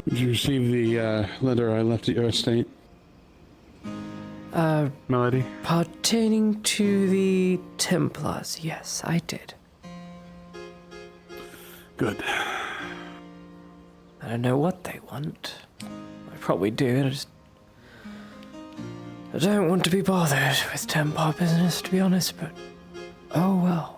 Did you receive the letter I left at your estate? Melody? Pertaining to the Templars, yes, I did. Good. I don't know what they want. I probably do, I don't want to be bothered with Templar business, to be honest, but oh well.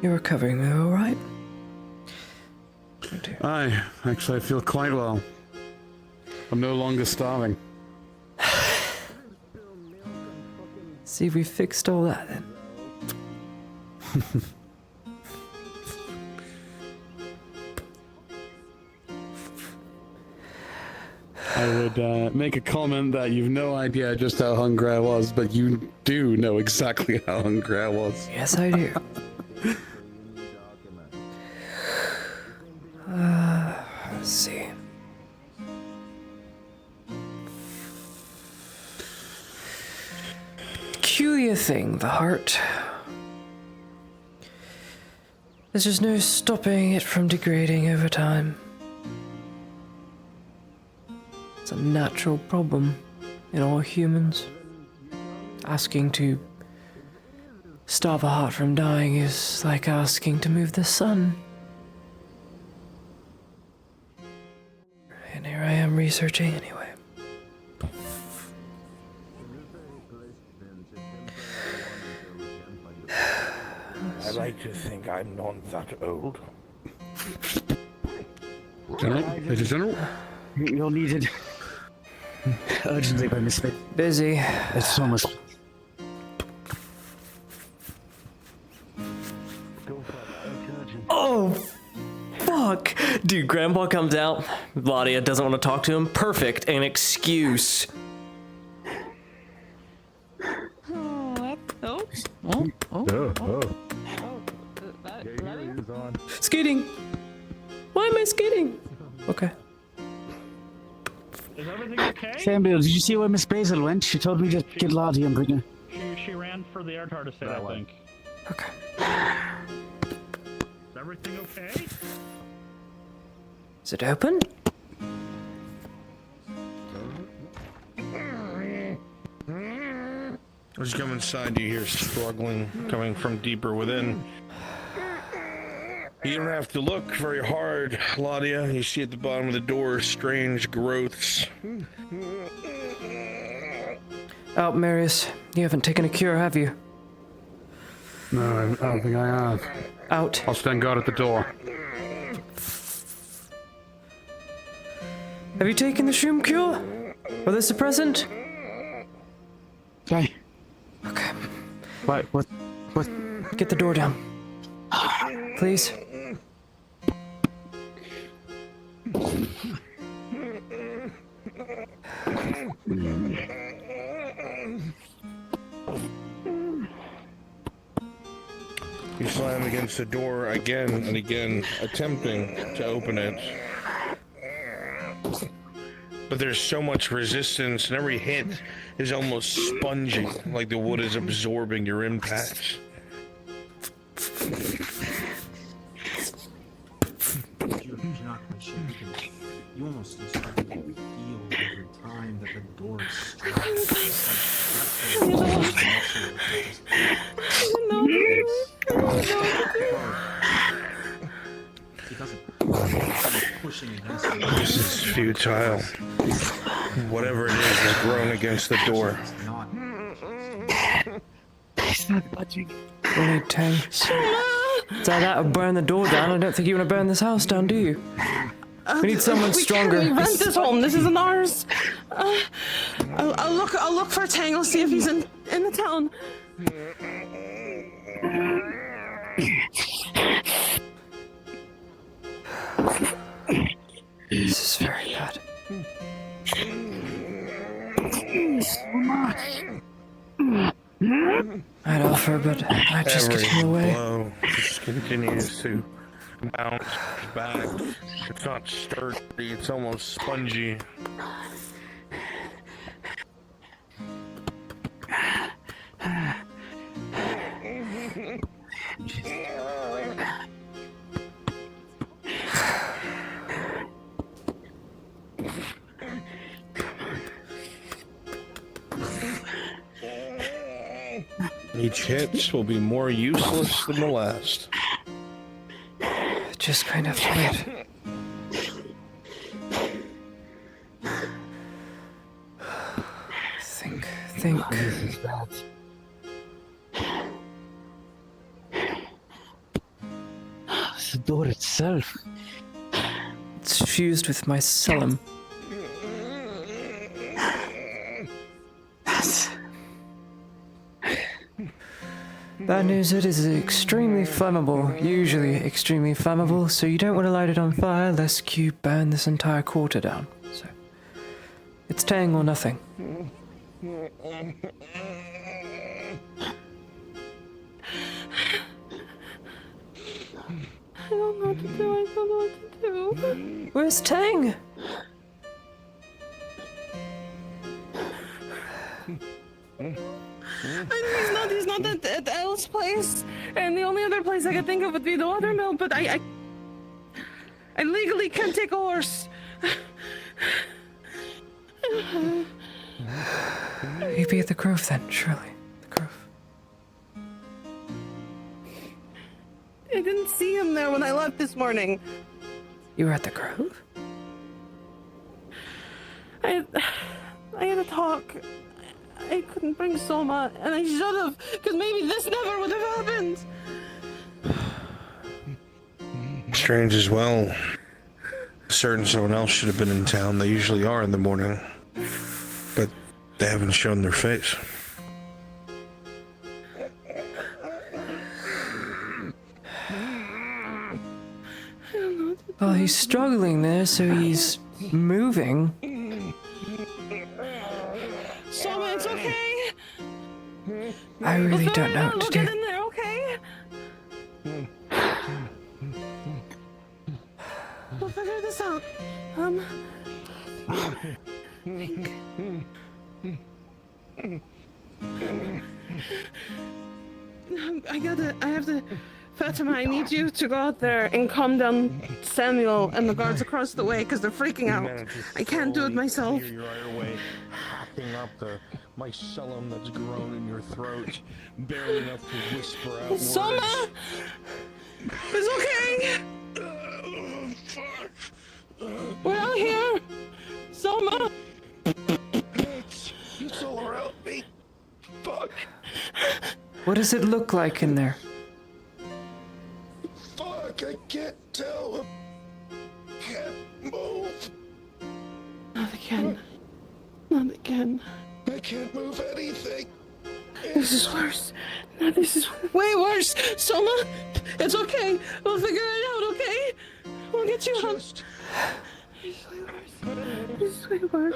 You're recovering, all right? Aye, actually I feel quite well. I'm no longer starving. See if we fixed all that then. I would make a comment that you've no idea just how hungry I was, but you do know exactly how hungry I was. Yes, I do. Let's see. Peculiar thing, the heart. There's just no stopping it from degrading over time. It's a natural problem in all humans. Asking to stop a heart from dying is like asking to move the sun. And here I am researching anyway. I like to think I'm not that old. General? Major General? You're needed urgently by Miss Smith. Busy. It's almost. Oh, fuck! Dude, Grandpa comes out. Ladia doesn't want to talk to him. Perfect. An excuse. Skating! Why am I skating? Okay. Is everything okay? Samuel, did you see where Miss Basil went? She told me to get Lottie and bring her. She ran for the air TARDIS, I think. Okay. Is everything okay? Is it open? As you come inside, you hear struggling coming from deeper within. You don't have to look very hard, Ladia. You see at the bottom of the door strange growths. Oh, Marius, you haven't taken a cure, have you? No, I don't think I have. Out. I'll stand guard at the door. Have you taken the shroom cure? Or the suppressant? Okay. Okay. What? Get the door down. Please. You slam against the door again and again, attempting to open it. But there's so much resistance, and every hit is almost sponging, like the wood is absorbing your impacts. You almost start to feel over time that the door is strong. This is futile. Whatever it is grown against the door. It's not budging. We need 10. It's either that or burn the door down. I don't think you want to burn this house down, do you? We need someone stronger. We rent this home. This isn't ours. I'll look for Tangle. See if he's in the town. This is very bad. So much. I'd offer, but I'd just get Every in the way. blow just continues to bounce back. It's not sturdy, it's almost spongy. Each hit will be more useless than the last. Just kind of wait. Think. This is bad. It's the door itself. It's fused with my selim. Bad news, it is extremely flammable, usually extremely flammable, so you don't want to light it on fire lest you burn this entire quarter down. So, it's Tang or nothing. I don't know what to do. I don't know what to do. Where's Tang? He's not at Elle's place. And the only other place I could think of would be the watermill, but I legally can't take a horse. He'd be at the Grove then, surely. The Grove. I didn't see him there when I left this morning. You were at the Grove? I had a talk. I couldn't bring Soma, and I should have, because maybe this never would have happened. Strange as well. Certain someone else should have been in town. They usually are in the morning. But they haven't shown their face. Well, he's struggling there, so he's moving. Soma, it's okay. I really don't know what We'll to get do. in there, okay? We'll figure this out. I have to, Fatima, I need you to go out there and calm down Samuel and the guards across the way because they're freaking out. I can't do it myself. Your way, hacking up the mycelium that's grown in your throat, barely enough to whisper out words. Soma! It's okay! We're out here! Soma! It's all around me. Fuck. What does it look like in there? Fuck, I can't tell. Can't move. Not again. Not again. I can't move anything. This is worse. No, this is way worse. Soma, it's okay. We'll figure it out, okay? We'll get you out. Just This is way worse. This is way worse.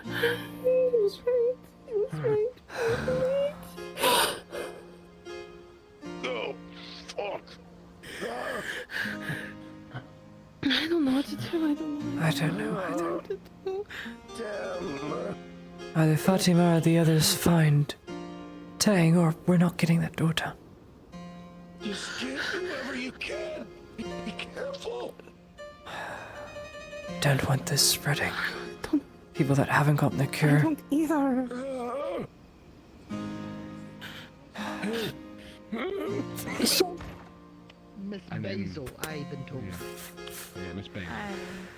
He was right. He was right. He was right. no. Fuck. I don't know what to do. I don't know either. what to do. Damn. Either Fatima or the others find Tang, or we're not getting that door down. Just get whoever you can. Be careful. Don't want this spreading. Don't- People that haven't gotten the I cure. don't either. Miss Basil, I've been told. Yeah, Miss Bain.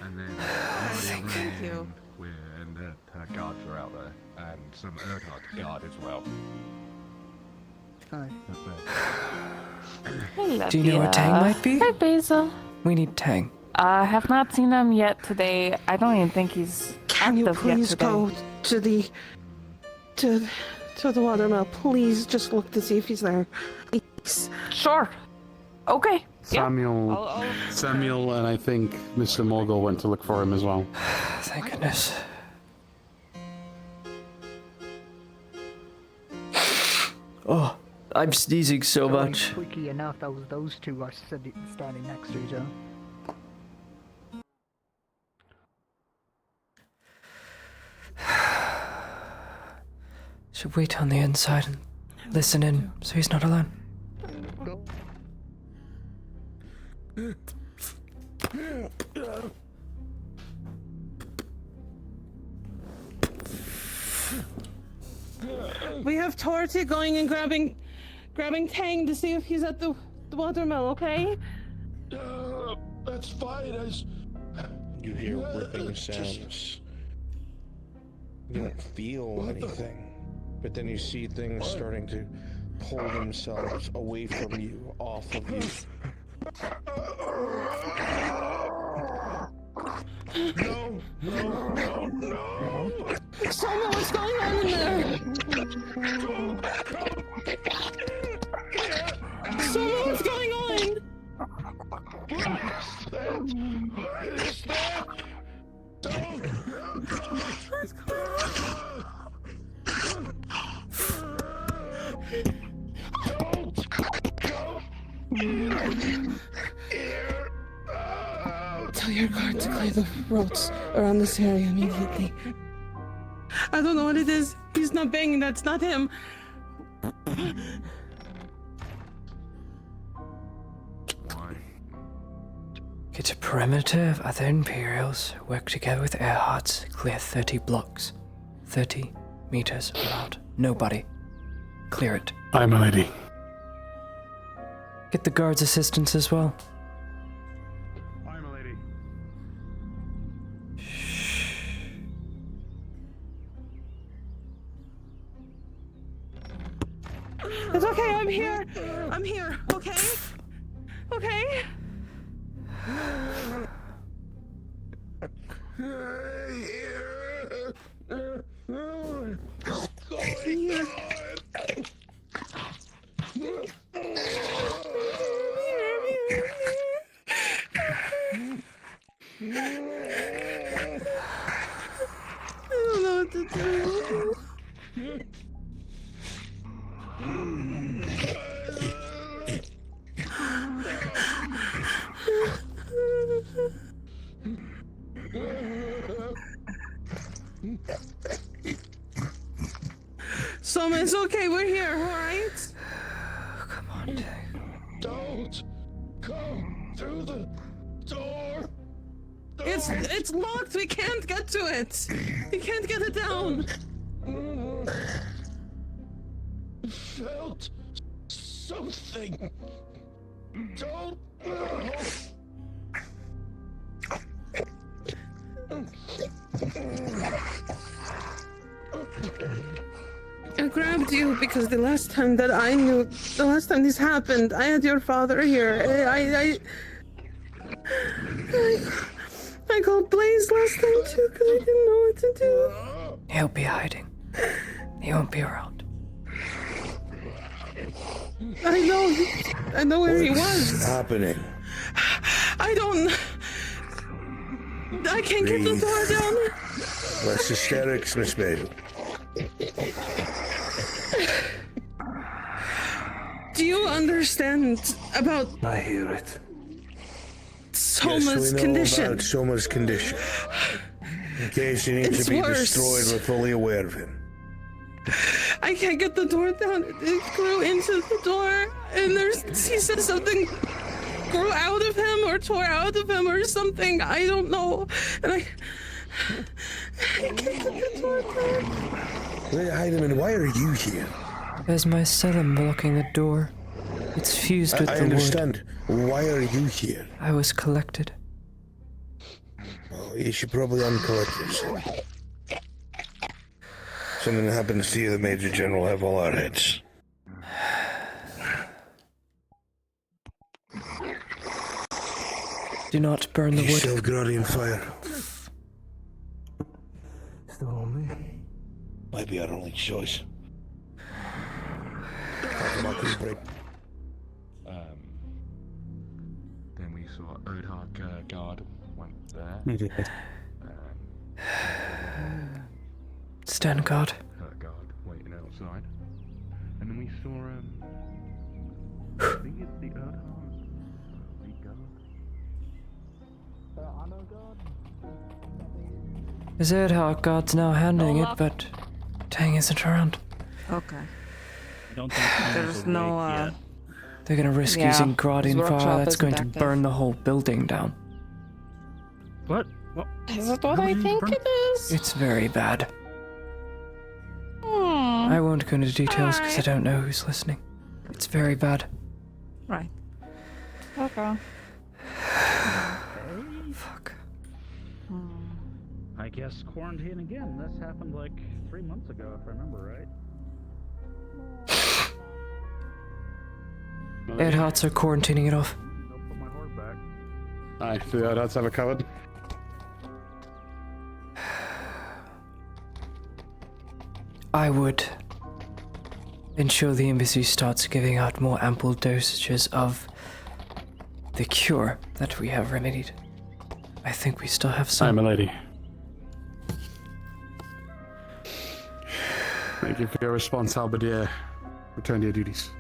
And then Thank you. and her guards are out there, and some Erdhard guard as well. Hi. Do you know where Tang might be? Hi, Basil. We need Tang. I have not seen him yet today. I don't even think he's Can you active yet please today. go to the watermill? Please just look to see if he's there. Please. Sure. Okay. Samuel, Samuel, and I think Mr. Morgul went to look for him as well. Oh, I'm sneezing so much. Freaky enough, those two are standing next to each other. Should wait on the inside and listen in so he's not alone. We have Torty going and grabbing Tang to see if he's at the watermill, okay? That's fine. You hear ripping sounds. You don't feel anything, but then you see things starting to pull themselves away from you, off of you. No! Soma, what's going on in there? Soma, what's going on? Tell your guard to clear the roads around this area immediately. I don't know what it is. He's not banging. That's not him. Get a perimeter of other Imperials. Work together with Earharts. Clear 30 blocks. 30 meters around. Nobody. Clear it. Aye, my lady. Get the guards' assistance as well. Aye, my lady. It's okay. I'm here. I'm here. Okay. Okay. I don't know what to do. Soma, it's okay. We're here, all right? Come on, Dave. Don't go through the door. It's locked. We can't get to it. We can't get it down. Felt something. Don't. I grabbed you because the last time this happened, I had your father here. I called Blaze last time too because I didn't know what to do. He'll be hiding. He won't be around. I know where he was. What's happening? I can't get the door down. Less hysterics, Miss Basil. Do you understand about I hear it. Soma's yes, we know condition? about Soma's condition. In case he needs to be destroyed, we're fully aware of him. I can't get the door down. It grew into the door, and he said something grew out of him or tore out of him or something. I don't know. And I can't get the door down. Wait, Heidemann, why are you here? There's my serum blocking the door. It's fused with I the understand. Why are you here? wood. I was collected. Well, you should probably uncollect yourself. Something happens to you, the Major General have all our heads. Do not burn the wood. Self-Gradian fire. Still on me. Might be our only choice. Then we saw Erdhard guard went there. Stand guard. Guard waiting outside. And then we saw I think it's the Erdhardt. His Erdhart guard's now handling it, but Tang isn't around. Okay. I don't think There's no, yet. They're gonna risk Yeah, using his Gradian workshop fire that's isn't going to active. burn the whole building down. What? What? Is it what I think it is? It's very bad. Hmm. I won't go into details because I don't know who's listening. It's very bad. Right. Okay. Fuck. I guess quarantine again. This happened like 3 months ago, if I remember right. Erdharts are quarantining it off. I'll put my horse back. Aye, do the Erdharts have it covered? I would ensure the embassy starts giving out more ample dosages of the cure that we have remedied. I think we still have Aye, some. my lady. Thank you for your response, Halberdier. Return to your duties.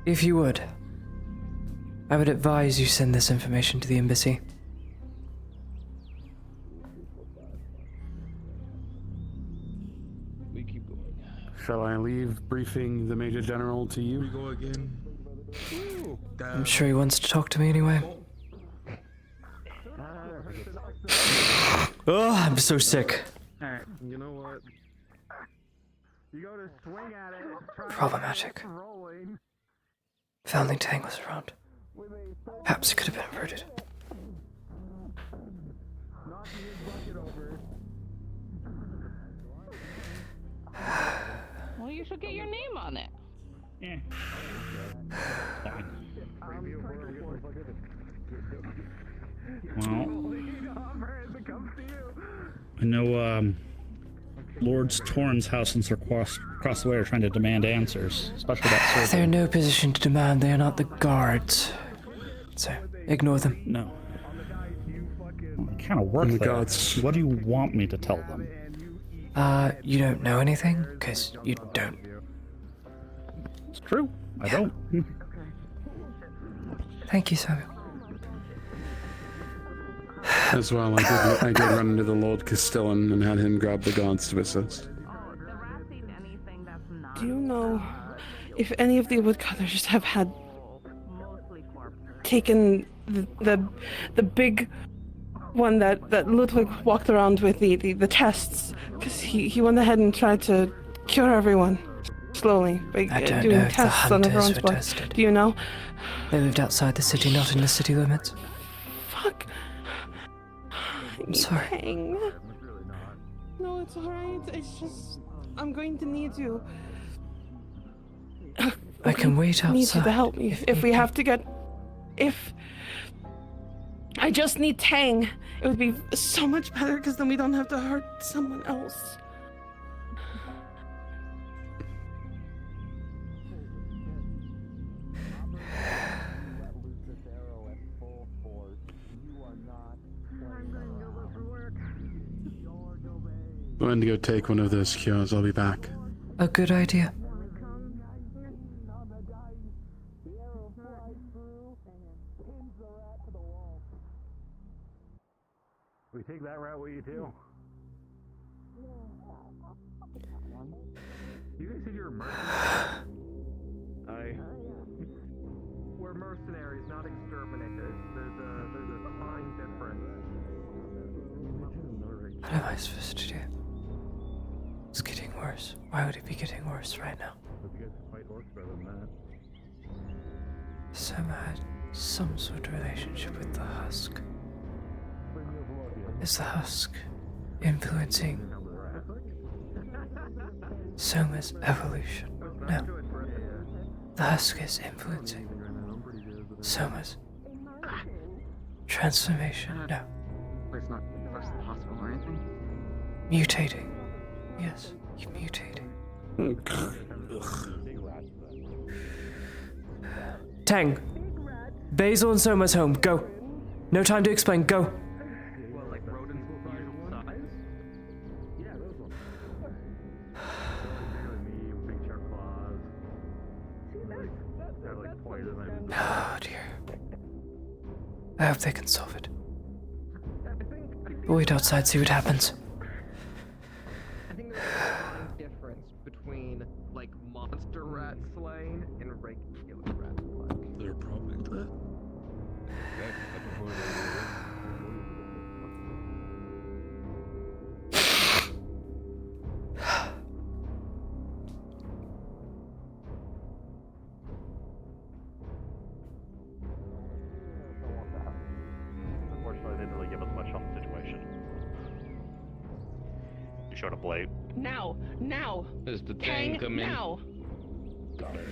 If you would, I would advise you send this information to the embassy. We keep going. Shall I leave briefing the Major General to We you? go again. Ooh, I'm sure he wants to talk to me anyway. Oh, I'm so sick. Alright, you know what? You go to swing at it. Problematic. If only Tang was around. Perhaps it could have been averted. Well, you should get your name on it. Eh. Fine. Well, I know Lords Torrens' house and across the way are trying to demand answers, especially that They're survey. in no position to demand. They are not the guards. So, ignore them. No. I kind of work The there. gods. What do you want me to tell them? You don't know anything? Because you don't. It's true. I don't. Thank you, Samuel. As well, I did run into the Lord Castellan and had him grab the guards to assist. Do you know if any of the woodcutters have had taken the big one that Ludwig walked around with the tests? Because he went ahead and tried to cure everyone slowly by I don't doing know if the tests on hunters everyone's were blood. tested. Do you know? They lived outside the city, not in the city limits. Fuck. I'm sorry. Dang. No, it's alright. It's just I'm going to need you. I can wait outside. Need you to help me if we need have to get. If I just need Tang, it would be so much better because then we don't have to hurt someone else. I'm going to go take one of those cures. I'll be back. A good idea. We take that route, will you too? You guys said you're mercenaries? We're mercenaries, not exterminators. There's a fine difference. What am I supposed to do? It's getting worse. Why would it be getting worse right now? Sam had some sort of relationship with the husk. Is the husk influencing Soma's evolution? No. The husk is influencing Soma's transformation? No. It's not first in the hospital or anything. Mutating. Yes, you're mutating. Tang. Basil and Soma's home. Go. No time to explain. Go. Well, like rodents with usual size? Yeah, those ones. Bigger than me, with big sharp claws. Oh dear. I hope they can solve it. We'll wait outside, see what happens. I think there's a fine difference between, like, monster rat slaying and regular rat slaying. They're probably dead. Unfortunately, they didn't really give us much on the situation. You showed a blade. Now! Now! Is the Kang, tank coming? now! Got it.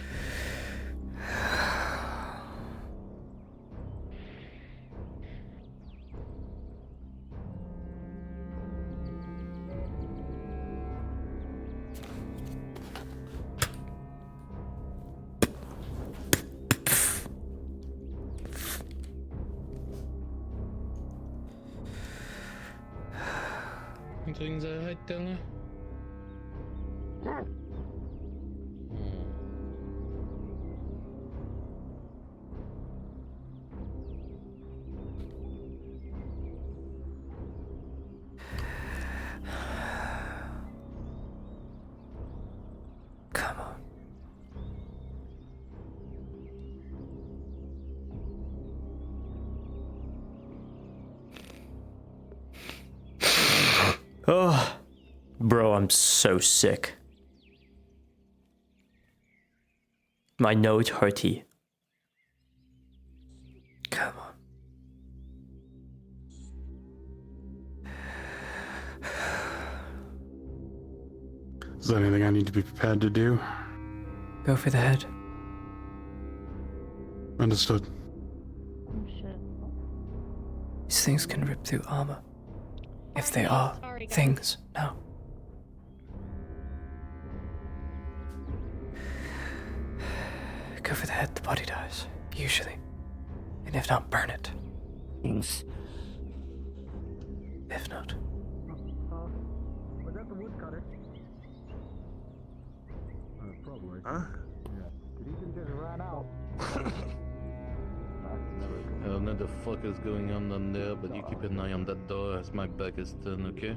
Things I hide down there. Come on. Oh, bro, I'm so sick. My nose hurty. Come on. Is there anything I need to be prepared to do? Go for the head. Understood. Oh shit. These things can rip through armor. If they are things now. Go for the head, the body dies. Usually. And if not, burn it. Things. If not. Was that the woodcutter? Probably. Huh? Did he just run out? I don't know the fuck is going on down there, but you keep an eye on that door as my back is turned, okay?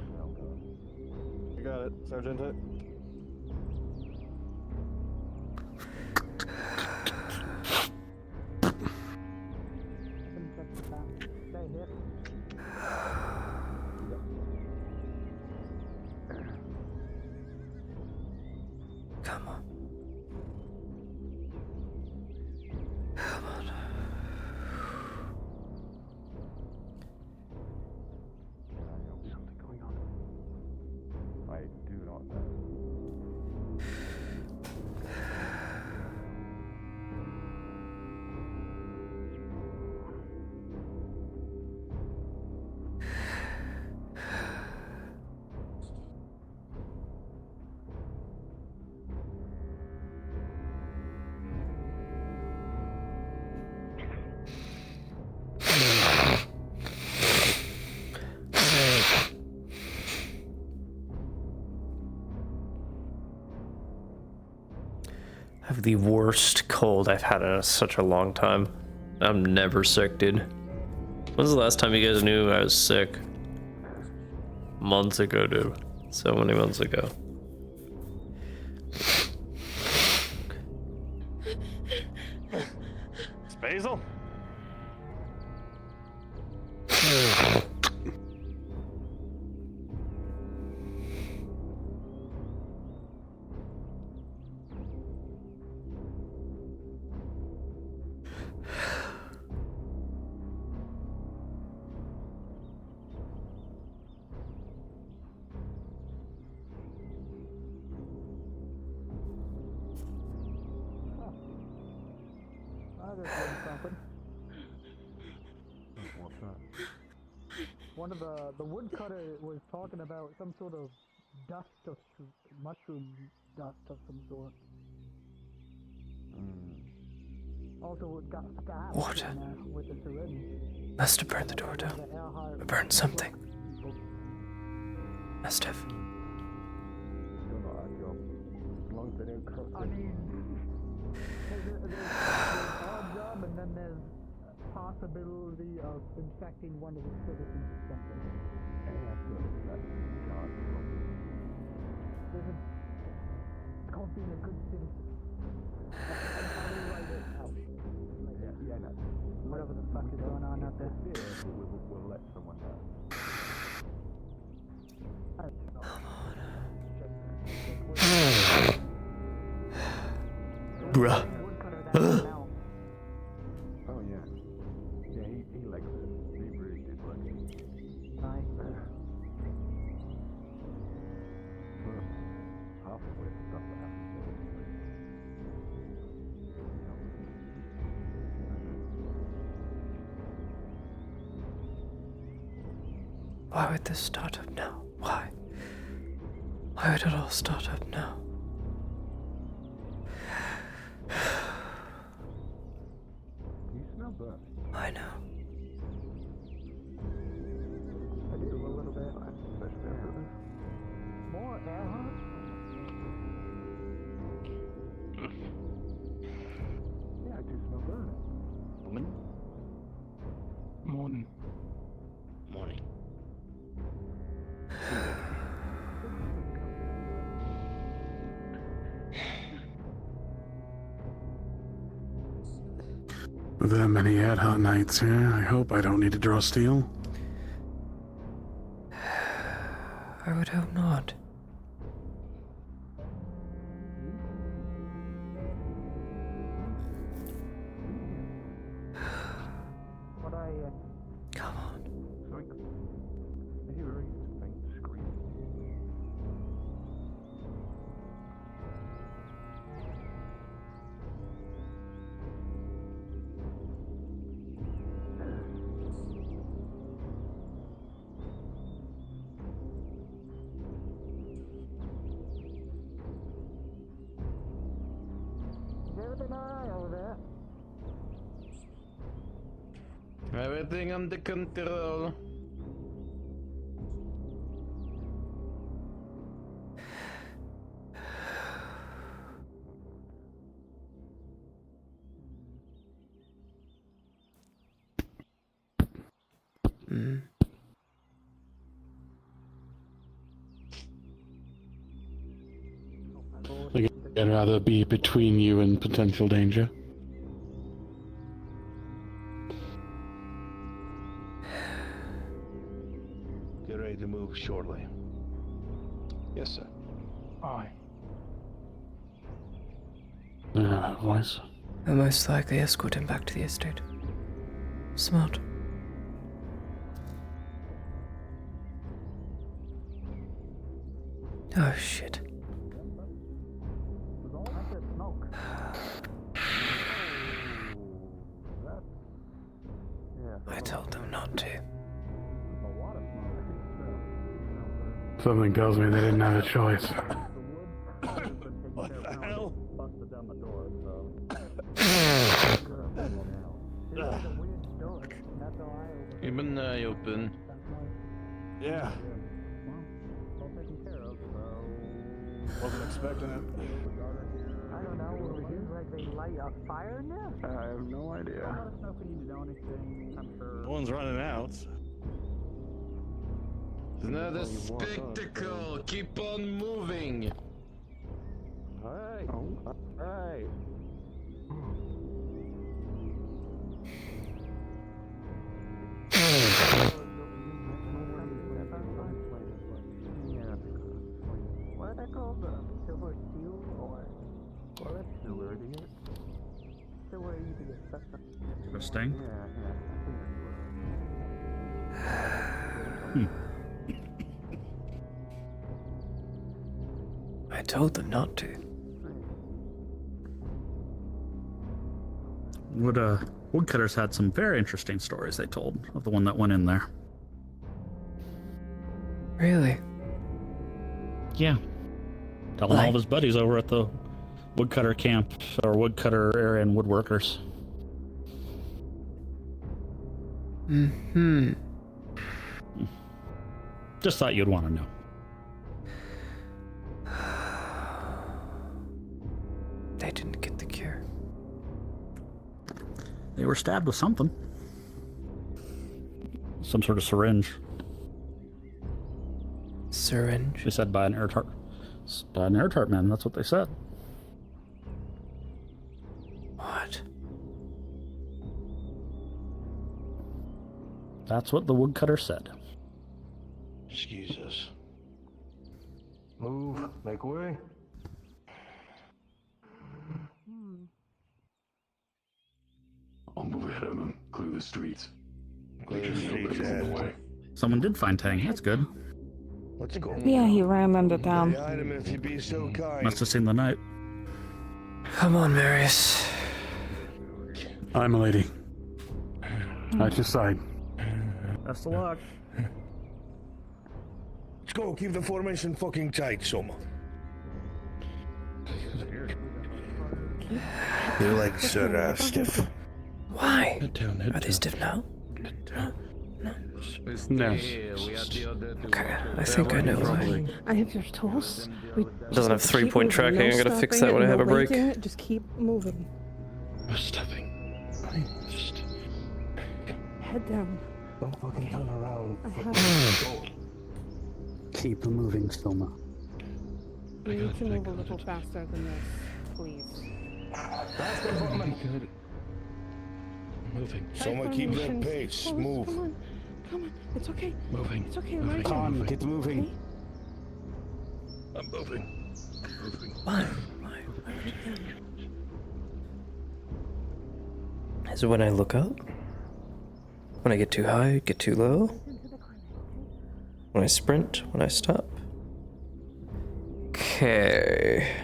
You got it, Sergeant. Stay here. Come on. Come on. Something going on. I do not know. I have the worst cold I've had in such a long time. I'm never sick, dude. When's the last time you guys knew I was sick? Months ago, dude. So many months ago. Basil? Just learned something. What's that? One of the woodcutter was talking about some sort of dust of mushroom dust of some sort. Also, it got stabbed What? with a syringe. Must have burned the door down. Or burned something. Must have. Still not our job. As long as they don't cross I mean, possibility of infecting one of the citizens or something. It's called being a good citizen. Whatever the fuck is going on out there. We'll let someone know. Bruh. Oh yeah. Yeah, he likes it. He really did like it. Nice. Half of it stuff that happened. Why would this start up now? Why? Why would it all start up now? You smell burnt. I know. I do a little bit. More air hunt? Yeah, I do smell burnt. Woman? Morning. Morning. With that many ad hoc nights here, I hope I don't need to draw steel. I would hope not. What Come on. Something. I hear a faint scream. Is everything alright over there? Everything under control. I'd rather be between you and potential danger. Get ready to move shortly. Yes, sir. Aye. Voice. I'll most likely escort him back to the estate. Smart. Oh shit. I told them not to. Something tells me they didn't have a choice. What the hell? Busted down the door, so. Keep an eye open. Yeah, All taken care of, so. wasn't expecting it. I don't know, will we do like they light a fire in there? I have no idea. Let us know if we need to know anything. I'm sure. No one's running out. Another spectacle. Keep on moving. Alright. Alright. What are they called? Silver steel or bullet? Silver idiot. Silver idiot. Interesting. I told them not to. Woodcutters had some very interesting stories they told of the one that went in there. Really? Yeah. Telling all of his buddies over at the woodcutter camp or woodcutter area and woodworkers. Mm-hmm. Just thought you'd want to know. They didn't get the cure. They were stabbed with something. Some sort of syringe. Syringe? They said by an air tart. By an air tart man, that's what they said. What? That's what the woodcutter said. Excuse us. Move. Make way. I'll move ahead of him. Clear the streets. Clear the streets, yeah. Someone did find Tang. That's good. Let's go. Yeah, he ran under town. The item, if you be so kind. Must have seen the night. Come on, Marius. I'm a lady. At your side. Best of luck. Let's go. Keep the formation fucking tight, Soma. Your legs are stiff. Why? Head down, head Are they down. stiff now? No. Okay, I think I know why. I have your tools. Doesn't have 3-point tracking. I'm gonna fix that when I have a break. Just keep moving. Stepping. Just Head down. Don't fucking turn around. I have Keep moving, Soma. You need to move a little faster than this, please. good. Moving. Soma, keep that pace. Close, Move. Come on. Come on. It's okay. Moving. It's okay. Moving. Right Come on, here. get moving. I'm moving. Moving. Why? Is it when I look up? When I get too high, get too low? When I sprint, when I stop? Okay.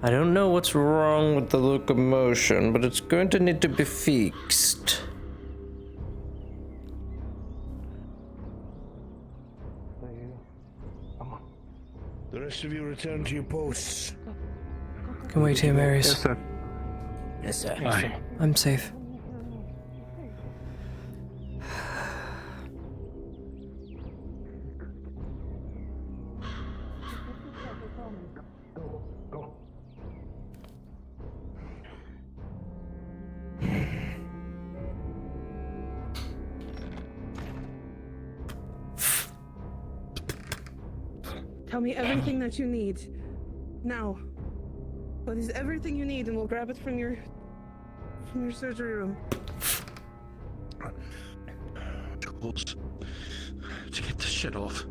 I don't know what's wrong with the locomotion, but it's going to need to be fixed. The rest of you return to your posts. Can wait here, Marius. Yes, sir. Yes, sir. Aye. I'm safe. Tell me everything that you need. Now. What is everything you need, and we'll grab it from your surgery room. Tools. To get this shit off.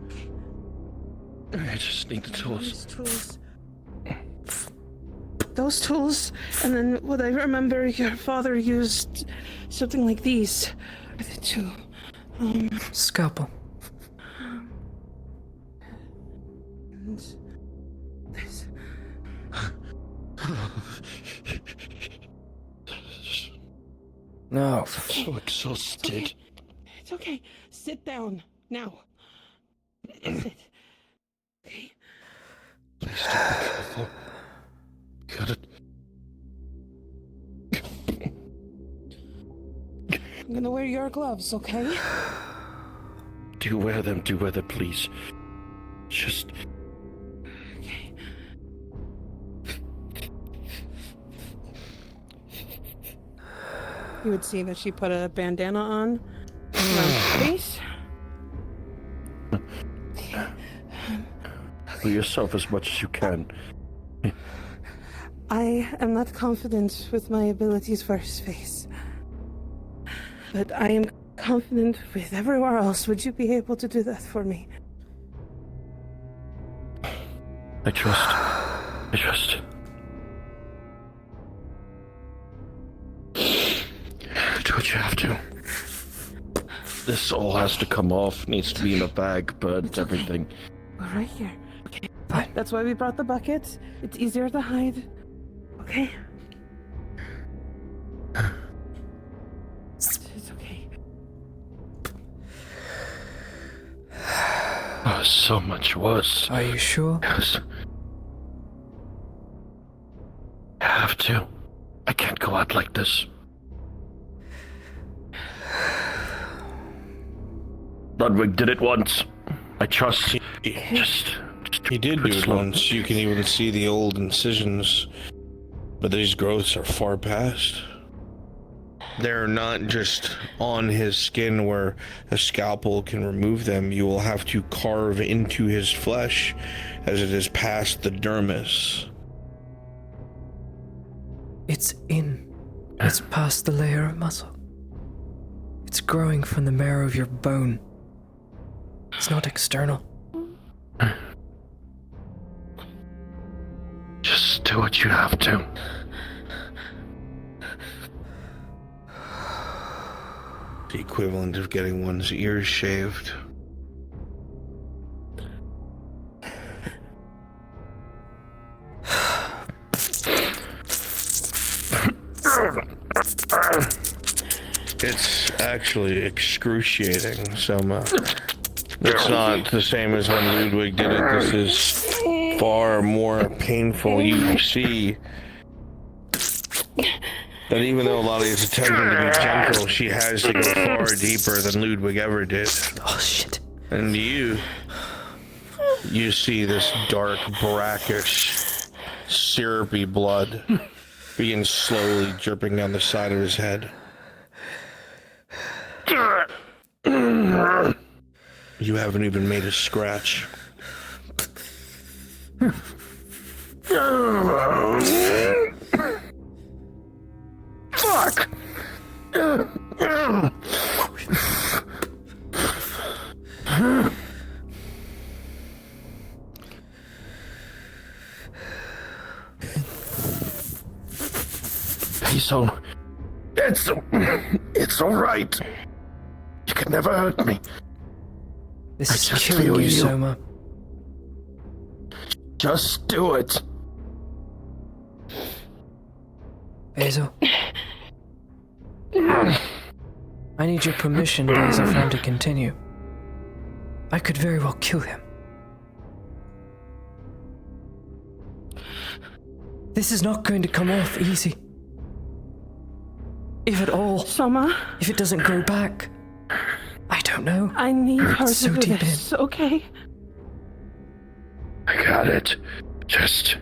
I just need the tools. Those tools, and then what I remember your father used something like these. Are the two. Scalpel. And this. No. So exhausted. It's okay. Sit down. Now. Sit. Okay. Please don't be careful. Got it. I'm gonna wear your gloves, okay? Do wear them, please. Just... Okay. You would see that she put a bandana on around her face. For yourself as much as you can. I am not confident with my abilities for his face. But I am confident with everywhere else. Would you be able to do that for me? I trust. Do what you have to. This all has to come off. Needs to be in a bag, but everything. We're right here. Okay. Fine. That's why we brought the bucket. It's easier to hide. Okay? It's okay. Oh, so much worse. Are you sure? Yes. I have to. I can't go out like this. Ludwig did it once. I trust. Just he did do it once. You can even see the old incisions, but these growths are far past. They're not just on his skin where a scalpel can remove them. You will have to carve into his flesh as it is past the dermis. It's past the layer of muscle. It's growing from the marrow of your bone. It's not external. Just do what you have to. The equivalent of getting one's ears shaved. It's actually excruciating, Soma. It's not the same as when Ludwig did it. This is far more painful. You see that even though Lottie's attempting to be gentle, she has to go far deeper than Ludwig ever did. Oh, shit. And you see this dark, brackish, syrupy blood begin slowly dripping down the side of his head. You haven't even made a scratch. Fuck! It's all right. You can never hurt me. This is killing you, Soma. Just do it. Basil. I need your permission, Basil, for him to continue. I could very well kill him. This is not going to come off easy. If at all. Soma? If it doesn't grow back. I don't know. I need her It's to so do deep this, okay? I got it. Just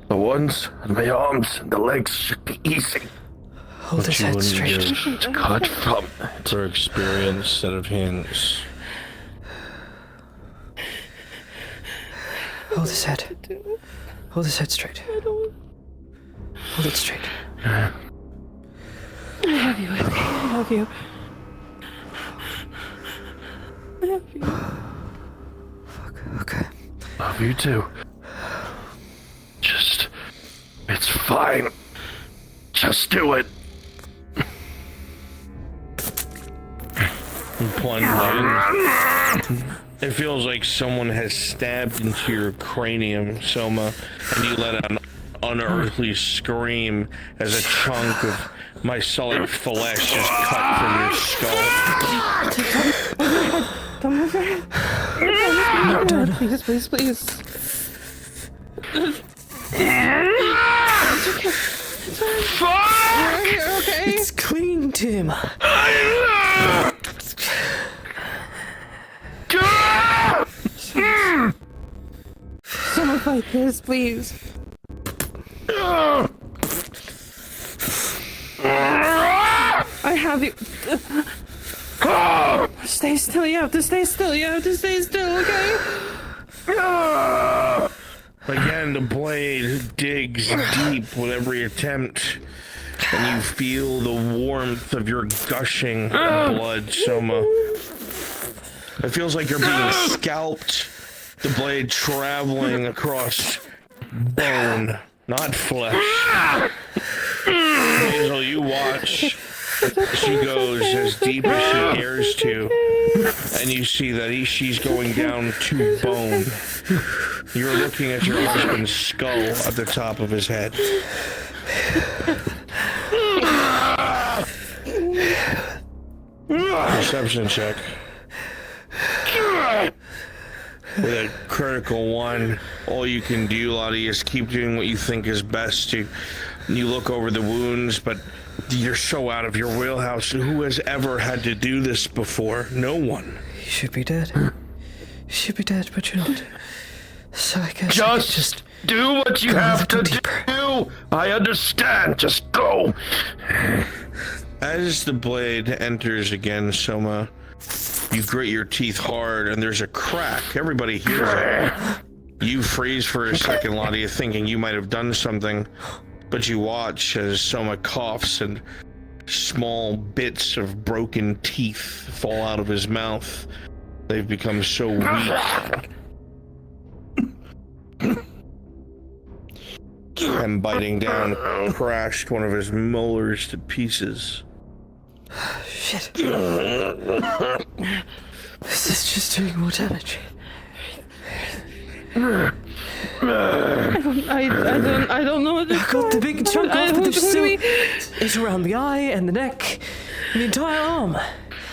the ones on my arms and the legs should be easy. Hold his head straight. To cut from For experience set of hands. Hold his head. Hold his head straight. Hold it straight. I love you, okay? I love you. I love you. Fuck, okay. Love you too. It's fine. Just do it. You plunge in. It feels like someone has stabbed into your cranium, Soma, and you let out an unearthly scream as a chunk of my solid flesh is cut from your skull. Don't move your head. No, don't. Please, please, please. It's okay. It's alright. You're okay. It's clean, Tim. Someone fight this, please. I have you. Stay still. You have to stay still. You have to stay still, okay? Again, the blade digs deep with every attempt, and you feel the warmth of your gushing blood, Soma. It feels like you're being scalped, the blade traveling across bone, not flesh. Hazel, you watch. She goes as deep as she dares to, and you see that she's going down to bone. You're looking at your husband's skull at the top of his head. Perception check. With a critical one, all you can do, Lottie, is keep doing what you think is best. You look over the wounds, but you're so out of your wheelhouse. Who has ever had to do this before? No one. You should be dead. You should be dead, but you're not. So I guess Just do what you have to do. I understand. Just go. As the blade enters again, Soma, you grit your teeth hard and there's a crack. Everybody hears it. You freeze for a second, Lottie, thinking you might have done something, but you watch as Soma coughs and small bits of broken teeth fall out of his mouth. They've become so weak. And biting down, crashed one of his molars to pieces. Shit. This is just doing more damage. I don't know what to do. I got the big chunk off, but there's still... It's around the eye and the neck and the entire arm.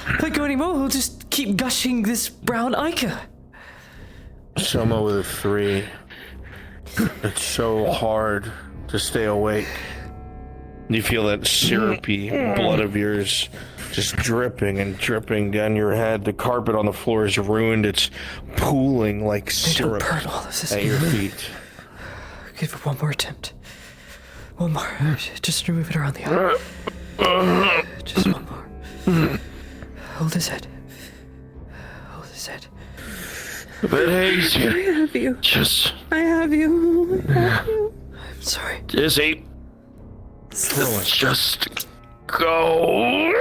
If I go anymore, he'll just keep gushing this brown ichor. Soma with a 3. It's so hard to stay awake. You feel that syrupy blood of yours just dripping and dripping down your head. The carpet on the floor is ruined. It's pooling like syrup at your feet. Give it one more attempt. One more. Just remove it around the eye. Just one more. Hold his head. Hold his head. But hey, I have you. I have you. I'm sorry. Dizzy. Just go.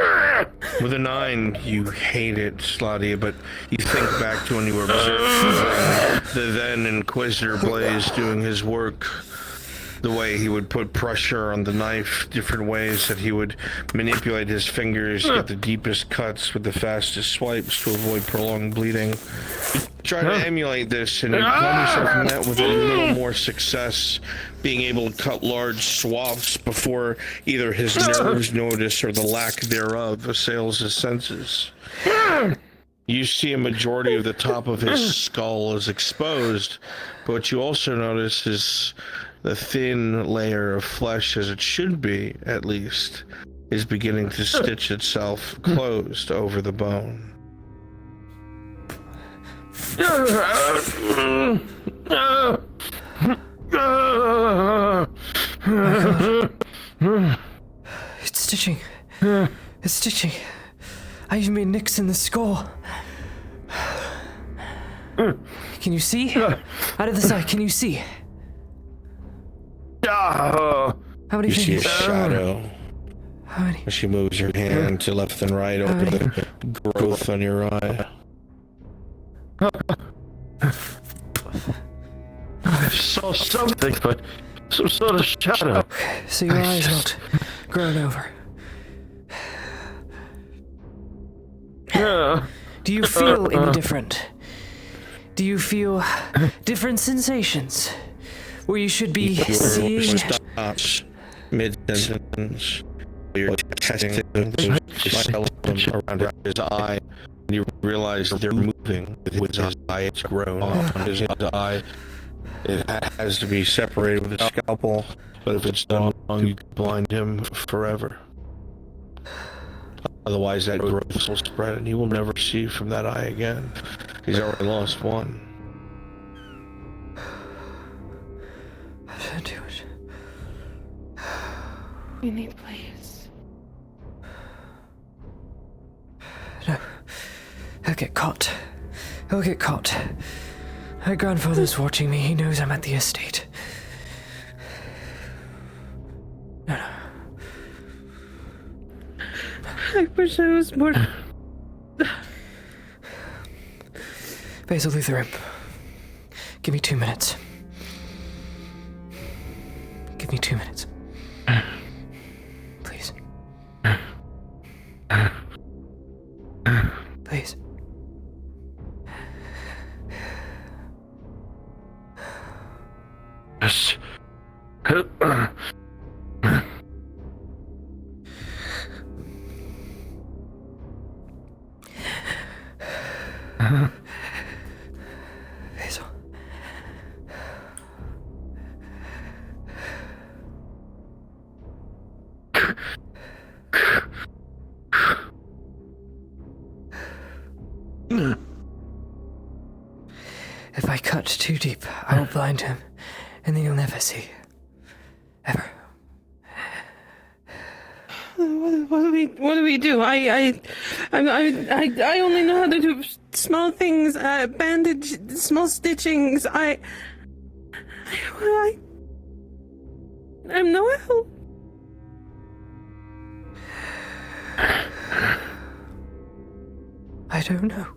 With a 9, you hate it, Slotty, but you think back to when you were berserk, the then Inquisitor Blaze doing his work, the way he would put pressure on the knife, different ways that he would manipulate his fingers, get the deepest cuts with the fastest swipes to avoid prolonged bleeding. Try to emulate this, and you find yourself met with a little more success, being able to cut large swaths before either his nerves notice or the lack thereof assails his senses. You see a majority of the top of his skull is exposed, but what you also notice is the thin layer of flesh, as it should be at least, is beginning to stitch itself closed over the bone. It's stitching. It's stitching. I even made nicks in the skull. Can you see? Out of the side, can you see? How many You see a fingers? shadow. How many? As she moves her hand to left and right over the growth on your eye. I saw something, but some sort of shadow. Okay, so your eye's not grown over. Do you feel any different? Do you feel different sensations? Where you should be seeing... Stops mid-sentence. You're testing those around his eye, and you realize they're moving with his eye. It's grown on his eye. It has to be separated with a scalpel, but if it's done wrong, you can blind him forever. Otherwise, that growth will spread, and he will never see from that eye again. He's already lost one. I shouldn't do it. You need place. No. He'll get caught. He'll get caught. My grandfather's watching me. He knows I'm at the estate. No. I wish I was more... Basil, leave the room. Give me 2 minutes. Give me 2 minutes. Please. Please. Yes. Basil. If I cut too deep, I will blind him, and then you'll never see. Ever. What What do we do? I only know how to do small things, bandage, small stitchings. I'm no help. I don't know.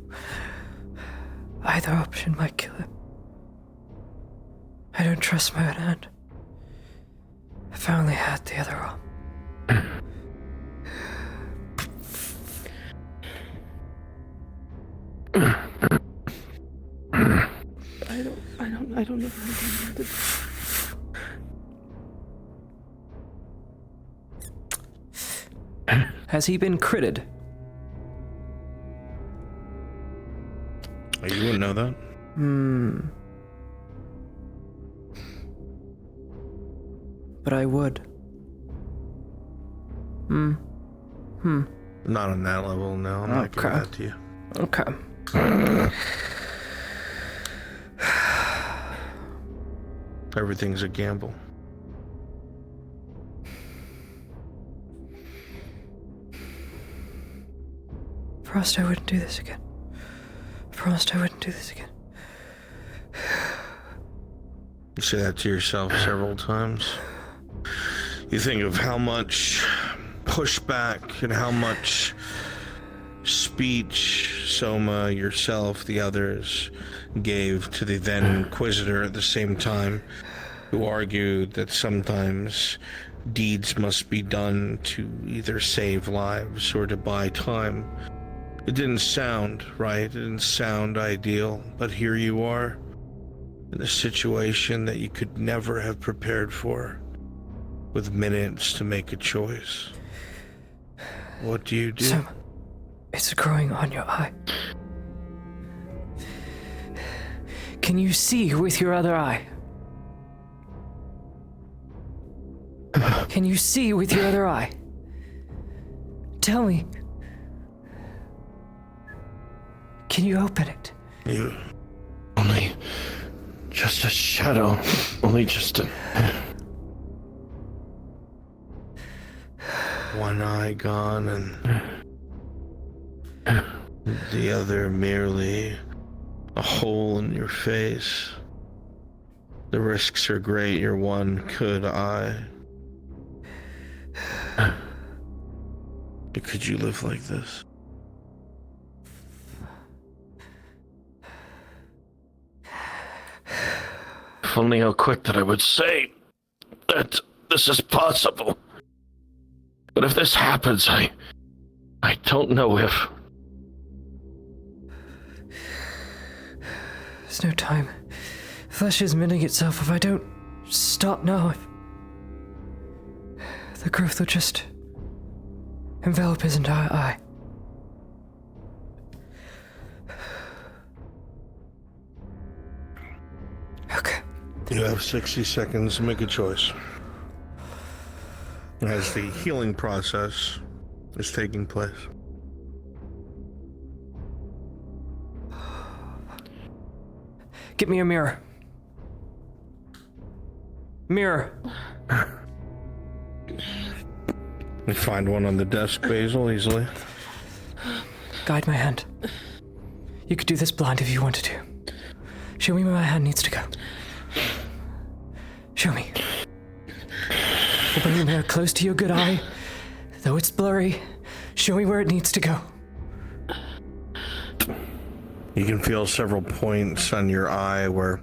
Either option might kill him. I don't trust my own hand. If I only had the other arm. I don't know how to do. Has he been critted? You wouldn't know that. But I would. Not on that level, no. I'm not giving that to you. Okay. Everything's a gamble. Promised I wouldn't do this again. Promised I wouldn't do this again. You say that to yourself several times. You think of how much pushback and how much speech Soma, yourself, the others gave to the then Inquisitor at the same time, who argued that sometimes deeds must be done to either save lives or to buy time. It didn't sound right, it didn't sound ideal, but here you are, in a situation that you could never have prepared for, with minutes to make a choice. What do you do? Soma, it's growing on your eye. Can you see with your other eye? Can you see with your other eye? Tell me. Can you open it? You... Only... just a shadow. Only just a... One eye gone and... the other merely a hole in your face. The risks are great, your one good eye. Could you live like this? If only how quick that I would say that this is possible. But if this happens, I don't know if... There's no time. Flesh is mending itself. If I don't stop now, the growth will just envelop his entire eye. Okay. You have 60 seconds to make a choice. As the healing process is taking place. Get me a mirror. Mirror. You find one on the desk, Basil, easily. Guide my hand. You could do this blind if you wanted to. Show me where my hand needs to go. Show me. We'll bring the mirror close to your good eye. Though it's blurry, show me where it needs to go. You can feel several points on your eye where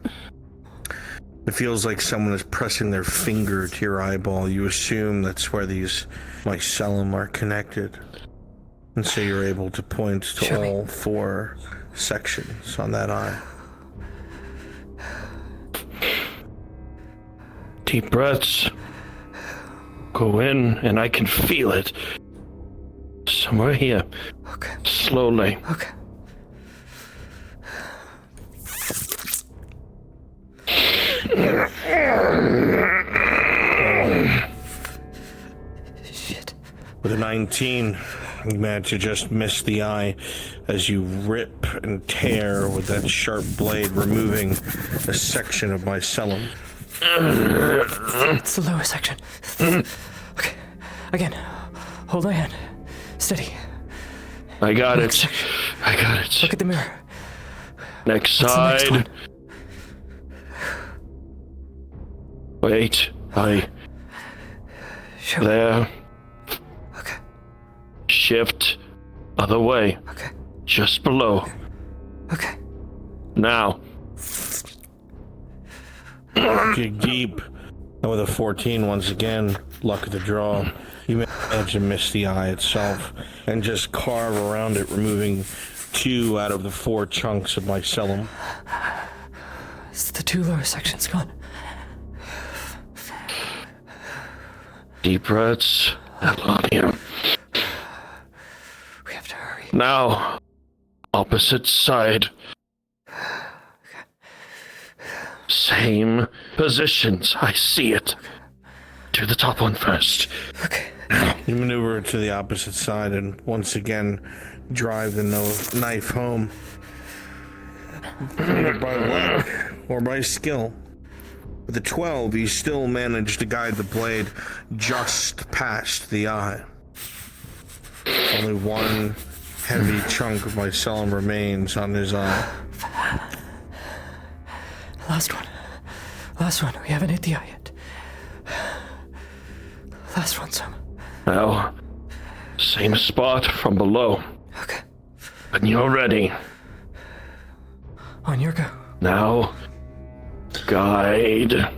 it feels like someone is pressing their finger to your eyeball. You assume that's where these mycelium are connected. And so you're able to point to all 4 sections on that eye. Deep breaths. Go in, and I can feel it. Somewhere here. Okay. Slowly. Okay. Shit. With a 19, you manage to just miss the eye as you rip and tear with that sharp blade, removing a section of mycelium. It's the lower section. Okay. Again. Hold my hand. Steady. I got Next it. I got it. Look at the mirror. Next What's the next side. Wait. Show. There. Okay. Shift. Other way. Okay. Just below. Okay. Now. Dig deep. And with a 14, once again, luck of the draw, you manage to miss the eye itself and just carve around it, removing 2 out of the 4 chunks of mycelium. It's the 2 lower sections gone. Deep breaths. Elania. We have to hurry. Now. Opposite side. Same positions. I see it. Do the top one first. Okay. You maneuver to the opposite side and once again drive the knife home. Either by luck or by skill. With a 12, you still manage to guide the blade just past the eye. Only 1 heavy chunk of mycelium remains on his eye. Last one. We haven't hit the eye yet. Last one, Sam. Now, same spot from below. Okay. When you're ready. On your go. Now, guide.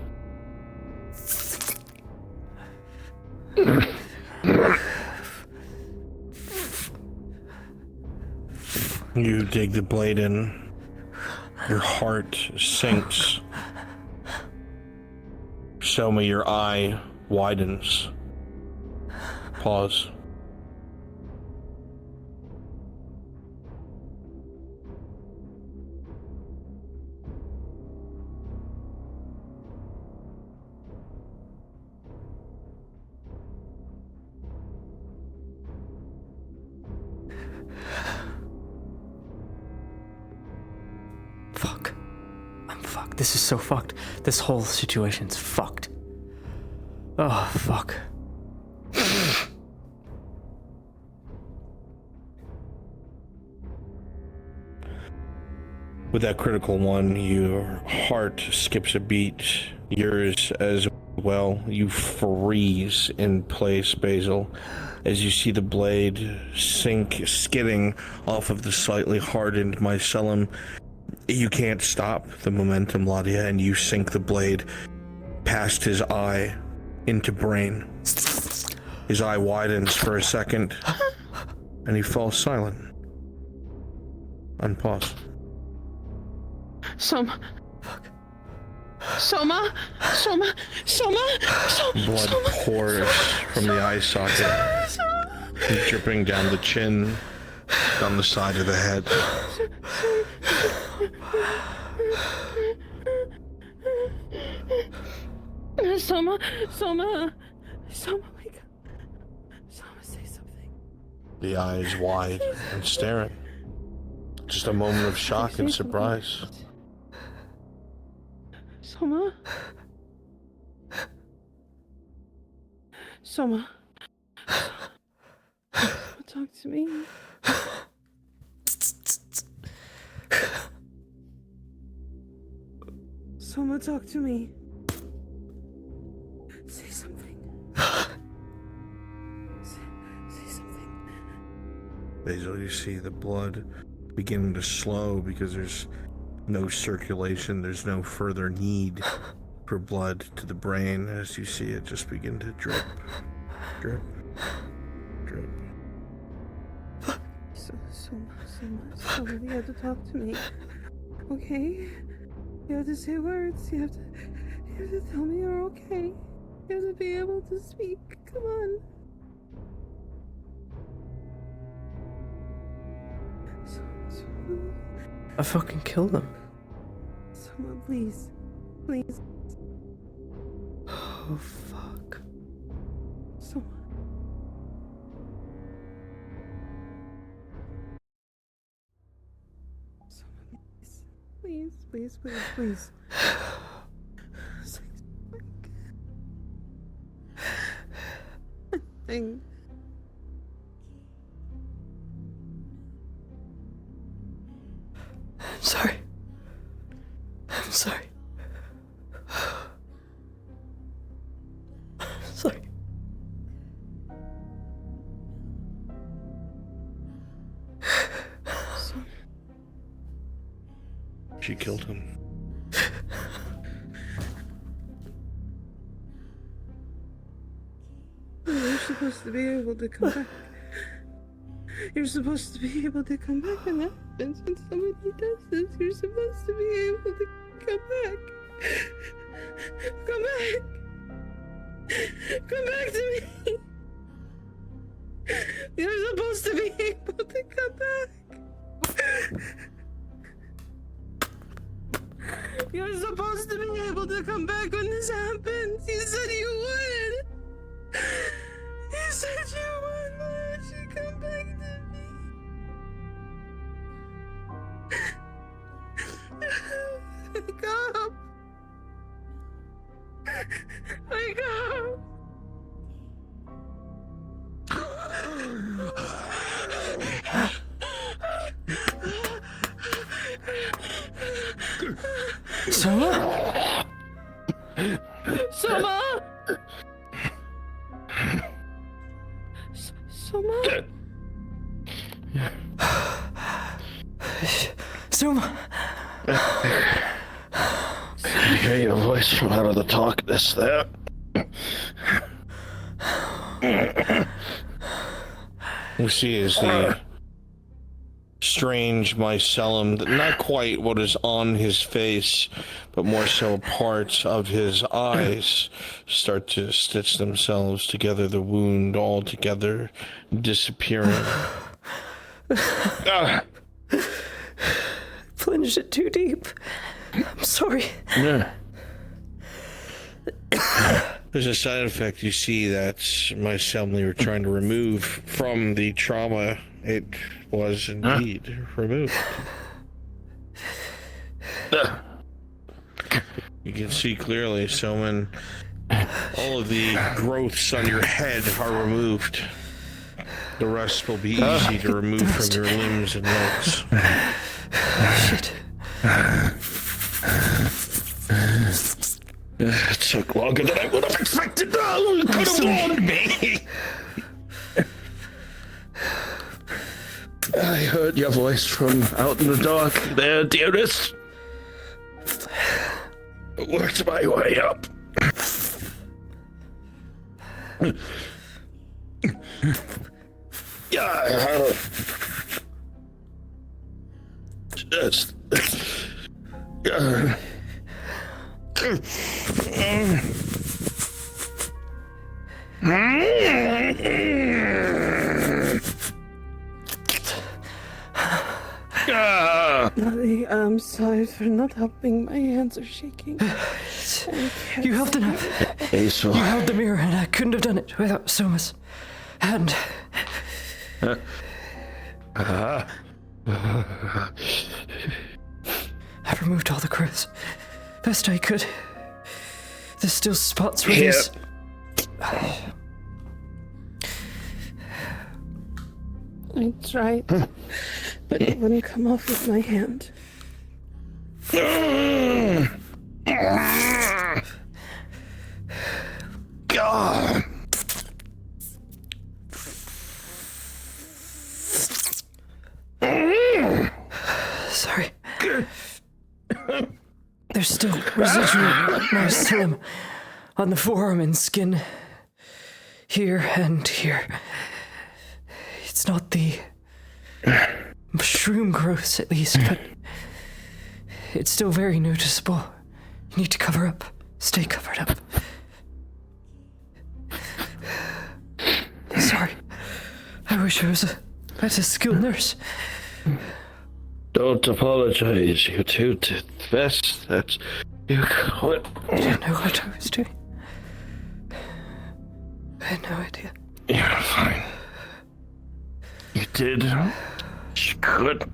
You dig the blade in. Your heart sinks. Soma, your eye widens. Pause. Fuck. I'm fucked. This is so fucked. This whole situation's fucked. Oh, fuck. With that critical one, your heart skips a beat. Yours as well. You freeze in place, Basil, as you see the blade sink, skidding off of the slightly hardened mycelium. You can't stop the momentum, Ladia, and you sink the blade past his eye into brain. His eye widens for a second, and he falls silent. Unpause. Soma. Blood pours from the eye socket, dripping down the chin, down the side of the head. Soma, wake up. Soma, say something. The eyes wide and staring. Just a moment of shock and surprise. Soma? Talk to me. Soma, talk to me. Say something. Say something. Basil, you see the blood beginning to slow because there's no circulation, there's no further need for blood to the brain as you see it just begin to drip, drip, drip. Soma, you have to talk to me. Okay? You have to say words. You have to tell me you're okay. You have to be able to speak. Come on. Soma. I fucking killed him. Soma, please. Please. Oh, fuck. Soma. Soma, please. Please. Sorry. Sorry. She killed him. You're supposed to be able to come back. You're supposed to be able to come back when that happens. When somebody does this, you're supposed to be able to come back. Come back. Come back to me. You're supposed to be able to come back. You're supposed to be able to come back when this happens. You said you would. You said you would. Why don't you come back to me? Wake up. Wake up. Soma? Soma! Soma? Soma! I hear your voice from out of the darkness there. We see is the strange mycelium, not quite what is on his face, but more so parts of his eyes start to stitch themselves together, the wound all together, disappearing. Plunged it too deep. I'm sorry. Yeah. There's a side effect. You see that mycelium they were trying to remove from the trauma. It was indeed removed. You can see clearly, so when all of the growths on your head are removed, the rest will be easy to remove from your limbs and legs. Shit. It took longer than I would have expected. No, you could have warned me. I heard your voice from out in the dark there, dearest. I worked my way up. Yeah. Just. Natalie, I'm sorry for not helping. My hands are shaking. You held it up. Hazel. You held the mirror, and I couldn't have done it without Soma's hand. I removed all the growths. Best I could. There's still spots where there's... I tried, but it wouldn't come off with my hand. God. Sorry. There's still residual mycelium on the forearm and skin. Here and here. It's not the mushroom growths, at least, but it's still very noticeable. You need to cover up. Stay covered up. Sorry. I wish I was a better skilled nurse. Don't apologize. You two did the best that you could. I didn't know what I was doing. I had no idea. You're fine. You did. You could.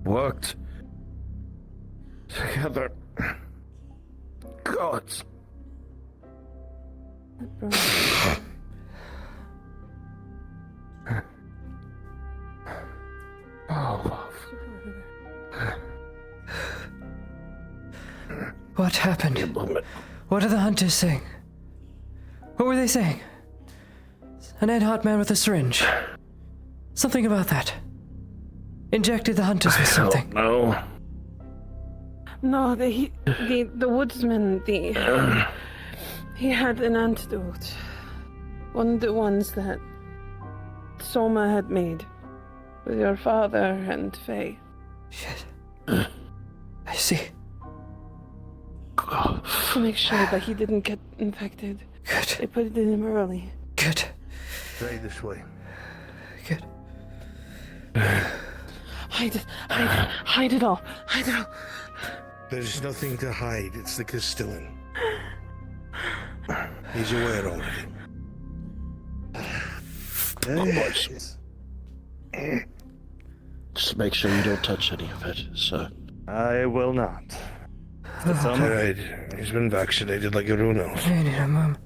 Worked. Together. God. Oh. What happened? What are the hunters saying? What were they saying? An Ed-Hart man with a syringe. Something about that. Injected the hunters with something. No. No, the woodsman, he had an antidote. One of the ones that Soma had made with your father and Faye. Shit. I see. To make sure that he didn't get infected. Good. They put it in him early. Good. Right this way. Good. Hide it all. Hide it all. There's nothing to hide. It's the Castellan. He's aware already. Just make sure you don't touch any of it, sir. I will not. Alright, he's been vaccinated like everyone else. I need a mom.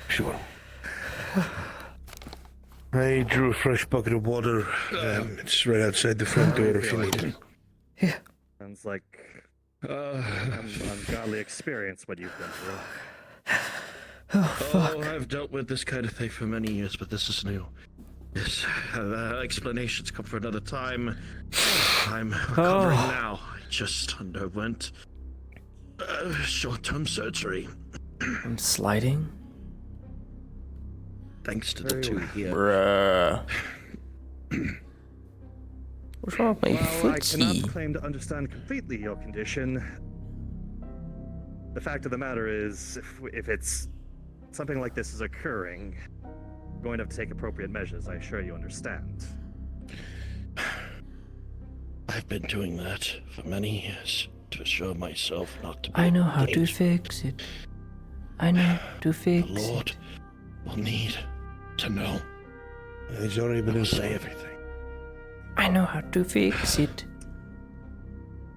Sure. I drew a fresh bucket of water. It's right outside the front door if you need it. Yeah. Sounds like ungodly experience what you've been through. Oh, fuck. I've dealt with this kind of thing for many years, but this is new. Yes, explanations come for another time. I'm recovering now. I just underwent short-term surgery. I'm sliding. Thanks to the two here. Bruh. What's wrong with my While I cannot footsie? claim to understand completely your condition, the fact of the matter is, if it's something like this is occurring, I'm going to have to take appropriate measures. I assure you understand. I've been doing that for many years to assure myself not to be I know how to dangerous. fix it. I know how to fix The Lord it. will need to know. He's already been I'll say inside. everything. I know how to fix it.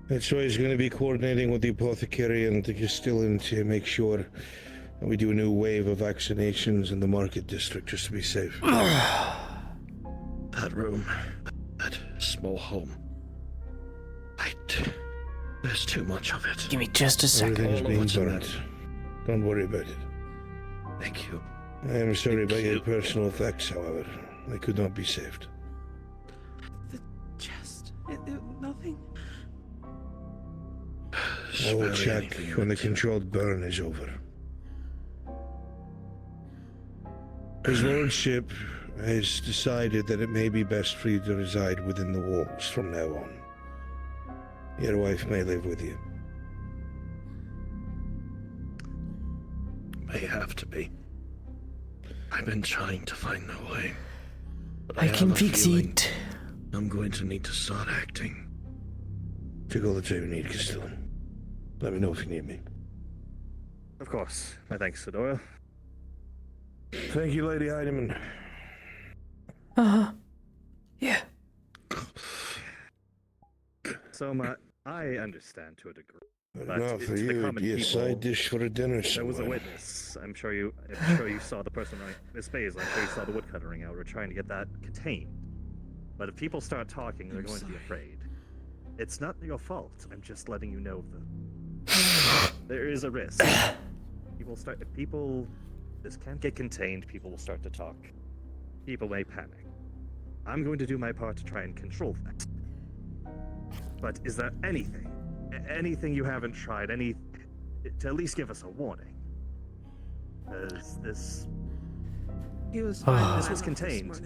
That's why he's going to be coordinating with the apothecary and the Castellan to make sure that we do a new wave of vaccinations in the market district just to be safe. That room, that small home. There's too much of it. Give me just a second. Everything's All of being what's in burnt. it. Don't worry about it. Thank you. I am sorry Thank about your you. personal effects, however. They could not be saved. The chest. Nothing. I will Spare check anything when the else. controlled burn is over. His lordship has decided that it may be best for you to reside within the walls from now on. Your wife may live with you. May have to be. I've been trying to find a way. But I have can a fix feeling it. I'm going to need to start acting. Take all the time you need, Castellan. Let me know if you need me. Of course. My thanks, Fedora. Thank you, Lady Heidemann. Uh-huh. Yeah. Soma, I understand to a degree. But Now to for the you, it'd common be a people, side dish for a dinner there was a somewhere. witness. I'm sure you saw the person running Miss Bays. I'm sure you saw the woodcutter ring out. We're trying to get that contained. But if people start talking, they're going to be afraid. It's not your fault. I'm just letting you know there is a risk. If people this can't get contained, people will start to talk. People may panic. I'm going to do my part to try and control that. But is there anything you haven't tried, to at least give us a warning? Because this He was fine. this was contained.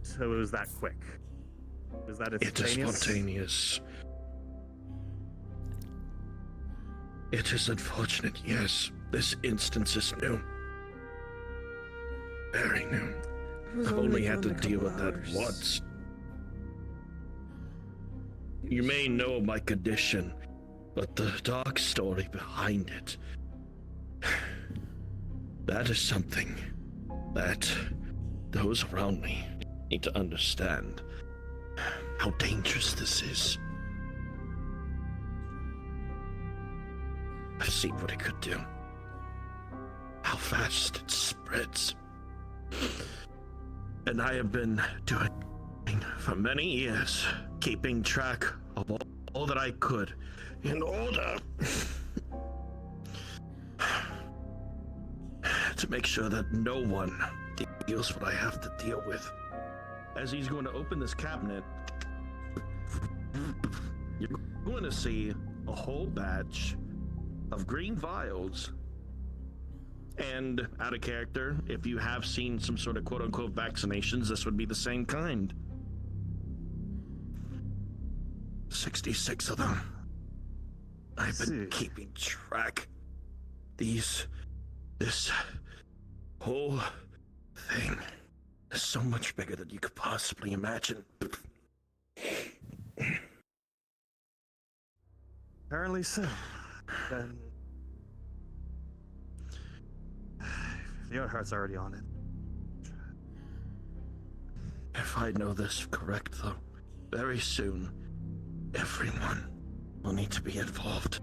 So it was that quick. Was that It is spontaneous. It is unfortunate, yes. This instance is new. Very new. I've only had to deal with that once. You may know my condition, but the dark story behind it, that is something that those around me need to understand. How dangerous this is. I've seen what it could do. How fast it spreads. And I have been doing for many years, keeping track of all all that I could in order to make sure that no one deals what I have to deal with. As he's going to open this cabinet, you're going to see a whole batch of green vials. And out of character, if you have seen some sort of quote-unquote vaccinations, this would be the same kind. 66 of them. I've been keeping track. This whole thing is so much bigger than you could possibly imagine. Apparently so. Then the Earhart's already on it. If I know this correct, though, very soon, everyone will need to be involved.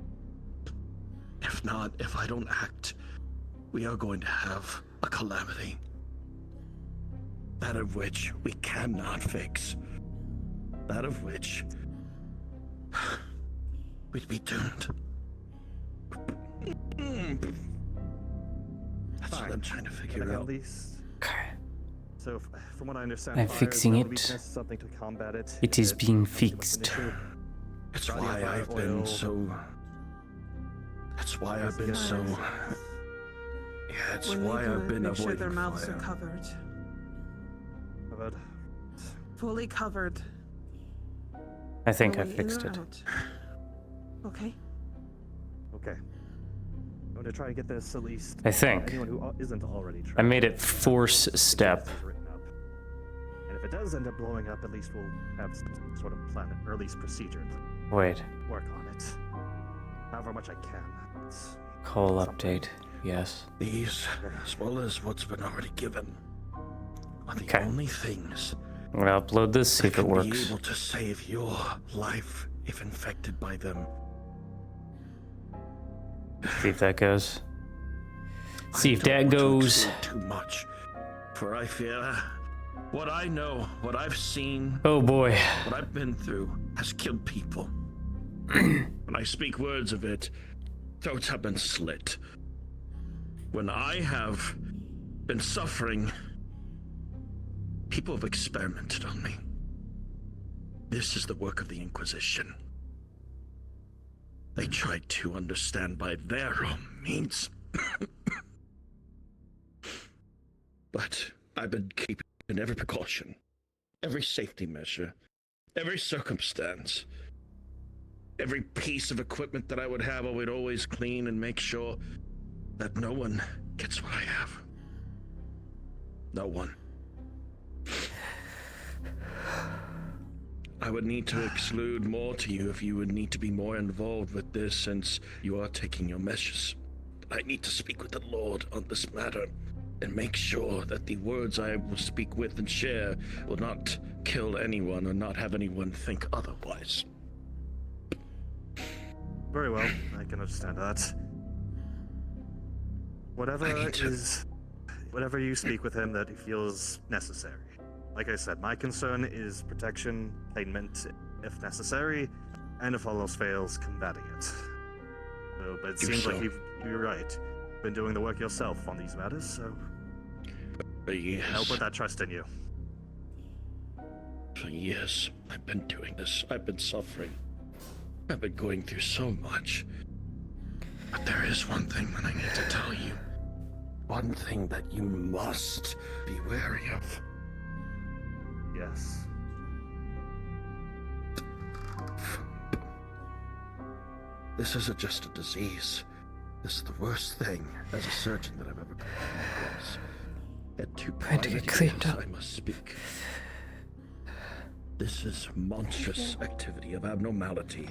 If not, if I don't act, we are going to have a calamity. That of which we cannot fix. That of which we'd be doomed. That's what I'm trying to figure out. At least. So, from what I understand, I'm fire fixing is it. weakness, something to combat it. It is being fixed. It's why I've been so. That's why I've been so. Yeah, it's why I've been make sure avoiding their mouths fire. are covered. Covered. Fully covered. I think I Going in fixed or it. out. Okay. Okay. I'm going to try and get this at least. I think. Anyone who isn't already I made it force step. And if it does end up blowing up, at least we'll have some sort of plan, or at least procedure to Wait. work on it. However much I can. It's Call update. Yes. These, as well as what's been already given, are the only things I'm gonna upload this, see if it be works. able to save your life if infected by them. See if that goes. See if that I don't want to goes. exclude too much, for I fear what I know, what I've seen, Oh boy. what I've been through has killed people. When I speak words of it, throats have been slit. When I have been suffering, people have experimented on me. This is the work of the Inquisition. They tried to understand by their own means. But I've been keeping every precaution, every safety measure, every circumstance. Every piece of equipment that I would have, I would always clean and make sure that no one gets what I have. No one. I would need to exclude more to you if you would need to be more involved with this, since you are taking your measures. I need to speak with the Lord on this matter and make sure that the words I will speak with and share will not kill anyone or not have anyone think otherwise. very well. I can understand that. Whatever you speak with him that he feels necessary. Like I said, my concern is protection, containment, if necessary, and if all else fails, combating it. So, but it seems like you're right. You've been doing the work yourself on these matters, so Yes. I'll put that trust in you. For years, I've been doing this. I've been suffering. I've been going through so much. But there is one thing that I need to tell you. One thing that you must be wary of. Yes. This isn't just a disease. This is the worst thing as a surgeon that I've ever come across. At two Trying to get cleaned up. I must speak. This is monstrous activity of abnormality.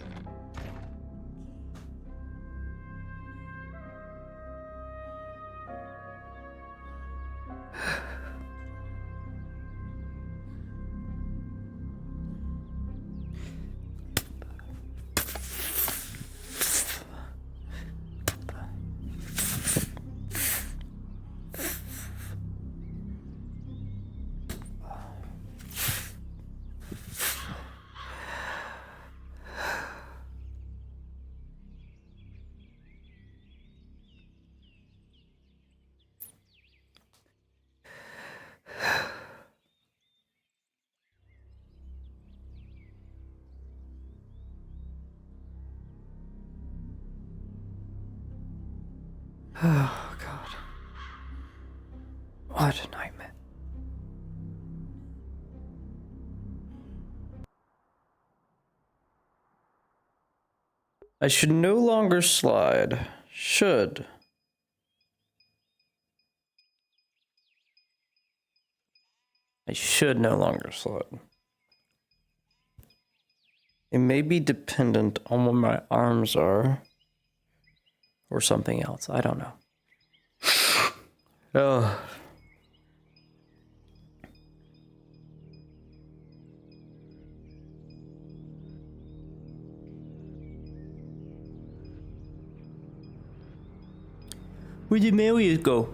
Oh, God. What a nightmare. I should no longer slide. Should. I should no longer slide. It may be dependent on what my arms are. Or something else. I don't know. Oh. Where did Marius go?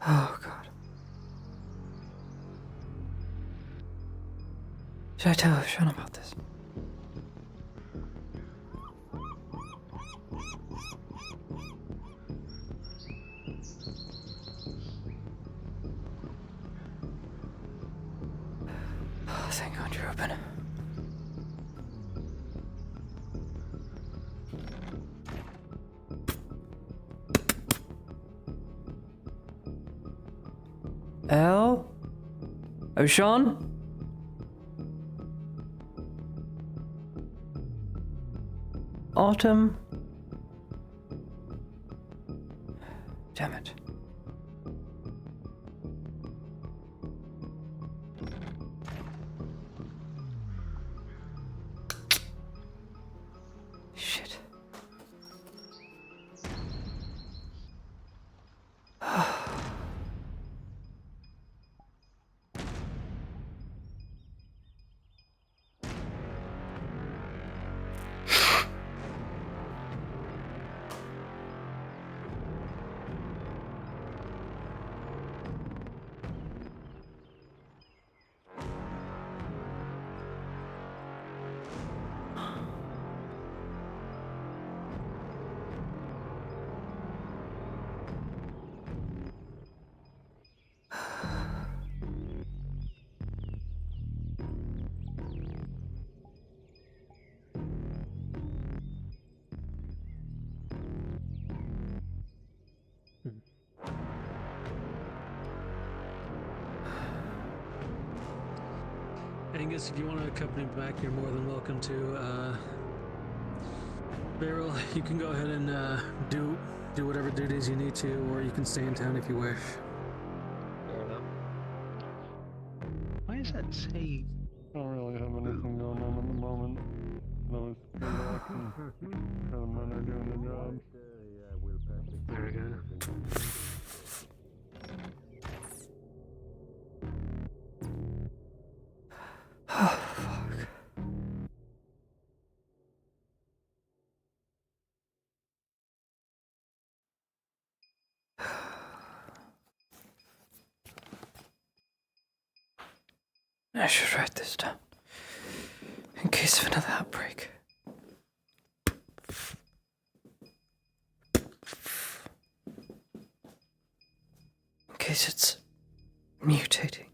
Oh, God. Should I tell Sean about this? Oh, thank God you're open. Al? Oh, Sean? Autumn? Damn it. Shit. Angus, if you want to accompany me back, you're more than welcome to. Beryl, you can go ahead and do whatever duties you need to, or you can stay in town if you wish. Fair enough. Why does that say? I don't really have anything going on at the moment. No, it's good I can have men are doing the job. Very good. Oh, fuck. I should write this down. In case of another outbreak. In case it's mutating.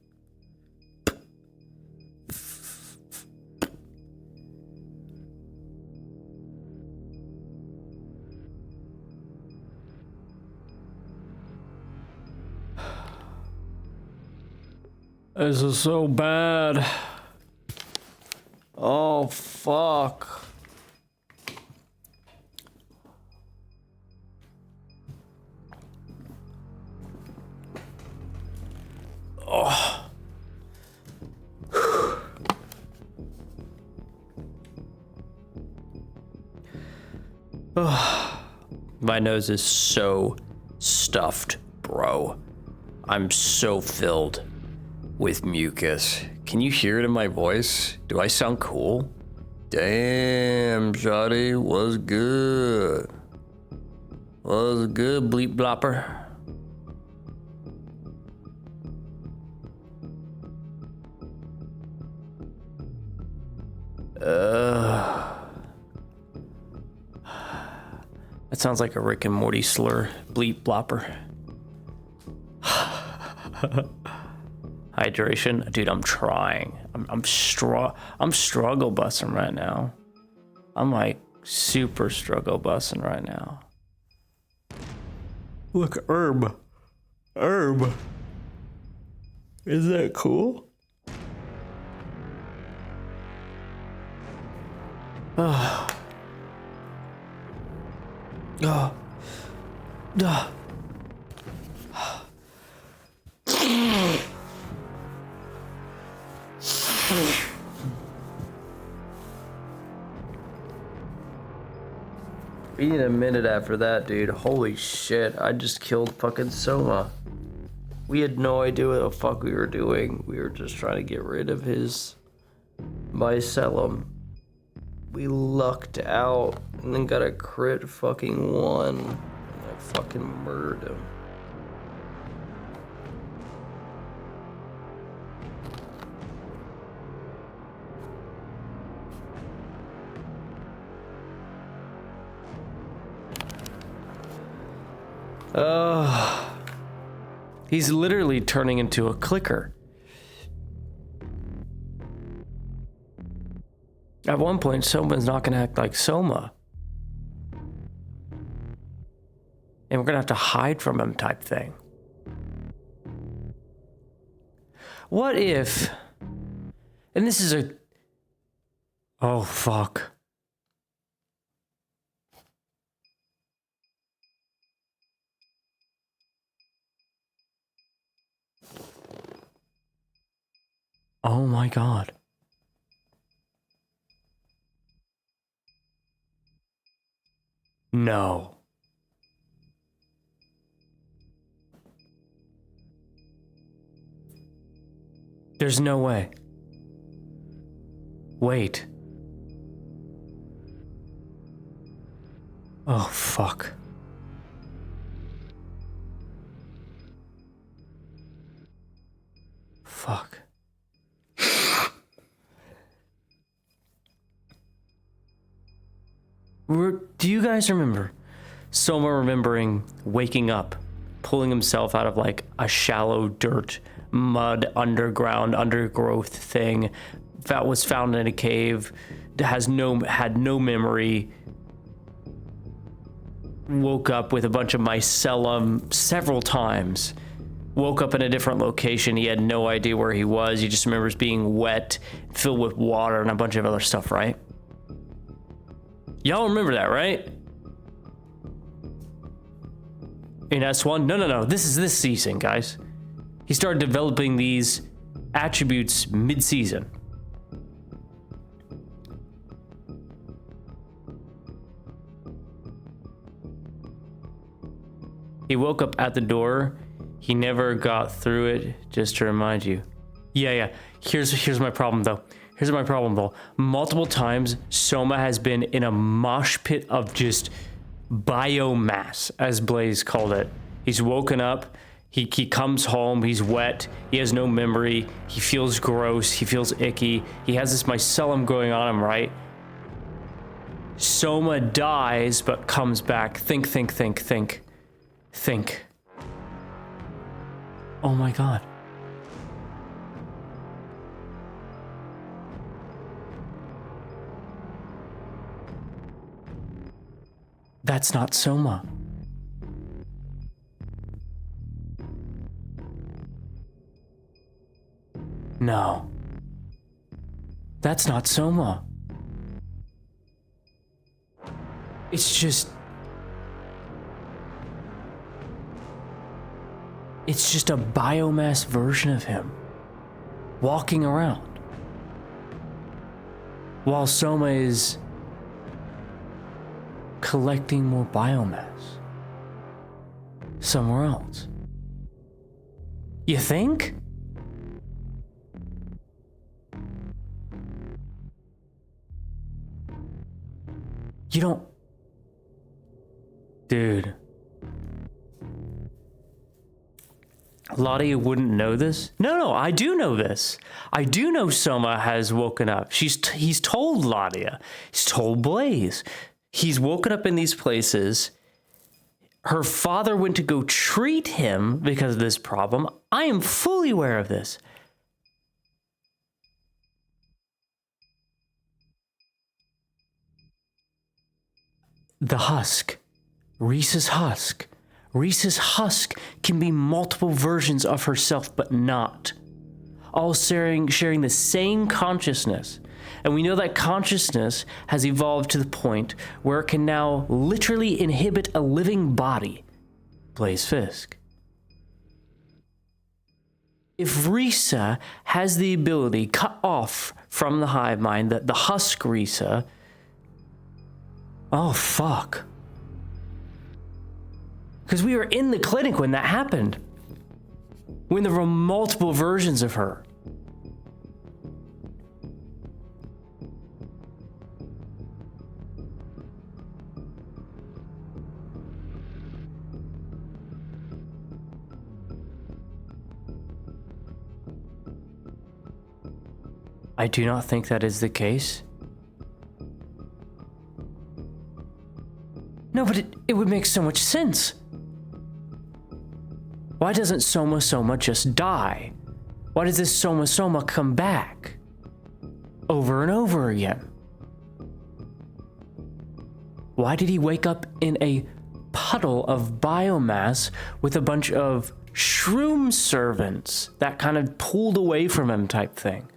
This is so bad. Oh, fuck. Oh. Oh. My nose is so stuffed, bro. I'm so filled with mucus. Can you hear it in my voice? Do I sound cool? Damn, shawty, what's good? What's good, bleep blopper? That sounds like a Rick and Morty slur. Bleep blopper. Hydration, dude. I'm trying. I'm struggle busting right now. I'm like super struggle busting right now. Look, herb. Is that cool? Oh. Oh. Oh. Being a minute after that, dude. Holy shit, I just killed fucking Soma. We had no idea what the fuck we were doing. We were just trying to get rid of his mycelium. We lucked out and then got a crit fucking 1. And I fucking murdered him. He's literally turning into a clicker. At one point, Soma's not gonna act like Soma. And we're gonna have to hide from him type thing. What if, and this is a, oh fuck. Oh my god. No. There's no way. Wait. Oh fuck. Fuck. Do you guys remember Soma remembering waking up, pulling himself out of like a shallow dirt, mud, undergrowth thing that was found in a cave, had no memory, woke up with a bunch of mycelium several times, woke up in a different location. He had no idea where he was. He just remembers being wet, filled with water and a bunch of other stuff, right? Y'all remember that, right? In S1? No. This is this season, guys. He started developing these attributes mid-season. He woke up at the door. He never got through it, just to remind you. Yeah. Here's my problem, though. Multiple times, Soma has been in a mosh pit of just biomass, as Blaze called it. He's woken up, he comes home, he's wet, he has no memory, he feels gross, he feels icky, he has this mycelium going on him, right? Soma dies, but comes back. Think. Oh my god. That's not Soma. No. That's not Soma. It's just a biomass version of him walking around while Soma is collecting more biomass somewhere else. You think? You don't... Dude. Lottie wouldn't know this? No, I do know this. I do know Soma has woken up. He's told Lottie. He's told Blaze. He's woken up in these places, her father went to go treat him because of this problem. I am fully aware of this. The husk. Risa's husk. Risa's husk can be multiple versions of herself, but not. All sharing the same consciousness. And we know that consciousness has evolved to the point where it can now literally inhibit a living body. Blaze Fisk. If Risa has the ability cut off from the hive mind, the husk Risa, oh fuck. Because we were in the clinic when that happened. When there were multiple versions of her. I do not think that is the case. No, but it would make so much sense. Why doesn't Soma just die? Why does this Soma come back? Over and over again? Why did he wake up in a puddle of biomass with a bunch of shroom servants that kind of pulled away from him type thing?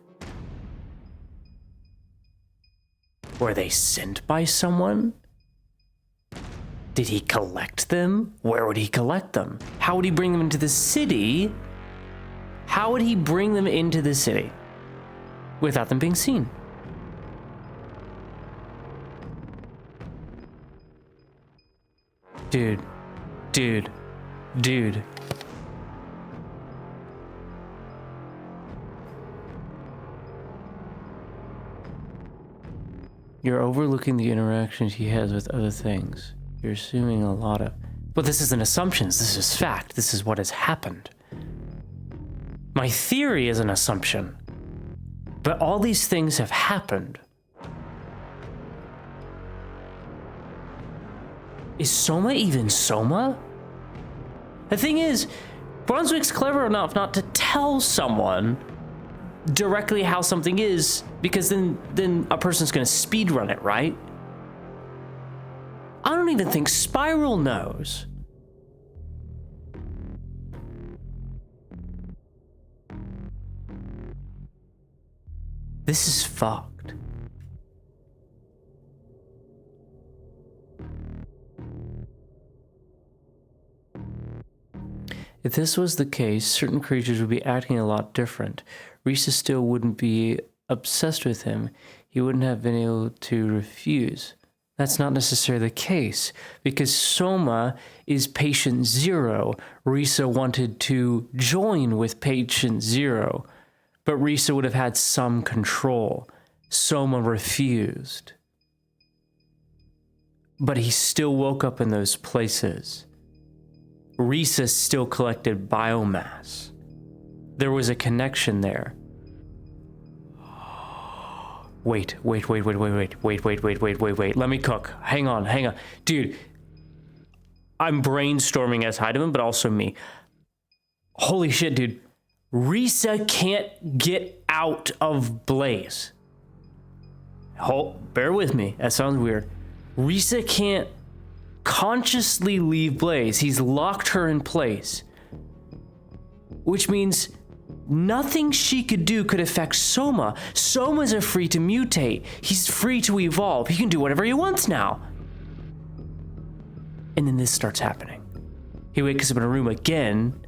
Were they sent by someone? Did he collect them? Where would he collect them? How would he bring them into the city? How would he bring them into the city without them being seen? Dude. You're overlooking the interactions he has with other things. You're assuming a lot of... But this isn't assumptions, this is fact. This is what has happened. My theory is an assumption. But all these things have happened. Is Soma even Soma? The thing is, Brunswick's clever enough not to tell someone directly how something is, because then a person's gonna speedrun it, right? I don't even think Spiral knows. This is fucked. If this was the case, certain creatures would be acting a lot different. Risa still wouldn't be obsessed with him. He wouldn't have been able to refuse. That's not necessarily the case, because Soma is patient 0. Risa wanted to join with patient 0, but Risa would have had some control. Soma refused. But he still woke up in those places. Risa still collected biomass. There was a connection there. Wait. Let me cook. Hang on. Dude, I'm brainstorming as Heidemann, but also me. Holy shit, dude. Risa can't get out of Blaze. Bear with me. That sounds weird. Risa can't consciously leave Blaze. He's locked her in place. Which means nothing she could do could affect Soma. Soma's free to mutate. He's free to evolve. He can do whatever he wants now. And then this starts happening. He wakes up in a room again.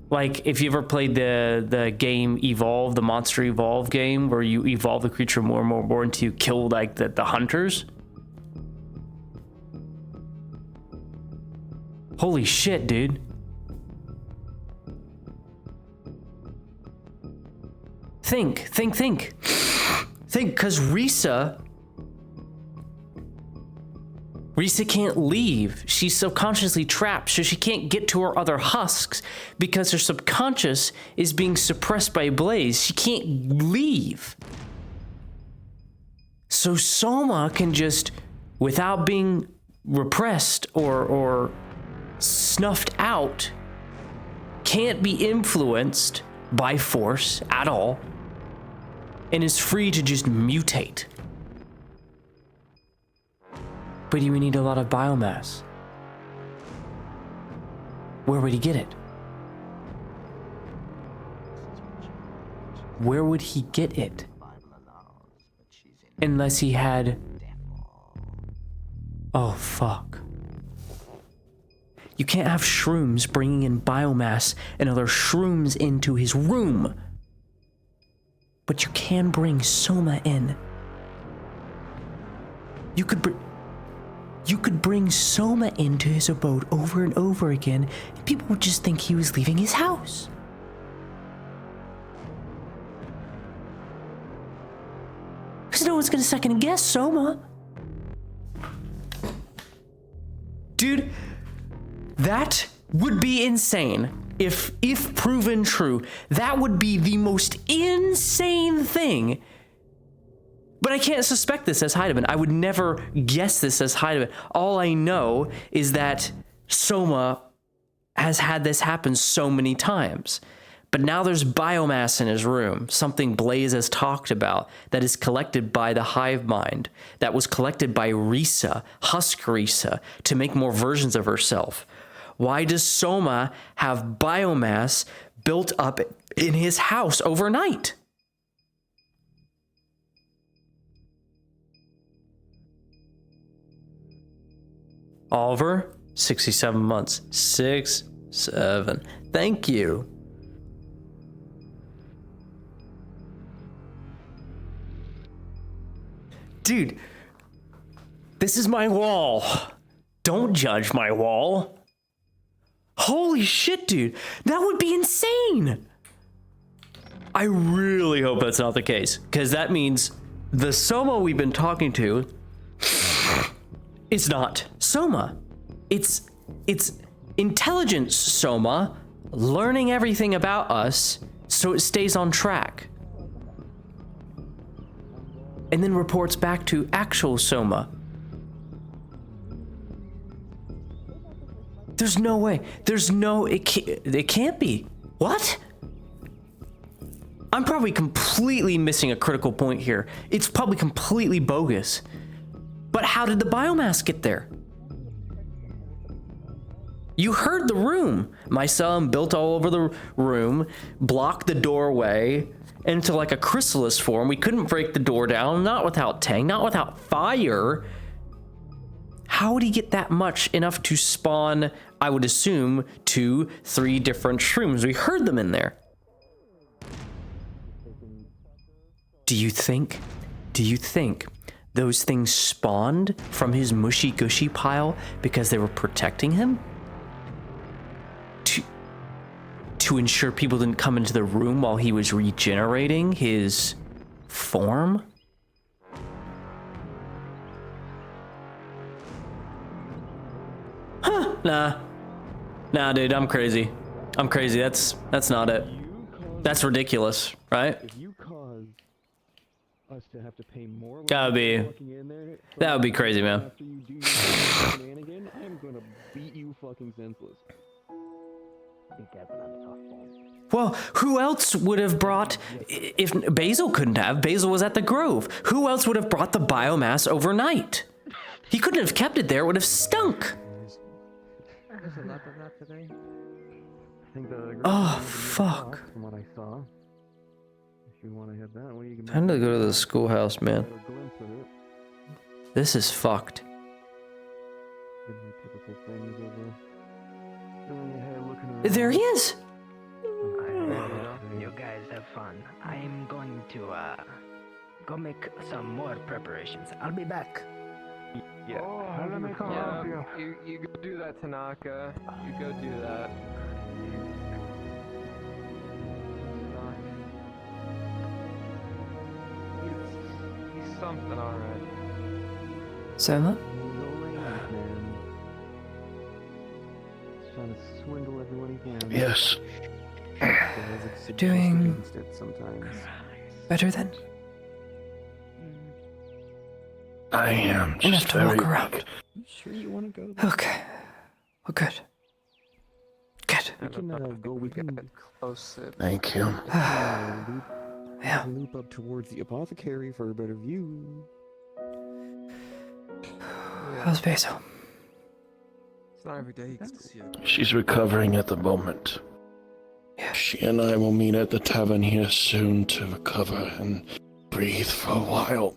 Like, if you ever played the game Evolve, the Monster Evolve game, where you evolve the creature more and more until you kill, like, the hunters. Holy shit, dude. Think, because Risa can't leave. She's subconsciously trapped, so she can't get to her other husks because her subconscious is being suppressed by Blaze. She can't leave. So Soma can just, without being repressed or snuffed out, can't be influenced by force at all, and is free to just mutate. But he would need a lot of biomass. Where would he get it? Where would he get it? Unless he had... Oh, fuck. You can't have shrooms bringing in biomass and other shrooms into his room. But you can bring Soma in. You could bring Soma into his abode over and over again, and people would just think he was leaving his house. Because no one's gonna second guess Soma. Dude, that would be insane. If proven true, that would be the most insane thing. But I can't suspect this as Heidemann. I would never guess this as Heidemann. All I know is that Soma has had this happen so many times. But now there's biomass in his room, something Blaze has talked about, that is collected by the hive mind, that was collected by Risa, Husk Risa, to make more versions of herself. Why does Soma have biomass built up in his house overnight? Oliver, 67 months. 6, 7. Thank you. Dude, this is my wall. Don't judge my wall. Holy shit, dude. That would be insane. I really hope that's not the case, because that means the Soma we've been talking to is not Soma. It's intelligence Soma learning everything about us so it stays on track. And then reports back to actual Soma. There's no way. It can't be. What? I'm probably completely missing a critical point here. It's probably completely bogus. But how did the biomass get there? You heard the room. Mycelium built all over the room, blocked the doorway into like a chrysalis form. We couldn't break the door down, not without Tang, not without fire. How would he get that much enough to spawn, I would assume, 2, 3 different shrooms? We heard them in there. Do you think those things spawned from his mushy gushy pile because they were protecting him? To ensure people didn't come into the room while he was regenerating his form? Huh, nah, dude, I'm crazy. That's not it. That's ridiculous, right? If you cause us to have to pay more, that would be crazy, man. After you do your shenanigan, I'm gonna beat you fucking senseless. Well, who else would have brought, if Basil couldn't have, Basil was at the Grove. Who else would have brought the biomass overnight? He couldn't have kept it there, it would have stunk. Oh, fuck. From what I saw. If you want to have that way, you can Time to go to the schoolhouse, man. This is fucked. There he is! You guys have fun. I'm going to go make some more preparations. I'll be back. Yeah. You go do that, Tanaka. You go do that. He's something, alright. Soma? Trying to swindle everyone he can. Yes. Doing better then? I am Enough just to very... walk around. You sure you want to go there? Okay. Well, good. We can go. We can close it. Thank you. Loop up towards the apothecary for a better view. How's Basil? It's not every day you get to see it. She's recovering at the moment. She and I will meet at the tavern here soon to recover and breathe for a while.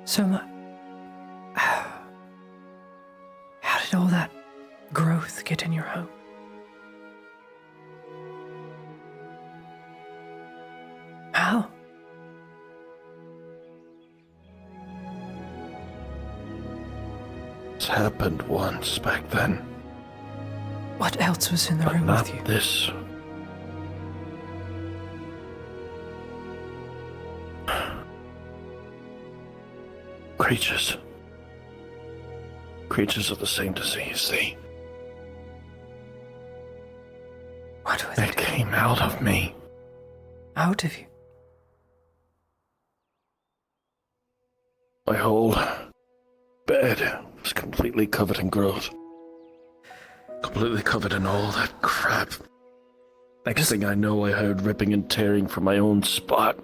So, how did all that growth get in your home? How? It's happened once back then. What else was in the room Not with you? this. Creatures. Creatures of the same disease. What were they came out of me. Out of you? My whole bed was completely covered in growth. Completely covered in all that crap. Next thing I know, I heard ripping and tearing from my own spot.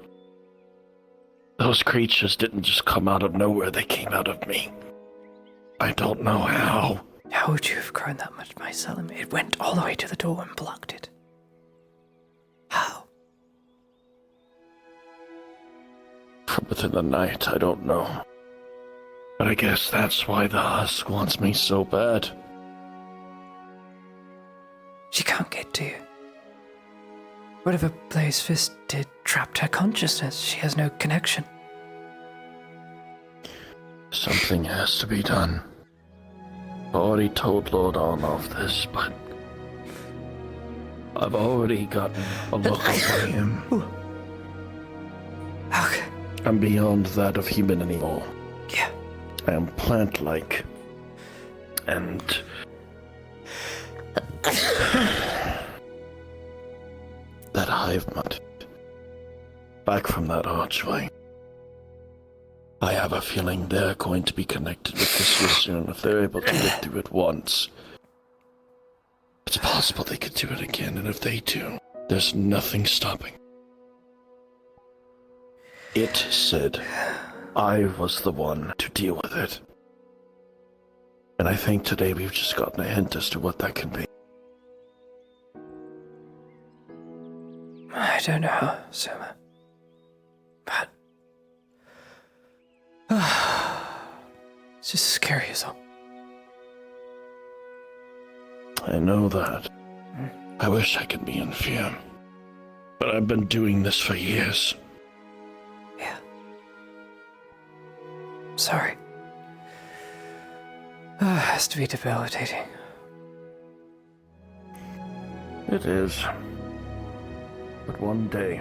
Those creatures didn't just come out of nowhere, they came out of me. I don't know how. How would you have grown that much mycelium? It went all the way to the door and blocked it. How? From within the night, I don't know. But I guess that's why the husk wants me so bad. She can't get to you. Whatever Blaze Fist did trapped her consciousness. She has no connection. Something has to be done. I already told Lord Arnolf this, but I've already gotten a look from him. Okay. I'm beyond that of human anymore. Yeah. I am plant-like. And that hive mind, back from that archway. I have a feeling they're going to be connected with this here soon. If they're able to get through it once, it's possible they could do it again, and if they do, there's nothing stopping. It said I was the one to deal with it. And I think today we've just gotten a hint as to what that can be. I don't know, Soma. But it's just scary as all. I know that. I wish I could be in fear. But I've been doing this for years. Yeah. Sorry. It has to be debilitating. It is. But one day,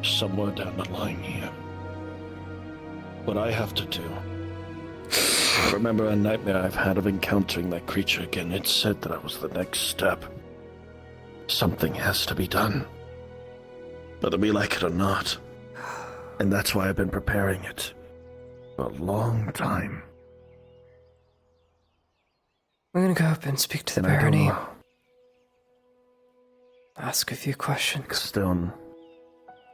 somewhere down the line here, what I have to do. I remember a nightmare I've had of encountering that creature again. It said that I was the next step. Something has to be done. Whether we like it or not. And that's why I've been preparing it for a long time. I'm gonna go up and speak to the Barony. Ask a few questions. The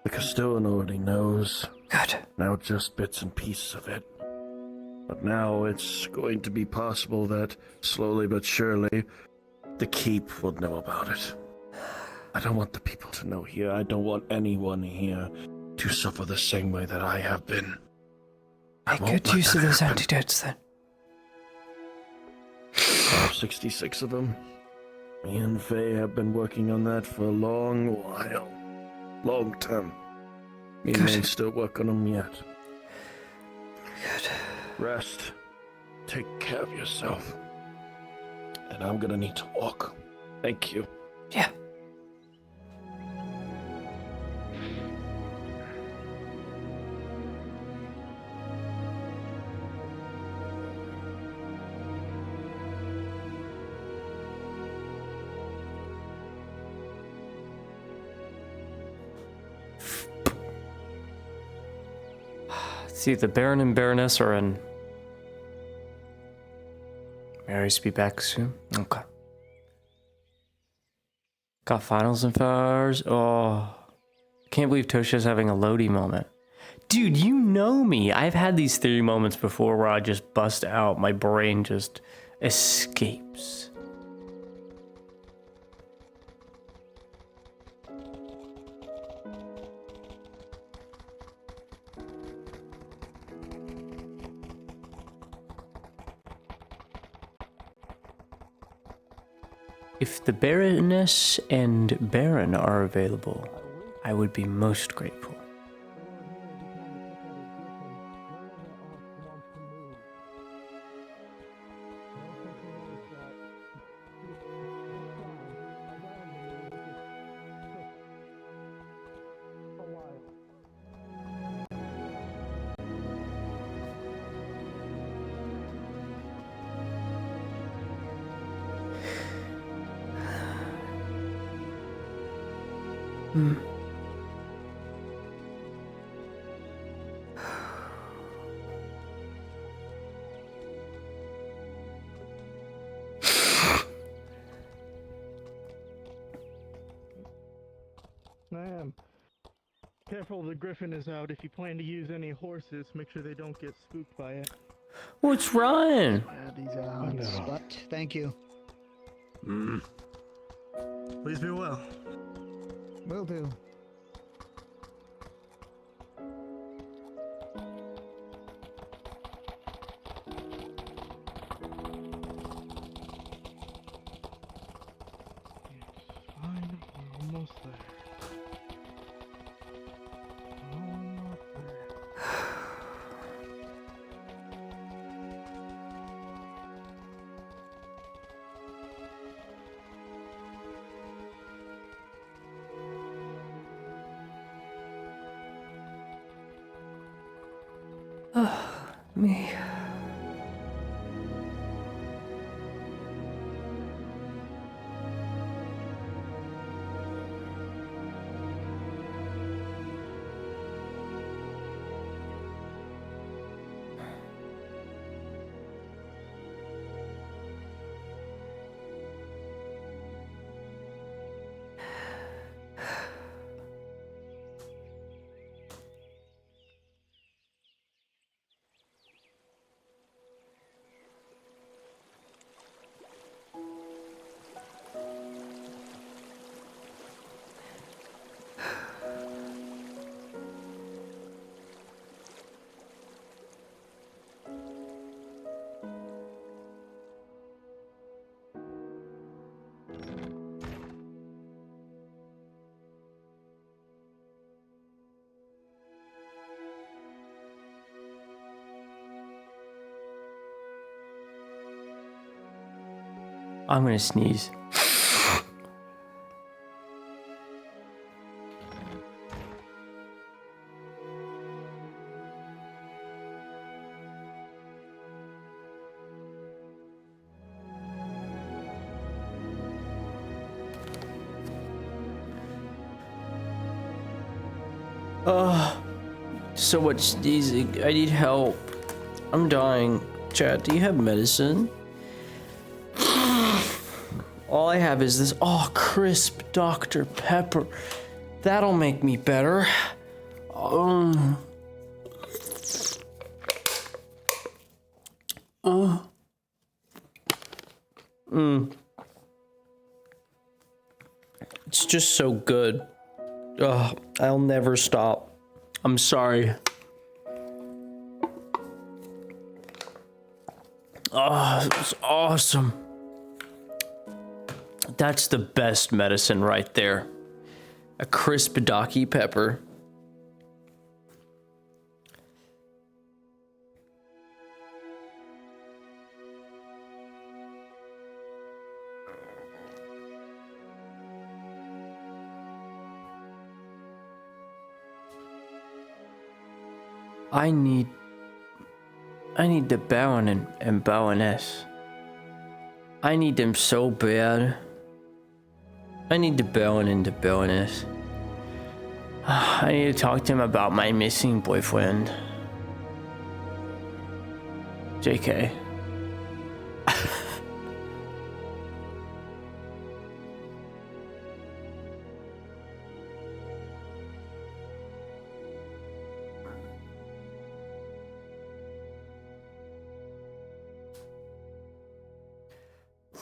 Castone already knows. Good. Now just bits and pieces of it. But now it's going to be possible that, slowly but surely, the Keep will know about it. I don't want the people to know here. I don't want anyone here to suffer the same way that I have been. Make good use of those antidotes, then. I have 66 of them. Me and Faye have been working on that for a long while. Long term. Me and May still work on them yet. Good. Rest. Take care of yourself. And I'm gonna need to walk. Thank you. Yeah. See, the Baron and Baroness are in. Mary's be back soon. Okay. Got finals and fires. Oh, can't believe Tosha's having a Lodi moment. Dude, you know me. I've had these theory moments before where I just bust out. My brain just escapes. If the Baroness and Baron are available, I would be most grateful. Ma'am, careful, the griffin is out. If you plan to use any horses, make sure they don't get spooked by it. What's wrong? These are on spot. Thank you. Please be well. Will do. Fine, we're almost there. Almost there. Me. I'm gonna sneeze. So much sneezing. I need help. I'm dying. Chad, do you have medicine? All I have is this, crisp Dr. Pepper. That'll make me better. It's just so good. I'll never stop. I'm sorry. It was awesome. That's the best medicine right there. A crisp Dr. Pepper. I need the Baron and Baroness. I need them so bad. I need the Baron and the Baroness. I need to talk to him about my missing boyfriend. JK.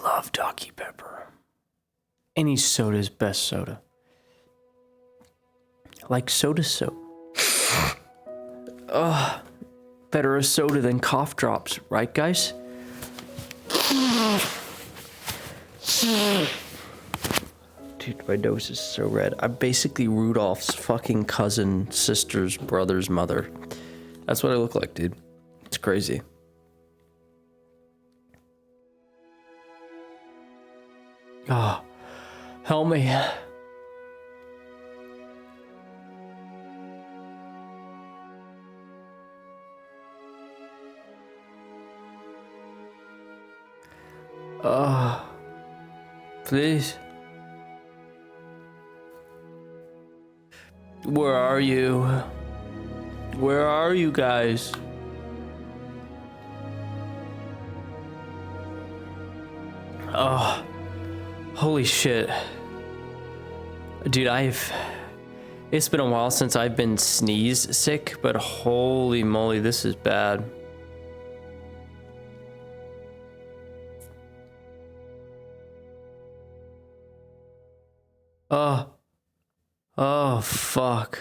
Love Dr. Pepper. Any soda's best soda. Like soda soap. Ugh. Better a soda than cough drops, right, guys? Dude, my nose is so red. I'm basically Rudolph's fucking cousin, sister's brother's mother. That's what I look like, dude. It's crazy. Ah, help me. Please. Where are you? Where are you guys? Oh, holy shit. Dude, it's been a while since I've been sneeze sick, but holy moly, this is bad. Oh, fuck.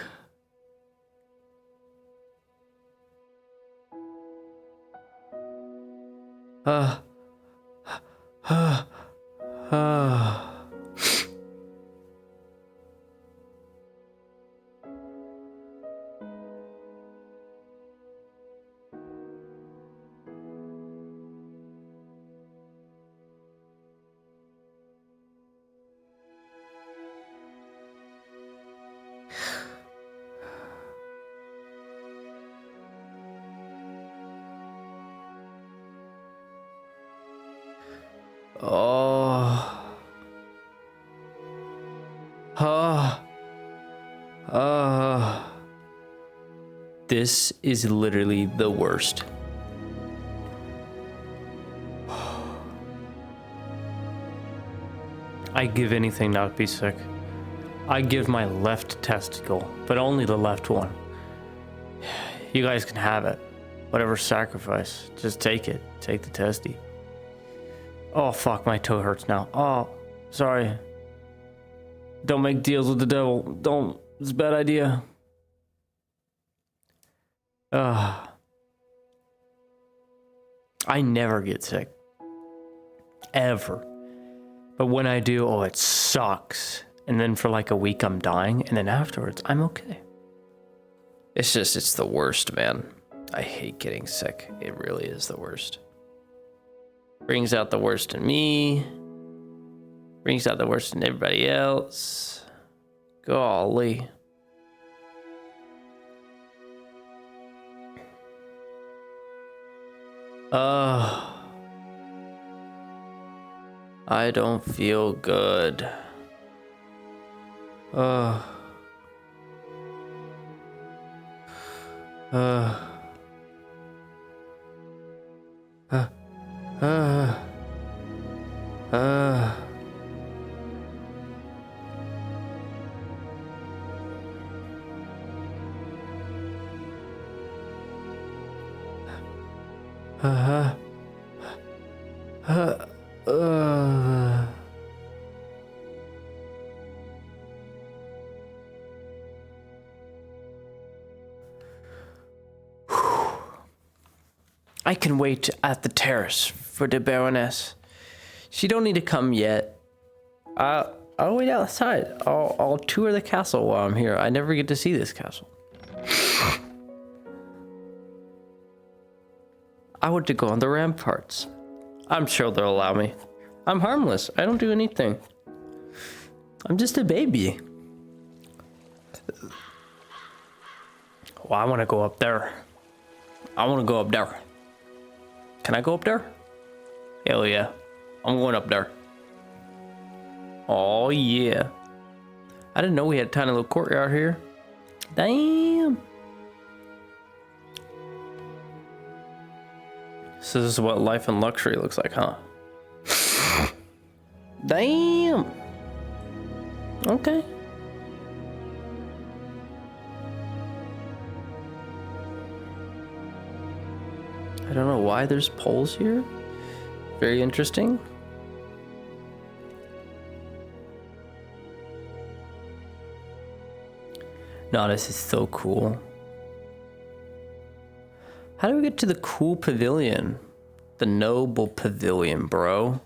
This is literally the worst. I'd give anything not to be sick. I'd give my left testicle, but only the left one. You guys can have it. Whatever sacrifice, just take it. Take the testy. Oh fuck, my toe hurts now. Oh, sorry. Don't make deals with the devil. Don't. It's a bad idea. I never get sick. Ever. But when I do, oh, it sucks. And then for like a week, I'm dying. And then afterwards, I'm okay. It's the worst, man. I hate getting sick. It really is the worst. Brings out the worst in me. Brings out the worst in everybody else. Golly. I don't feel good. I can wait at the terrace for the Baroness. She don't need to come yet. I'll wait outside. I'll tour the castle while I'm here. I never get to see this castle. I want to go on the ramparts. I'm sure they'll allow me. I'm harmless. I don't do anything. I'm just a baby. Well, I want to go up there. I want to go up there. Can I go up there? Hell yeah. I'm going up there. Oh yeah. I didn't know we had a tiny little courtyard here. Damn. This is what life in luxury looks like, huh? Damn. Okay. I don't know why there's poles here. Very interesting. No, this is so cool. How do we get to the cool pavilion? The noble pavilion, bro.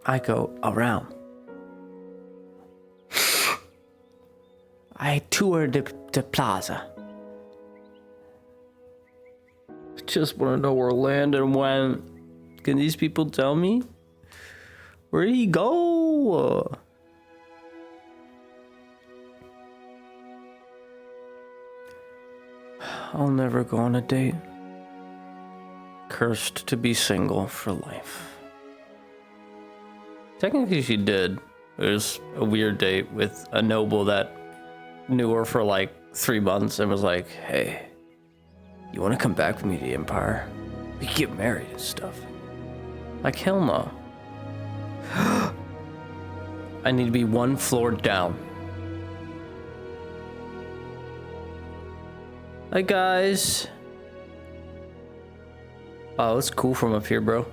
I go around. I tour the plaza. Just want to know where Landon went. Can these people tell me? Where'd he go? I'll never go on a date. Cursed to be single for life. Technically she did. It was a weird date with a noble that knew her for like 3 months and was like, hey, you want to come back with me to the Empire? We can get married and stuff. Like, hell no. I need to be 1 floor down. Hi, guys. Oh, it's cool from up here, bro.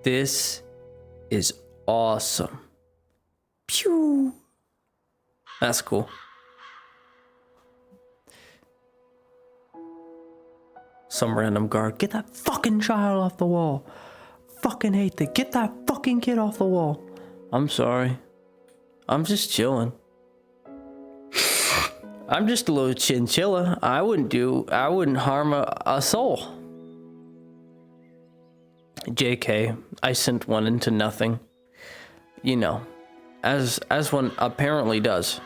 This is awesome. Pew. That's cool. Some random guard. Get that fucking child off the wall. Fucking hate that. Get that fucking kid off the wall. I'm sorry. I'm just chilling. I'm just a little chinchilla. I wouldn't harm a soul. JK, I sent one into nothing. You know, as one apparently does.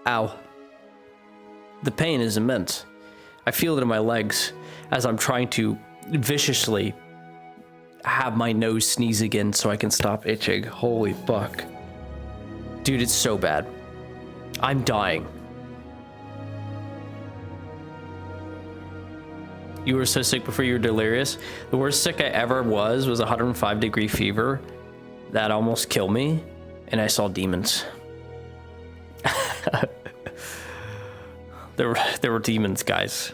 Ow. The pain is immense. I feel it in my legs as I'm trying to viciously have my nose sneeze again so I can stop itching. Holy fuck. Dude, it's so bad. I'm dying. You were so sick before you were delirious? The worst sick I ever was 105-degree fever. That almost killed me. And I saw demons. There were demons, guys.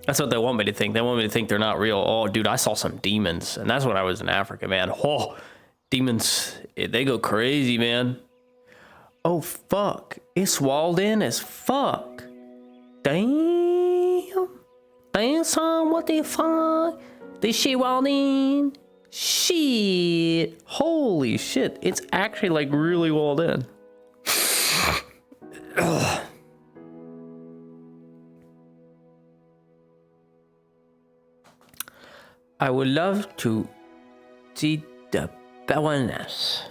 That's what they want me to think. They want me to think they're not real. Oh, dude, I saw some demons. And that's when I was in Africa, man. Oh, demons, they go crazy, man. Oh, fuck. It's walled in as fuck. Damn. Damn, son, what the fuck? This shit walled in? Shit. Holy shit. It's actually, like, really walled in. Ugh. I would love to see the Baroness.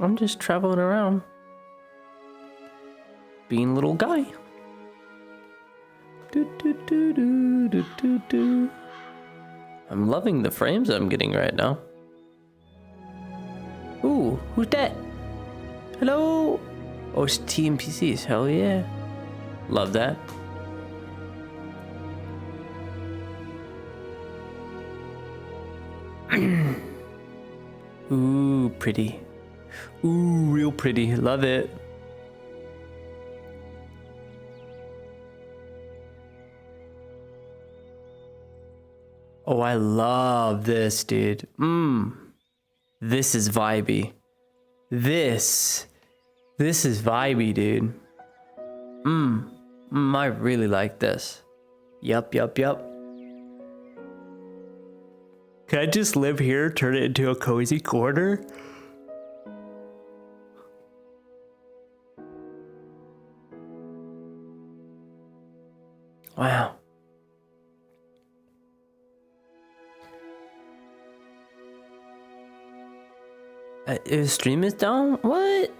I'm just traveling around, being a little guy. I'm loving the frames I'm getting right now. Ooh, who's that? Hello? Oh, it's TNPCs. Hell yeah. Love that. Ooh, pretty. Ooh, real pretty. Love it. Oh, I love this, dude. This is vibey. This is vibey, dude. I really like this. Yup. Can I just live here, turn it into a cozy corner? Wow. His stream is down? What?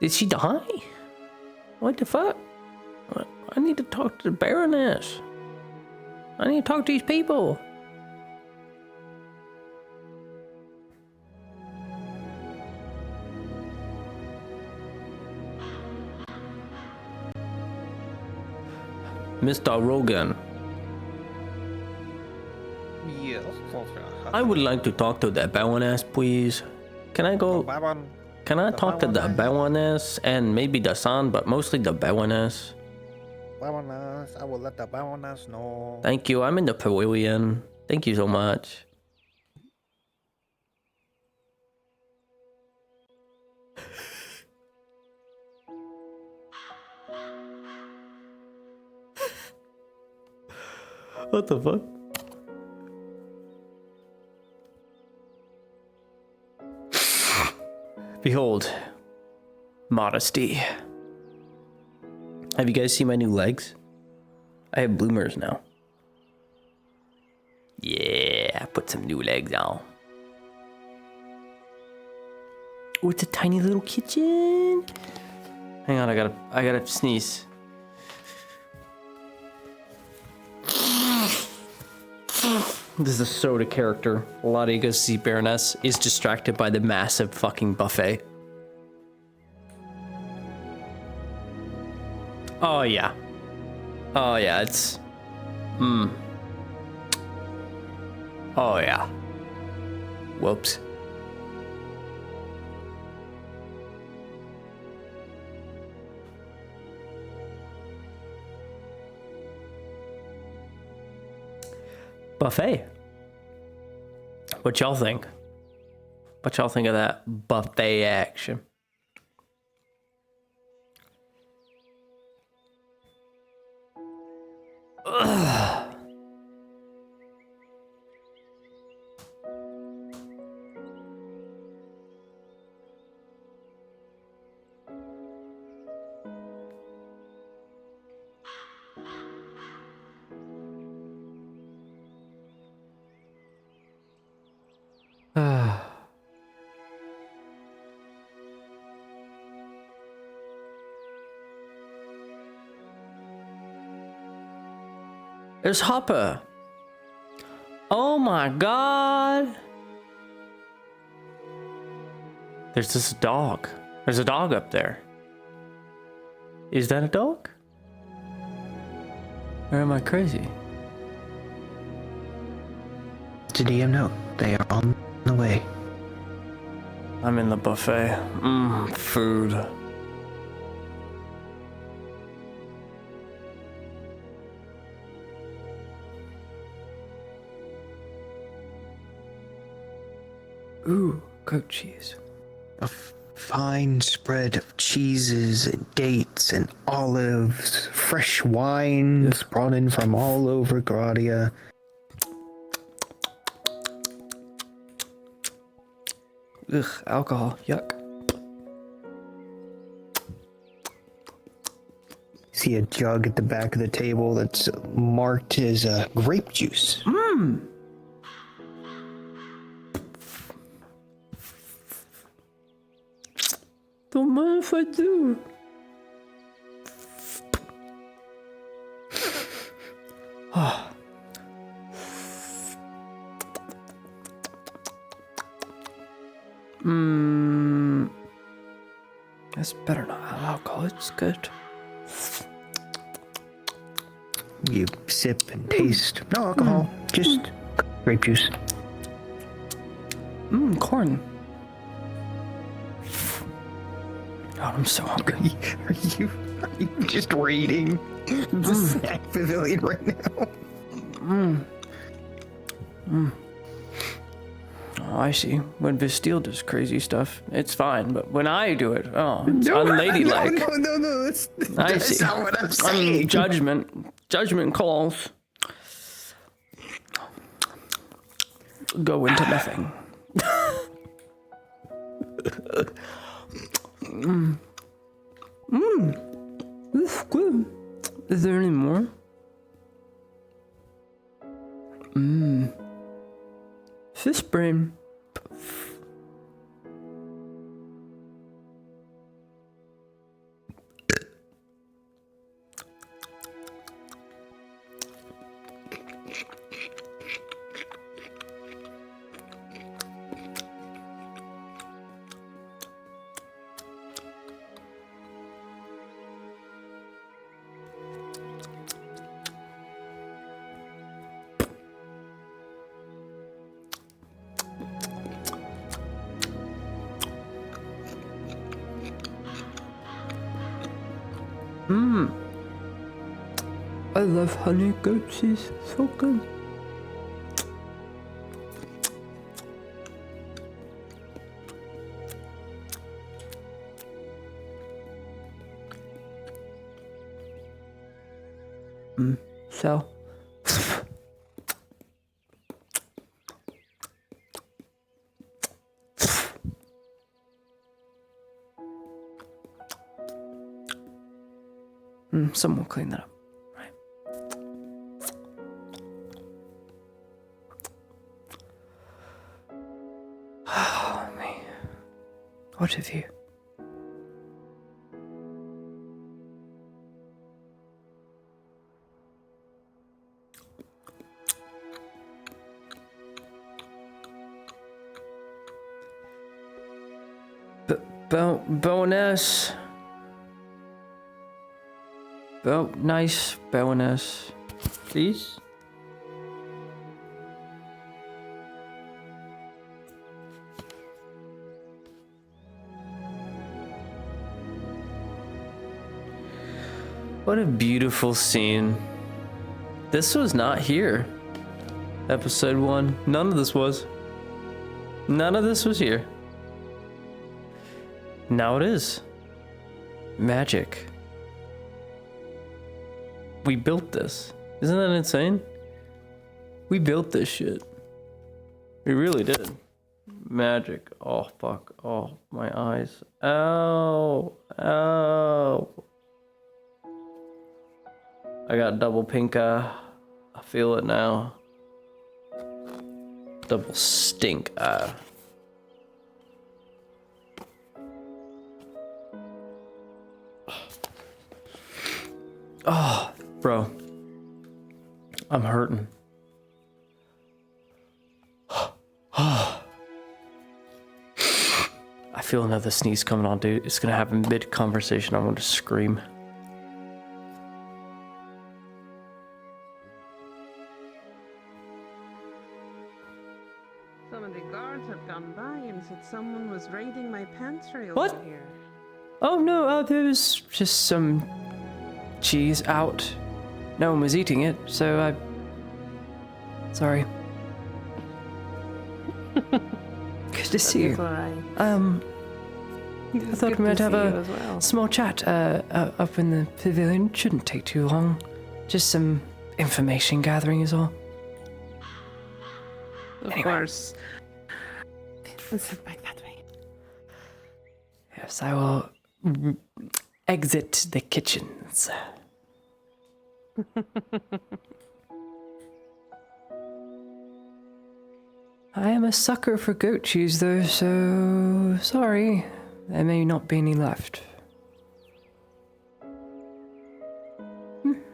Did she die? What the fuck? I need to talk to the Baroness. I need to talk to these people. Mr. Rogan. Yes. I would like to talk to the Baroness, please. Can I go? Can I talk to the Baroness and maybe the son, but mostly the Baroness? Baroness, I will let the Baroness know. Thank you. I'm in the pavilion. Thank you so much. What the fuck? Behold, modesty. Have you guys seen my new legs? I have bloomers now. Yeah, I put some new legs on. Oh, it's a tiny little kitchen. Hang on, I gotta sneeze. This is a soda character. A lot of you guys see Baroness is distracted by the massive fucking buffet. Oh yeah. Oh yeah, it's... Oh yeah. Whoops. Buffet. What y'all think? What y'all think of that buffet action? Ugh. There's Hopper. Oh my god. There's this dog. There's a dog up there. Is that a dog? Or am I crazy? To DM note, they are on the way. I'm in the buffet. Food. Ooh, goat cheese. A fine spread of cheeses and dates and olives, fresh wines brought in from all over Gradia. Ugh, alcohol, yuck. See a jug at the back of the table that's marked as grape juice. Don't mind if I do. That's better not have alcohol. It's good. You sip and taste. No alcohol, just grape juice. Corn. God, I'm so hungry. Are you just raiding the snack pavilion right now? Oh, I see. When Vistille does crazy stuff, it's fine. But when I do it, it's unladylike. No. That's not what I'm saying. Judgment calls. Go into nothing. This is good. Is there any more? this brain? I love honey goat cheese. So good. So. Someone will clean that up. Right. Oh, me. What have you? Bonus. Nice bonus. Please? What a beautiful scene. This was not here. Episode 1. None of this was. None of this was here. Now it is. Magic. We built this. Isn't that insane? We built this shit. We really did. Magic. Oh, fuck. Oh, my eyes. Ow. Ow. I got double pink eye. I feel it now. Double stink eye. Oh, bro. I'm hurting. I feel another sneeze coming on, dude. It's gonna happen mid-conversation. I want to scream. Some of the guards have gone by and said someone was raiding my pantry over What? here. Oh no, there was just some cheese out. No one was eating it, so I... Sorry. Good to see you. It's alright. I thought we might have a small chat up in the pavilion. Shouldn't take too long. Just some information gathering is all. Of course. Let's head back that way. Yes, I will exit the kitchens. I am a sucker for goat cheese, though, so sorry. There may not be any left.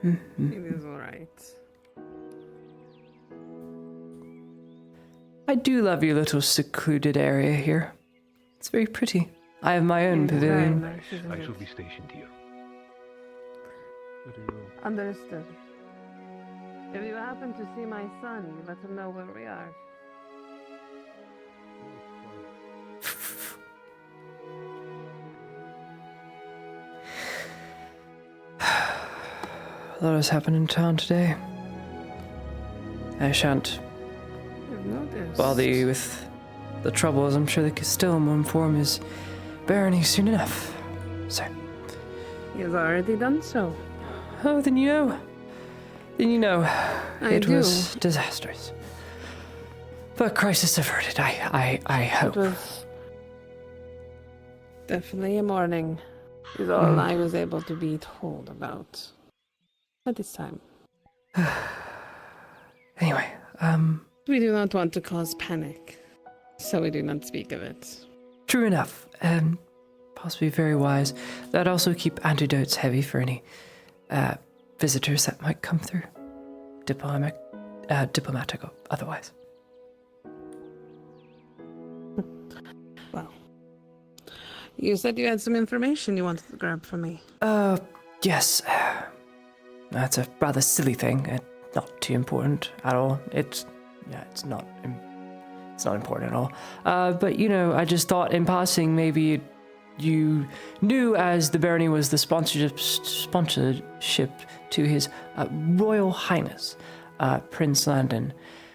It is alright. I do love your little secluded area here. It's very pretty. I have my own pavilion. I shall be stationed here. Understood. If you happen to see my son, you let him know where we are. A lot has happened in town today. I shan't bother you with the trouble, as I'm sure the Castellum will inform his barony soon enough. So. He has already done so. Oh, then you know. Then you know. It do. was disastrous. But crisis averted, I hope. It was definitely a morning. Is all I was able to be told about at this time. Anyway, We do not want to cause panic, so we do not speak of it. True enough, and possibly very wise. That'd also keep antidotes heavy for any visitors that might come through. Diplomatic or otherwise. Well, you said you had some information you wanted to grab from me. Yes. That's a rather silly thing. Not too important at all. It's not important at all. But I just thought in passing maybe you knew, as the barony was the sponsorship to His Royal Highness Prince Landon,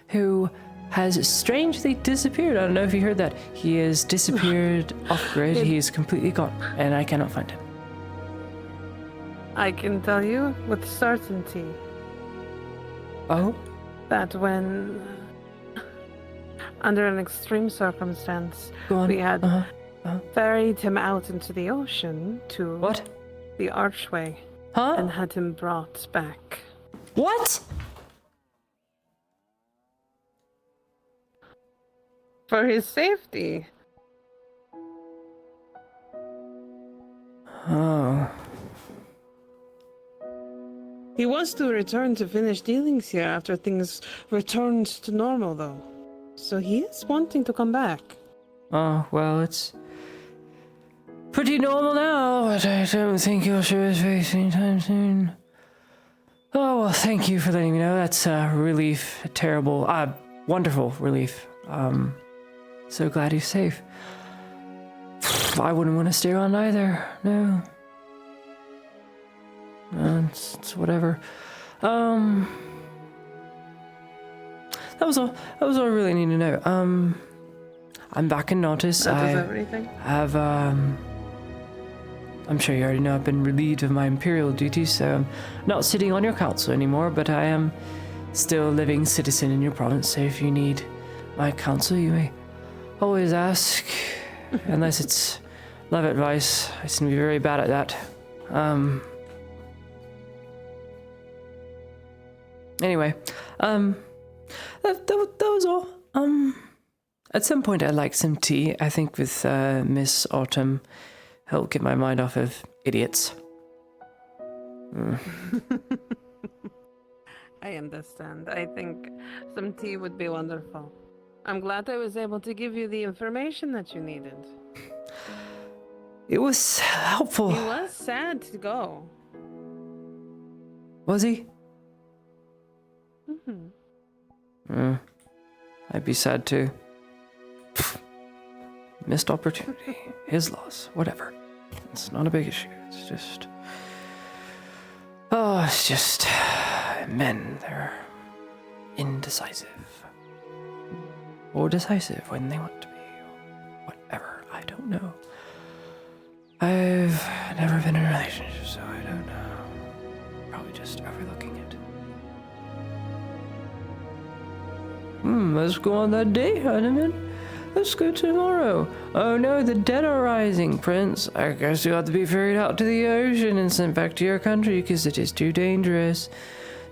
who has strangely disappeared. I don't know if you heard that. He has disappeared off grid. He is completely gone, and I cannot find him. I can tell you with certainty. Oh? That when, under an extreme circumstance, we had ferried him out into the ocean to the archway and had him brought back. What? For his safety. Oh. He was to return to finish dealings here after things returned to normal, though. So he is wanting to come back. Oh, well, it's pretty normal now, but I don't think he'll show his face anytime soon. Oh, well, thank you for letting me know. That's a relief. A terrible, wonderful relief. So glad he's safe. I wouldn't want to stay around either. No. It's whatever. That was all I really need to know. I'm back in Nautis. That was everything? I'm sure you already know I've been relieved of my imperial duties, so I'm not sitting on your council anymore, but I am still a living citizen in your province, so if you need my counsel, you may always ask. Unless it's love advice. I seem to be very bad at that. Anyway, that was all. At some point I'd like some tea, I think, with Miss Autumn. Help get my mind off of idiots. I understand. I think some tea would be wonderful. I'm glad I was able to give you the information that you needed. It was helpful. He was sad to go. Was he? Mm-hmm. I'd be sad too. Missed opportunity. His loss. Whatever. It's not a big issue. It's just... men. They're indecisive. Or decisive when they want to be. Whatever. I don't know. I've never been in a relationship, so I don't know. Probably just overlooking it. Let's go on that date, Honeyman. Let's go tomorrow. Oh no, the dead are rising, Prince. I guess you have to be ferried out to the ocean and sent back to your country because it is too dangerous.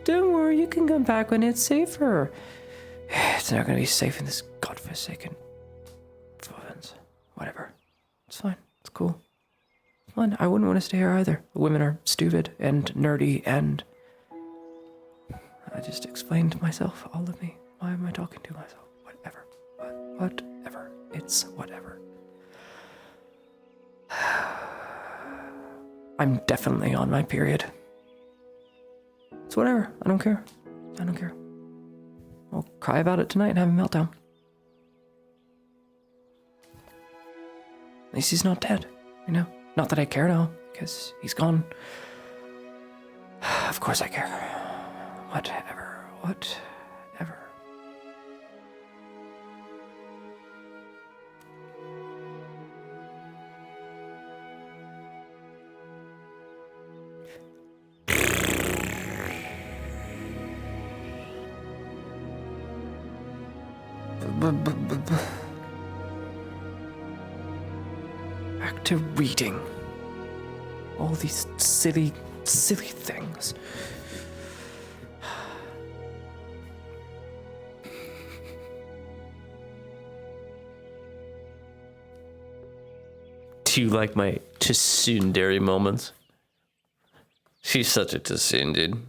Don't worry, you can come back when it's safer. It's not going to be safe in this godforsaken province. Whatever. It's fine. It's cool. It's fine. I wouldn't want to stay here either. The women are stupid and nerdy and... I just explained myself, all of me. Why am I talking to myself? Whatever. Whatever. It's whatever. I'm definitely on my period. It's whatever. I don't care. I'll cry about it tonight and have a meltdown. At least he's not dead, Not that I care now, because he's gone. Of course I care. Whatever. Back to reading. All these silly things. Do you like my tsundere moments? She's such a tsune, dude.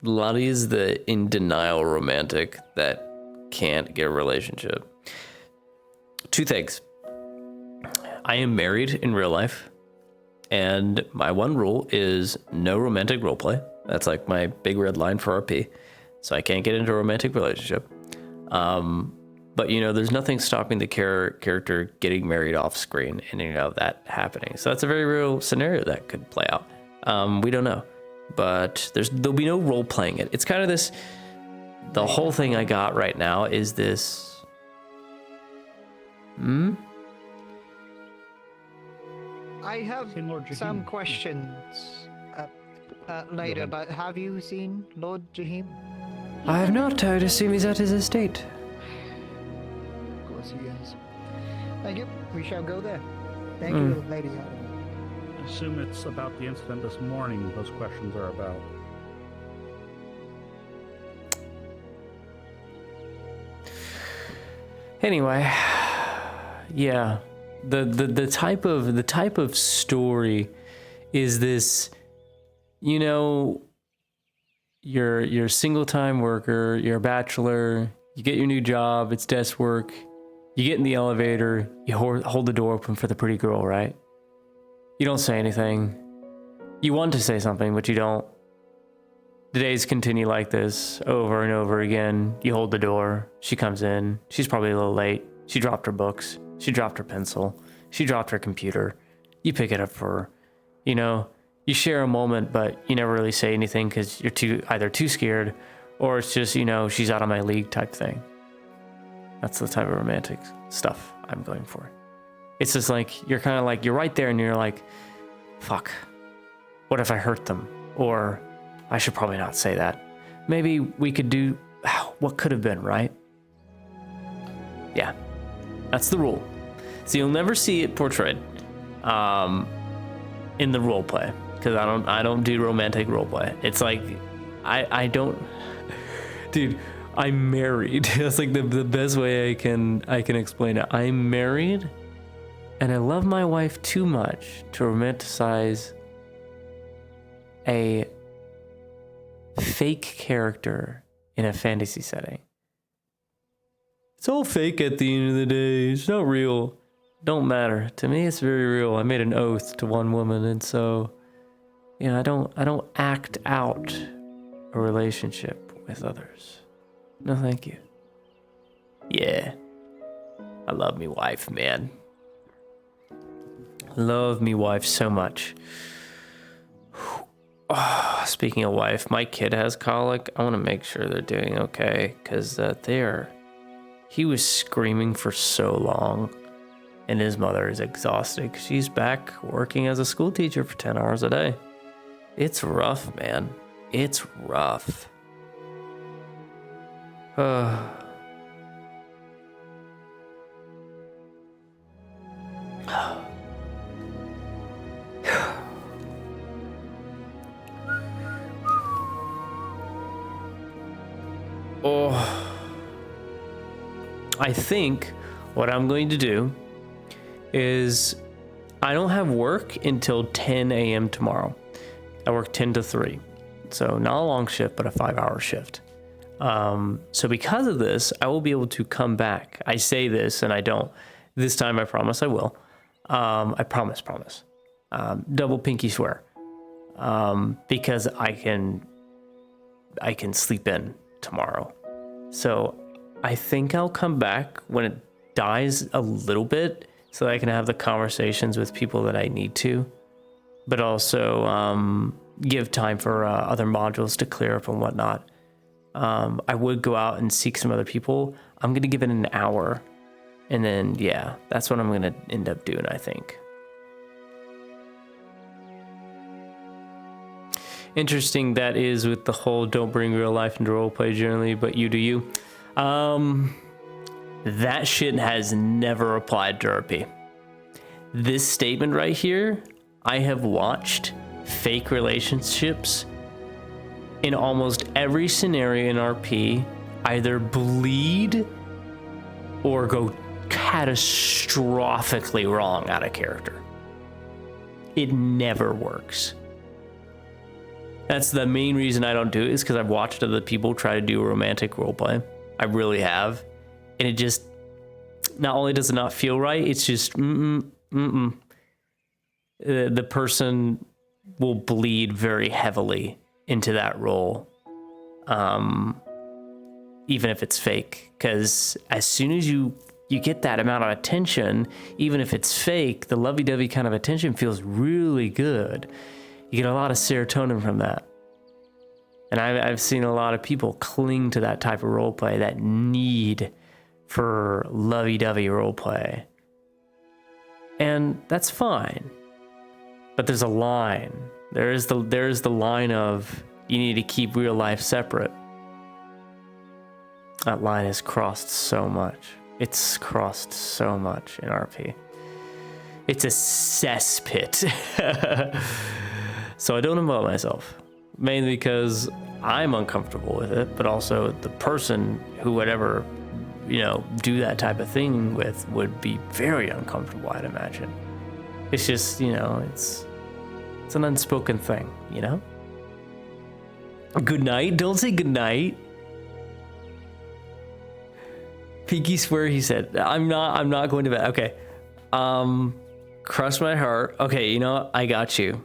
Lottie is the in denial romantic that can't get a relationship. Two things. I am married in real life, and my one rule is no romantic roleplay. That's like my big red line for RP. So I can't get into a romantic relationship. But you know, there's nothing stopping the character getting married off screen and you know that happening. So that's a very real scenario that could play out. We don't know, but there'll be no role playing it. It's kind of this. The whole thing I got right now is this. I have some questions later, but have you seen Lord Jahim? I have not. I would assume he's at his estate. Of course he is. Thank you. We shall go there. Thank Mm. you, Lady Adam. I assume it's about the incident this morning those questions are about. Anyway, yeah, the type of story is this. You know, you're a single time worker, you're a bachelor, you get your new job, it's desk work, you get in the elevator, you hold the door open for the pretty girl, right? You don't say anything. You want to say something, but you don't. The days continue like this over and over again. You hold the door, she comes in, she's probably a little late, she dropped her books, she dropped her pencil, she dropped her computer. You pick it up for her, you know. You share a moment, but you never really say anything because you're either too scared or it's just, you know, she's out of my league type thing. That's the type of romantic stuff I'm going for. It's just like, you're kind of like, you're right there and you're like, fuck, what if I hurt them? Or I should probably not say that. Maybe we could do what could have been, right? Yeah, that's the rule. So you'll never see it portrayed in the role play. Because I don't do romantic roleplay. It's like I don't, dude. I'm married. That's like the best way I can explain it. I'm married, and I love my wife too much to romanticize a fake character in a fantasy setting. It's all fake at the end of the day. It's not real. Don't matter to me. It's very real. I made an oath to one woman, and so. You know, I don't act out a relationship with others. No, thank you. Yeah. I love me wife, man. Love me wife so much. Oh, speaking of wife, my kid has colic. I want to make sure they're doing okay because he was screaming for so long and his mother is exhausted. She's back working as a school teacher for 10 hours a day. It's rough, man. It's rough. I think what I'm going to do is I don't have work until 10 a.m. tomorrow. I work 10 to 3. So not a long shift, but a 5-hour shift. So because of this, I will be able to come back. I say this and I don't. This time I promise I will. I promise. Double pinky swear. Because I can sleep in tomorrow. So I think I'll come back when it dies a little bit so that I can have the conversations with people that I need to, but also give time for other modules to clear up and whatnot. I would go out and seek some other people. I'm going to give it an hour. And then, yeah, that's what I'm going to end up doing, I think. Interesting that is with the whole don't bring real life into roleplay generally, but you do you. That shit has never applied to RP. This statement right here, I have watched fake relationships in almost every scenario in RP either bleed or go catastrophically wrong out of character. It never works. That's the main reason I don't do it, is because I've watched other people try to do a romantic roleplay. I really have. And it just, not only does it not feel right, it's just, the person will bleed very heavily into that role. Even if it's fake. Because as soon as you get that amount of attention, even if it's fake, the lovey-dovey kind of attention feels really good. You get a lot of serotonin from that. And I've seen a lot of people cling to that type of roleplay, that need for lovey-dovey roleplay. And that's fine. But there's a line. There is the line of, you need to keep real life separate. That line is crossed so much. It's crossed so much in RP. It's a cesspit. So I don't involve myself. Mainly because I'm uncomfortable with it, but also the person who would ever, do that type of thing with would be very uncomfortable, I'd imagine. It's just, it's an unspoken thing, Good night? Don't say good night. Pinky swear he said, I'm not going to bed. Okay. Cross my heart. Okay, I got you.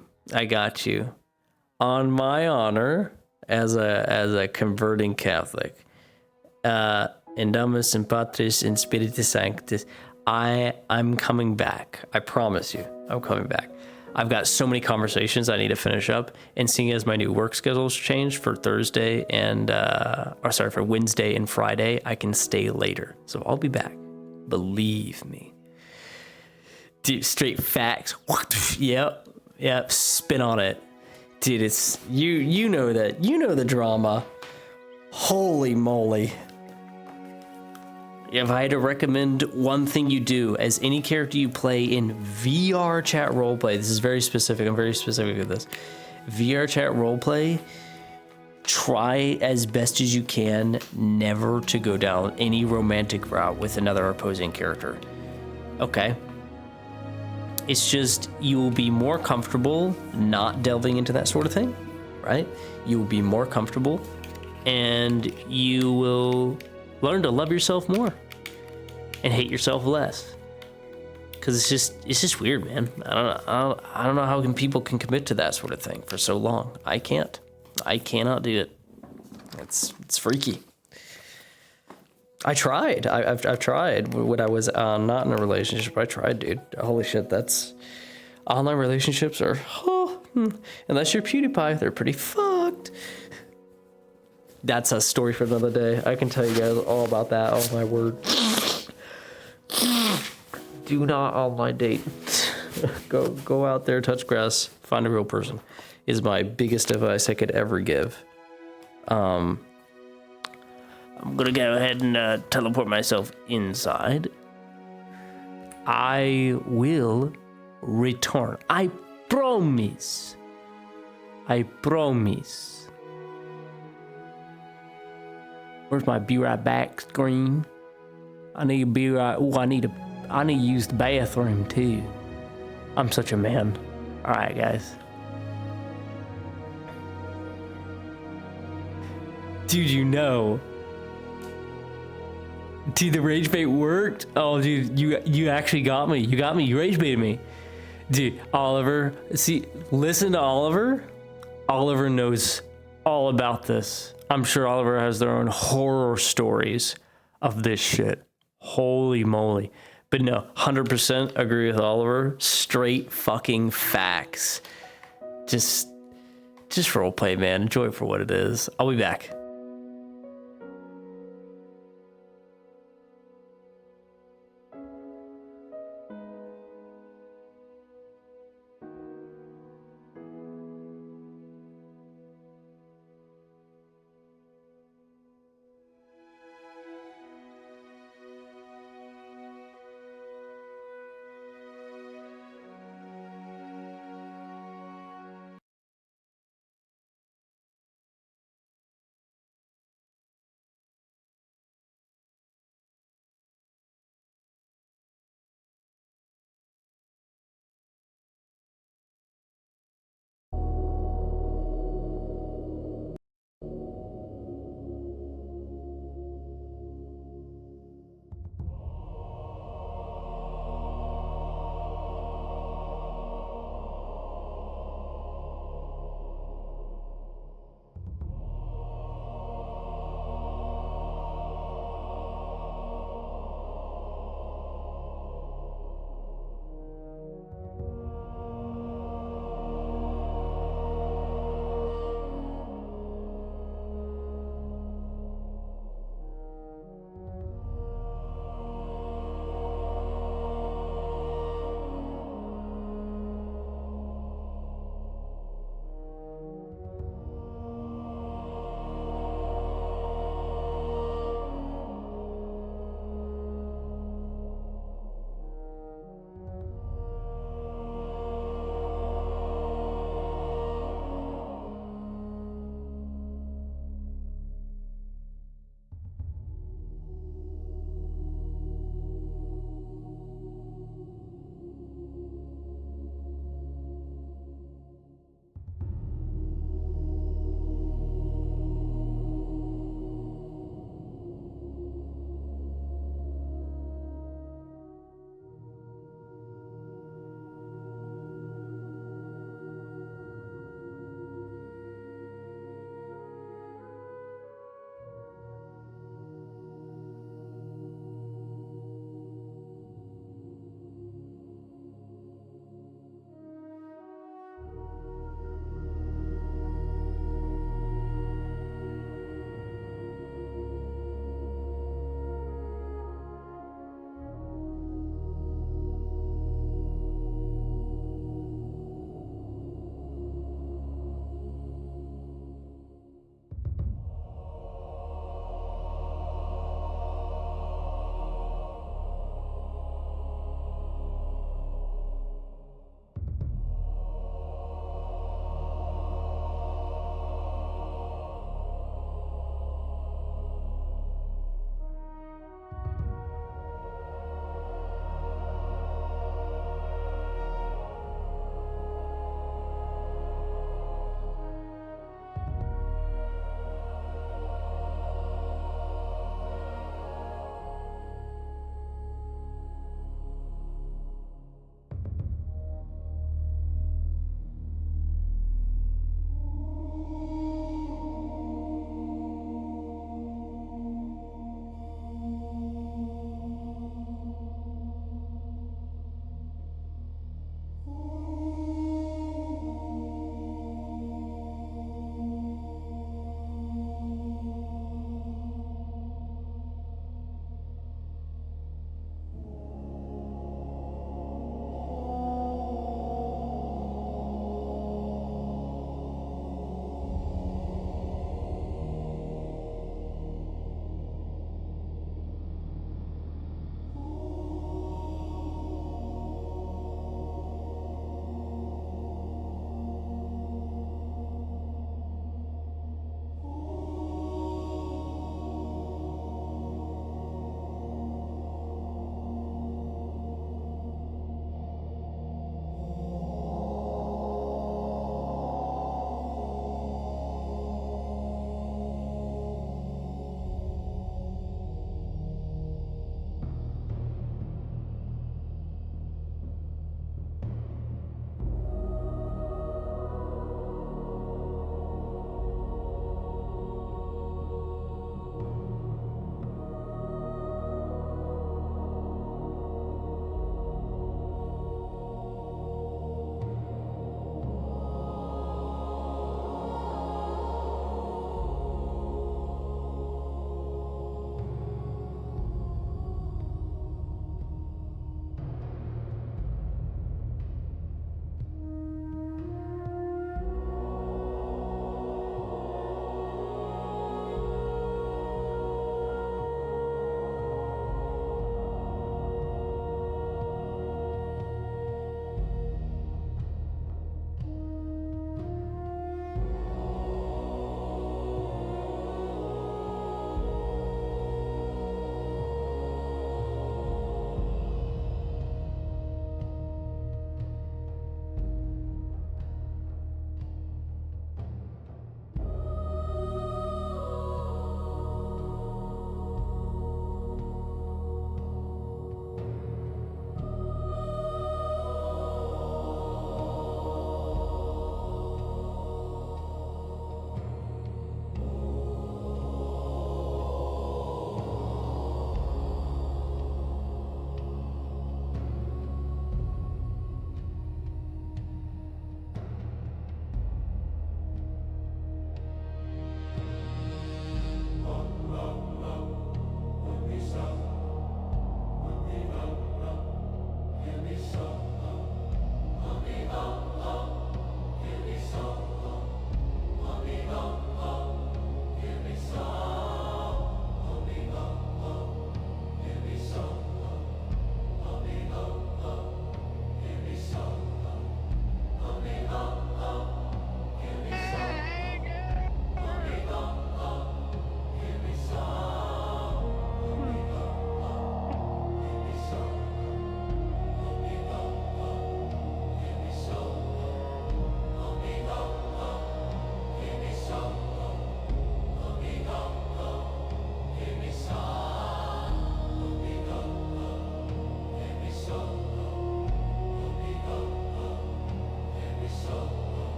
On my honor, as a converting Catholic, in Dominus in Patris in Spiritus Sanctus, I'm coming back. I promise you, I'm coming back. I've got so many conversations I need to finish up, and seeing as my new work schedule's changed for Thursday and for Wednesday and Friday, I can stay later. So I'll be back. Believe me. Dude, straight facts. Yep, spin on it. Dude, it's you know that. You know the drama. Holy moly. If I had to recommend one thing you do as any character you play in VRChat roleplay, this is very specific, I'm very specific with this. VRChat roleplay, try as best as you can never to go down any romantic route with another opposing character. Okay? It's just, you will be more comfortable not delving into that sort of thing, right? You will be more comfortable, and you will learn to love yourself more and hate yourself less. Because it's just weird, man. I don't know how people can commit to that sort of thing for so long. I can't. I cannot do it. It's freaky. I tried. I've tried when I was not in a relationship. I tried, dude. Holy shit, that's online relationships are unless you're PewDiePie, they're pretty fucked. That's a story for another day. I can tell you guys all about that. Oh my word. Do not online date. Go out there, touch grass, find a real person. Is my biggest advice I could ever give. I'm gonna go ahead and teleport myself inside. I will return. I promise. I promise. Where's my be right back screen? I need to be right. Oh, I need to use the bathroom too. I'm such a man. All right, guys. Dude, Dude, the rage bait worked. Oh, dude, you actually got me. You rage baited me. Dude, Oliver, listen to Oliver. Oliver knows all about this. I'm sure Oliver has their own horror stories of this shit. Holy moly. But no, 100% agree with Oliver. Straight fucking facts. Just roleplay, man. Enjoy it for what it is. I'll be back.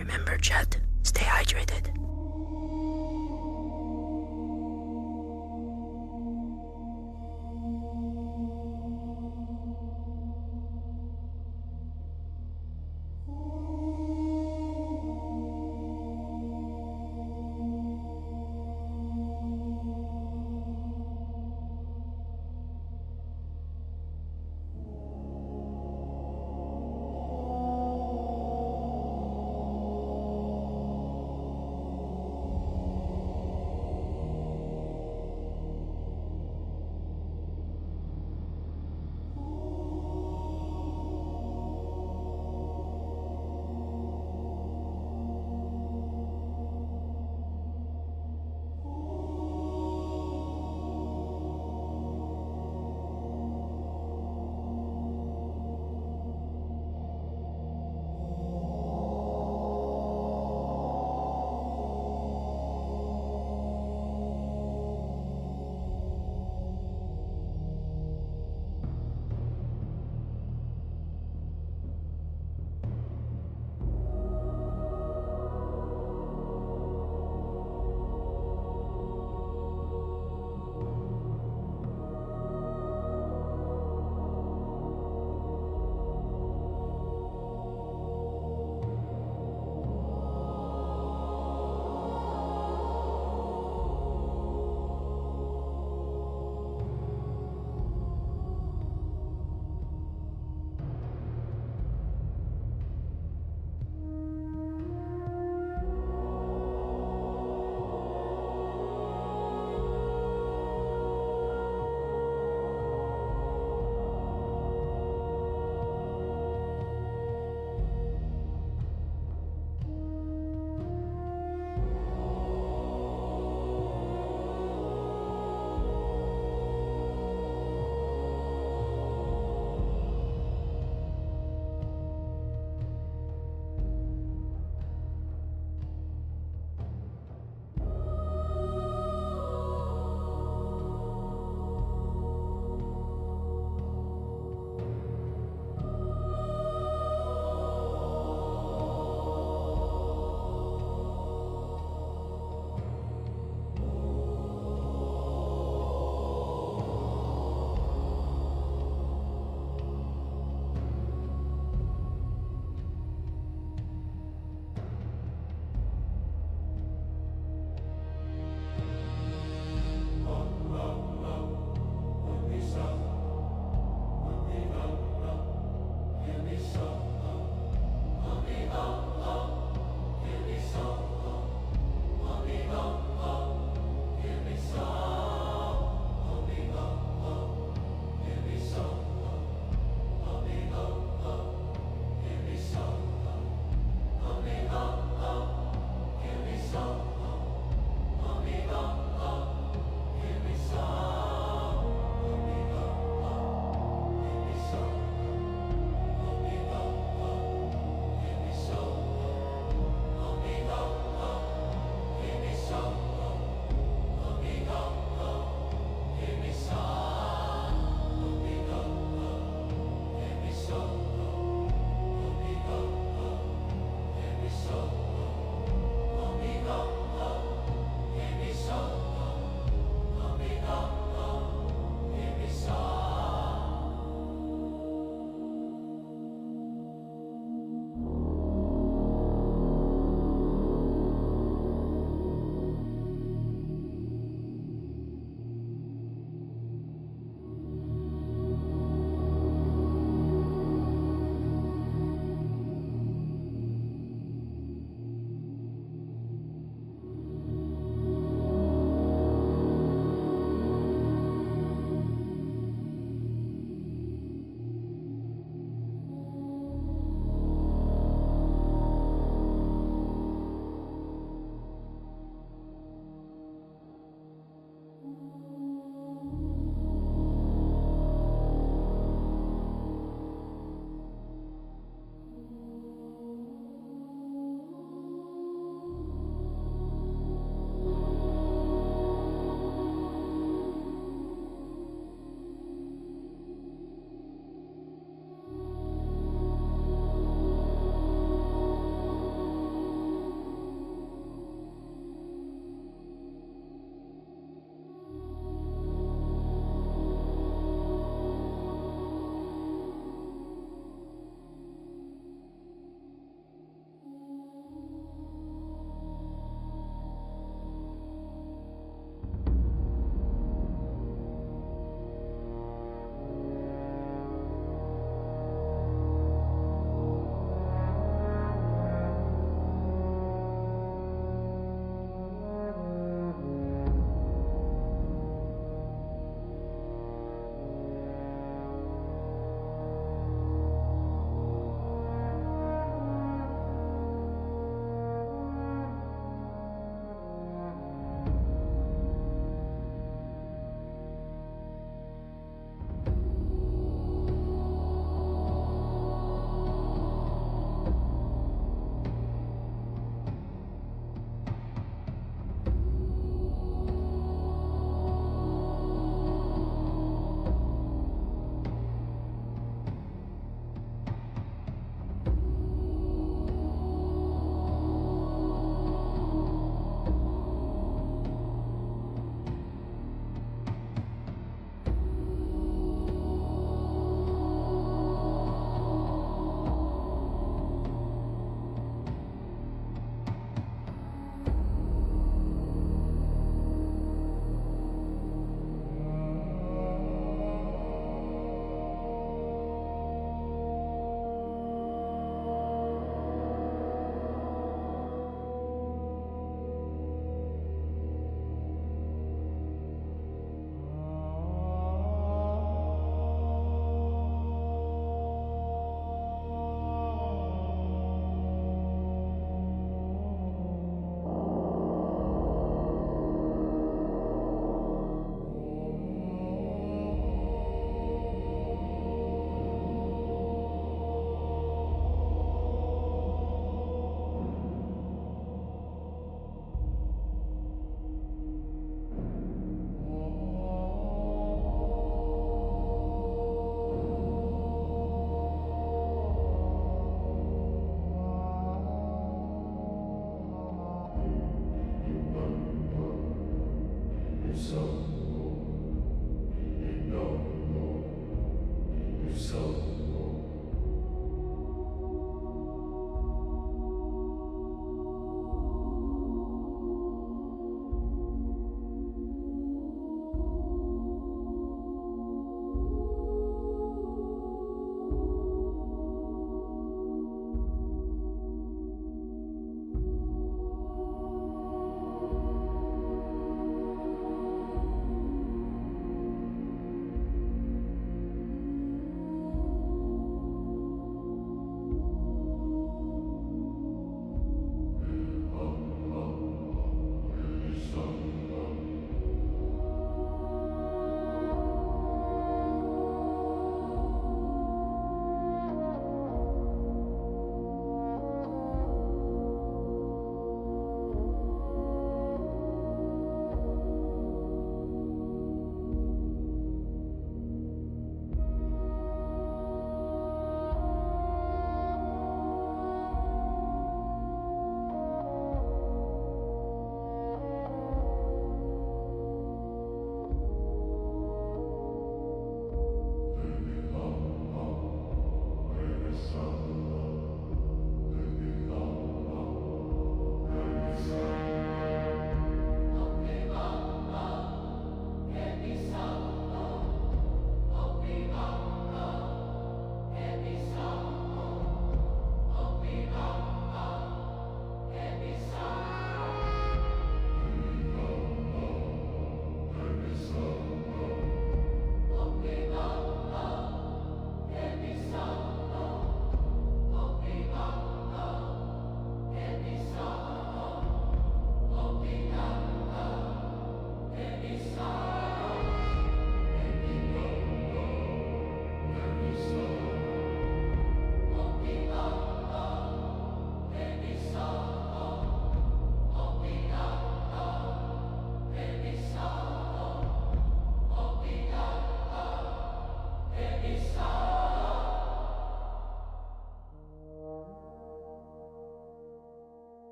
Remember, Chet, stay hydrated.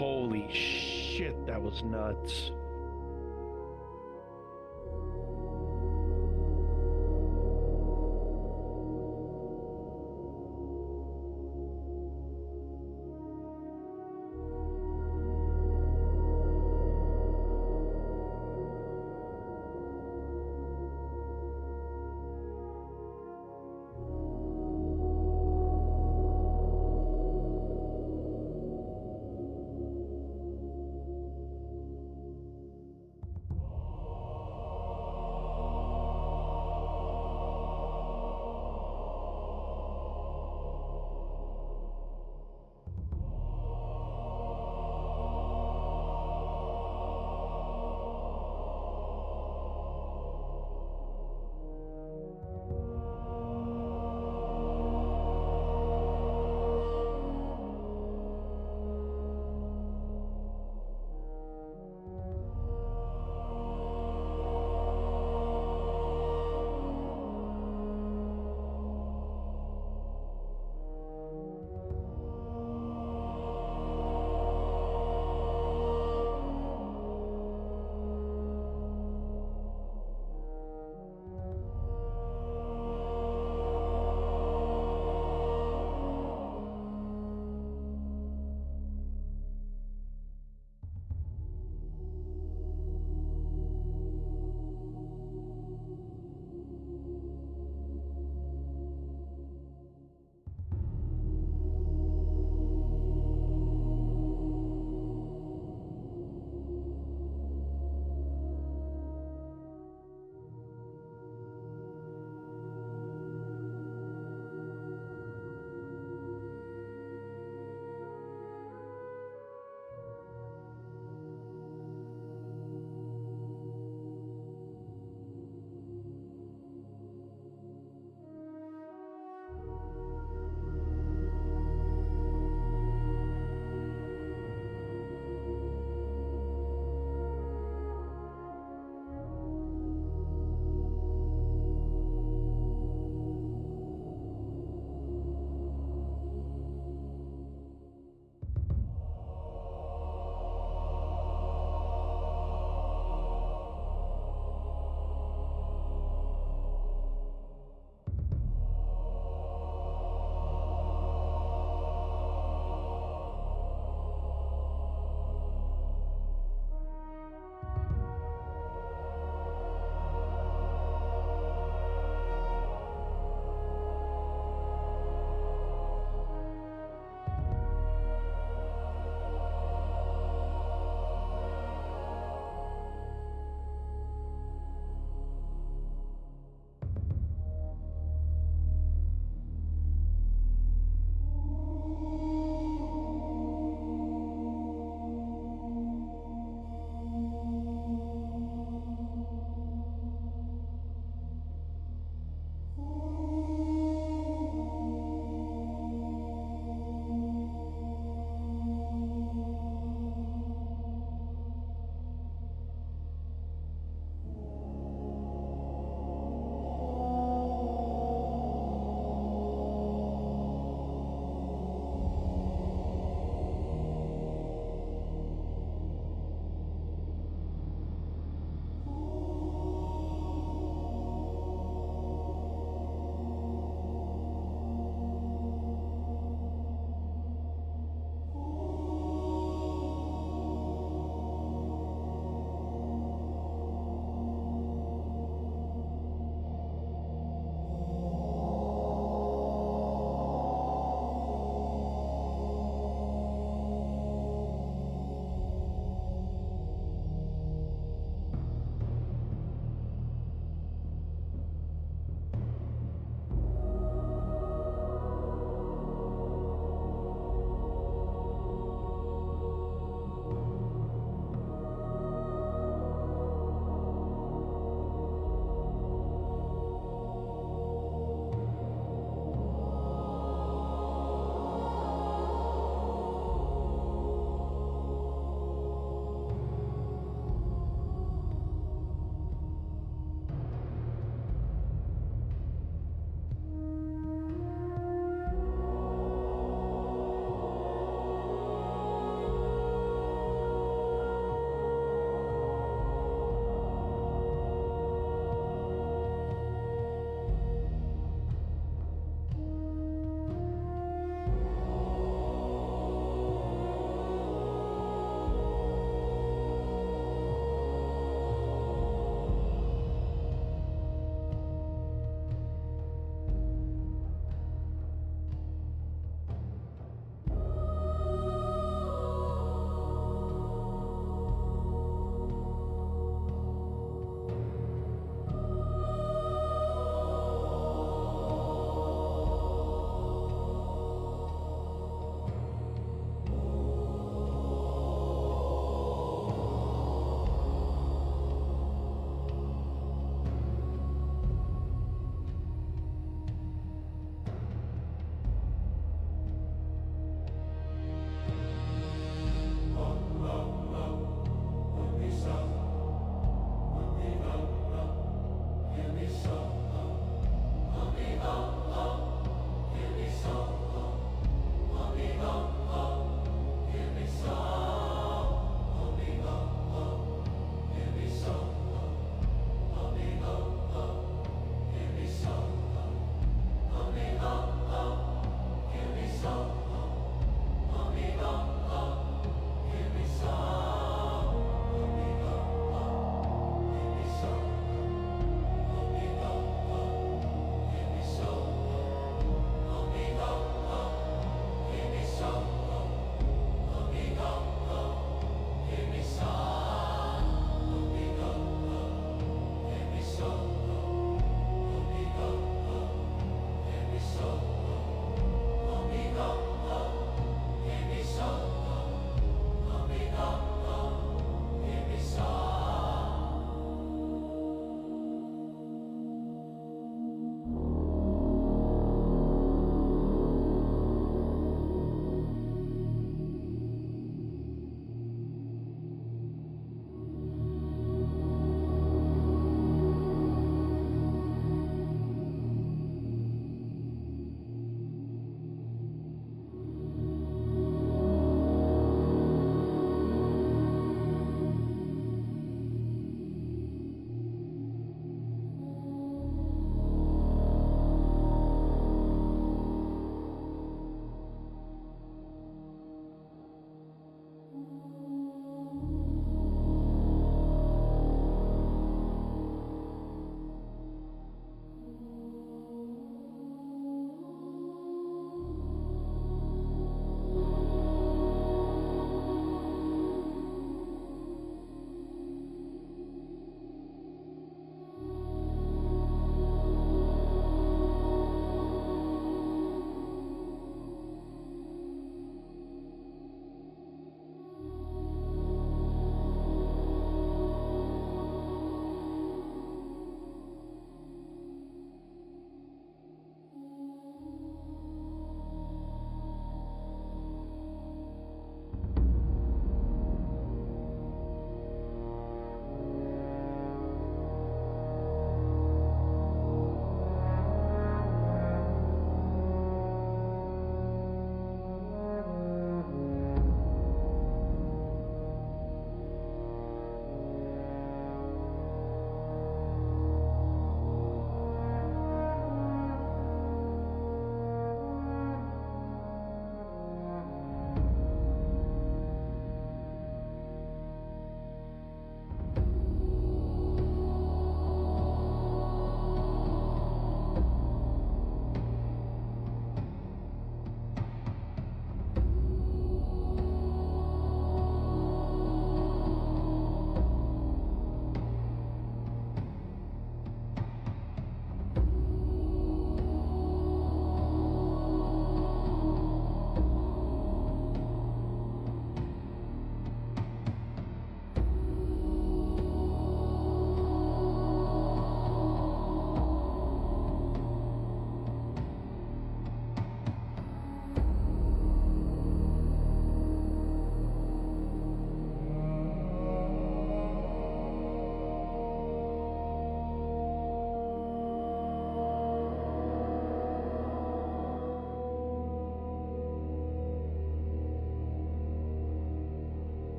Holy shit, that was nuts.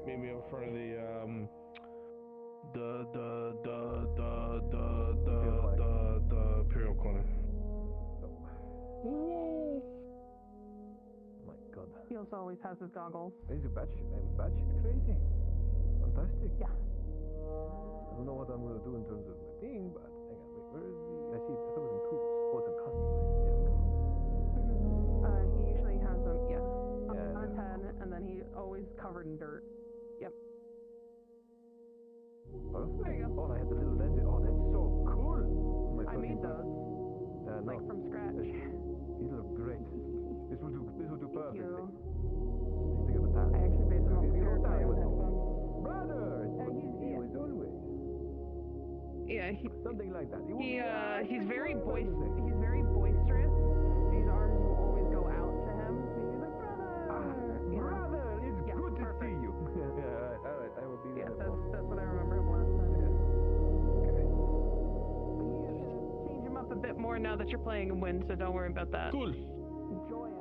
meet me in front of the Imperial Clinic. My God. He also always has his goggles. He's a batshit crazy. Fantastic. Yeah. I don't know what I'm gonna do in terms of my thing, but hang on, wait, where is the? I see. I thought it was in tools. Oh, it's in customized. There we go. He usually has them, Yeah. on 10, and then he always covered in dirt. Yep. Perfect. There you go. Oh, and I had the little lens. Oh, that's so cool. I made those. No. Like from scratch. These look great. This will do perfectly. You. Think of that. I actually based them off of Brother, yeah. was always. Yeah, something like that. He's very boisterous. He's very boisterous. His arms will always go out to him. And he's like, brother, it's good to perfect. see you. all right, I will be there. Yeah, that's what I remember him last time. Okay. But you should change him up a bit more now that you're playing him win, so don't worry about that. Cool. Enjoy him.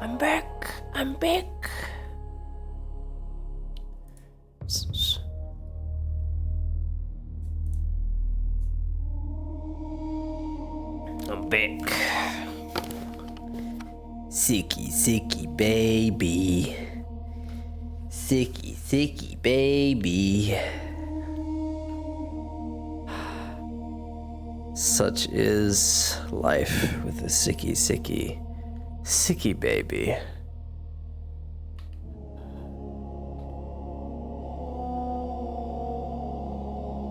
I'm back. I'm back. I'm back. Sicky, sicky baby. Sicky, sicky baby. Such is life with a sicky, sicky, sicky baby.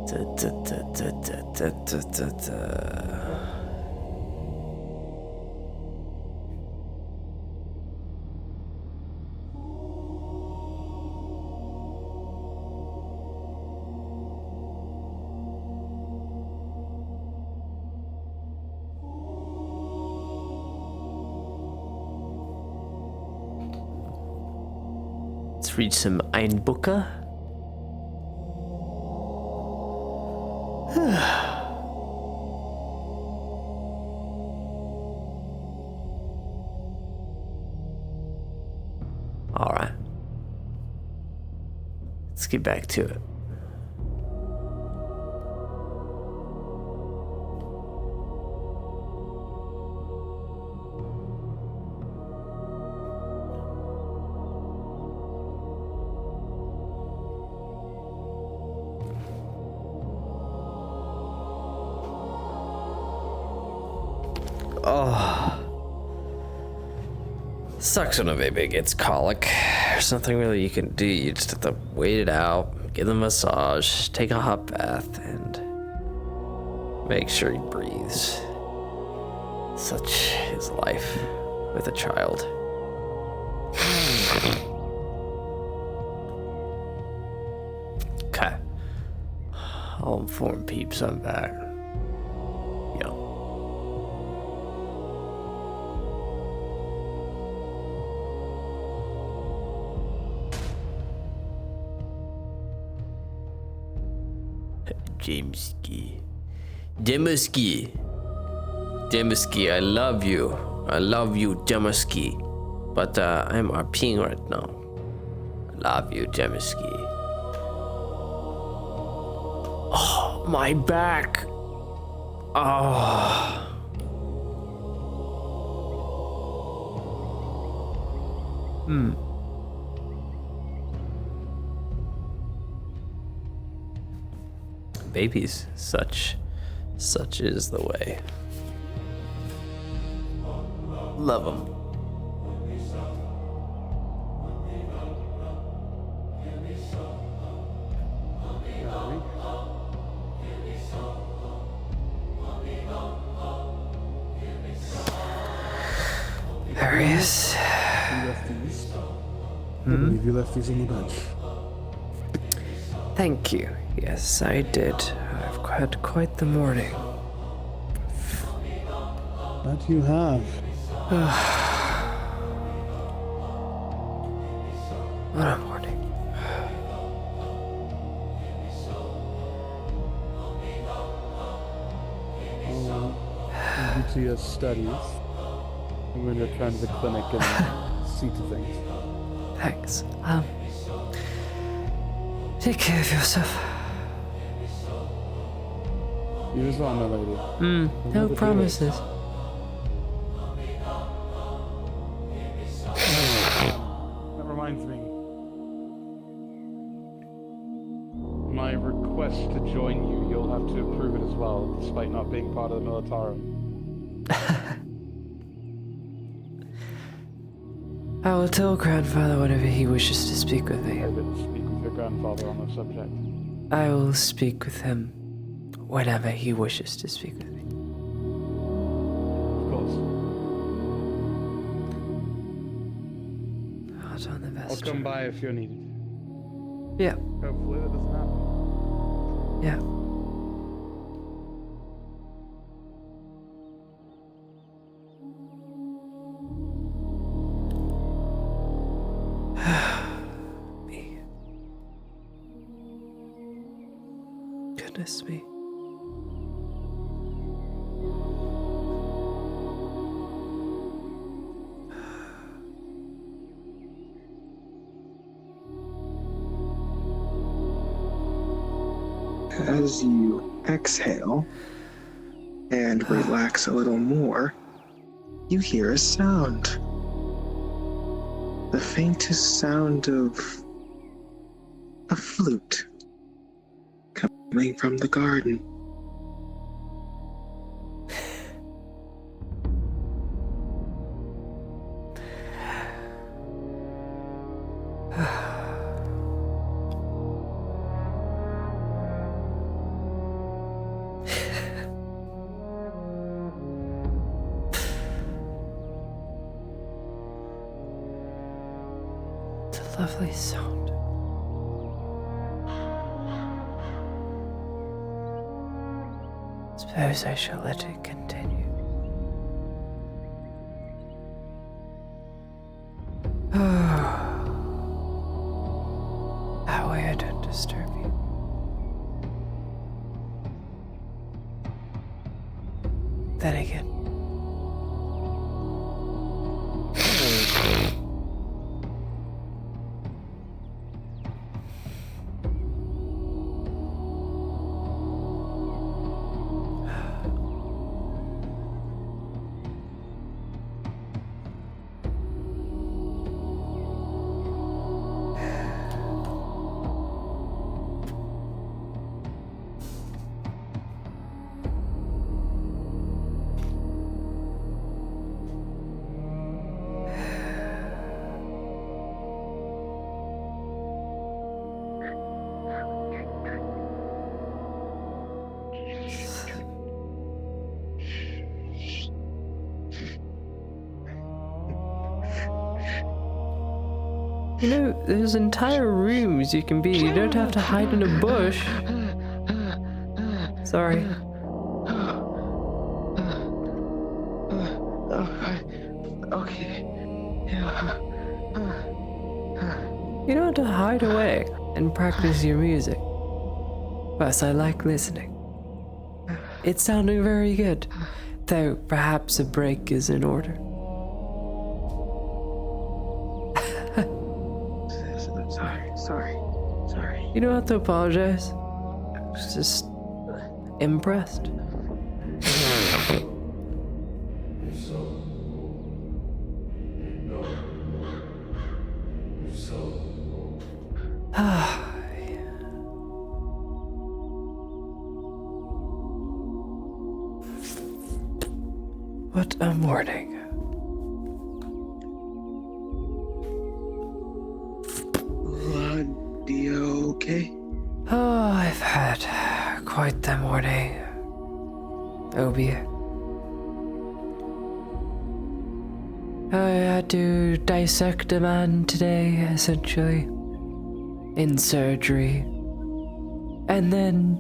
Da, da, da, da, da, da, da, da. Let's read some Einbucker. All right. Let's get back to it. Oh. Sucks when a baby gets colic. There's nothing really you can do. You just have to wait it out, give them a massage, take a hot bath, and make sure he breathes. Such is life with a child. Okay. I'll inform peeps I'm back. Jameski. Demusky. Demusky, I love you. I love you, Demusky. But I'm RPing right now. I love you, Demusky. Oh, my back. Oh. Babies, such is the way. Love them. There he is. You left these. I believe you left these on the bench. Thank you. Yes, I did. I've had quite the morning. That you have. What a morning. I'll do to your studies. I'm going to return to the clinic and see to things. Thanks. Take care of yourself. You as well, my lady. No promises. That reminds me. My request to join you, you'll have to approve it as well, despite not being part of the Militarum. I will tell grandfather whenever he wishes to speak with me. I will speak with your grandfather on the subject. I will speak with him whenever he wishes to speak with me. Of course. I'll do the best. I'll come by if you're needed. Yeah. Hopefully that doesn't happen. Yeah. Me. Goodness me. as you exhale and relax a little more, you hear a sound. The faintest sound of a flute coming from the garden. Lovely sound. Suppose I shall let it continue. That way I don't disturb you. Then again. You know, there's entire rooms you can be. You don't have to hide in a bush. Sorry. Okay. You don't have to hide away and practice your music. Plus, I like listening. It's sounding very good, though perhaps a break is in order. Sorry. You don't have to apologize. I was just impressed. What a morning. You okay? Oh, I've had quite the morning. Obi. I had to dissect a man today, essentially. In surgery. And then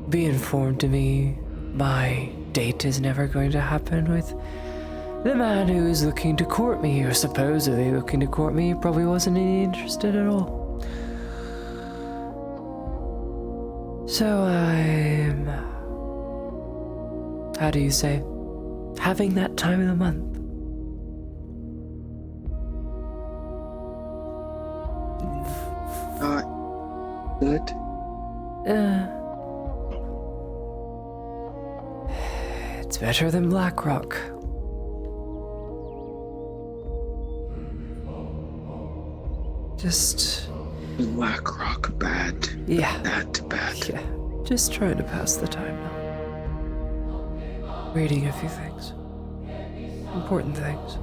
be informed to me my date is never going to happen with the man who is looking to court me, or supposedly looking to court me, probably wasn't any interested at all. So I'm... how do you say? Having that time of the month. Not good? It's better than Blackrock. Just... Blackrock bad. Yeah. That bad. Yeah. Just trying to pass the time now. Reading a few things. Important things.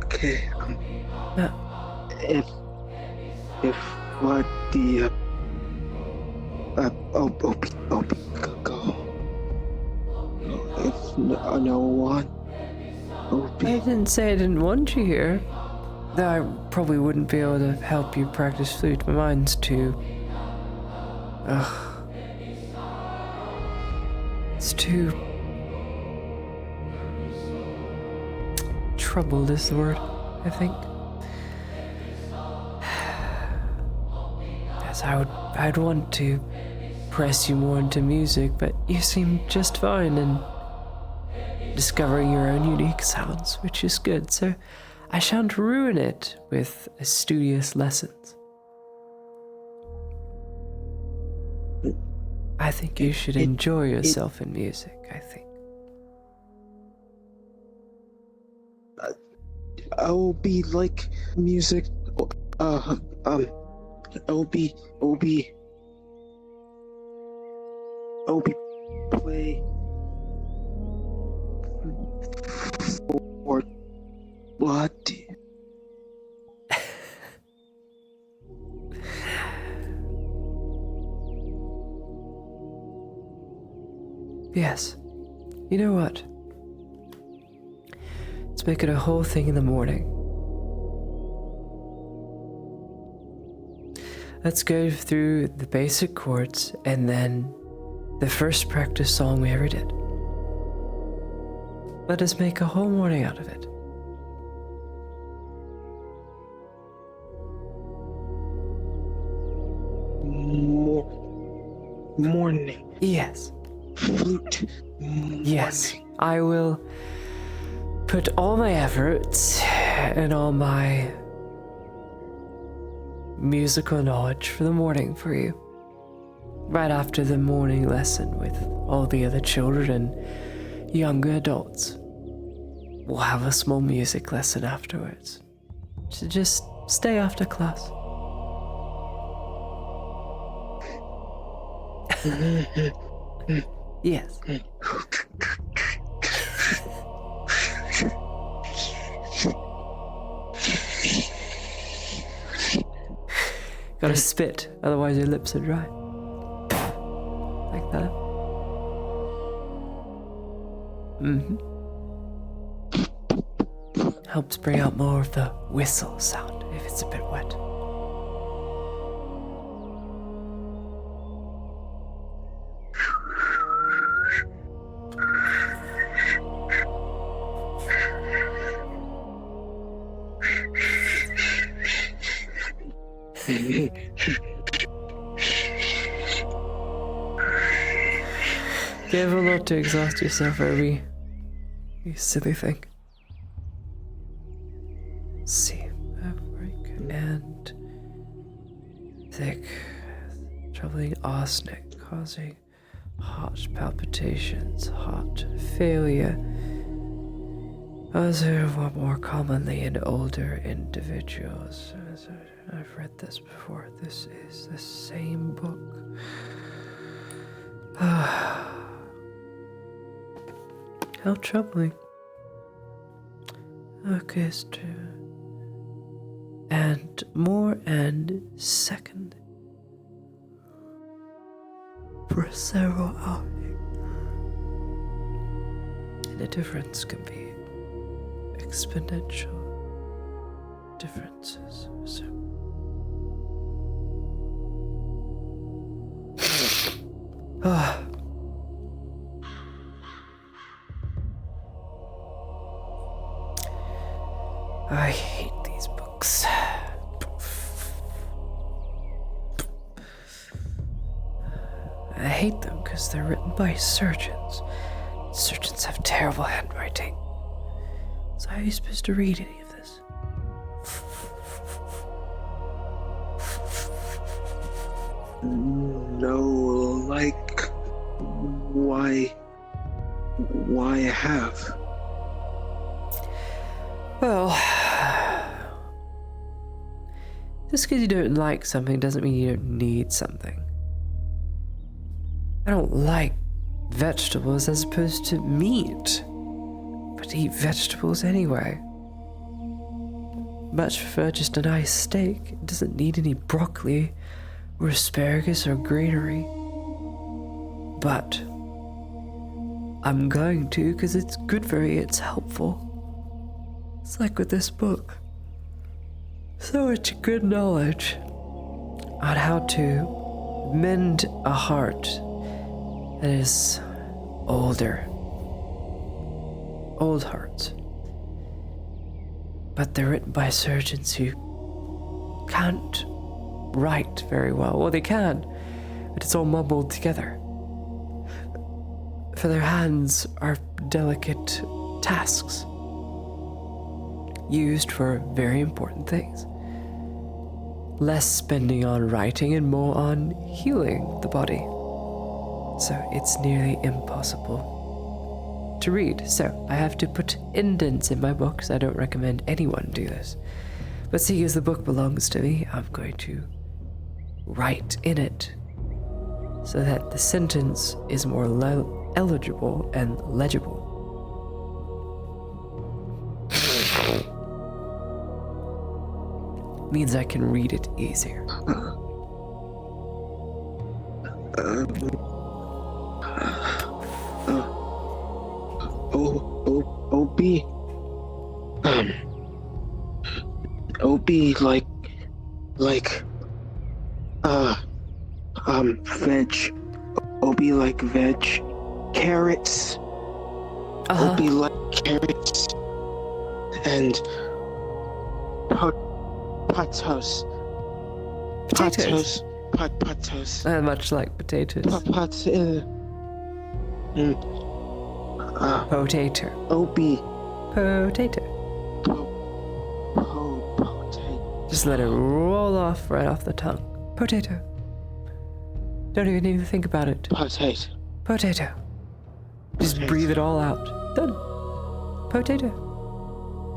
Okay. If what the go. If no one. I didn't say I didn't want you here. Though I probably wouldn't be able to help you practice flute. My mind's too... It's too... troubled is the word, I think. Yes, I'd want to press you more into music, but you seem just fine and discovering your own unique sounds, which is good. So I shan't ruin it with studious lessons. I think you should enjoy yourself in music, I think. I'll be like music. I'll be play for what? Yes. You know what? Let's make it a whole thing in the morning. Let's go through the basic chords and then the first practice song we ever did. Let us make a whole morning out of it. Morning. Yes. Flute. Yes. I will put all my efforts and all my musical knowledge for the morning for you. Right after the morning lesson with all the other children and younger adults. We'll have a small music lesson afterwards. So just stay after class. Yes. Gotta spit, otherwise your lips are dry. Like that. Helps bring out more of the whistle sound if it's a bit wet. Careful not to exhaust yourself, Irby. You silly thing. Let's see. Break and thick, troubling arsenic, causing heart palpitations, heart failure. Are more commonly in older individuals. I've read this before. This is the same book. How troubling. Orchestra. And more and second. For several hours. And the difference can be exponential differences. So. I hate these books. I hate them because they're written by surgeons. Surgeons have terrible handwriting. So how are you supposed to read any of this? No, like, why have? Well, just because you don't like something doesn't mean you don't need something. I don't like vegetables as opposed to meat, but eat vegetables anyway. Much prefer just a nice steak. It doesn't need any broccoli or asparagus or greenery. But I'm going to because it's good for me, it's helpful. It's like with this book. So much good knowledge on how to mend a heart that is older. Old hearts. But they're written by surgeons who can't write very well. Well, they can, but it's all mumbled together. For their hands are delicate tasks. used for very important things. Less spending on writing and more on healing the body. So it's nearly impossible to read. So I have to put indents in my books. I don't recommend anyone do this. But seeing as the book belongs to me, I'm going to write in it so that the sentence is more eligible and legible. Means I can read it easier. Opie. Opie, veg. Opie like veg. Carrots. Opie like carrots. And potatoes. Potatoes. Potatoes. Much like potatoes. Potato. Opie. Potato. Just let it roll off right off the tongue. Potato. Don't even need to think about it. Potato. Potato. Just breathe it all out. Done. Potato.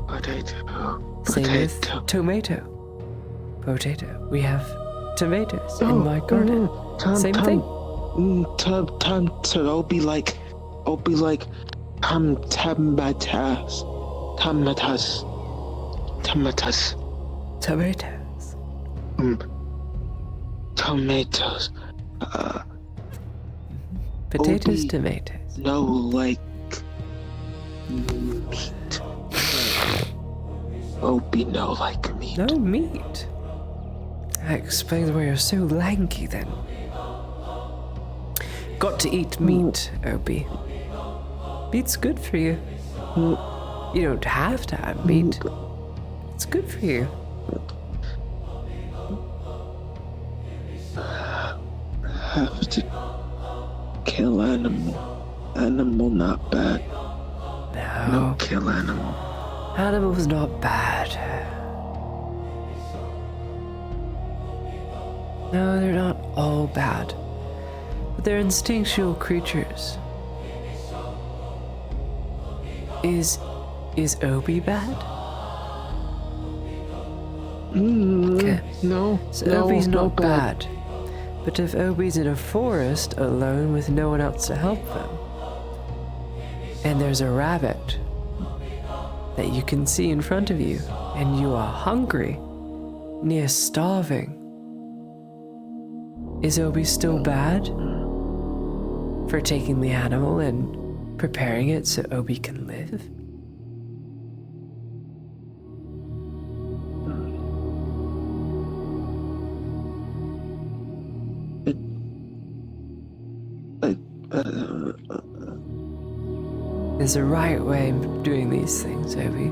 Potato. Same with tomato. Potato. We have tomatoes in my garden. Same thing. Opie like tomatoes. Tomatoes. Tomatoes. Potatoes, Opie, tomatoes. No, like meat. Opie, no, like meat. No meat. That explains why you're so lanky then. Got to eat meat, Opie. Meat's good for you. You don't have to have meat. It's good for you. Have to kill animal. Animal not bad. No, kill animal. Animal's not bad. No, they're not all bad. But they're instinctual creatures. Is Opie bad? Okay. No. So no, Opie's no not bad. But if Opie's in a forest alone with no one else to help them, and there's a rabbit that you can see in front of you, and you are hungry, near starving, is Opie still bad for taking the animal and preparing it so Opie can live? There's a right way of doing these things, Opie.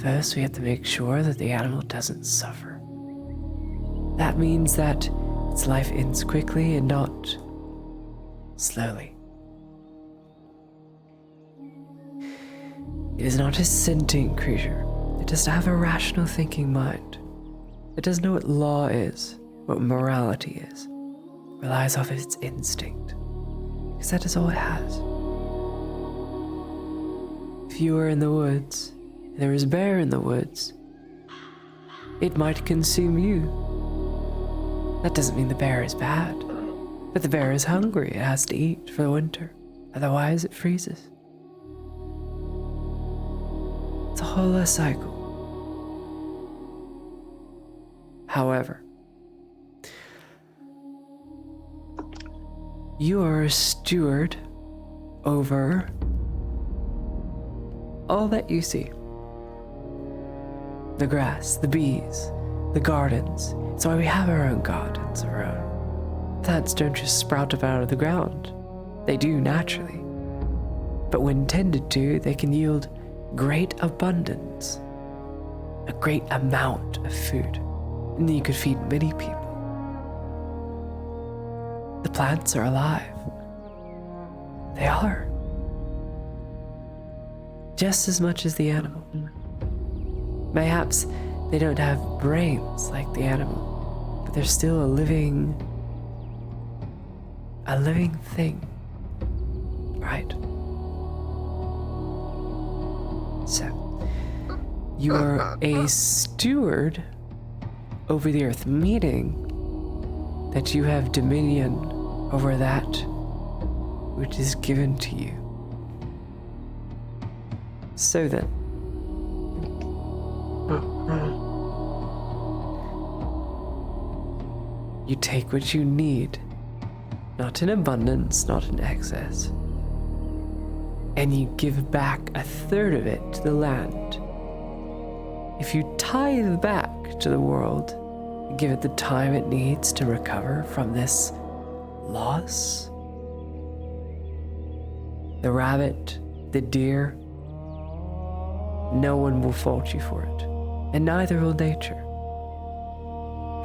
First, we have to make sure that the animal doesn't suffer. That means that its life ends quickly and not slowly. It is not a sentient creature. It does not have a rational thinking mind. It doesn't know what law is, what morality is. It relies off its instinct. Because that is all it has. If you were in the woods, and there was a bear in the woods, it might consume you. That doesn't mean the bear is bad. But the bear is hungry. It has to eat for the winter. Otherwise, it freezes. It's a whole life cycle. However, you are a steward over all that you see. The grass, the bees, the gardens. It's why we have our own gardens of our own. Plants don't just sprout up out of the ground. They do naturally. But when tended to, they can yield great abundance, a great amount of food, and then you could feed many people. The plants are alive. They are. just as much as the animal. Mayhaps they don't have brains like the animal, but they're still a living thing, right? So, you are a steward over the earth, meaning that you have dominion over that which is given to you. So then, you take what you need, not in abundance, not in excess, and you give back a third of it to the land. If you tithe back to the world and give it the time it needs to recover from this loss, the rabbit, the deer, no one will fault you for it, and neither will nature,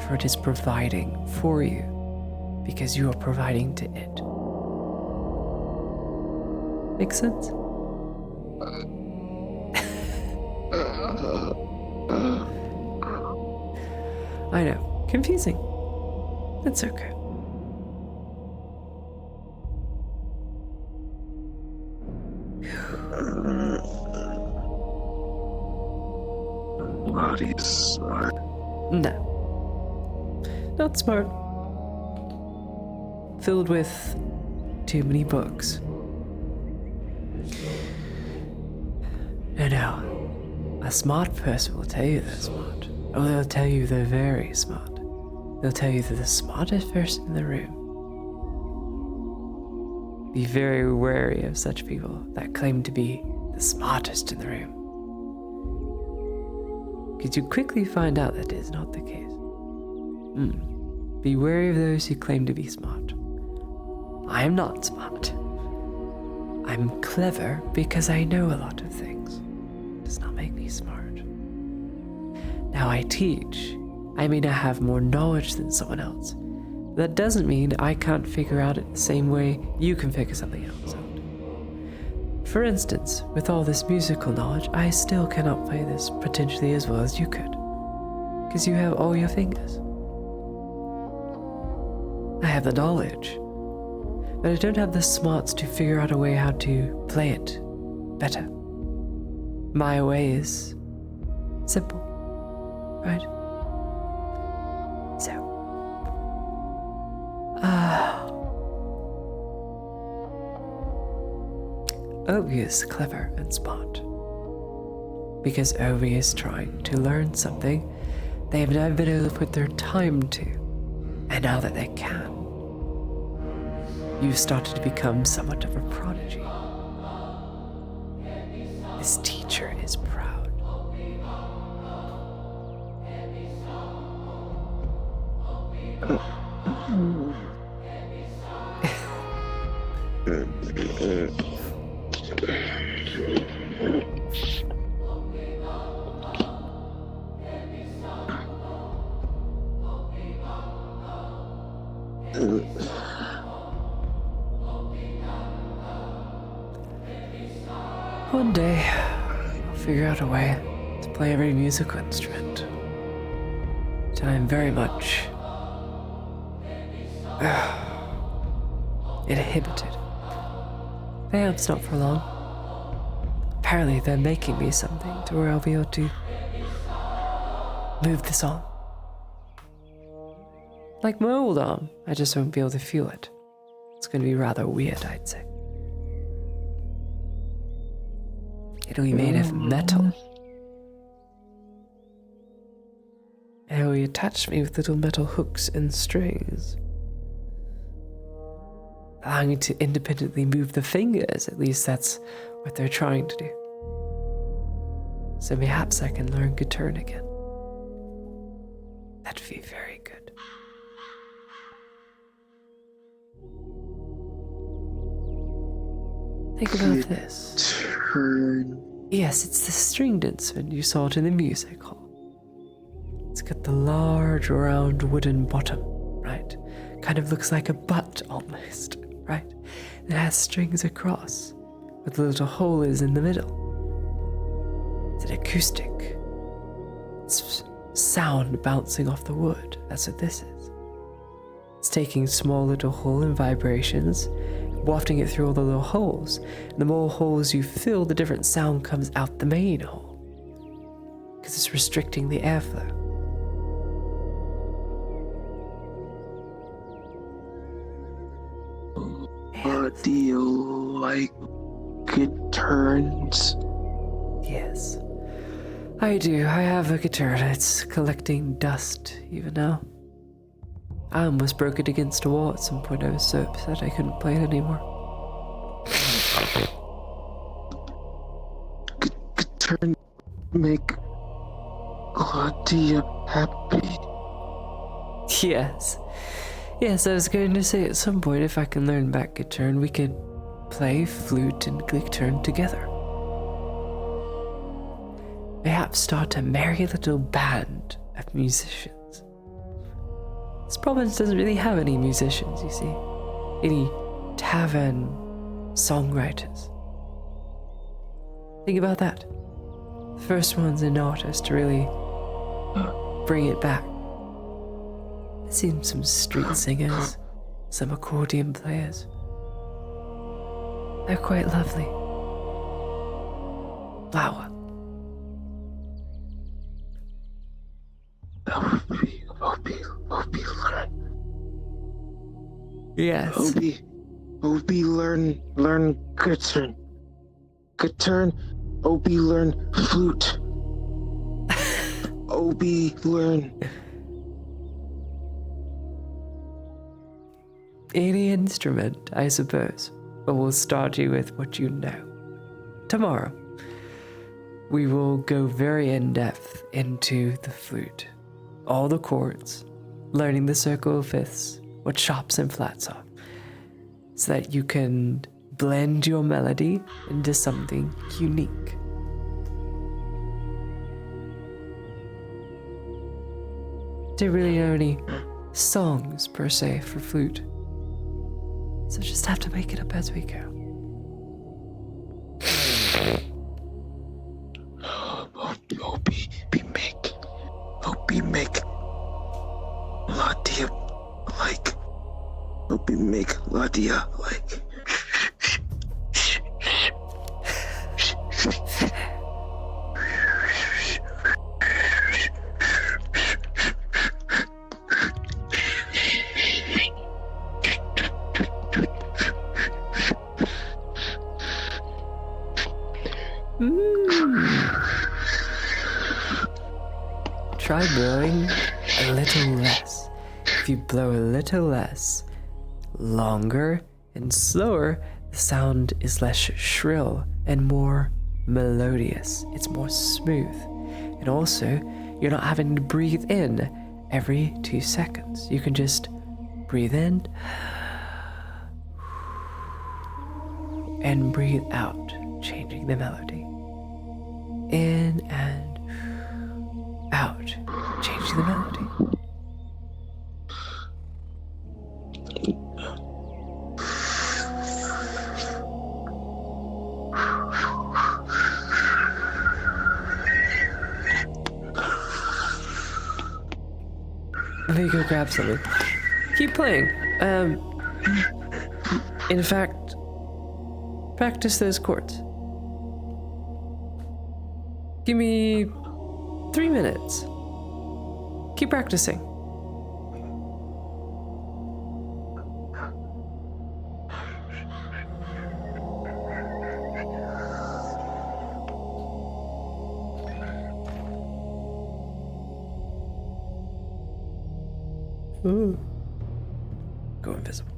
for it is providing for you because you are providing to it. Make sense? I know, confusing. It's okay. Body's smart. No. Not smart. Filled with too many books. No. A smart person will tell you they're smart. Or they'll tell you they're very smart. They'll tell you they're the smartest person in the room. Be very wary of such people that claim to be the smartest in the room. Because you quickly find out that is not the case. Be wary of those who claim to be smart. I am not smart. I'm clever because I know a lot of things. It does not make me smart. Now I teach. I may not have more knowledge than someone else. That doesn't mean I can't figure out it the same way you can figure something else out. For instance, with all this musical knowledge, I still cannot play this potentially as well as you could. Because you have all your fingers. I have the knowledge, but I don't have the smarts to figure out a way how to play it better. My way is simple, right? So, Obi is clever and smart. Because Obi is trying to learn something they have never been able to put their time to. And now that they can, you've started to become somewhat of a prodigy. This teacher is proud. One day, I'll figure out a way to play every musical instrument. But I am very much inhibited. Perhaps not for long. Apparently they're making me something to where I'll be able to move this on. Like my old arm, I just won't be able to feel it. It's going to be rather weird, I'd say. It'll be made of metal. And it'll be attached to me with little metal hooks and strings, allowing me to independently move the fingers. At least that's what they're trying to do. So perhaps I can learn guitar again. That'd be very good. Think about this. Yes, it's the stringed instrument you saw it in the music hall. It's got the large round wooden bottom, right? Kind of looks like a butt almost, right? It has strings across, but the little hole is in the middle. It's an acoustic. It's sound bouncing off the wood. That's what this is. It's taking small little hole and vibrations, wafting it through all the little holes. And the more holes you fill, the different sound comes out the main hole. Because it's restricting the airflow. Do you like it turns? Yes. I do. I have a guitar. It's collecting dust even now. I almost broke it against a wall at some point. I was so upset I couldn't play it anymore. Guitar make Claudia happy. Yes. Yes, I was going to say at some point if I can learn back guitar and we could play flute and guitar together. Perhaps start a merry little band of musicians. This province doesn't really have any musicians, you see. Any tavern songwriters. Think about that. The first one's an artist to really bring it back. I've seen some street singers, some accordion players. They're quite lovely. Flower. Opie learn. Yes. Opie learn guitar. Guitar. Opie learn flute. Opie learn. Any instrument, I suppose, but we'll start you with what you know. Tomorrow, we will go very in-depth into the flute, all the chords, learning the circle of fifths, what sharps and flats are, so that you can blend your melody into something unique. Don't really know any songs per se for flute. So just have to make it up as we go. Opie make Ladia like. Opie make Ladia like. Try blowing a little less. If you blow a little less, longer and slower, the sound is less shrill and more melodious. It's more smooth. And also, you're not having to breathe in every 2 seconds. You can just breathe in and breathe out, changing the melody. In and out, changing the melody. Let me go grab something. Keep playing. In fact, practice those chords. Give me 3 minutes. Keep practicing. Ooh. Go invisible.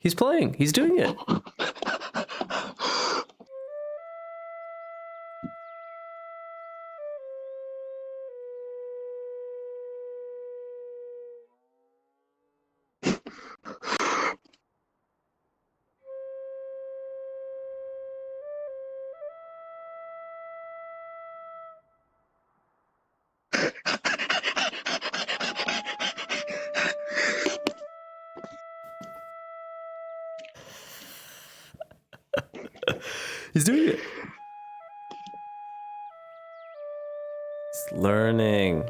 He's playing. He's doing it. He's doing it. He's learning.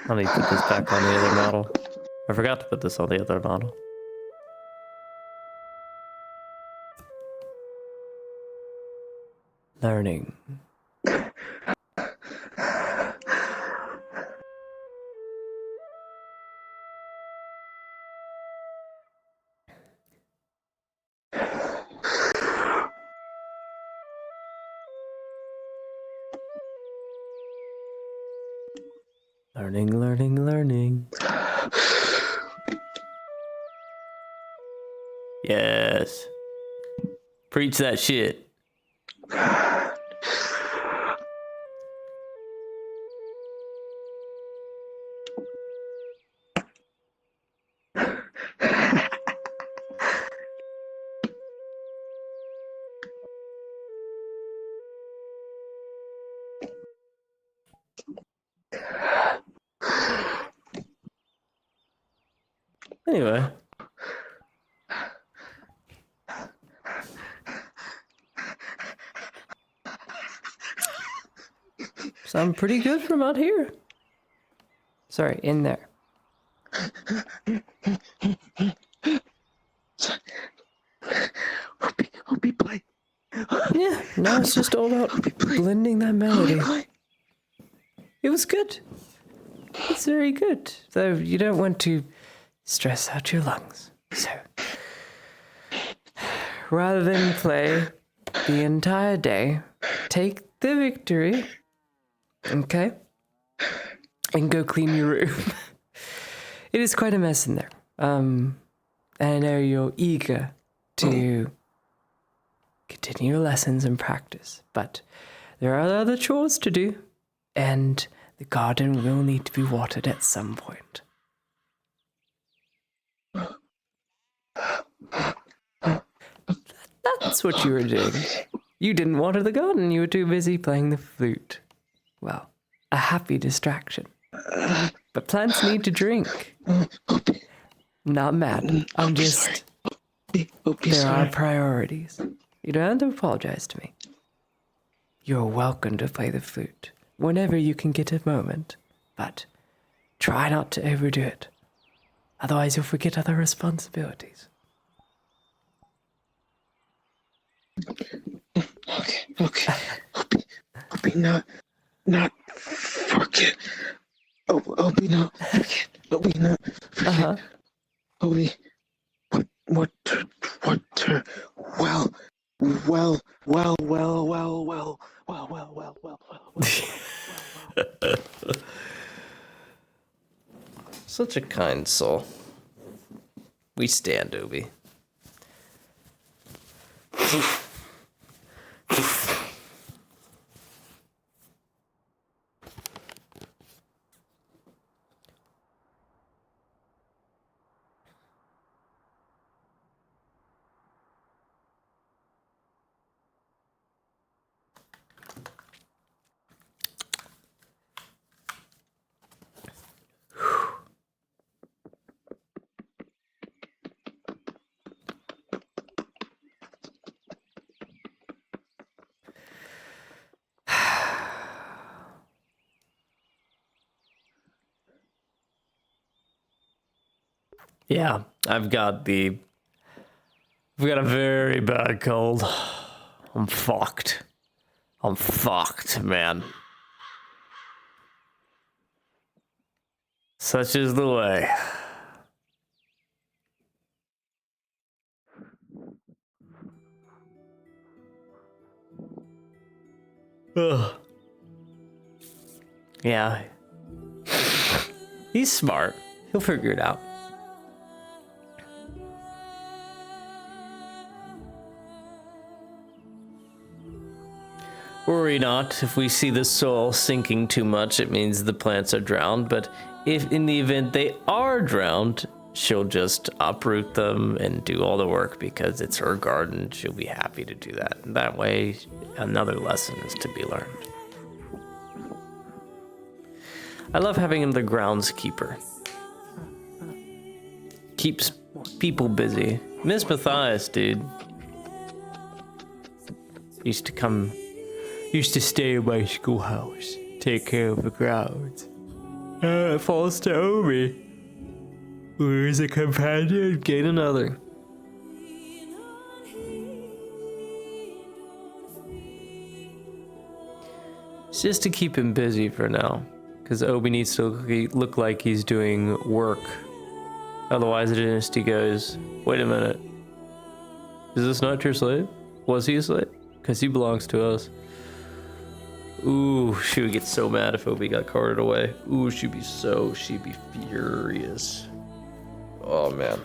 I need to put this back on the other model. I forgot to put this on the other model. Learning. Learning, learning, learning. Yes. Preach that shit. Anyway. Sound pretty good from out here. Sorry, in there. Yeah, now it's just all about blending that melody. It was good. It's very good. Though you don't want to stress out your lungs. So, rather than play the entire day, take the victory, okay? And go clean your room. It is quite a mess in there. And I know you're eager to continue your lessons and practice, but there are other chores to do, and the garden will need to be watered at some point. That's what you were doing. You didn't water the garden, you were too busy playing the flute. Well, a happy distraction. But plants need to drink. Not mad. I'm just... There are priorities. You don't have to apologize to me. You're welcome to play the flute whenever you can get a moment. But try not to overdo it. Otherwise you'll forget other responsibilities. Okay. Hope be not forget. Hope be not forget. Hope be not forget. Hope be what Such a kind soul. We stand, Obi. Yeah, I've got a very bad cold. I'm fucked. I'm fucked, man. Such is the way. Ugh. Yeah. He's smart. He'll figure it out. Worry not. If we see the soil sinking too much, it means the plants are drowned. But if in the event they are drowned, she'll just uproot them and do all the work because it's her garden. She'll be happy to do that. And that way, another lesson is to be learned. I love having him the groundskeeper. Keeps people busy. Miss Matthias, dude. Used to stay in my schoolhouse, take care of the grounds. It falls to Omi. Lose a companion, gain another. It's just to keep him busy for now, because Obi needs to look like he's doing work. Otherwise the dynasty goes, wait a minute. Is this not your slave? Was he a slave? Because he belongs to us. Ooh, she would get so mad if Obi got carted away. Ooh, she'd be furious. Oh, man.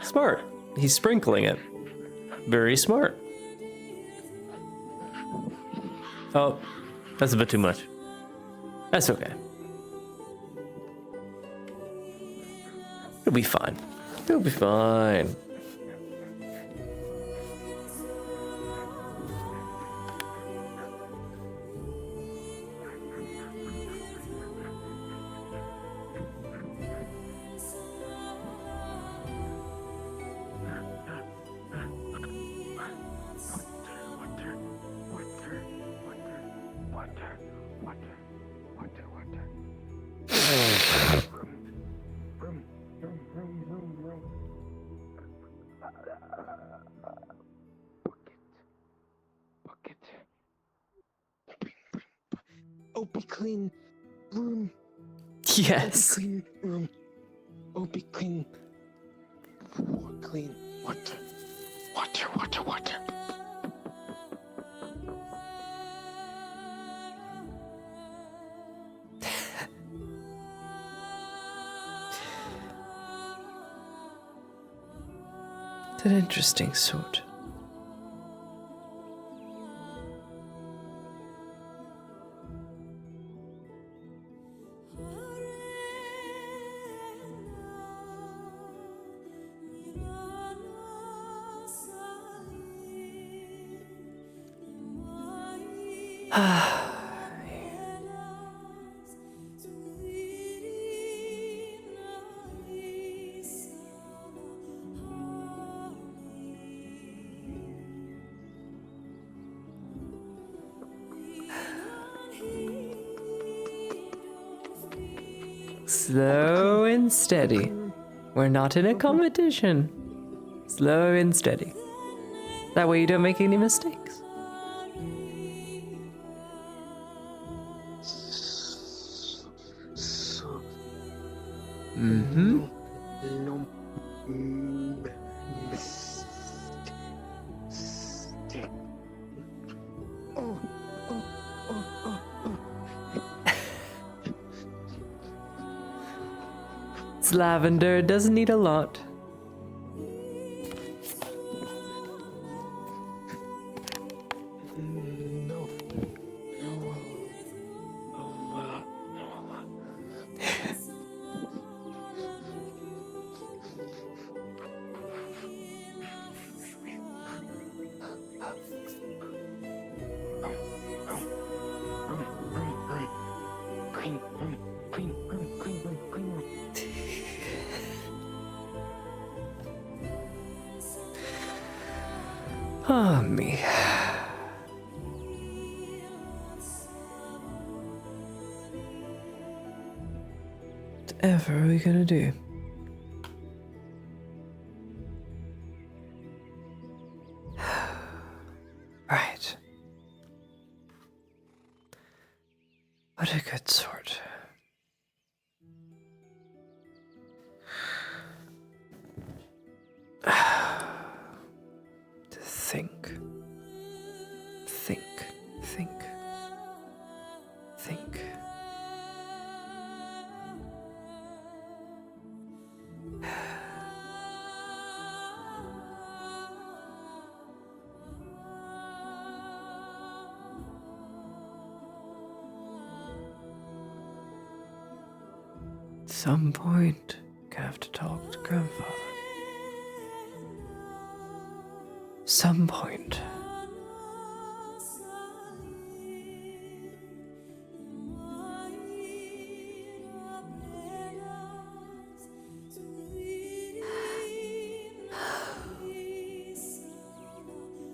Smart. He's sprinkling it. Very smart. Oh, that's a bit too much. That's okay. It'll be fine. It'll be fine. Oh, be clean room. Yes. Oh, be clean room. Oh, be clean. Clean water. Water, water, water. It's an interesting sort. Slow and steady. We're not in a competition. Slow and steady. That way you don't make any mistakes. Mm-hmm. It's lavender, it doesn't need a lot. Ah, me. Whatever are we gonna do? Right. What a good sort. To think. Think. At some point, I have to talk to Grandfather. Some point.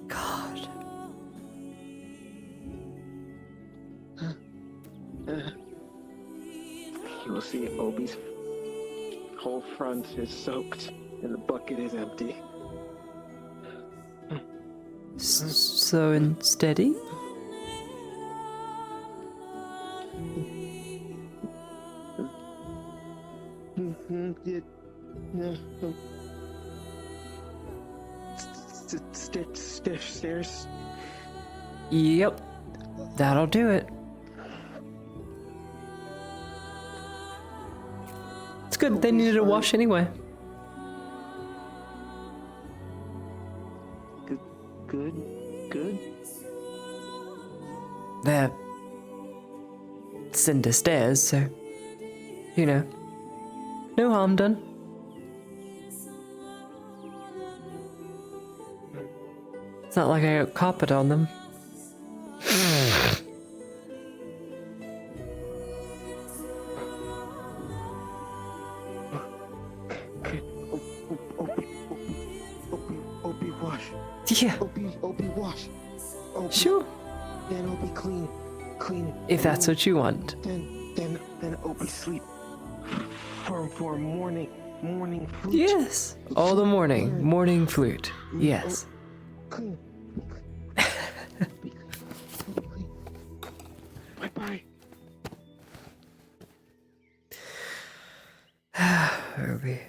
God. You will see Obi's whole front is soaked and the bucket is empty. Slow and steady? Stairs. Yep. That'll do it. It's good, they needed a wash anyway. Good. They're cinder stairs, so, you know, no harm done. It's not like I got carpet on them. Obi wash. Yeah. Obi wash. Sure. Then Obi clean. If that's what you want. Then Obi sleep. For morning flute. Yes. All the morning flute. Yes. Clean. Bye. Obi.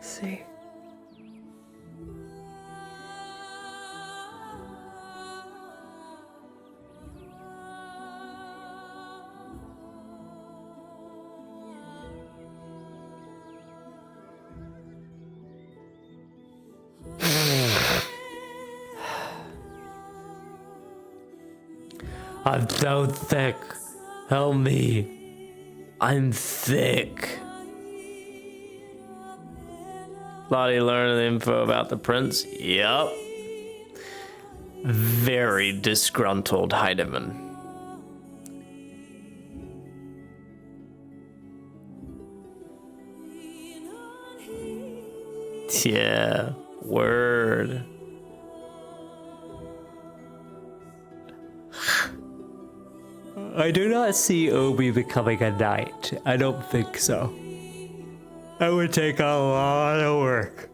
See. I'm so thick. Help me. I'm thick. Lottie learning info about the prince? Yup. Very disgruntled Heidemann. Yeah, word. I do not see Obi becoming a knight. I don't think so. That would take a lot of work.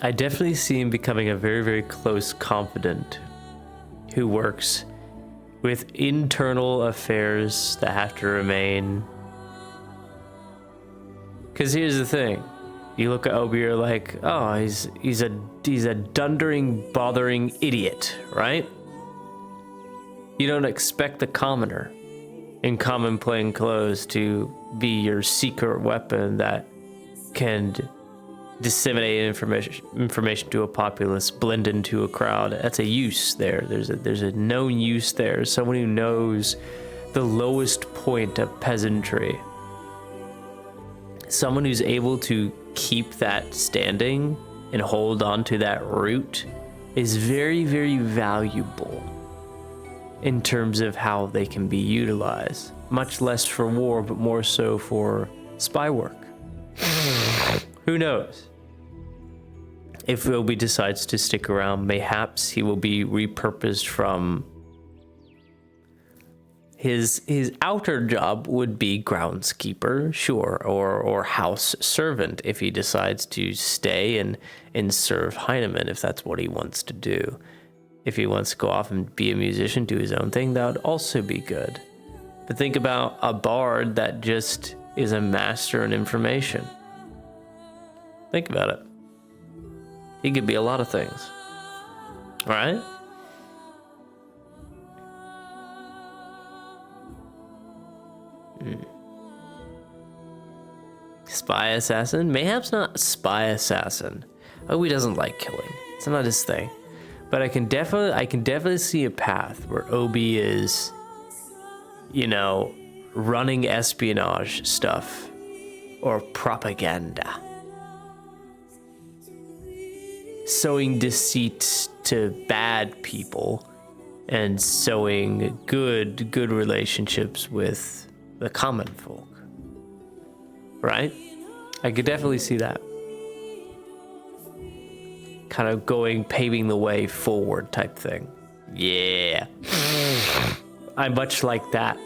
I definitely see him becoming a very, very close confidant who works with internal affairs that have to remain. Because here's the thing. You look at Obi, you're like, oh, he's a dundering, bothering idiot, right? You don't expect the commoner in common plain clothes to be your secret weapon that can disseminate information to a populace, blend into a crowd. That's a use there. There's a known use there. Someone who knows the lowest point of peasantry. Someone who's able to keep that standing and hold on to that root is very, very valuable in terms of how they can be utilized. Much less for war, but more so for spy work. Who knows? If Obi decides to stick around, mayhaps he will be repurposed from his outer job would be groundskeeper, sure, or house servant if he decides to stay and serve Heinemann, if that's what he wants to do. If he wants to go off and be a musician, do his own thing, that would also be good. But think about a bard that just is a master in information. Think about it. He could be a lot of things. All right? Spy assassin? Mayhaps not spy assassin. Obi doesn't like killing. It's not his thing. But I can definitely see a path where Obi is, you know, running espionage stuff or propaganda. Sowing deceit to bad people and sowing good relationships with the common folk. Right? I could definitely see that. Kind of paving the way forward type thing. Yeah. I much like that.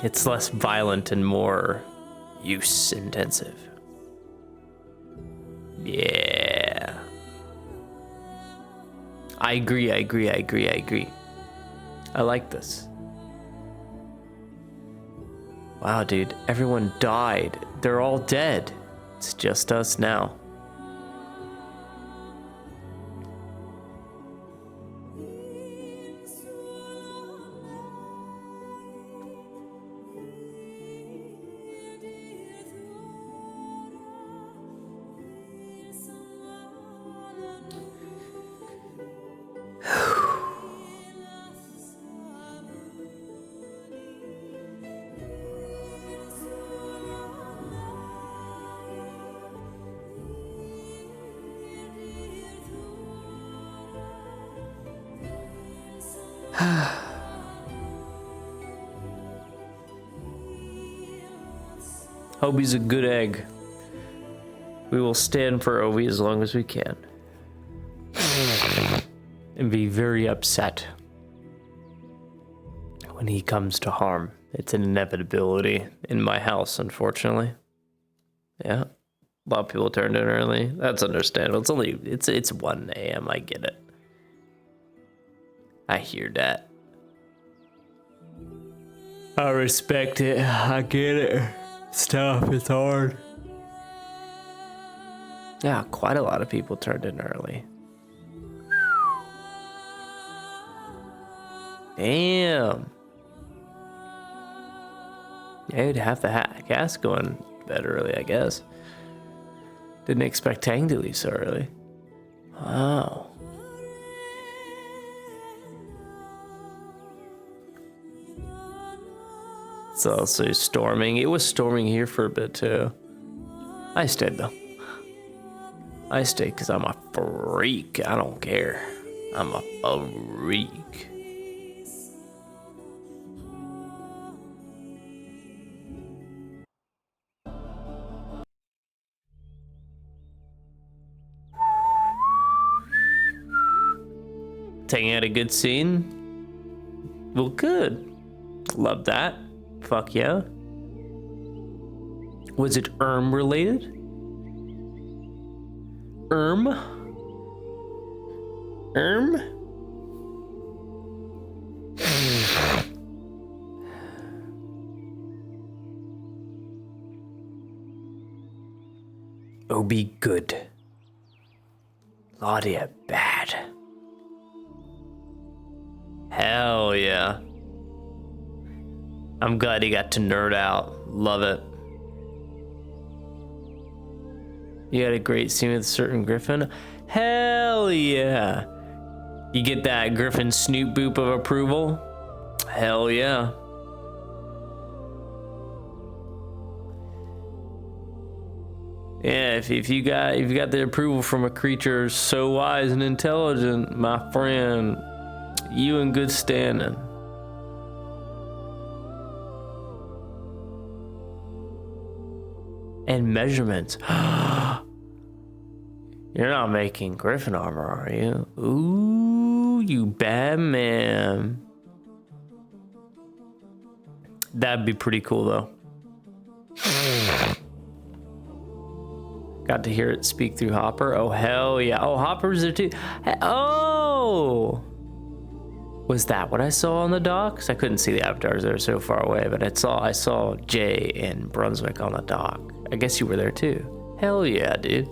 It's less violent and more use intensive. Yeah. I agree. I like this. Wow, dude, everyone died. They're all dead. It's just us now. Obi's a good egg. We will stand for Obi as long as we can. And be very upset when he comes to harm. It's an inevitability in my house, unfortunately. Yeah. A lot of people turned in early. That's understandable. It's 1 a.m. I get it. I hear that. I respect it. I get it. It's tough. It's hard. Yeah, quite a lot of people turned in early. Damn. Yeah, you'd have the cast going to bed early, I guess. Didn't expect Tang to leave so early. Wow. It's also storming. It was storming here for a bit too. I stayed though. I stayed because I'm a freak. I don't care. I'm a freak. Taking out a good scene? Well, good. Love that. Fuck yeah. Was it related? Obi good. Claudia bad. Hell yeah. I'm glad he got to nerd out. Love it. You had a great scene with a certain Griffin? Hell yeah. You get that Griffin snoop boop of approval? Hell yeah. Yeah, if you got the approval from a creature so wise and intelligent, my friend, you in good standing. And measurements. You're not making griffin armor, are you? Ooh, you bad man. That'd be pretty cool, though. Got to hear it speak through Hopper. Oh, hell yeah. Oh, Hopper's there, too. Oh! Was that what I saw on the docks? I couldn't see the avatars. They were so far away, but I saw Jay and Brunswick on the dock. I guess you were there, too. Hell yeah, dude.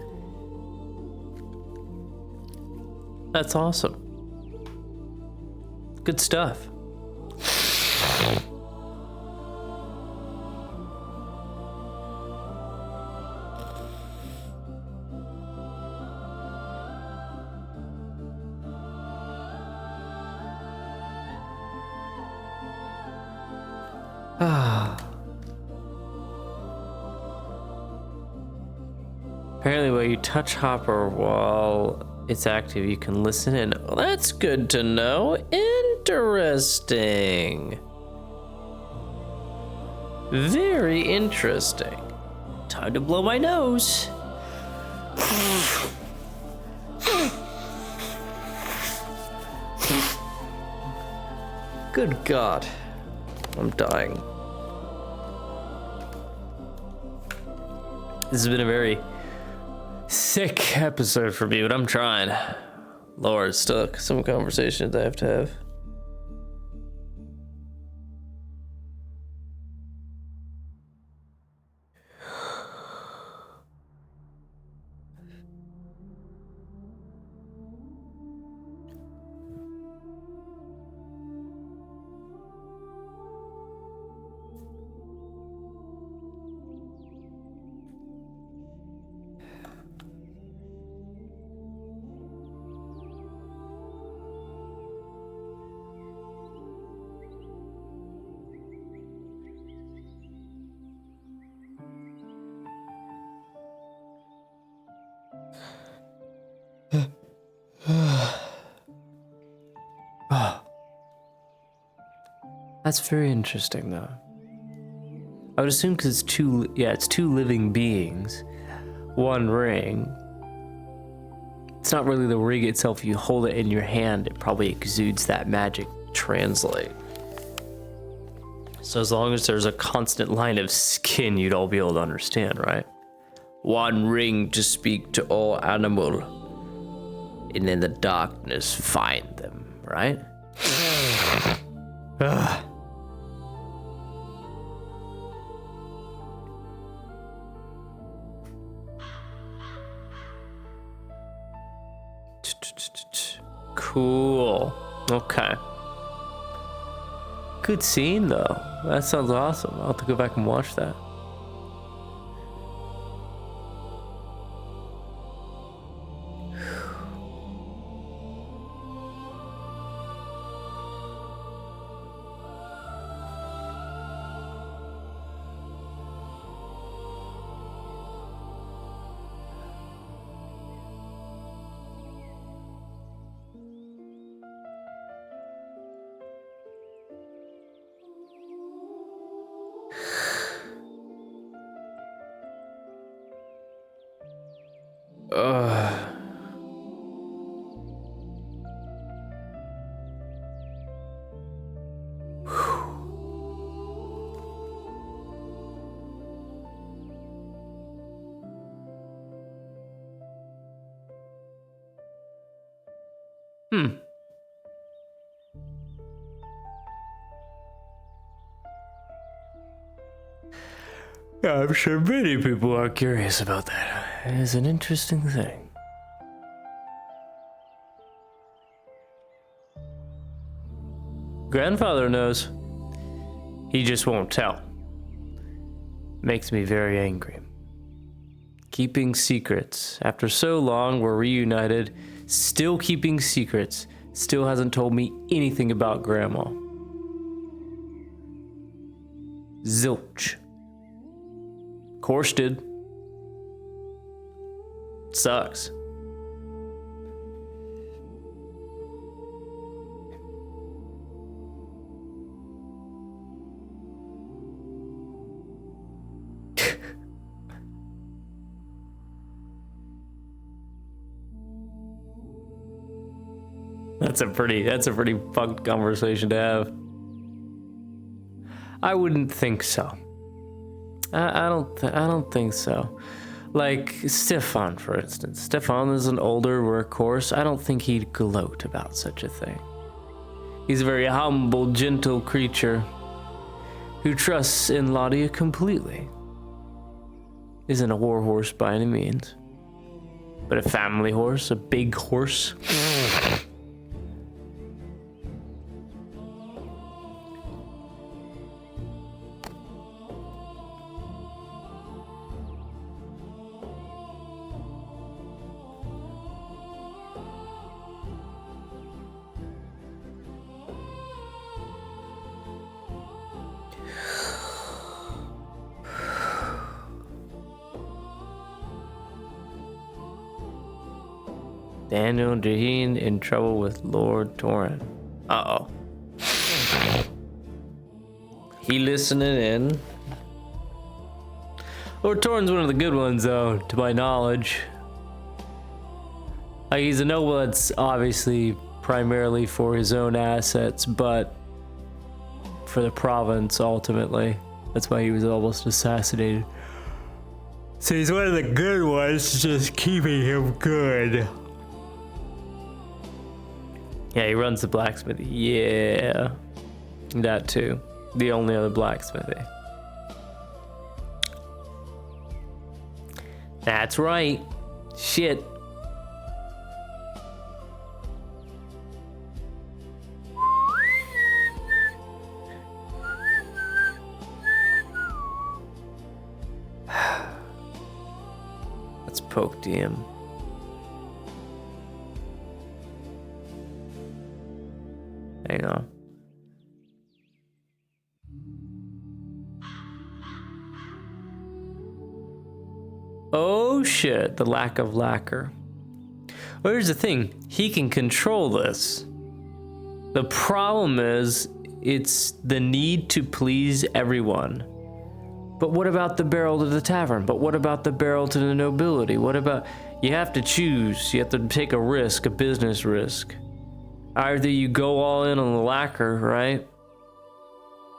That's awesome. Good stuff. Apparently, when you touch Hopper while it's active, you can listen in. Well, that's good to know. Interesting. Very interesting. Time to blow my nose. Good God. I'm dying. This has been a very sick episode for me, but I'm trying. Lord, still some conversations I have to have. That's very interesting, though. I would assume because it's two living beings, one ring. It's not really the ring itself. You hold it in your hand, it probably exudes that magic translate. So as long as there's a constant line of skin, you'd all be able to understand, right? One ring to speak to all animal, and in the darkness find them, right? Cool. Okay. Good scene, though. That sounds awesome. I'll have to go back and watch that. Yeah, I'm sure many people are curious about that. It is an interesting thing. Grandfather knows. He just won't tell. Makes me very angry. Keeping secrets. After so long, we're reunited. Still keeping secrets. Still hasn't told me anything about Grandma. Zilch. Course did. Sucks. That's a pretty fucked conversation to have. I wouldn't think so. I don't think so. Like Stefan, for instance. Stefan is an older workhorse. I don't think he'd gloat about such a thing. He's a very humble, gentle creature who trusts in Ladia completely. Isn't a war horse by any means, but a family horse, a big horse. Daniel Jaheen in trouble with Lord Torin. Uh-oh. He listening in. Lord Torin's one of the good ones, though, to my knowledge. Like, he's a noble that's obviously primarily for his own assets, but for the province, ultimately. That's why he was almost assassinated. So he's one of the good ones, just keeping him good. Yeah, he runs the blacksmithy. Yeah. That too. The only other blacksmithy. That's right. Shit. Let's poke DM. Hang on. Oh shit, the lack of lacquer. Well, here's the thing. He can control this. The problem is, it's the need to please everyone. But what about the barrel to the tavern? But what about the barrel to the nobility? What about... You have to choose. You have to take a risk, a business risk. Either you go all in on the lacquer, right?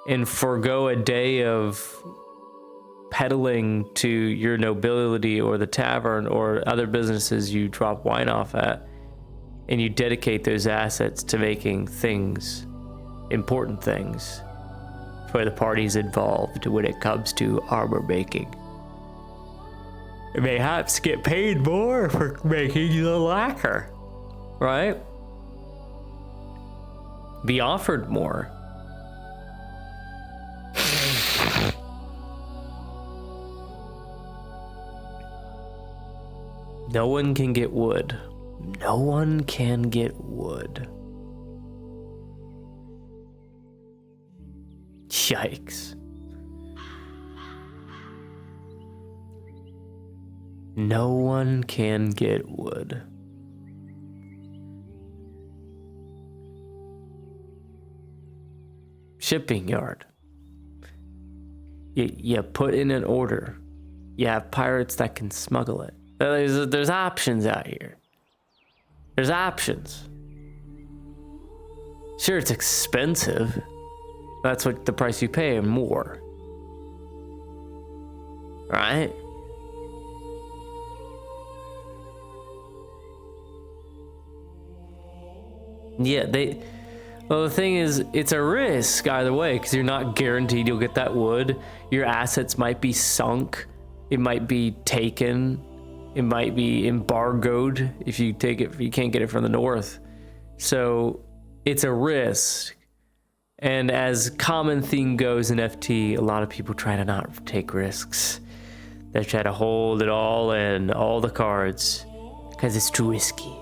And forego a day of peddling to your nobility or the tavern or other businesses you drop wine off at, and you dedicate those assets to making things, important things, for the parties involved when it comes to armor making. And perhaps get paid more for making the lacquer, right? Be offered more. No one can get wood. No one can get wood. Yikes. No one can get wood. Shipping yard. You put in an order. You have pirates that can smuggle it. There's options out here. There's options. Sure, it's expensive. That's what the price you pay and more. Right? Yeah, well, the thing is, it's a risk either way, because you're not guaranteed you'll get that wood. Your assets might be sunk. It might be taken. It might be embargoed if you take it, if you can't get it from the north. So it's a risk. And as common theme goes in FT, a lot of people try to not take risks. They try to hold it all and all the cards because it's too risky.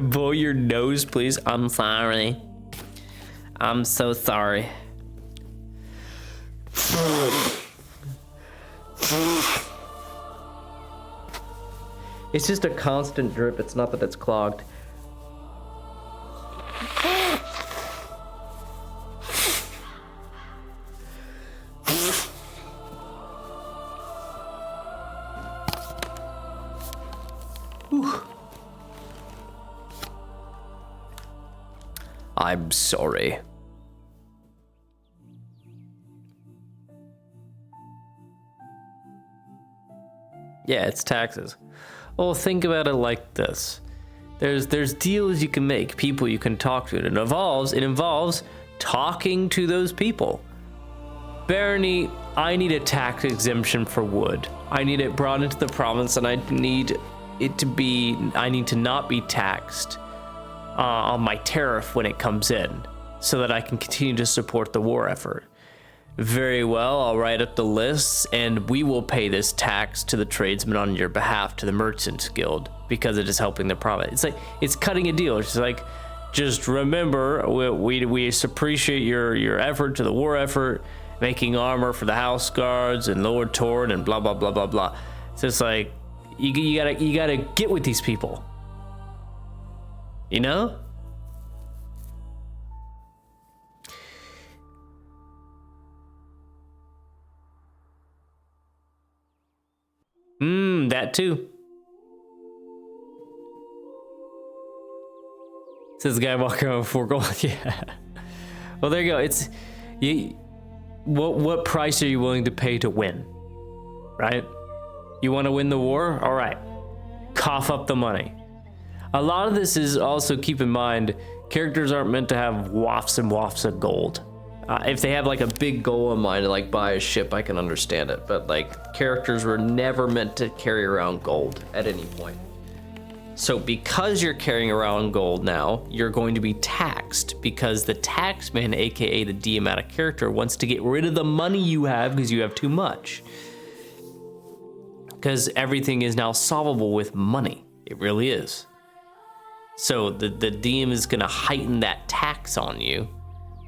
Blow your nose, please. I'm sorry. I'm so sorry. It's just a constant drip. It's not that it's clogged. I'm sorry. Yeah, it's taxes. Well, think about it like this. There's deals you can make, people you can talk to. It involves talking to those people. Barony, I need a tax exemption for wood. I need it brought into the province, and I need to not be taxed on my tariff when it comes in, so that I can continue to support the war effort. Very well, I'll write up the lists, and we will pay this tax to the tradesmen on your behalf, to the Merchants Guild, because it is helping the province. It's like, it's cutting a deal. It's like, just remember, we appreciate your effort to the war effort, making armor for the house guards and Lord Torn and blah blah blah blah blah. So it's like, you gotta get with these people, you know? That too. Says the guy walking around with 4 gold. Yeah. Well, there you go. It's what price are you willing to pay to win? Right? You want to win the war? All right. Cough up the money. A lot of this is also, keep in mind, characters aren't meant to have wafts and wafts of gold. If they have like a big goal in mind to like buy a ship, I can understand it. But like, characters were never meant to carry around gold at any point. So because you're carrying around gold now, you're going to be taxed, because the taxman, aka the DM character, wants to get rid of the money you have because you have too much. Because everything is now solvable with money. It really is. So the DM is going to heighten that tax on you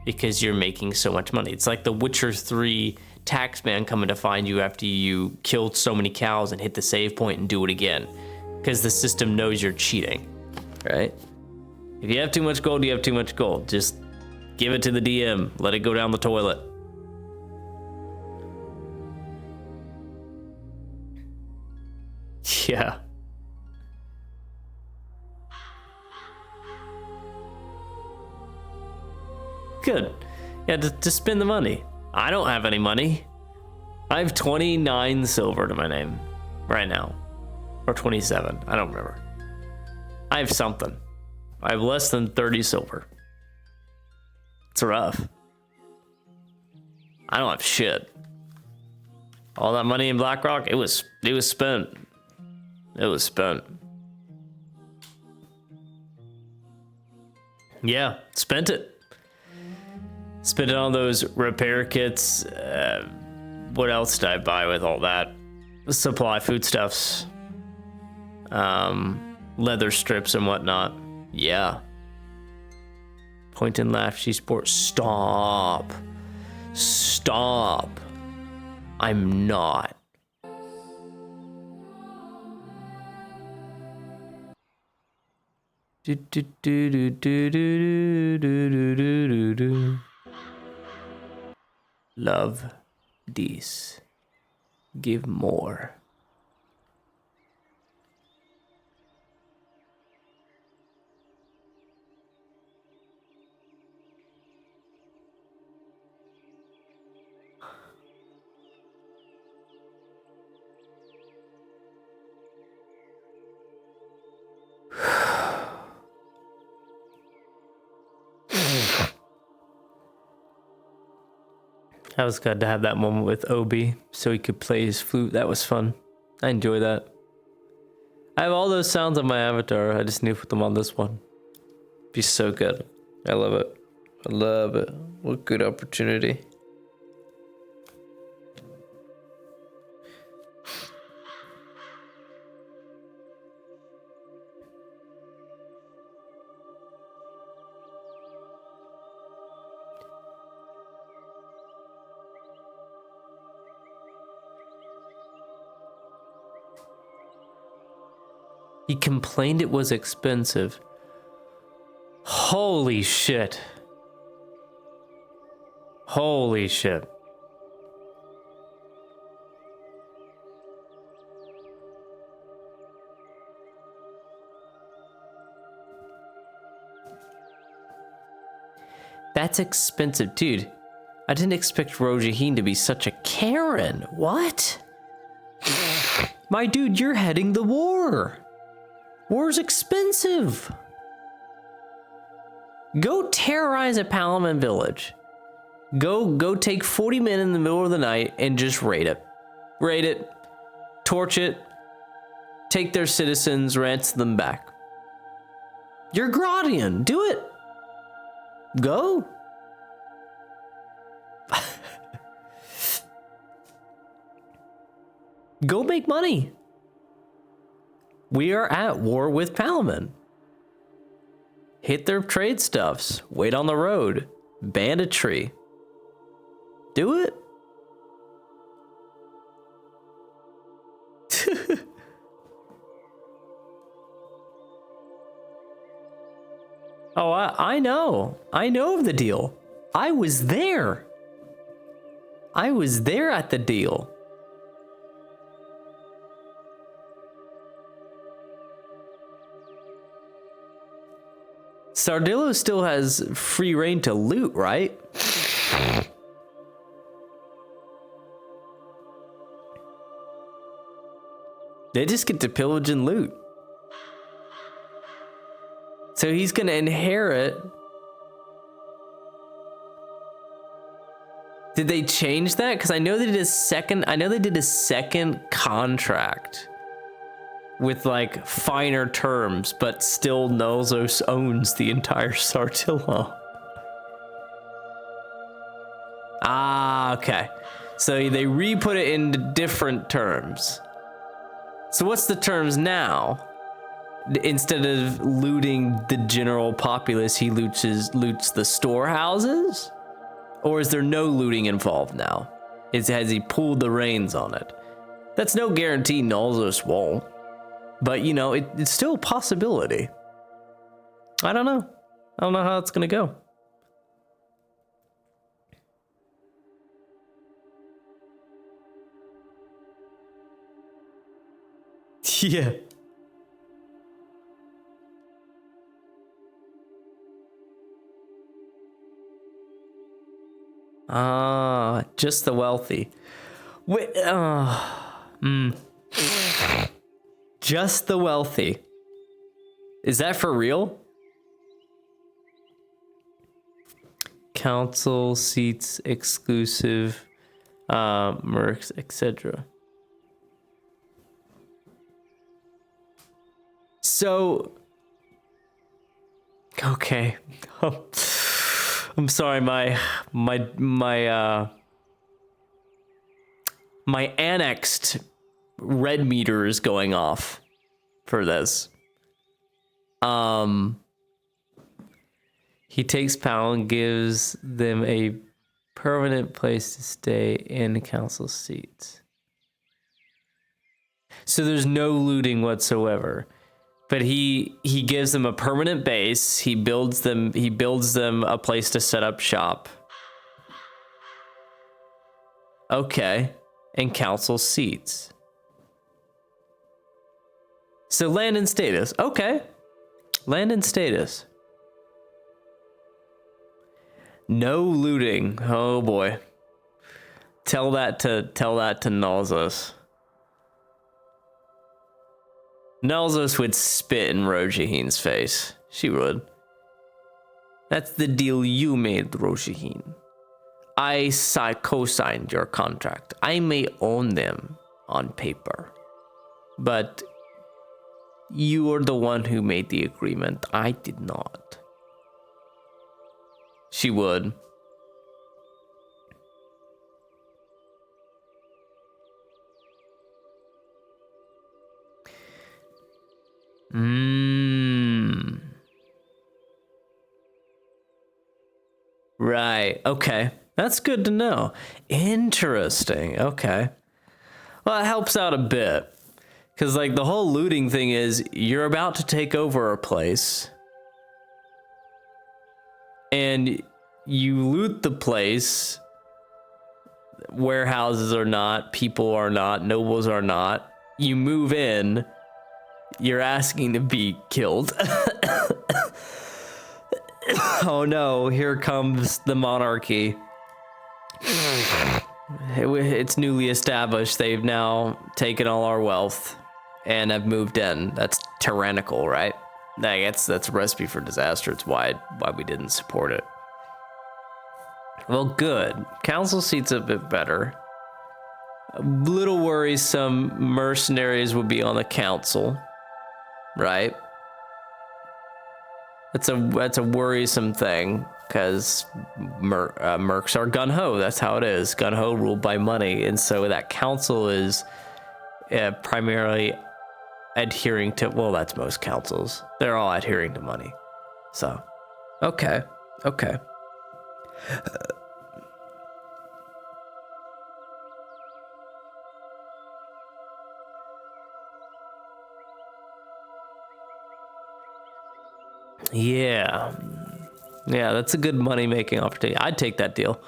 because you're making so much money. It's like the Witcher 3 taxman coming to find you after you killed so many cows and hit the save point and do it again. Because the system knows you're cheating, right? If you have too much gold, you have too much gold. Just give it to the DM. Let it go down the toilet. Yeah. Good. Yeah, to spend the money. I don't have any money. I have 29 silver to my name right now. Or 27, I don't remember. I have something. I have less than 30 silver. It's rough. I don't have shit. All that money in Blackrock, it was spent. It was spent. Yeah, spent it. Spent it on those repair kits. What else did I buy with all that? Supply foodstuffs. Leather strips and whatnot. Yeah. Point and laugh, she sport. Stop. Stop. I'm not. Do, do, do, do, do, do, do, do, do, do. Love this. Give more. I was glad to have that moment with Obi so he could play his flute. That was fun. I enjoy that. I have all those sounds on my avatar. I just need to put them on this one. Be so good. I love it. I love it. What good opportunity. He complained it was expensive. Holy shit. Holy shit. That's expensive, dude. I didn't expect Rojaheen to be such a Karen. What? My dude, you're heading the war. War's expensive. Go terrorize a Palamon village. Go take 40 men in the middle of the night and just raid it. Raid it. Torch it. Take their citizens, ransom them back. You're Grodian. Do it. Go. Go make money. We are at war with Palamon. Hit their trade stuffs. Wait on the road. Banditry. Do it. Oh, I know. I know of the deal. I was there. I was there at the deal. Sardillo still has free reign to loot, right? They just get to pillage and loot. So he's gonna inherit. Did they change that? Because I know they did a second. I know they did a second contract with like finer terms, but still Nulzos owns the entire Sardillo. Ah, okay. So they re-put it into different terms. So what's the terms now? Instead of looting the general populace, he loots the storehouses? Or is there no looting involved now? Has he pulled the reins on it? That's no guarantee Nulzos won't. But, you know, it's still a possibility. I don't know. I don't know how it's going to go. Yeah. Ah, just the wealthy. Wait, Just the wealthy. Is that for real? Council seats exclusive, mercs, etc. So, okay. I'm sorry, my annexed red meter is going off for this. He takes Pal and gives them a permanent place to stay in the council seats. So there's no looting whatsoever. But he gives them a permanent base. He builds them a place to set up shop. Okay. And council seats. So land and status. Okay. Land and status. No looting. Oh boy. Tell that to Nulzos. Nulzos would spit in Rojaheen's face. She would. That's the deal you made, Rojaheen. I co-signed your contract. I may own them on paper. But you are the one who made the agreement. I did not. She would. Right. Okay. That's good to know. Interesting. Okay. Well, it helps out a bit. Because, like, the whole looting thing is you're about to take over a place and you loot the place. Warehouses are not, people are not, nobles are not. You move in, you're asking to be killed. Oh no, here comes the monarchy. It's newly established. They've now taken all our wealth and have moved in. That's tyrannical, right? That's a recipe for disaster. It's why we didn't support it. Well, good. Council seat's a bit better. A little worrisome mercenaries would be on the council, right? That's a worrisome thing, because mercs are gun-ho. That's how it is. Gun-ho ruled by money. And so that council is primarily adhering to, well, that's most councils. They're all adhering to money. So, okay. Yeah, that's a good money-making opportunity. I'd take that deal.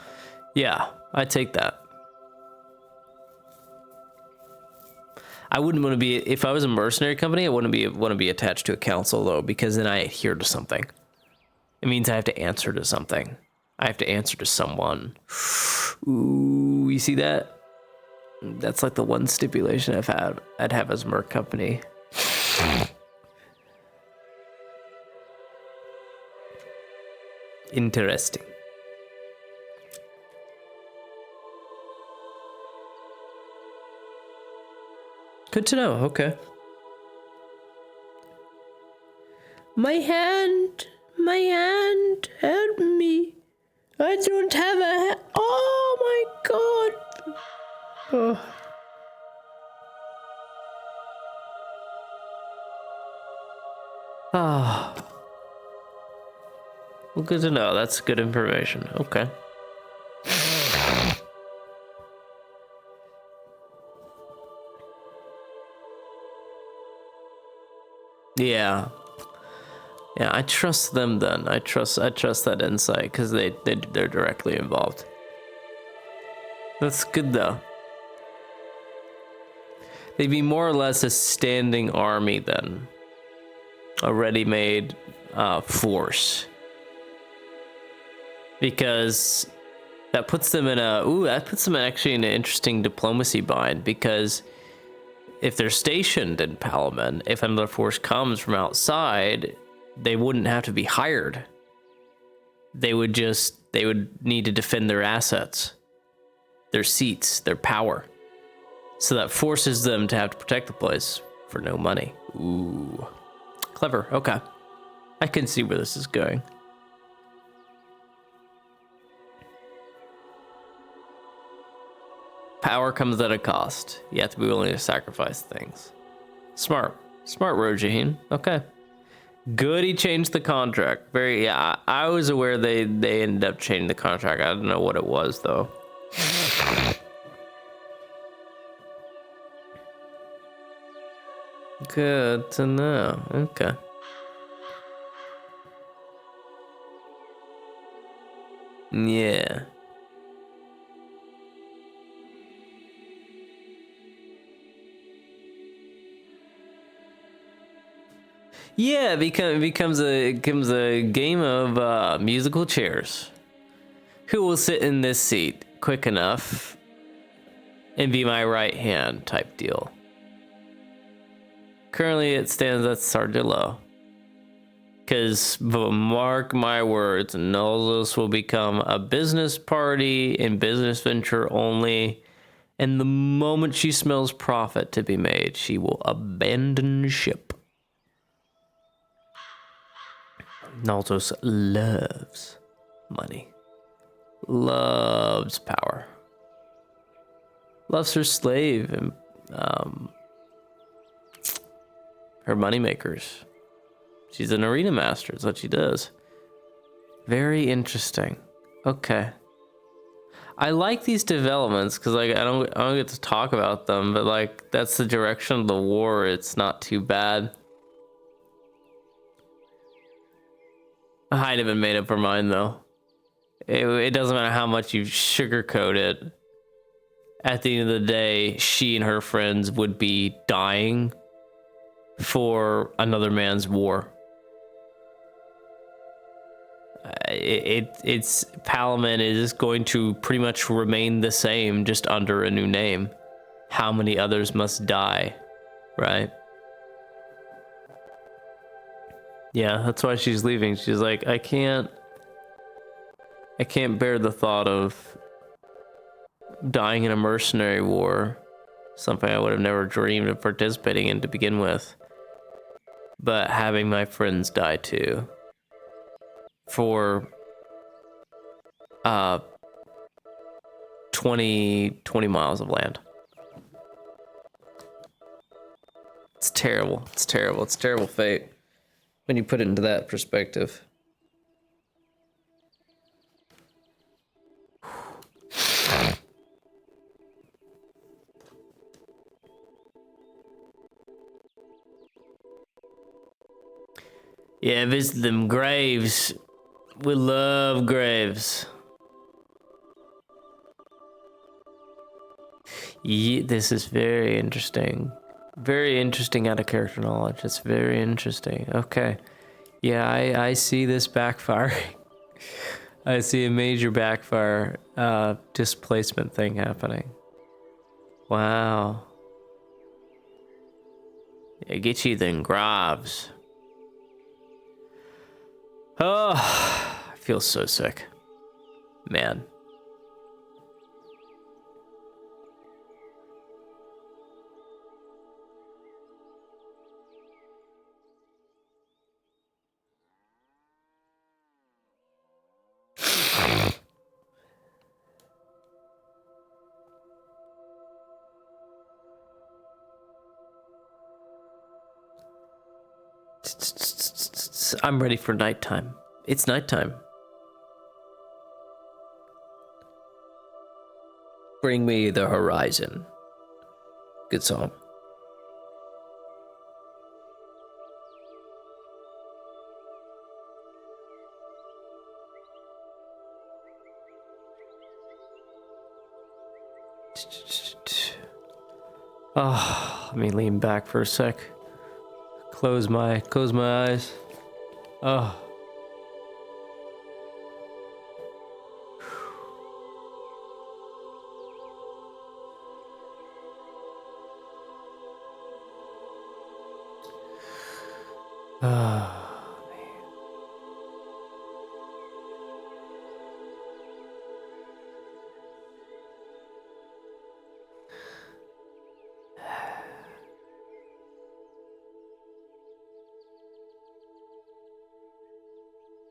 Yeah, I'd take that. I wouldn't want to be, if I was a mercenary company, I wouldn't want to be attached to a council, though, because then I adhere to something. It means I have to answer to something. I have to answer to someone. Ooh, you see that? That's like the one stipulation I'd have as a merc company. Interesting. Good to know. Okay. My hand, help me. I don't have a hand. Oh my god. Oh. Ah. Well, good to know. That's good information. Okay. Yeah, I trust them then. I trust that insight because they're directly involved. That's good though. They'd be more or less a standing army then, a ready-made force, because that puts them in actually in an interesting diplomacy bind, because if they're stationed in Palamon, if another force comes from outside, they wouldn't have to be hired. They would need to defend their assets, their seats, their power. So that forces them to have to protect the place for no money. Ooh. Clever. Okay. I can see where this is going. Power comes at a cost. You have to be willing to sacrifice things. Smart. Smart, Rojaheen. Okay. Good he changed the contract. I was aware they ended up changing the contract. I don't know what it was, though. Good to know. Okay. Yeah. Yeah, it becomes a game of musical chairs. Who will sit in this seat quick enough and be my right hand type deal? Currently, it stands at Sardillo. Because, mark my words, Nolzos will become a business party and business venture only. And the moment she smells profit to be made, she will abandon ship. Naltos loves money, loves power, loves her slave and her moneymakers. She's an arena master, is what she does. Very interesting. Okay. I like these developments because like I don't get to talk about them, but like that's the direction of the war. It's not too bad. I'd have been made up her mind though. It doesn't matter how much you sugarcoat it. At the end of the day, she and her friends would be dying for another man's war. It's Palamon is going to pretty much remain the same, just under a new name. How many others must die, right? Yeah, that's why she's leaving. She's like, I can't bear the thought of dying in a mercenary war, something I would have never dreamed of participating in to begin with. But having my friends die too. For 20 miles of land. It's terrible. It's terrible. It's a terrible fate when you put it into that perspective. Yeah, visit them graves. We love graves. Yeah, this is very interesting. Very interesting out of character knowledge. It's very interesting. Okay. Yeah, I see this backfiring. I see a major backfire displacement thing happening. Wow. Yeah, get you them graves. Oh, I feel so sick. Man. I'm ready for nighttime. It's nighttime. Bring me the horizon. Good song. Oh, let me lean back for a sec. Close my eyes. Oh.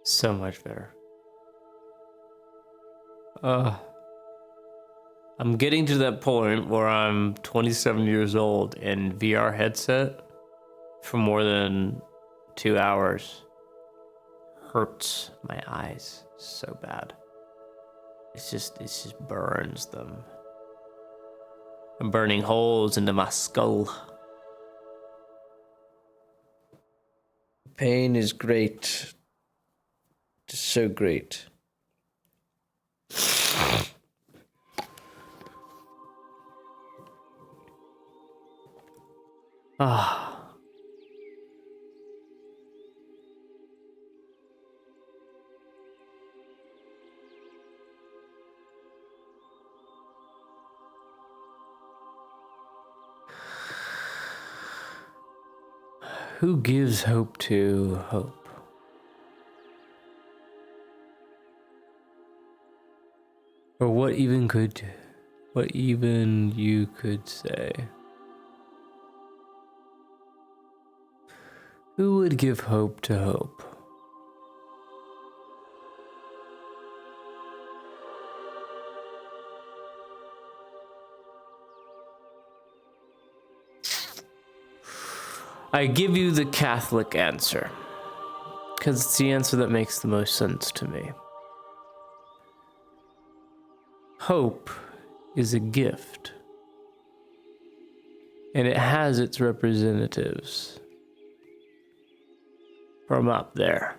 So much better. I'm getting to that point where I'm 27 years old and VR headset for more than 2 hours hurts my eyes so bad. It just burns them. I'm burning holes into my skull. Pain is great. Just so great. Ah. Who gives hope to hope? Or what even you could say? Who would give hope to hope? I give you the Catholic answer, because it's the answer that makes the most sense to me. Hope is a gift, and it has its representatives from up there.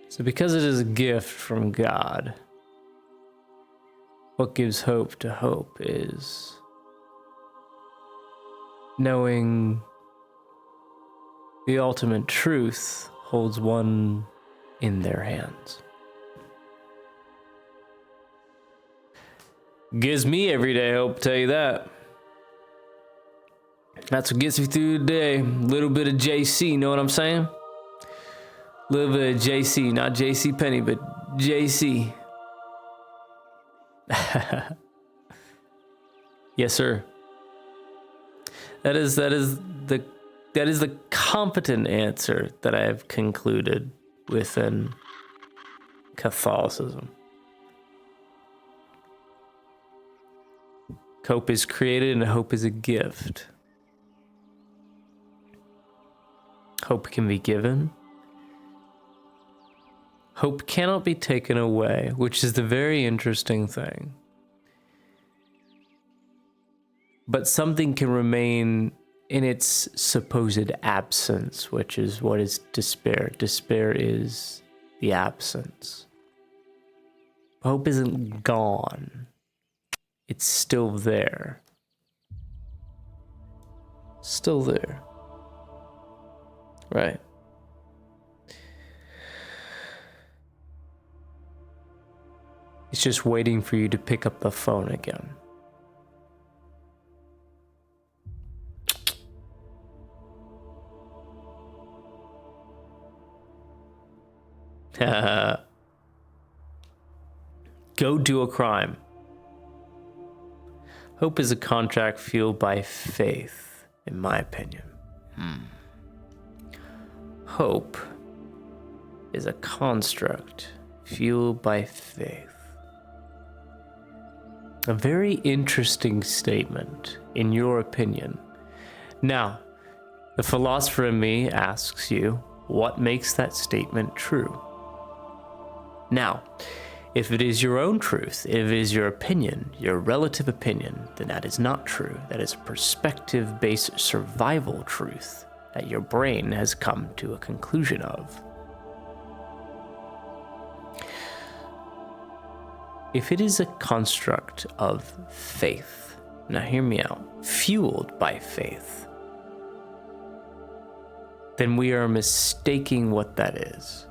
So because it is a gift from God, what gives hope to hope is knowing the ultimate truth holds one in their hands. Gives me everyday hope, tell you that. That's what gets me through the day. A little bit of JC, know what I'm saying? A little bit of JC, not JC Penny, but JC. Yes, sir. That is the competent answer that I have concluded within Catholicism. Hope is created and hope is a gift. Hope can be given. Hope cannot be taken away, which is the very interesting thing. But something can remain in its supposed absence, which is what is despair. Despair is the absence. Hope isn't gone. It's still there. Still there. Right. It's just waiting for you to pick up the phone again. Go do a crime. Hope is a contract fueled by faith, in my opinion. Hope is a construct fueled by faith. A very interesting statement, in your opinion. Now, the philosopher in me asks you, what makes that statement true? Now, if it is your own truth, if it is your opinion, your relative opinion, then that is not true. That is a perspective-based survival truth that your brain has come to a conclusion of. If it is a construct of faith, now hear me out, fueled by faith, then we are mistaking what that is.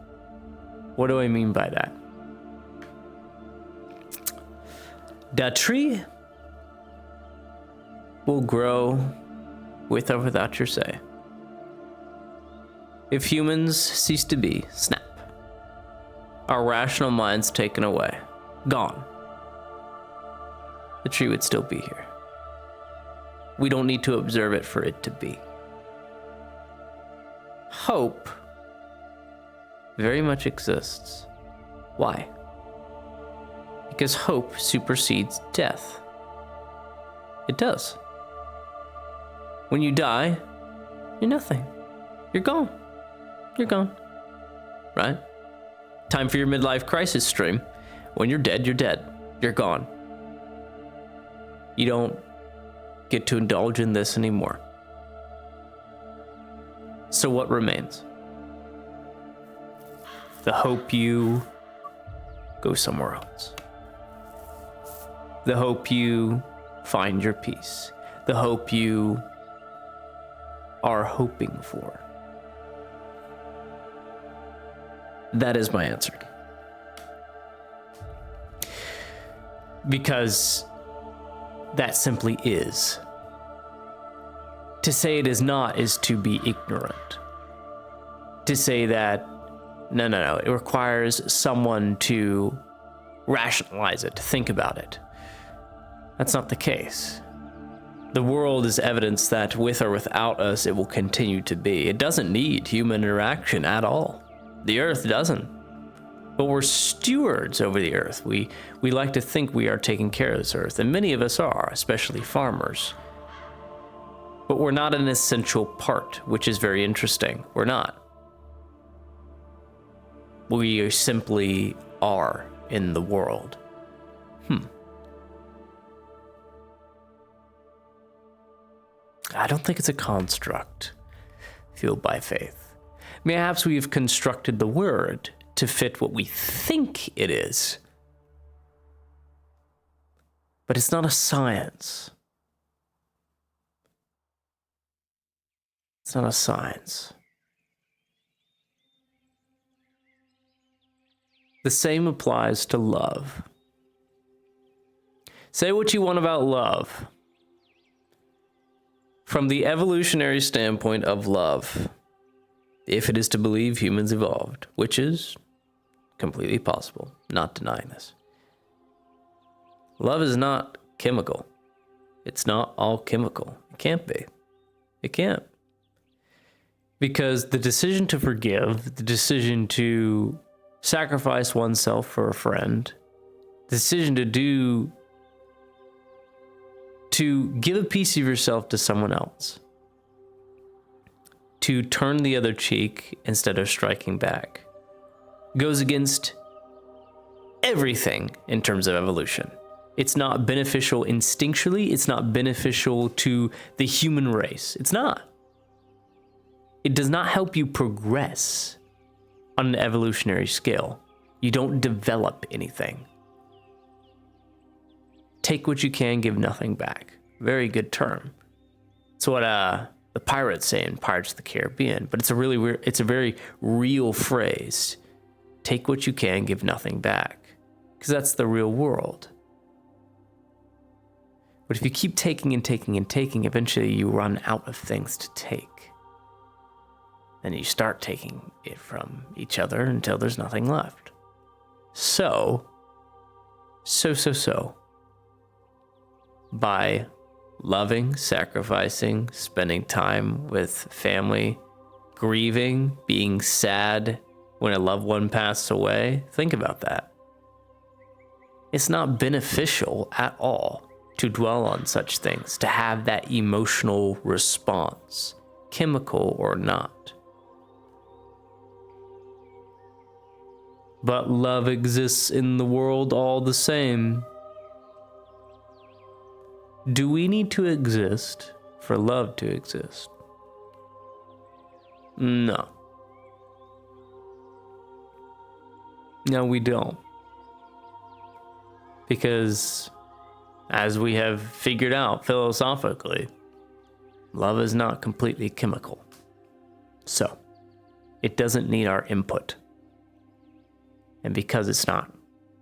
What do I mean by that? The tree will grow with or without your say. If humans cease to be, snap. Our rational minds taken away, gone. The tree would still be here. We don't need to observe it for it to be. Hope very much exists. Why? Because hope supersedes death. It does. When you die, you're nothing. You're gone. You're gone. Right? Time for your midlife crisis stream. When you're dead, you're dead. You're gone. You don't get to indulge in this anymore. So what remains? The hope you go somewhere else. The hope you find your peace. The hope you are hoping for. That is my answer. Because that simply is. To say it is not is to be ignorant. To say that, no, it requires someone to rationalize it, to think about it. That's not the case. The world is evidence that with or without us, it will continue to be. It doesn't need human interaction at all. The earth doesn't. But we're stewards over the earth. We like to think we are taking care of this earth, and many of us are, especially farmers. But we're not an essential part, which is very interesting. We're not. We simply are in the world. I don't think it's a construct fueled by faith. Perhaps we have constructed the word to fit what we think it is. But it's not a science. It's not a science. The same applies to love. Say what you want about love. From the evolutionary standpoint of love, if it is to believe humans evolved, which is completely possible, not denying this. Love is not chemical. It's not all chemical. It can't be. It can't. Because the decision to forgive, the decision to sacrifice oneself for a friend, the decision to give a piece of yourself to someone else, to turn the other cheek instead of striking back, goes against everything in terms of evolution. It's not beneficial instinctually. It's not beneficial to the human race. It's not. It does not help you progress on an evolutionary scale. You don't develop anything. Take what you can, give nothing back. Very good term. It's what the pirates say in Pirates of the Caribbean, but it's a really weird, it's a very real phrase. Take what you can, give nothing back. Because that's the real world. But if you keep taking and taking and taking, eventually you run out of things to take. Then you start taking it from each other until there's nothing left. So, by loving, sacrificing, spending time with family, grieving, being sad when a loved one passes away, think about that. It's not beneficial at all to dwell on such things, to have that emotional response, chemical or not. But love exists in the world all the same. Do we need to exist for love to exist? No. No, we don't. Because, as we have figured out philosophically, love is not completely chemical. So, it doesn't need our input. And because it's not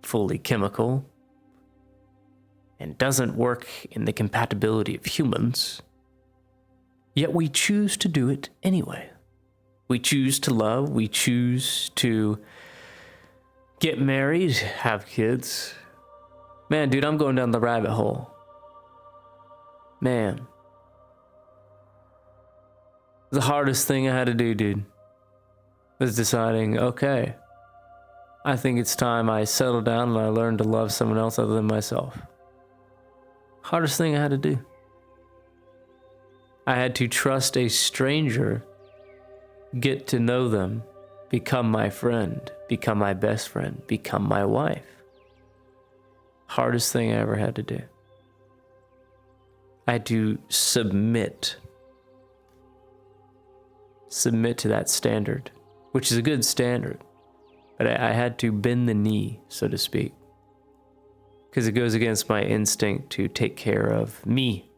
fully chemical, and doesn't work in the compatibility of humans, yet we choose to do it anyway. We choose to love, we choose to get married, have kids. Man, dude, I'm going down the rabbit hole. Man. The hardest thing I had to do, dude, was deciding, okay, I think it's time I settle down and I learn to love someone else other than myself. Hardest thing I had to do. I had to trust a stranger, get to know them, become my friend, become my best friend, become my wife. Hardest thing I ever had to do. I had to submit to that standard, which is a good standard. But I had to bend the knee, so to speak. Because it goes against my instinct to take care of me.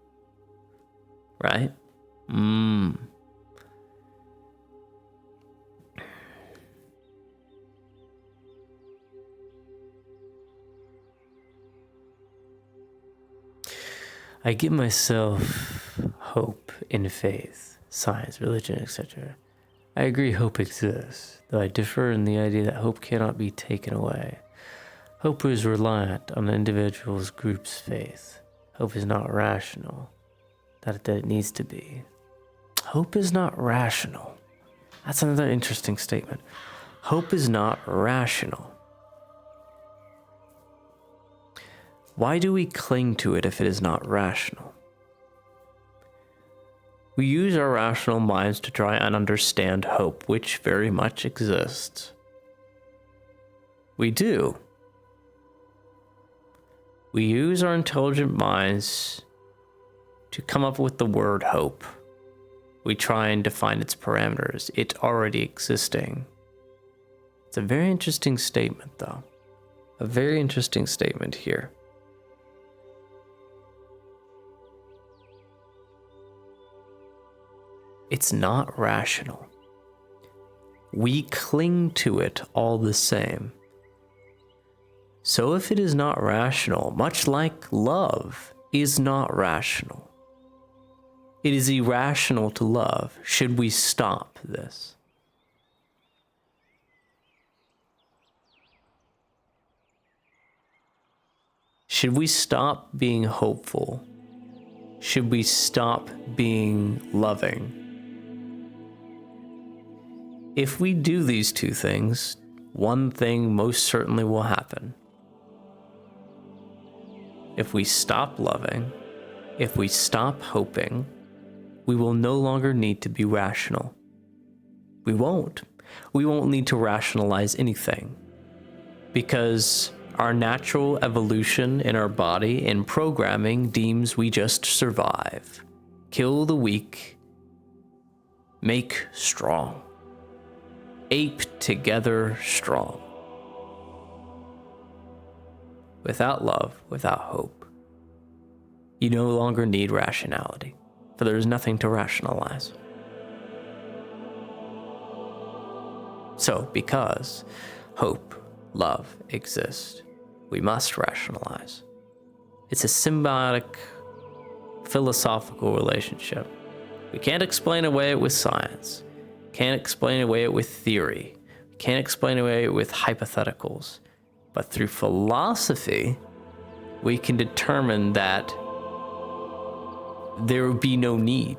Right? I give myself hope in faith, science, religion, etc. I agree hope exists, though I differ in the idea that hope cannot be taken away. Hope is reliant on an individual's group's faith. Hope is not rational, that it needs to be. Hope is not rational. That's another interesting statement. Hope is not rational. Why do we cling to it if it is not rational? We use our rational minds to try and understand hope, which very much exists. We do. We use our intelligent minds to come up with the word hope. We try and define its parameters, it already existing. It's a very interesting statement, though. A very interesting statement here. It's not rational. We cling to it all the same. So if it is not rational, much like love is not rational, it is irrational to love. Should we stop this? Should we stop being hopeful? Should we stop being loving? If we do these two things, one thing most certainly will happen. If we stop loving, if we stop hoping, we will no longer need to be rational. We won't. We won't need to rationalize anything. Because our natural evolution in our body and programming deems we just survive. Kill the weak. Make strong. Ape together strong. Without love, without hope, you no longer need rationality, for there is nothing to rationalize. So, because hope, love exist, we must rationalize. It's a symbiotic, philosophical relationship. We can't explain away it with science. Can't explain away it with theory. Can't explain away it with hypotheticals. But through philosophy, we can determine that there would be no need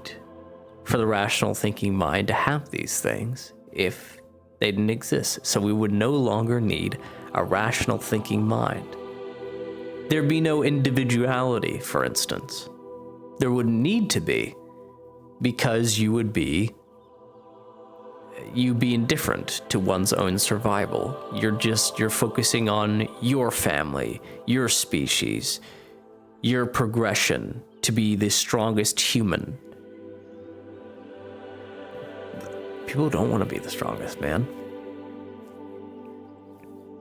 for the rational thinking mind to have these things if they didn't exist. So we would no longer need a rational thinking mind. There'd be no individuality, for instance. There wouldn't need to be, because you'd be indifferent to one's own survival. You're focusing on your family, your species, your progression to be the strongest human. People don't want to be the strongest, man.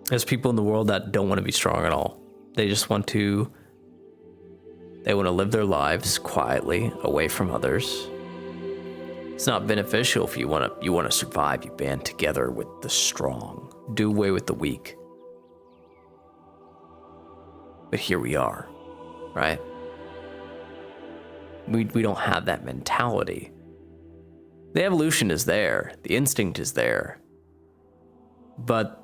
There's people in the world that don't want to be strong at all. They just want to live their lives quietly, away from others. It's not beneficial if you want to survive. You band together with the strong, do away with the weak. But here we are, right? We don't have that mentality. The evolution is there, the instinct is there, but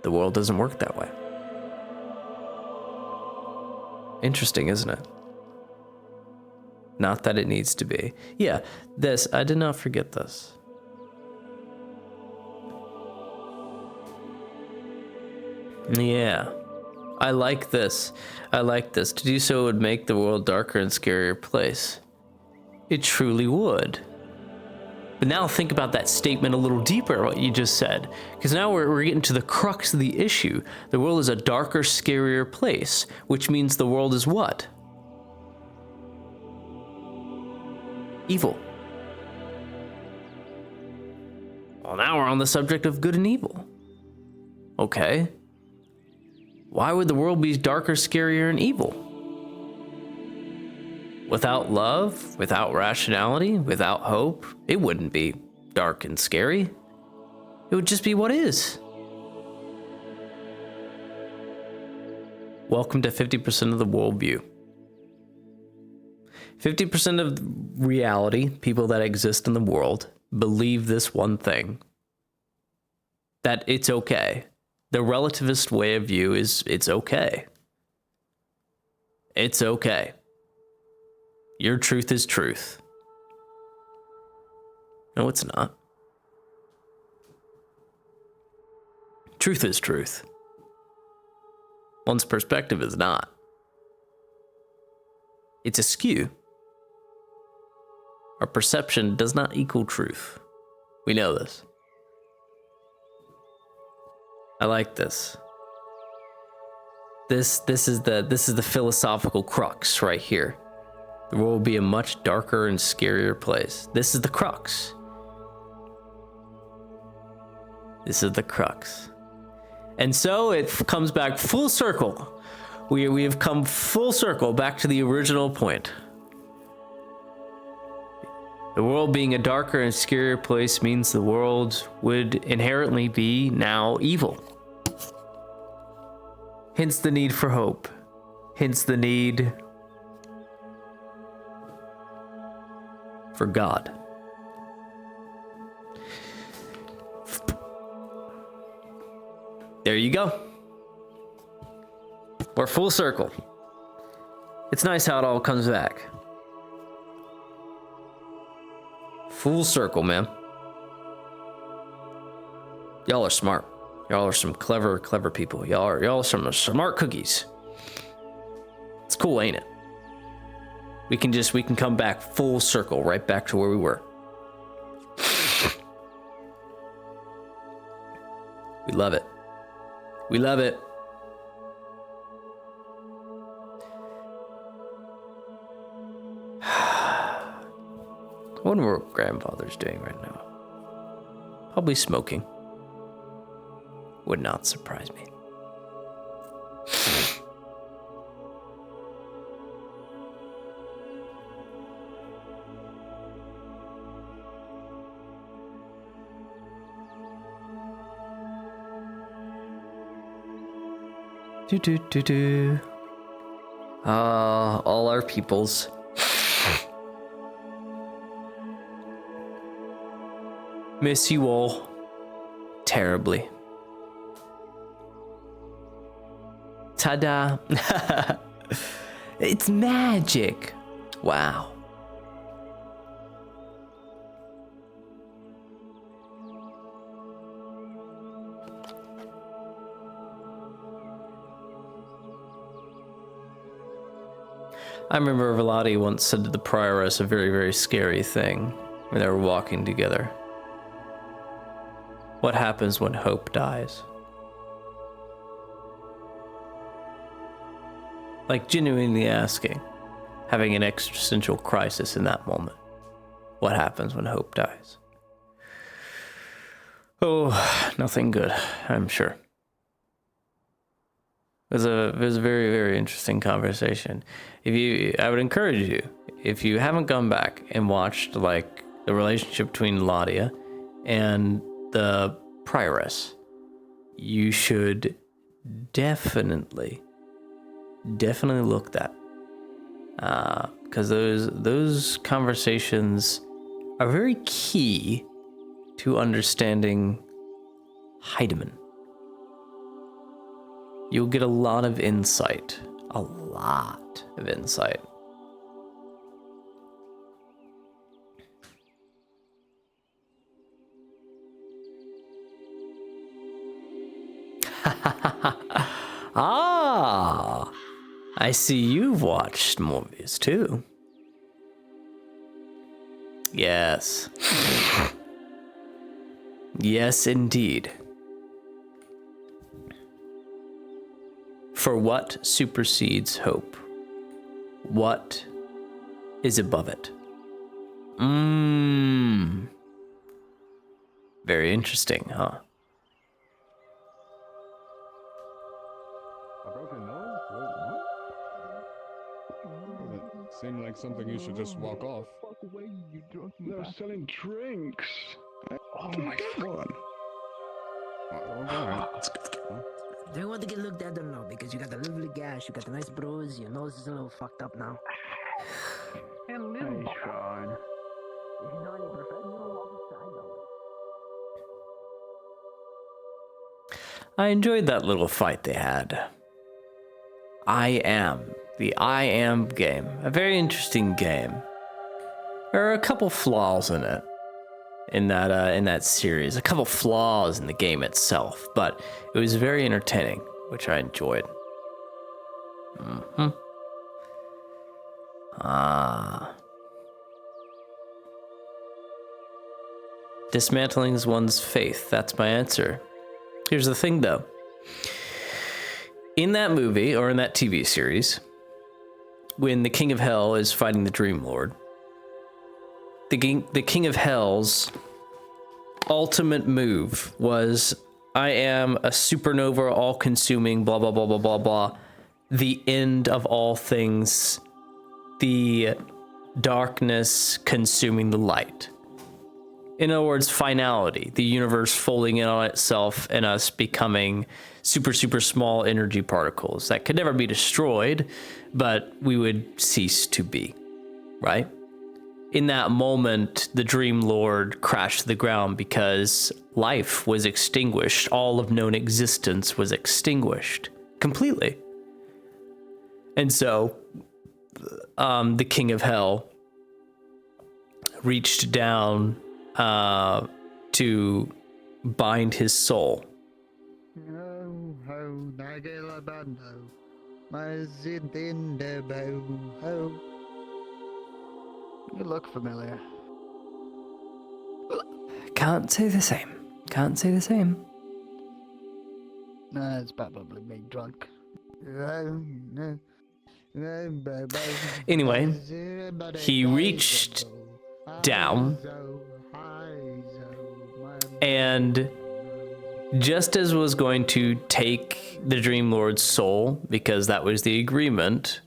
the world doesn't work that way. Interesting, isn't it? Not that it needs to be. Yeah, I did not forget this. Yeah, I like this. To do so would make the world a darker and scarier place. It truly would. But now think about that statement a little deeper, what you just said. Because now we're getting to the crux of the issue. The world is a darker, scarier place, which means the world is what? Evil. Well, now we're on the subject of good and evil. Okay. Why would the world be darker, scarier, and evil? Without love, without rationality, without hope, it wouldn't be dark and scary. It would just be what is. Welcome to 50% of the worldview. 50% of reality, people that exist in the world, believe this one thing. That it's okay. The relativist way of view is it's okay. It's okay. Your truth is truth. No, it's not. Truth is truth. One's perspective is not. It's askew. Our perception does not equal truth. We know this. I like this. This is the philosophical crux right here. The world will be a much darker and scarier place. This is the crux. This is the crux. And so it comes back full circle. We have come full circle back to the original point. The world being a darker and scarier place means the world would inherently be now evil. Hence the need for hope. Hence the need for God. There you go. We're full circle. It's nice how it all comes back. Full circle, man. Y'all are smart. Y'all are some clever people. Y'all are some smart cookies. It's cool, ain't it? We can come back full circle, right back to where we were. We love it. We love it. I wonder what grandfather's doing right now. Probably smoking. Would not surprise me. Do. All our peoples. Miss you all terribly. Ta-da. It's magic. Wow. I remember Velati once said to the prioress a very, very scary thing when they were walking together. What happens when hope dies? Like genuinely asking, having an existential crisis in that moment. What happens when hope dies? Oh, nothing good, I'm sure. It was a very, very interesting conversation. I would encourage you, if you haven't gone back and watched like the relationship between Ladia and the prioress, you should definitely look that. Because those conversations are very key to understanding Heidemann. You'll get a lot of insight. A lot of insight. Ah, I see you've watched movies too. Yes. Yes, indeed. For what supersedes hope? What is above it? Very interesting, huh? A broken nose? It seemed like something you should just walk off. Fuck away, you drunk. They're selling drinks. Oh my god. Do you want to get looked at or no? Because you got the lovely gash, you got the nice bruise, your nose is a little fucked up now. Hey, Sean. I enjoyed that little fight they had. The I Am game. A very interesting game. There are a couple flaws in it. In that series. A couple flaws in the game itself, but it was very entertaining, which I enjoyed. Dismantling one's faith. That's my answer. Here's the thing, though. In that movie, or in that TV series, when the King of Hell is fighting the Dream Lord, the King of Hell's ultimate move was, I am a supernova, all-consuming, blah, blah, blah, blah, blah, blah. The end of all things, the darkness consuming the light. In other words, finality, the universe folding in on itself and us becoming super, super small energy particles that could never be destroyed, but we would cease to be, right? In that moment, the Dream Lord crashed to the ground because life was extinguished. All of known existence was extinguished completely. And so the King of Hell reached down to bind his soul. You look familiar. Can't say the same. Can't say the same. Nah, it's probably me drunk. Anyway, he reached down, and just as was going to take the Dream Lord's soul, because that was the agreement,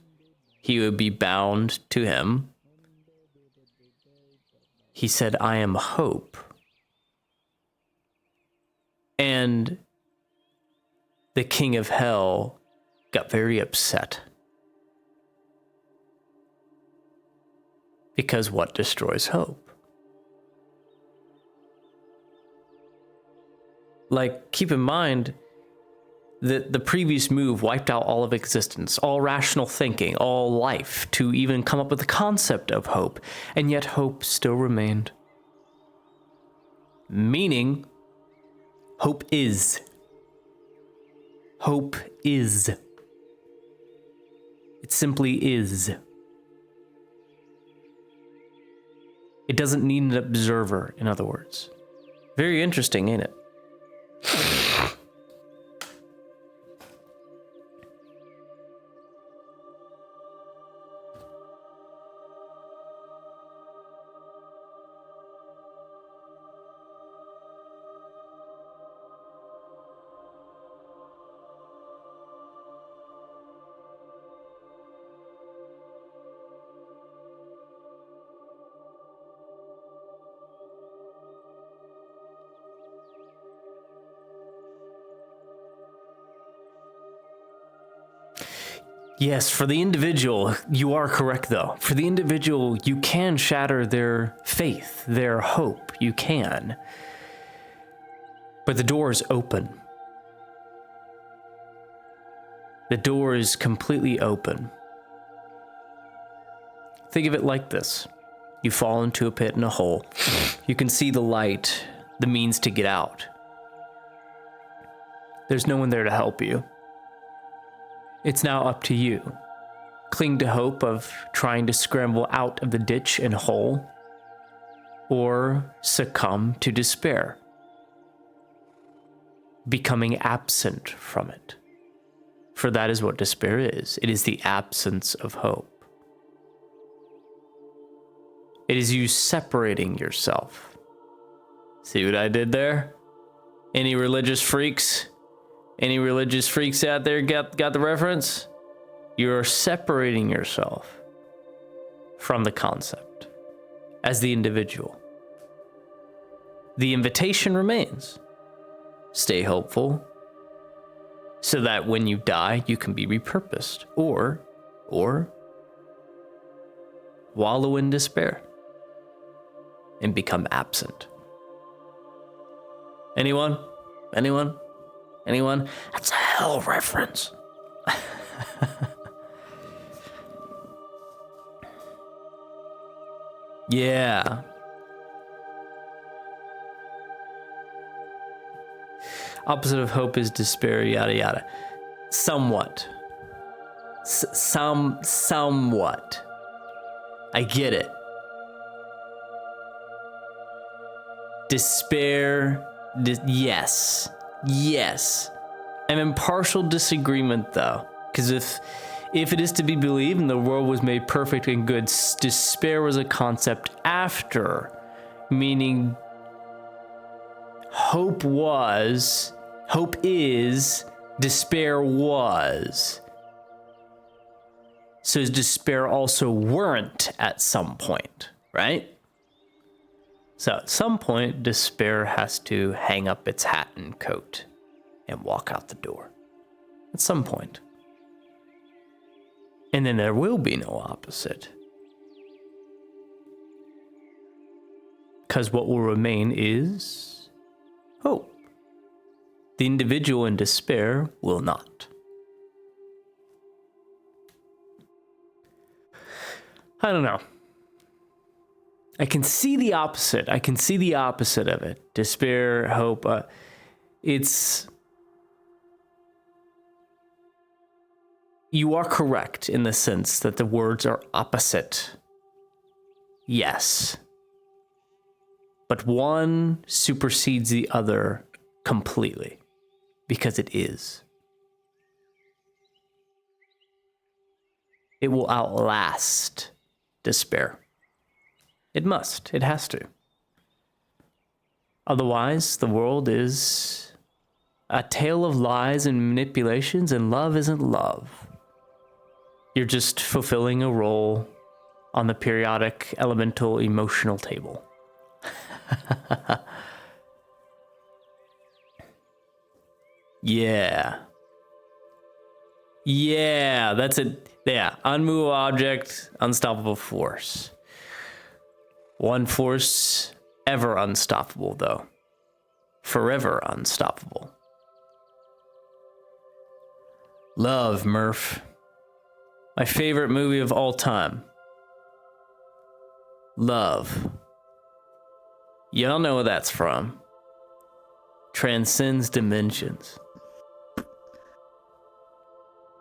he would be bound to him, he said, I am hope. And the King of Hell got very upset. Because what destroys hope? Like, keep in mind that the previous move wiped out all of existence, all rational thinking, all life, to even come up with the concept of hope. And yet hope still remained. Meaning, hope is. Hope is. It simply is. It doesn't need an observer, in other words. Very interesting, ain't it? Yes, for the individual, you are correct though. For the individual, you can shatter their faith, their hope. You can. But the door is open. The door is completely open. Think of it like this. You fall into a pit and a hole. You can see the light, the means to get out. There's no one there to help you. It's now up to you. Cling to hope of trying to scramble out of the ditch and hole, or succumb to despair, becoming absent from it. For that is what despair is. It is the absence of hope. It is you separating yourself. See what I did there? Any religious freaks? Any religious freaks out there got the reference? You're separating yourself from the concept as the individual. The invitation remains. Stay hopeful so that when you die, you can be repurposed or wallow in despair and become absent. Anyone? Anyone? Anyone? That's a hell reference. Yeah. Opposite of hope is despair, yada yada. Somewhat. Somewhat. I get it. Despair, yes. Yes. I'm in partial disagreement though, because if it is to be believed and the world was made perfect and good, despair was a concept after, meaning hope is, despair was. So is despair also weren't at some point, right? So at some point, despair has to hang up its hat and coat and walk out the door. At some point. And then there will be no opposite. Because what will remain is hope. The individual in despair will not. I don't know. I can see the opposite. I can see the opposite of it. Despair, hope. You are correct in the sense that the words are opposite. Yes. But one supersedes the other completely. Because it is. It will outlast despair. It must. It has to. Otherwise, the world is a tale of lies and manipulations, and love isn't love. You're just fulfilling a role on the periodic elemental emotional table. Yeah. Yeah, that's it. Yeah, unmovable object, unstoppable force. One force, ever unstoppable, though. Forever unstoppable. Love, Murph. My favorite movie of all time. Love. Y'all know where that's from. Transcends dimensions.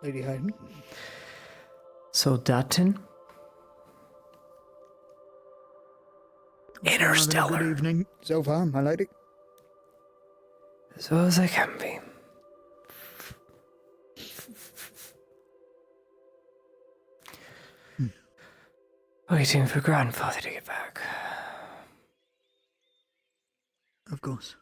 Lady Hyden. Soldaten? Interstellar. Good evening so far, my lady. As well as I can be. Waiting for grandfather to get back. Of course.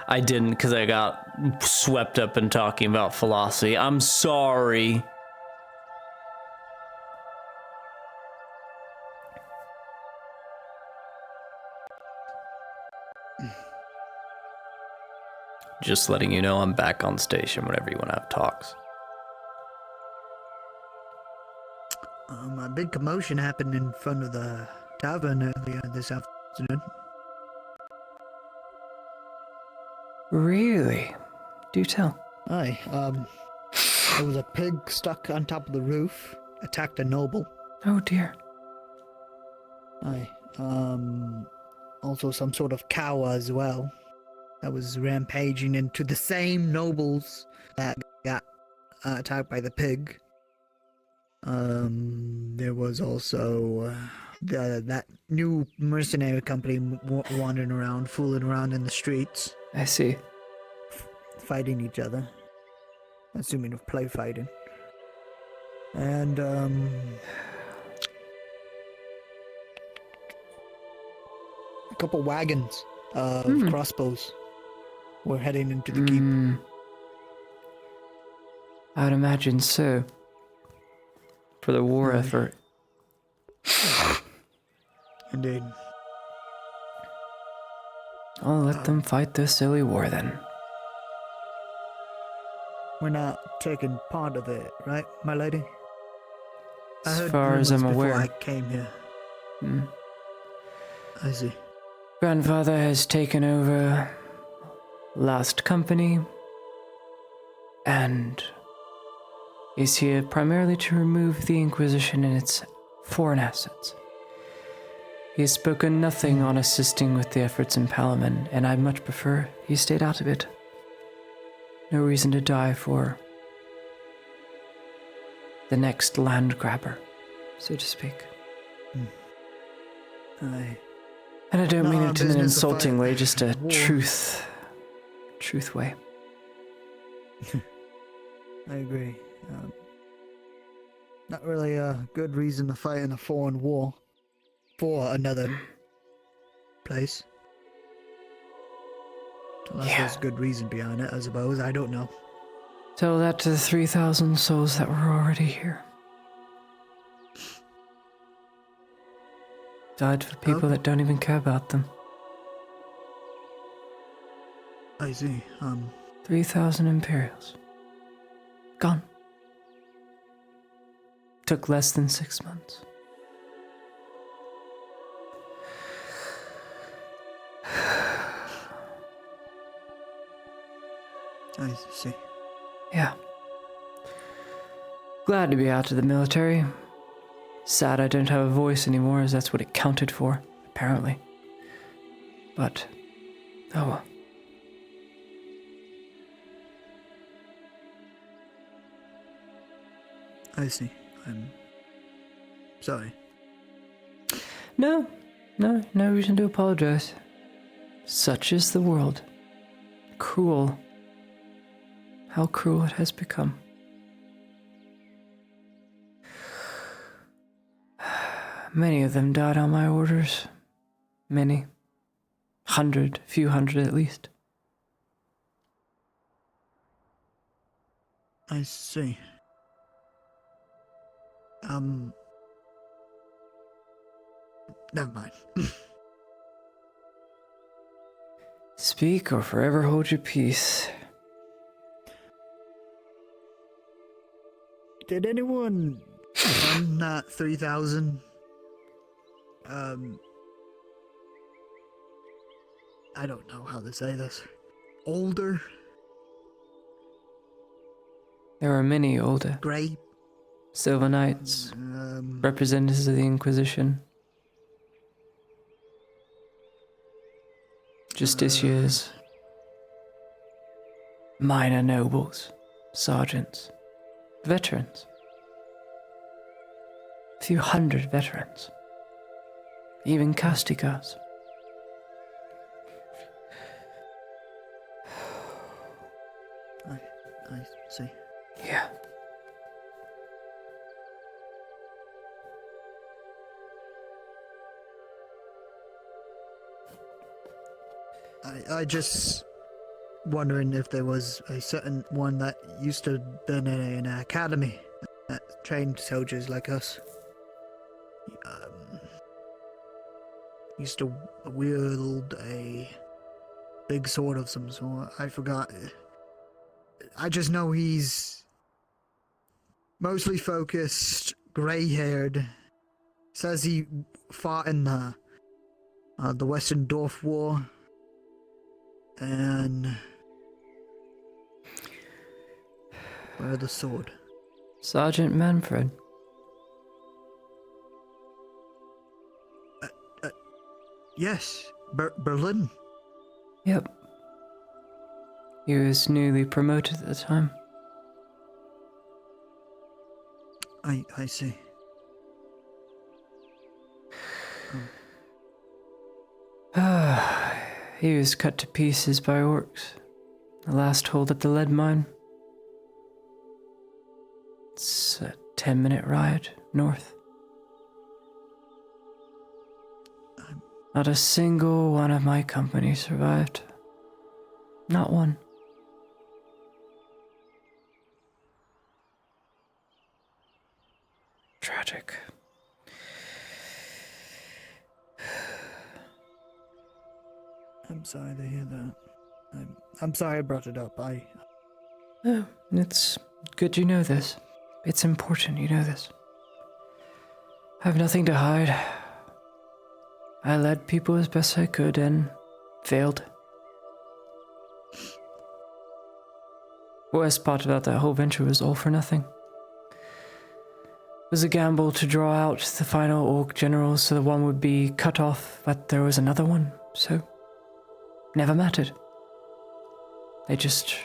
I didn't because I got swept up in talking about philosophy. I'm sorry. Just letting you know I'm back on station whenever you want to have talks. A big commotion happened in front of the tavern earlier this afternoon. Really? Do tell. Aye, there was a pig stuck on top of the roof, attacked a noble. Oh dear. Aye, also some sort of cow as well that was rampaging into the same nobles that got attacked by the pig. There was also that new mercenary company wandering around, fooling around in the streets. I see. Fighting each other. Assuming of play fighting. And, a couple wagons of crossbows were heading into the keep. I'd imagine so. For the war effort. Indeed. I'll let them fight this silly war then. We're not taking part of it, right, my lady? I As heard far as rumors I'm before aware. I came here. Hmm. I see. Grandfather has taken over last company and is here primarily to remove the Inquisition and its foreign assets. He has spoken nothing on assisting with the efforts in Palamon, and I much prefer he stayed out of it. No reason to die for the next land grabber, so to speak. Aye. And I don't Not mean our it in an business to insulting fight way, just a war. truth way. I agree. Not really a good reason to fight in a foreign war for another place. Unless there's a good reason behind it, I suppose. I don't know. Tell that to the 3,000 souls that were already here. Died for people that don't even care about them. I see. 3,000 Imperials. Gone. Took less than 6 months. I see. Yeah. Glad to be out of the military. Sad I don't have a voice anymore, as that's what it counted for, apparently. But, oh well. I see. I'm sorry. No reason to apologize. Such is the world. Cruel. How cruel it has become. Many of them died on my orders. Many. Few hundred at least. I see. Never mind. Speak or forever hold your peace. Did anyone run that 3,000? I don't know how to say this. Older? There are many older. Grey? Silver Knights. Representatives of the Inquisition. Justiciars. Minor nobles. Sergeants. Veterans. A few hundred veterans. Even Casticars. I see. Yeah. I just wondering if there was a certain one that used to been in an academy that trained soldiers like us. Used to wield a big sword of some sort. I forgot. I just know he's mostly focused, gray-haired. Says he fought in the Western Dwarf War. And where the sword? Sergeant Manfred. Yes, Berlin. Yep. He was newly promoted at the time. I see. He was cut to pieces by orcs. The last hold at the lead mine. It's a 10-minute ride north. Not a single one of my company survived. Not one. Tragic. I'm sorry to hear that. I'm sorry I brought it up. Oh, it's good you know this. It's important you know this. I have nothing to hide. I led people as best I could and failed. Worst part about that whole venture was all for nothing. It was a gamble to draw out the final Orc General so the one would be cut off, but there was another one, so never mattered. They just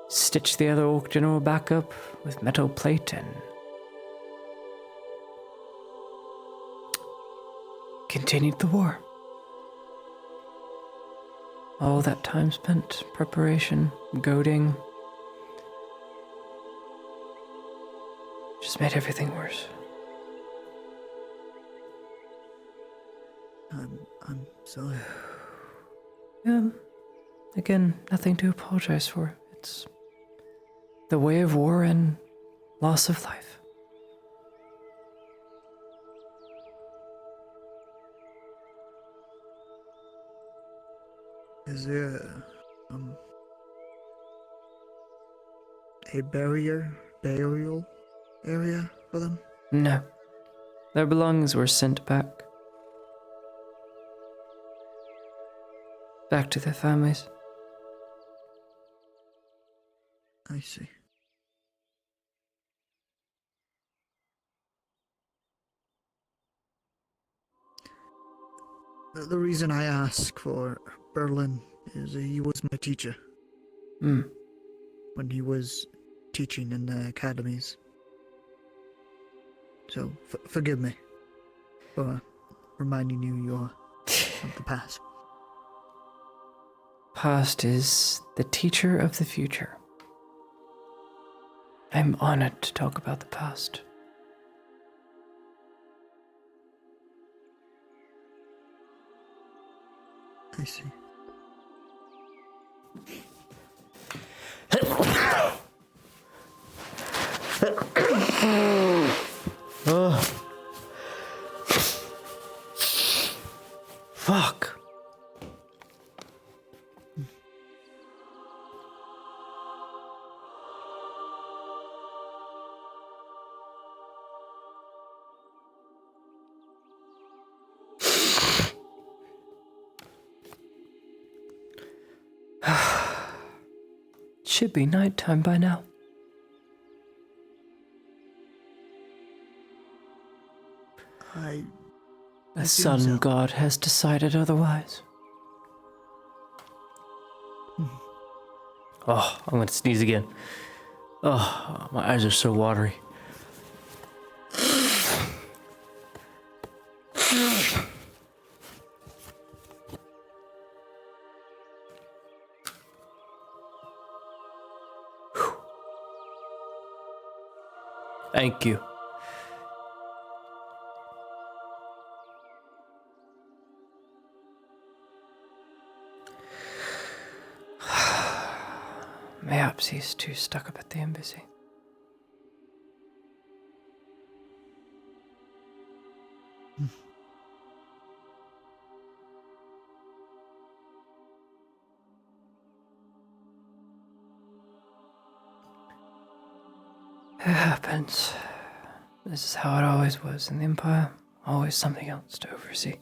stitched the other Orc General back up with metal plate and continued the war. All that time spent, preparation, goading, just made everything worse. I'm sorry. Again, nothing to apologize for. It's the way of war and loss of life. Is there a burial area for them? No. Their belongings were sent back. Back to their families. I see. The reason I ask for Berlin is he was my teacher. When he was teaching in the academies. So, forgive me for reminding you of the past. Past is the teacher of the future. I'm honored to talk about the past. I see. Fuck. Should be nighttime by now. The sun god has decided otherwise. Oh, I'm gonna sneeze again. Oh, my eyes are so watery. Thank you. Perhaps he's too stuck up at the embassy. It happens. This is how it always was in the Empire. Always something else to oversee.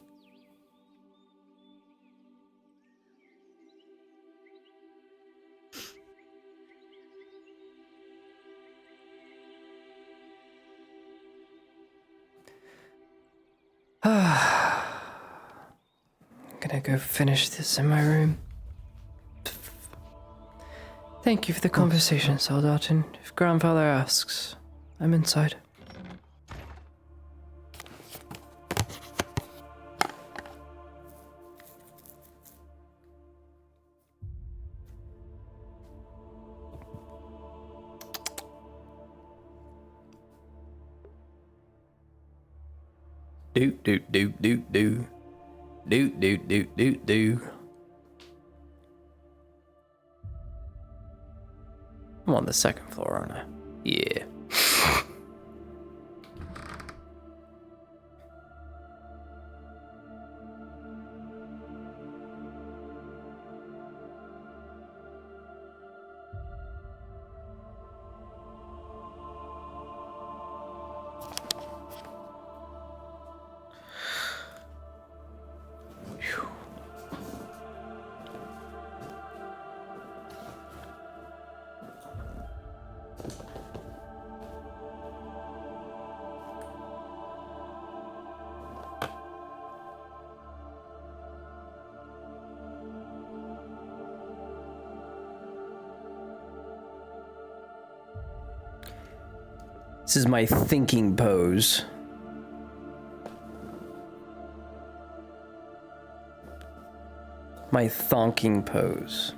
I'm gonna go finish this in my room. Thank you for the conversation, Soldaten. If Grandfather asks, I'm inside. Doot doot doot doot doot. Doot doot doot doot doot. I'm on the second floor, aren't I? Yeah. This is my thinking pose. My thonking pose.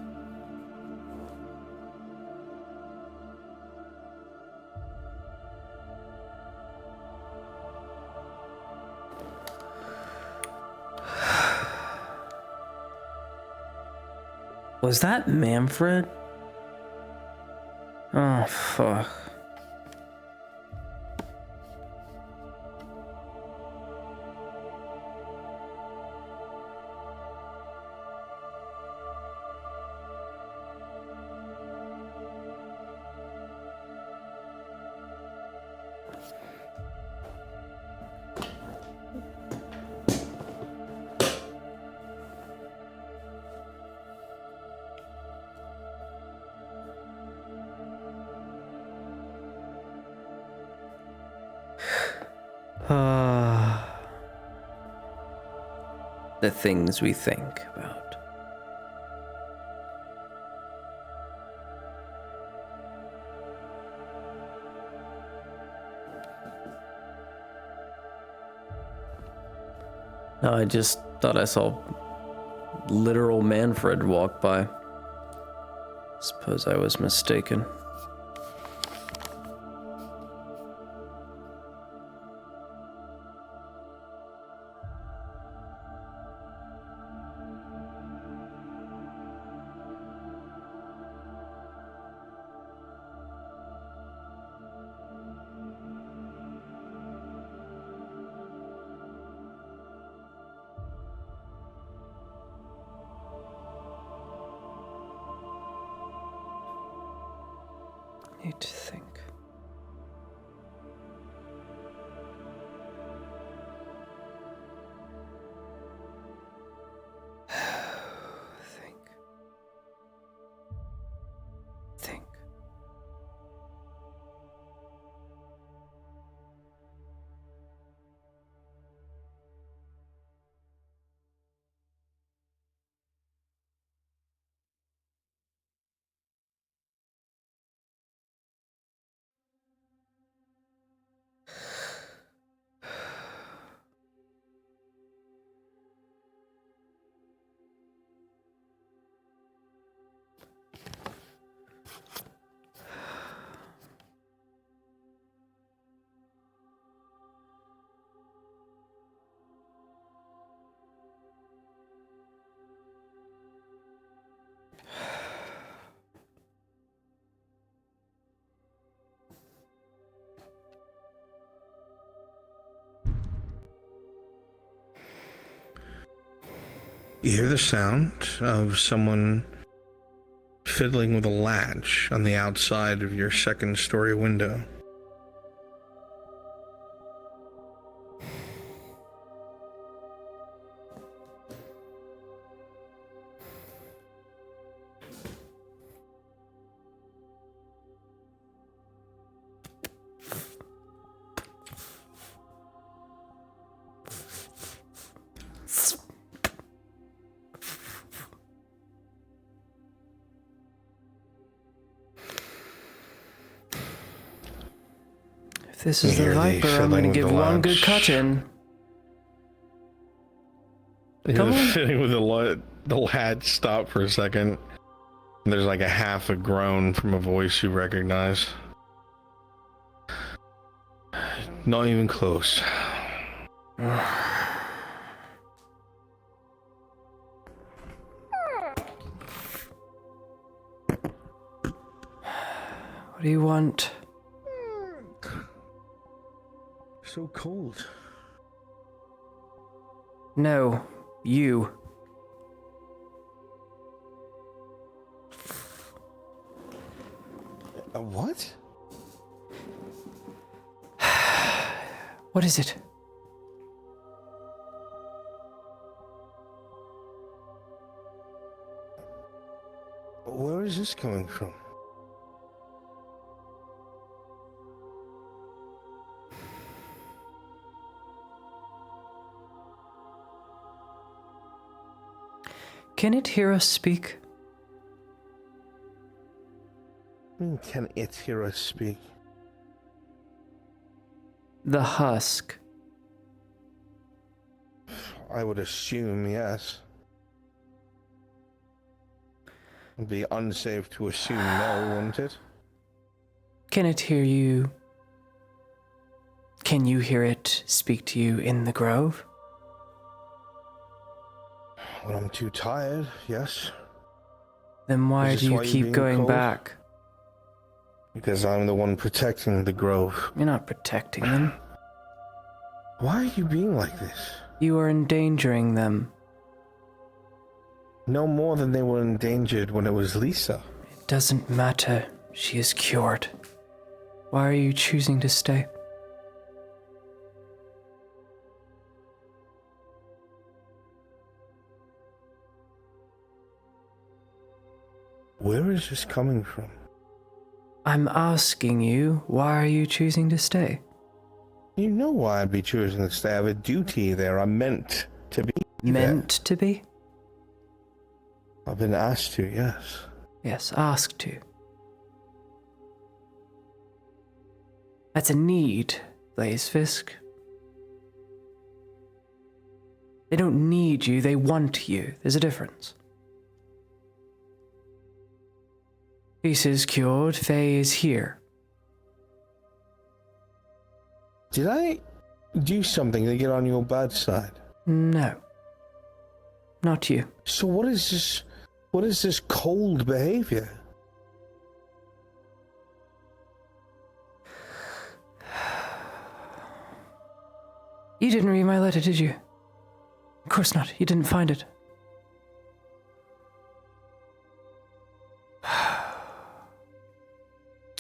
Was that Manfred? Oh, fuck. The things we think about. No, I just thought I saw literal Manfred walk by. Suppose I was mistaken. Need to think. Think. You hear the sound of someone fiddling with a latch on the outside of your second-story window. If this is the Hear the Viper, I'm fiddling gonna with give the one good latch. cut in. You Come hear on. the fiddling with the latch stop for a second. And there's like a half a groan from a voice you recognize. Not even close. What do you want? So cold. No, you. What? What is it? Where is this coming from? Can it hear us speak? Can it hear us speak? The husk. I would assume yes. It'd be unsafe to assume no, wouldn't it? Can it hear you? Can you hear it speak to you in the grove? When I'm too tired, yes. Then why Is do this you why you're keep being going cold? back? Because I'm the one protecting the grove. You're not protecting them. Why are you being like this? You are endangering them. No more than they were endangered when it was Lisa. It doesn't matter. She is cured. Why are you choosing to stay? Where is this coming from? I'm asking you, why are you choosing to stay? You know why I'd be choosing to stay. I have a duty there. I'm meant to be Meant to be? I've been asked to, yes. Yes, asked to. That's a need, Blaze Fisk. They don't need you, they want you. There's a difference. Peace is cured, Faye is here. Did I do something to get on your bad side? No. Not you. So what is this? What is this cold behavior? You didn't read my letter, did you? Of course not. You didn't find it.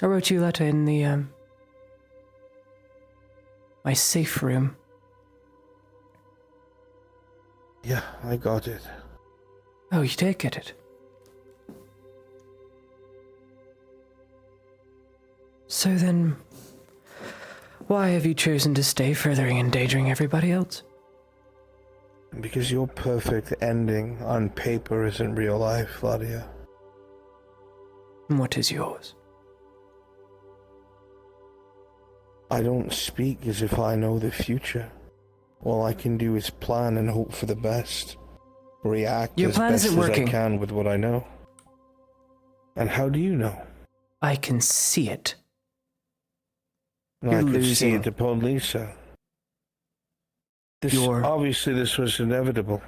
I wrote you a letter in the, my safe room. Yeah, I got it. Oh, you did get it. So then, why have you chosen to stay, furthering endangering everybody else? Because your perfect ending on paper isn't real life, Vladia. And what is yours? I don't speak as if I know the future. All I can do is plan and hope for the best. React Your as plan best isn't as working. I can with what I know. And how do you know? I can see it. And You're I could see losing. it upon Lisa. Obviously this was inevitable.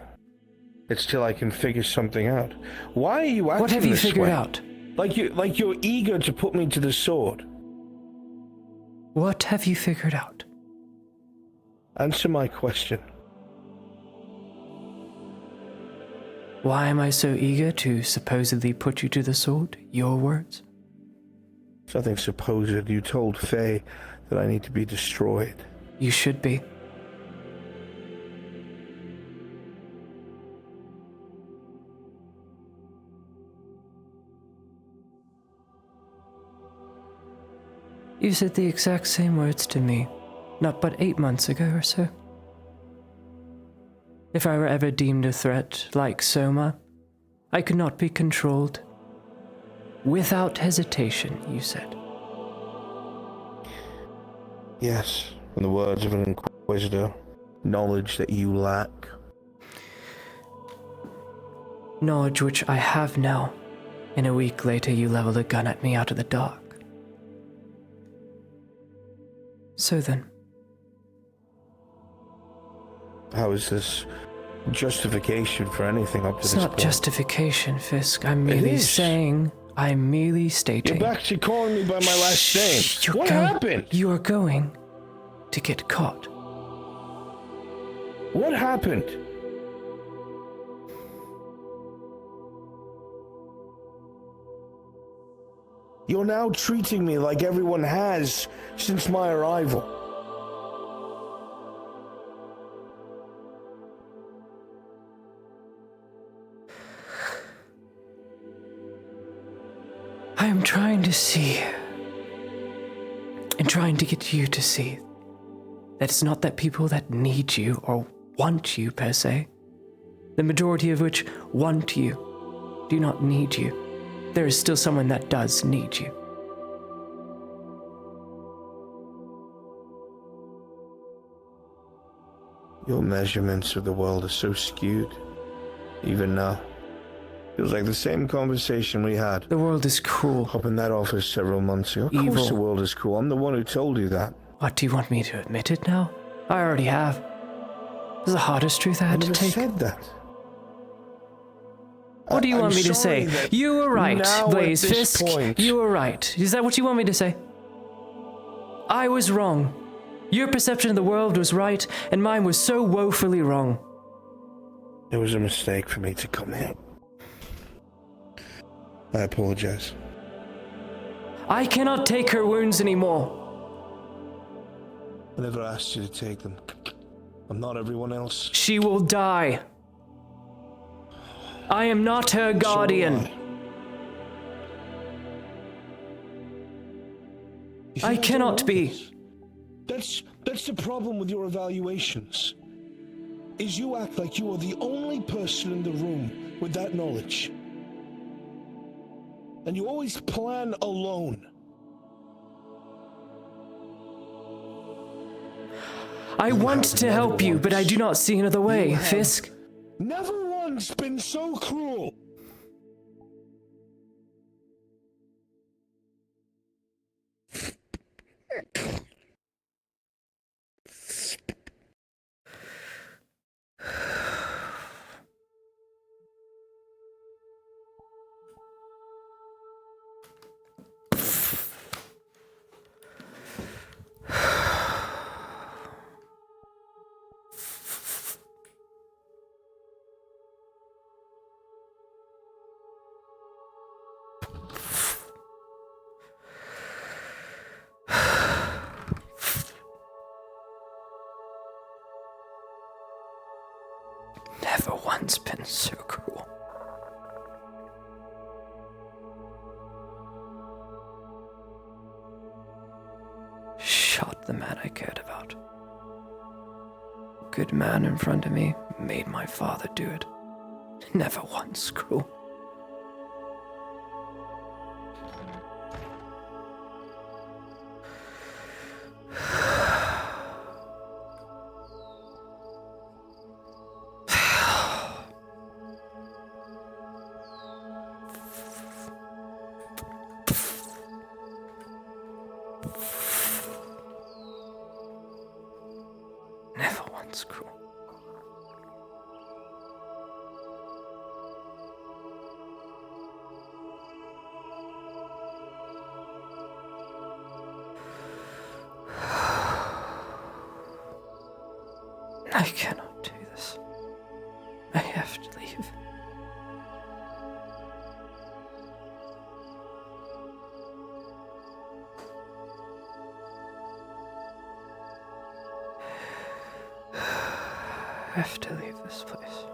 It's till I can figure something out. Why are you acting What have you this figured way? out? Like you're eager to put me to the sword. What have you figured out? Answer my question. Why am I so eager to supposedly put you to the sword? Your words? Something supposed. You told Faye that I need to be destroyed. You should be. You said the exact same words to me, not but 8 months ago or so. If I were ever deemed a threat like Soma, I could not be controlled. Without hesitation, you said. Yes, in the words of an inquisitor, knowledge that you lack. Knowledge which I have now. And a week later you leveled a gun at me out of the dark. So then, How is this justification for anything up to it's this not point? justification, Fisk. I'm merely is. saying, I'm merely stating. You're back to calling me by my last name. What happened? You are going to get caught. What happened? You're now treating me like everyone has since my arrival. I am trying to see, and trying to get you to see, that it's not that people that need you or want you per se. the majority of which want you, do not need you. There is still someone that does need you. Your measurements of the world are so skewed. Even now. Feels like the same conversation we had. The world is cruel. Up in that office several months ago. Of Evil. course the world is cruel. I'm the one who told you that. What, do you want me to admit it now? I already have. This is the hardest truth I had to take. Said that. What do you want I'm me to say? sorry that You were right, now at Blaze this Fisk. point- You were right. Is that what you want me to say? I was wrong. Your perception of the world was right, and mine was so woefully wrong. It was a mistake for me to come here. I apologize. I cannot take her wounds anymore. I never asked you to take them. I'm not everyone else. She will die. I am not her guardian. I cannot be. That's the problem with your evaluations. Is you act like you are the only person in the room with that knowledge. And you always plan alone. I want to help you, but I do not see another way, Fisk. Never once been so cruel. Never once been so cruel. Shot the man I cared about. Good man in front of me made my father do it. Never once cruel. Never once cruel. I cannot do this. I have to leave. I have to leave this place.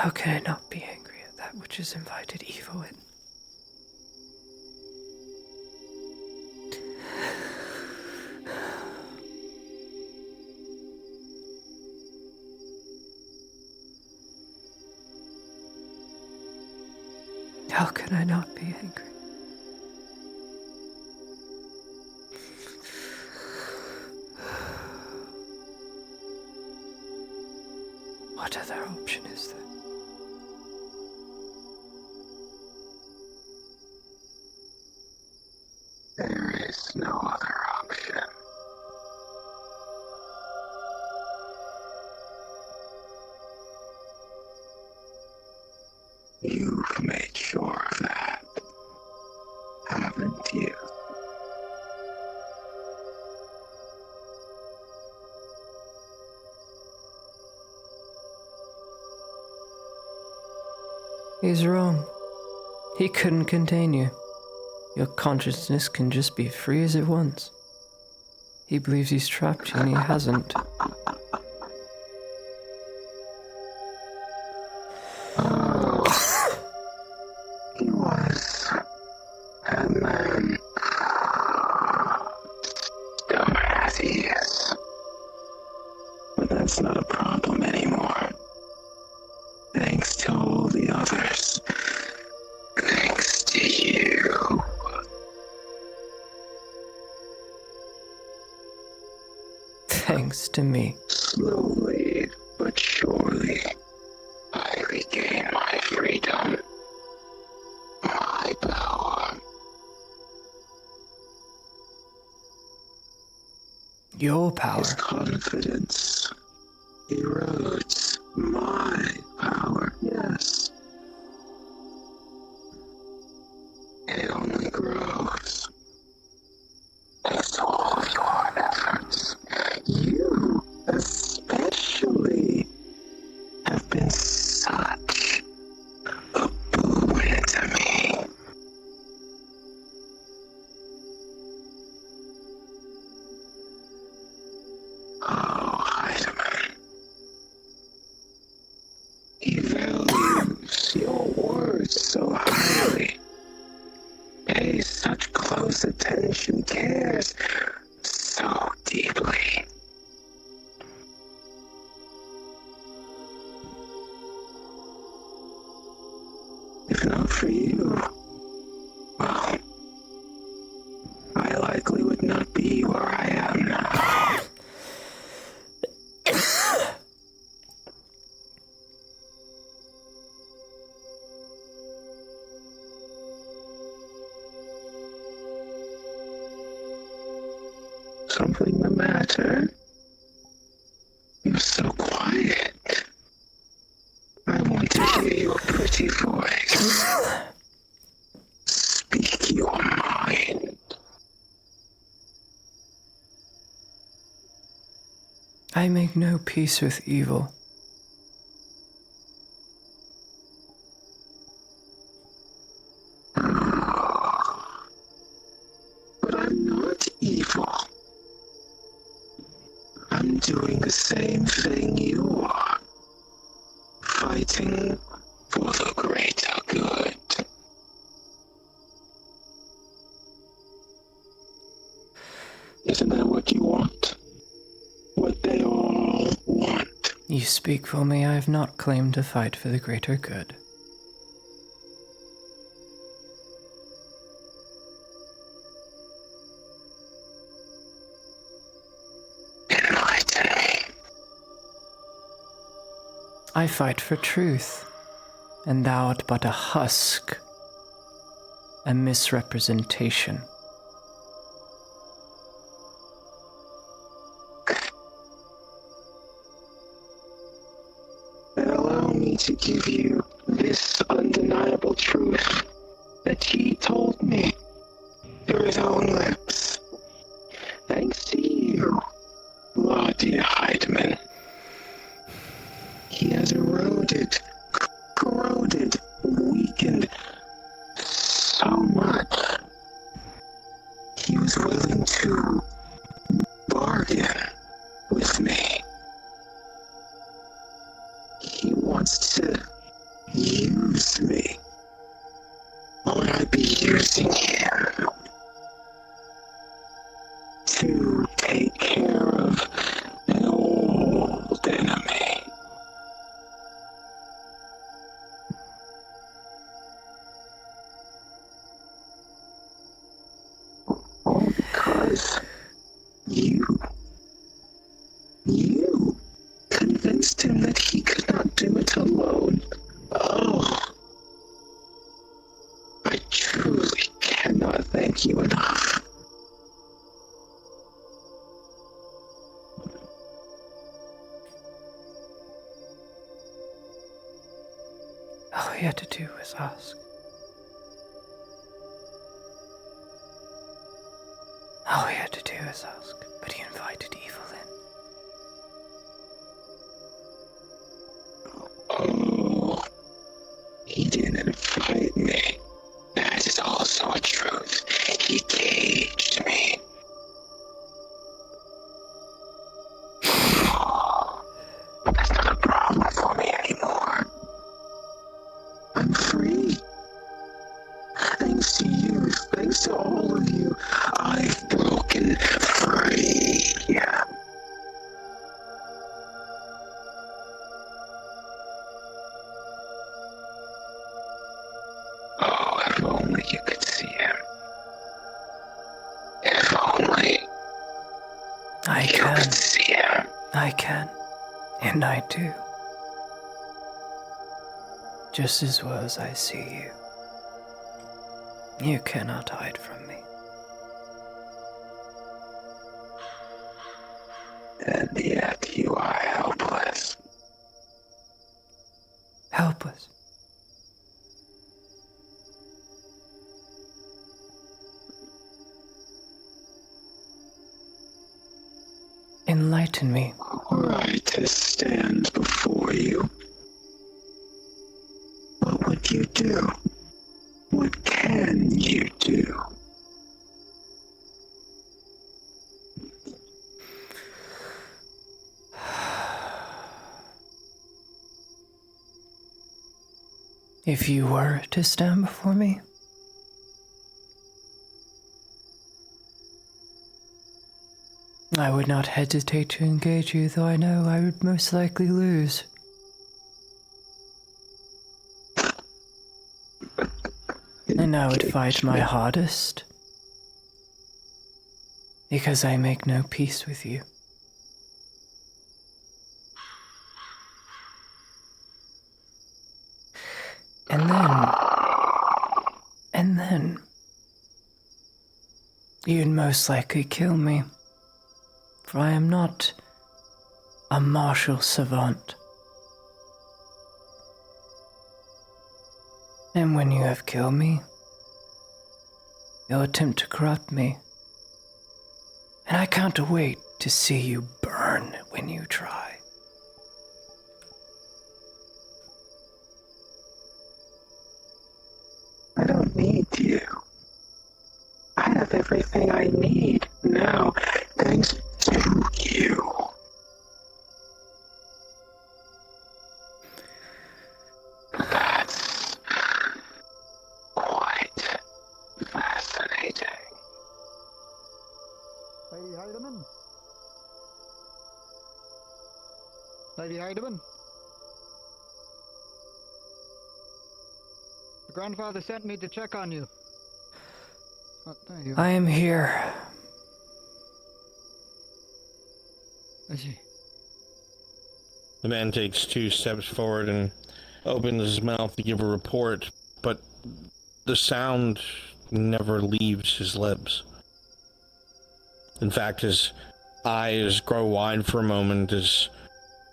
How can I not be angry at that which has invited evil in? How can I not be angry? What other option is there? There is no other option. You've made sure of that, haven't you? He's wrong. He couldn't contain you. Your consciousness can just be free as it wants. He believes he's trapped you and he hasn't. He was. And then, dumb as he is. But that's not a problem anymore. Thanks to all the others. Thanks to you. Thanks to me. Slowly but surely, I regain my freedom. My power. Your power. His confidence erodes my power, yes. It only grows. Thanks to all of your efforts. You, especially, have been such a boon to me. Oh, Heidemann. He values your words so highly. Pays such close attention, cares so deeply. If not for you, well, I likely would not be where I am now. Something the matter? You're so quiet. I want to hear your pretty voice. Speak your mind. I make no peace with evil. But I'm not evil. I'm doing the same thing you are. Fighting for the greater good. Isn't that what you want? What they all want? You speak for me. I have not claimed to fight for the greater good. Enlighten me. I fight for truth, and thou art but a husk, a misrepresentation. Then allow me to give you this undeniable truth that he told me through his own lips. Thanks to you, Lottie Heidemann. He has eroded, corroded, weakened so much. He was willing to bargain with me. He wants to would I be using him to take care of an old enemy? Because you convinced him that he could not do it alone. Oh, I truly cannot thank you enough. All he had to do was ask. All he had to do was ask, but he invited evil in. Oh, he didn't invite me. That is also a truth. He caged me. That's not a problem for me anymore. I'm free. Thanks to you, thanks to all of you, I've broken free. Oh, if only you could see him. If only I you can. could see him. I can. And I do. Just as well as I see you. You cannot hide from me. And yet you are helpless. Helpless. Enlighten me. Were I to stand before you, what would you do? What can you do? If you were to stand before me, I would not hesitate to engage you, though I know I would most likely lose. And I would fight my hardest, because I make no peace with you. And then, you'd most likely kill me, for I am not a martial savant. And when you have killed me, you'll attempt to corrupt me. And I can't wait to see you burn when you try. I don't need you. I have everything I need now, thanks to you. That's quite fascinating. Lady Heidemann? Lady Heidemann? The grandfather sent me to check on you. Oh, there you are. I am here. I see. The man takes 2 steps forward and opens his mouth to give a report, but the sound never leaves his lips. In fact, his eyes grow wide for a moment as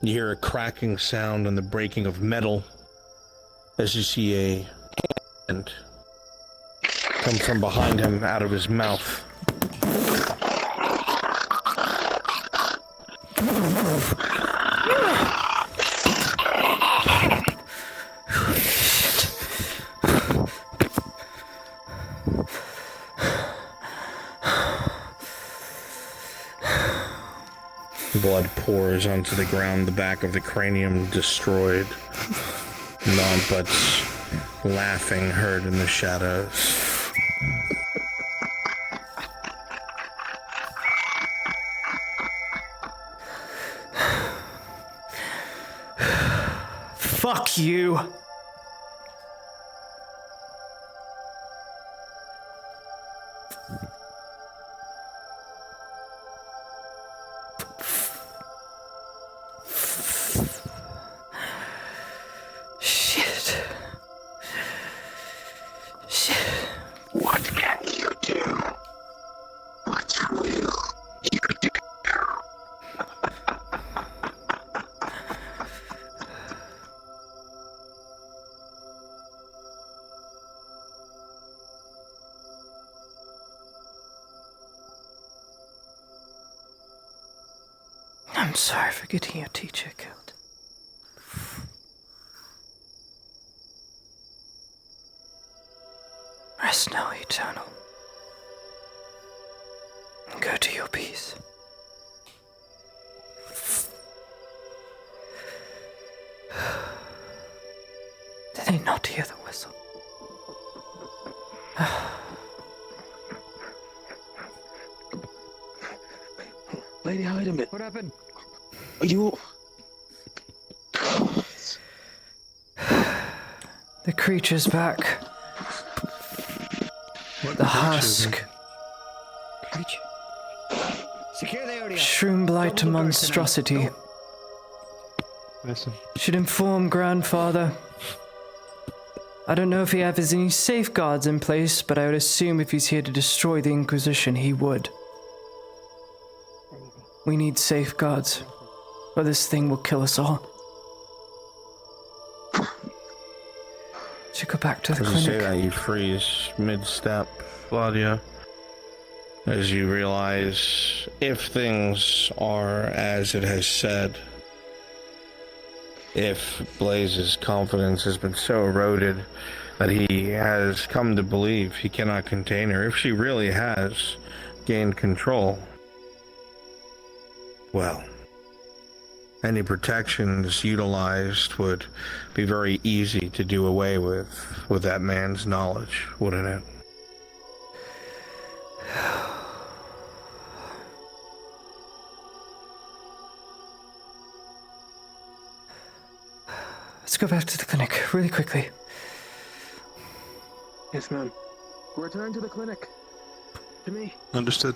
you hear a cracking sound and the breaking of metal as you see a hand come from behind him out of his mouth. Blood pours onto the ground, the back of the cranium destroyed. Nonbutt's laughing heard in the shadows. Fuck you! Shit. Shit. What can you do? What will you do? I'm sorry for getting your teacher killed. Rest now, Eternal. And go to your peace. Did they not hear the whistle? Lady Heidemann. What happened? Are you... The creature's back. The husk. Creature. Secure the area. Shroom blight monstrosity. Should inform Grandfather. I don't know if he has any safeguards in place, but I would assume if he's here to destroy the Inquisition, he would. We need safeguards, or this thing will kill us all. Should go back to the As you say clinic. that, you freeze mid-step, Claudia, as you realize if things are as it has said, if Blaze's confidence has been so eroded that he has come to believe he cannot contain her, if she really has gained control, well, any protections utilized would be very easy to do away with that man's knowledge, wouldn't it? Let's go back to the clinic really quickly. Yes, ma'am. Return to the clinic. To me. Understood.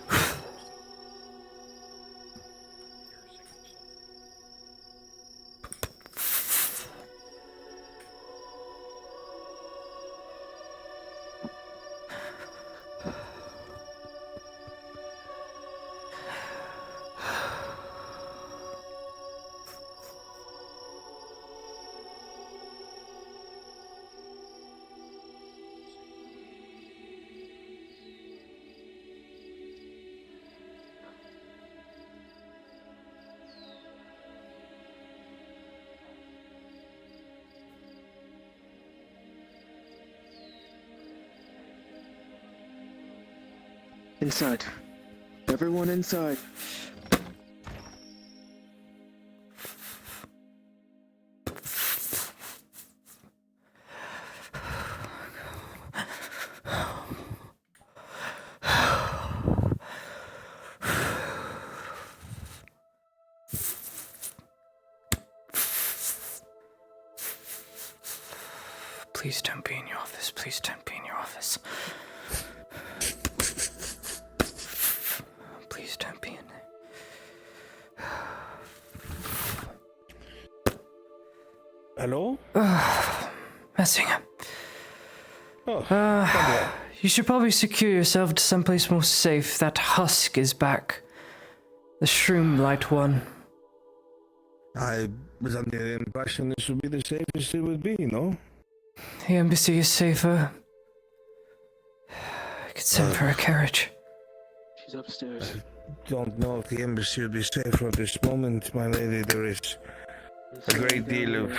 Inside. Everyone inside. Please don't be in your office. Please don't be in your office. Please don't be in there. Hello? Messinger. You should probably secure yourself to someplace more safe. That husk is back. The Shroom Light one. I was under the impression this would be the safest it would be, no? The embassy is safer. I could send for a carriage. She's upstairs. Don't know if the embassy would be safer at this moment, my lady. There is a great deal of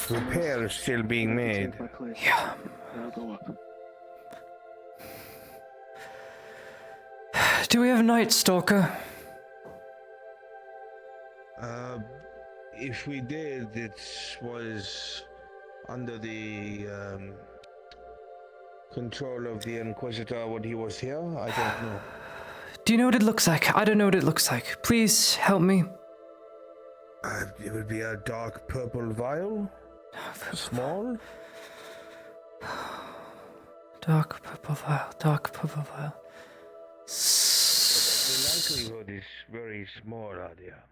repairs still being made. Yeah. I'll go up. Do we have a Night Stalker? If we did, it was under the control of the Inquisitor when he was here? I don't know. Do you know what it looks like? I don't know what it looks like. Please help me. It would be a dark purple vial. Small. Dark purple vial. Dark purple vial. The likelihood is very small, Adia.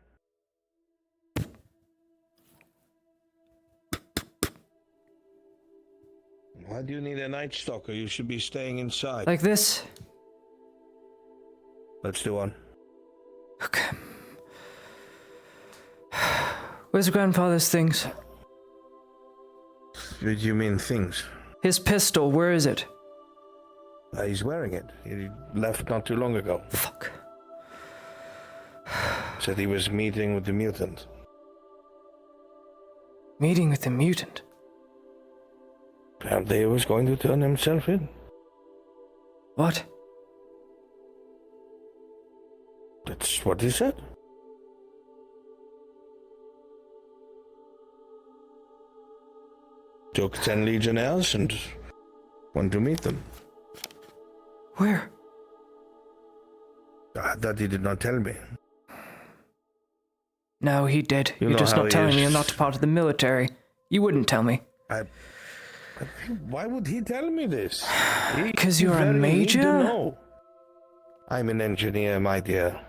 Why do you need a night stalker? You should be staying inside. Like this? Let's do one. Okay. Where's grandfather's things? What do you mean things? His pistol, where is it? He's wearing it. He left not too long ago. Fuck. Said he was meeting with the mutant. Meeting with the mutant? Apparently he was going to turn himself in. What? That's what he said. Took 10 legionnaires and went to meet them. Where? That he did not tell me. No, he did. You You're know just how not he telling me is. I'm not part of the military. You wouldn't tell me. Why would he tell me this? Because You you're a very need to major? know. I'm an engineer, my dear.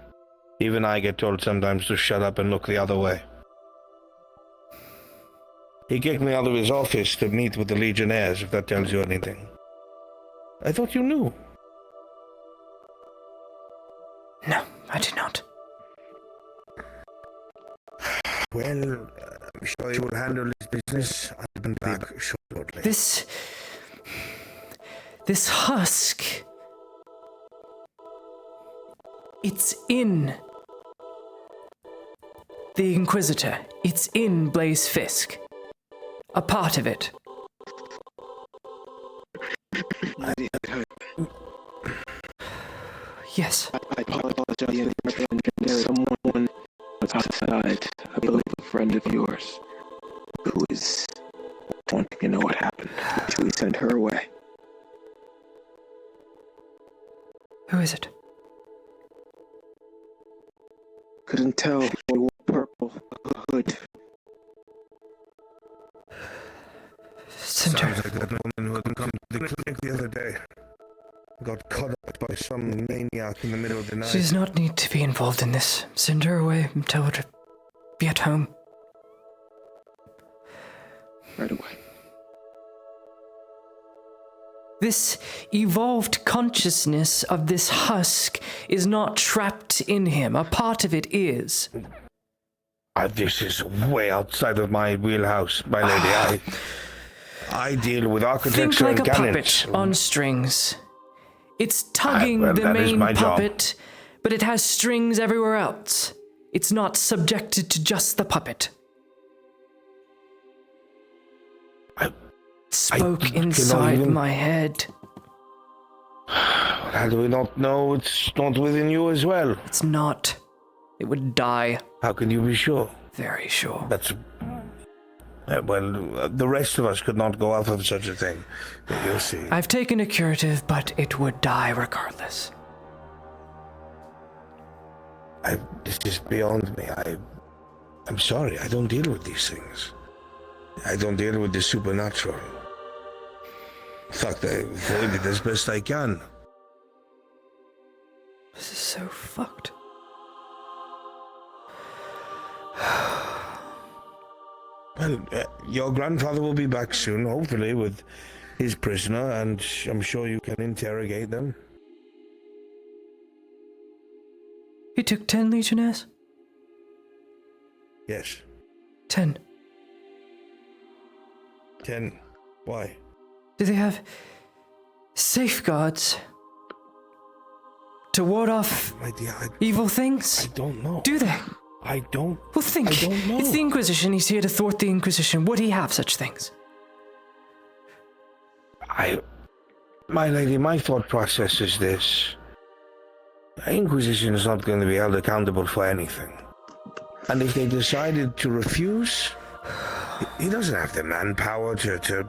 Even I get told sometimes to shut up and look the other way. He kicked me out of his office to meet with the Legionnaires, if that tells you anything. I thought you knew. No, I did not. Well, I'm sure he will handle his business. I'll be back shortly. This husk. It's in the Inquisitor. It's in Blaze Fisk. A part of it. Yes. I apologize for someone outside, I believe a friend of yours, who is wanting to know what happened. Should we send her away? Who is it? Couldn't tell. She wore purple hood. Cinder. Sounds like that woman who had come to the clinic the other day. Got caught up by some maniac in the middle of the night. She does not need to be involved in this. Send her away and tell her to be at home. Right away. This evolved consciousness of this husk is not trapped in him. A part of it is. This is way outside of my wheelhouse, my lady. I deal with architecture Think like and a cannons. puppet on strings. It's tugging well, the that is main my job. puppet, but it has strings everywhere else. It's not subjected to just the puppet. Spoke inside my head. How do we not know it's not within you as well? It's not. It would die. How can you be sure? Very sure. That's... the rest of us could not go off of such a thing. But you'll see. I've taken a curative, but it would die regardless. This is beyond me. I'm sorry, I don't deal with these things. I don't deal with the supernatural. In fact, I avoid it as best I can. This is so fucked. Well, your grandfather will be back soon, hopefully, with his prisoner, and I'm sure you can interrogate them. He took 10 legionnaires? Yes. 10. 10. Why? Do they have safeguards to ward off evil things? I don't know. Do they? I don't. Well, think. I don't know. It's the Inquisition. He's here to thwart the Inquisition. Would he have such things? My lady, my thought process is this. The Inquisition is not going to be held accountable for anything. And if they decided to refuse, he doesn't have the manpower to...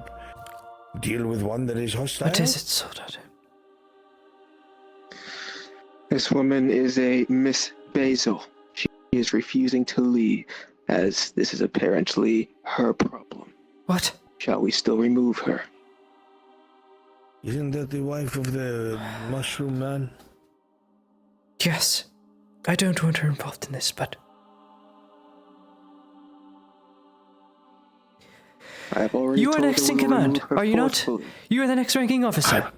Deal with one that is hostile? What is it, Soldat? This woman is a Miss Basil. She is refusing to leave, as this is apparently her problem. What? Shall we still remove her? Isn't that the wife of the mushroom man? Yes. I don't want her involved in this, but... I have already You are told her next we in will command, remove her are you not? forcefully. You are the next ranking officer.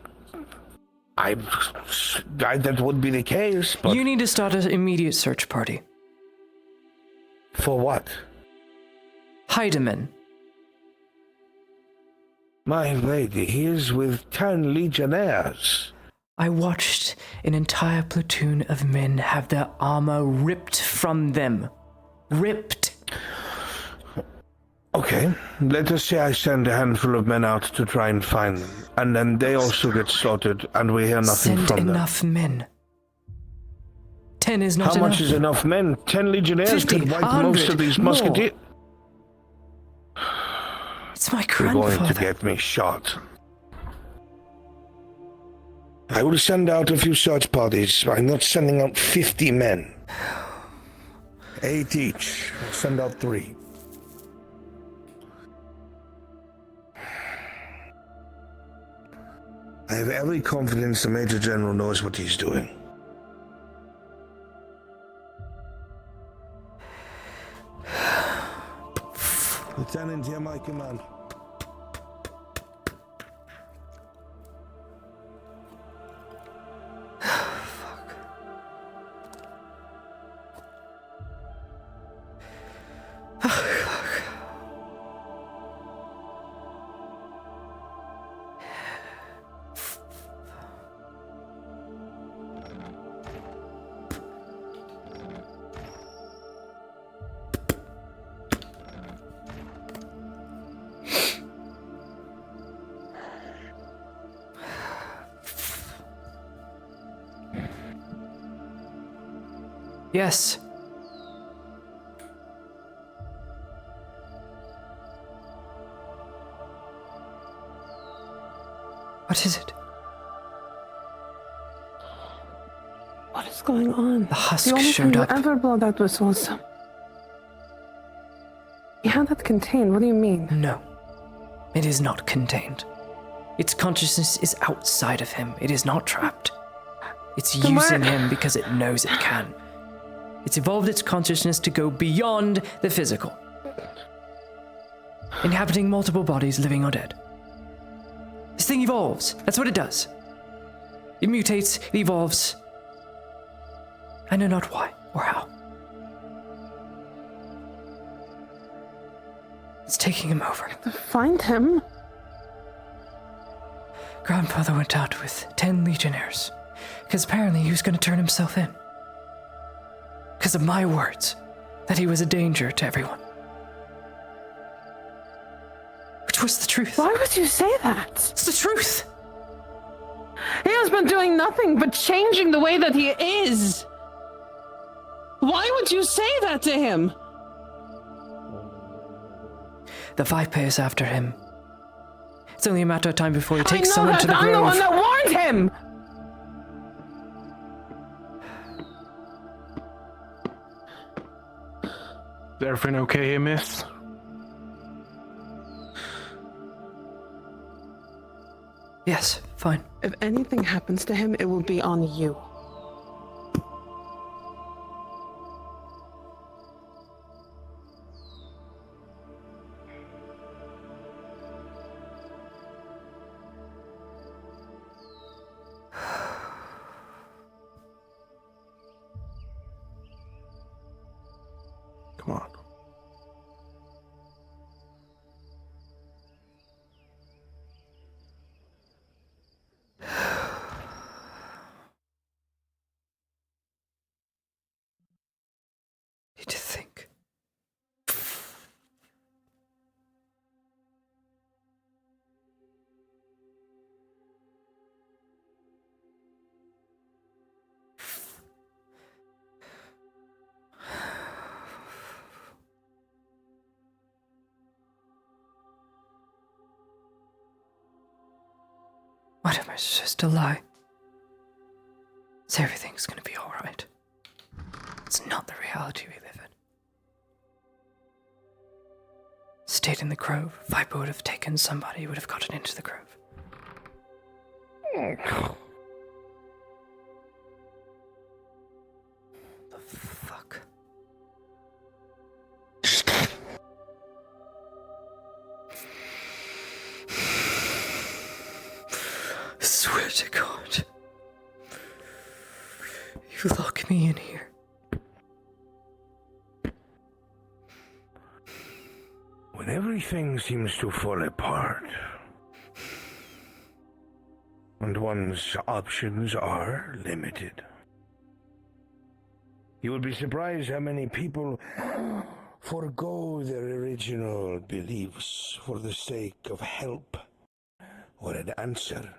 That would be the case, but... You need to start an immediate search party. For what? Heidemann. My lady, he is with 10 legionnaires. I watched an entire platoon of men have their armor ripped from them. Ripped. Okay, let us say I send a handful of men out to try and find them, and then they also get slaughtered, and we hear nothing Send from them. enough men. 10 is not How enough. much is enough men? 10 legionnaires 50, could wipe 100, most of these more. musketeers. It's my You're grandfather. going to get me shot. I will send out a few search parties. I'm not sending out 50 men. 8 each. I'll send out 3. I have every confidence the Major General knows what he's doing. Lieutenant, hear my command. Yes. What is it? What is going on? The husk the only showed thing up. you ever blood out was awesome. You had that contained. What do you mean? No. It is not contained. Its consciousness is outside of him. It is not trapped. It's Then using where- him because it knows it can. It's evolved its consciousness to go beyond the physical, inhabiting multiple bodies, living or dead. This thing evolves. That's what it does. It mutates, it evolves. I know not why or how. It's taking him over. Find him? Grandfather went out with 10 legionnaires, because apparently he was going to turn himself in. Because of my words, that he was a danger to everyone. Which was the truth. Why would you say that? It's the truth. He has been doing nothing but changing the way that he is. Why would you say that to him? The Viper is after him. It's only a matter of time before he takes I know someone that. to the I'm grove. the one that warned him. Is everything okay here, miss? Yes, fine. If anything happens to him, it will be on you. Come on. It's just a lie. So everything's gonna be alright. It's not the reality we live in. Stayed in the grove. Viper would have taken somebody, would have gotten into the grove. The fuck? I swear to God. You lock me in here. When everything seems to fall apart, and one's options are limited, you would be surprised how many people forego their original beliefs for the sake of help or an answer.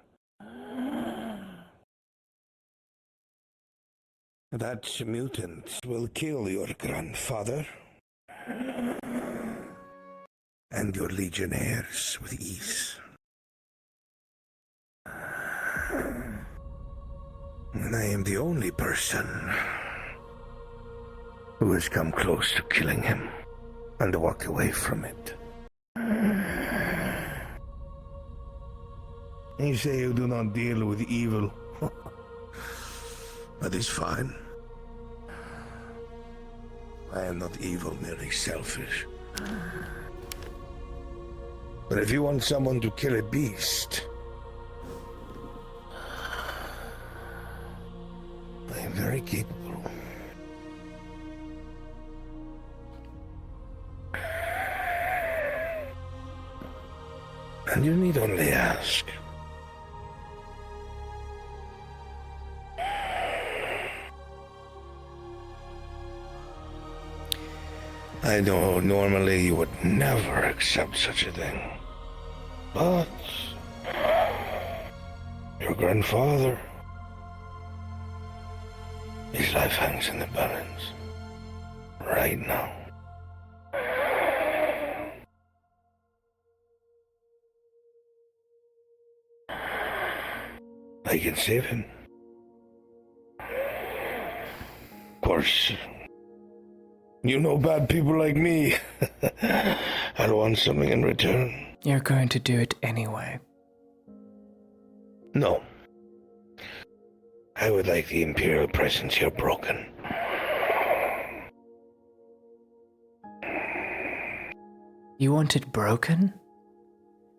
That mutant will kill your grandfather and your legionnaires with ease. And I am the only person who has come close to killing him and walked away from it. You say you do not deal with evil. That is fine. I am not evil, merely selfish. But if you want someone to kill a beast, I am very capable. And you need only ask. I know normally you would never accept such a thing. But your grandfather, his life hangs in the balance right now. I can save him. Of course, you know bad people like me. I'd want something in return. You're going to do it anyway. No. I would like the Imperial presence here broken. You want it broken?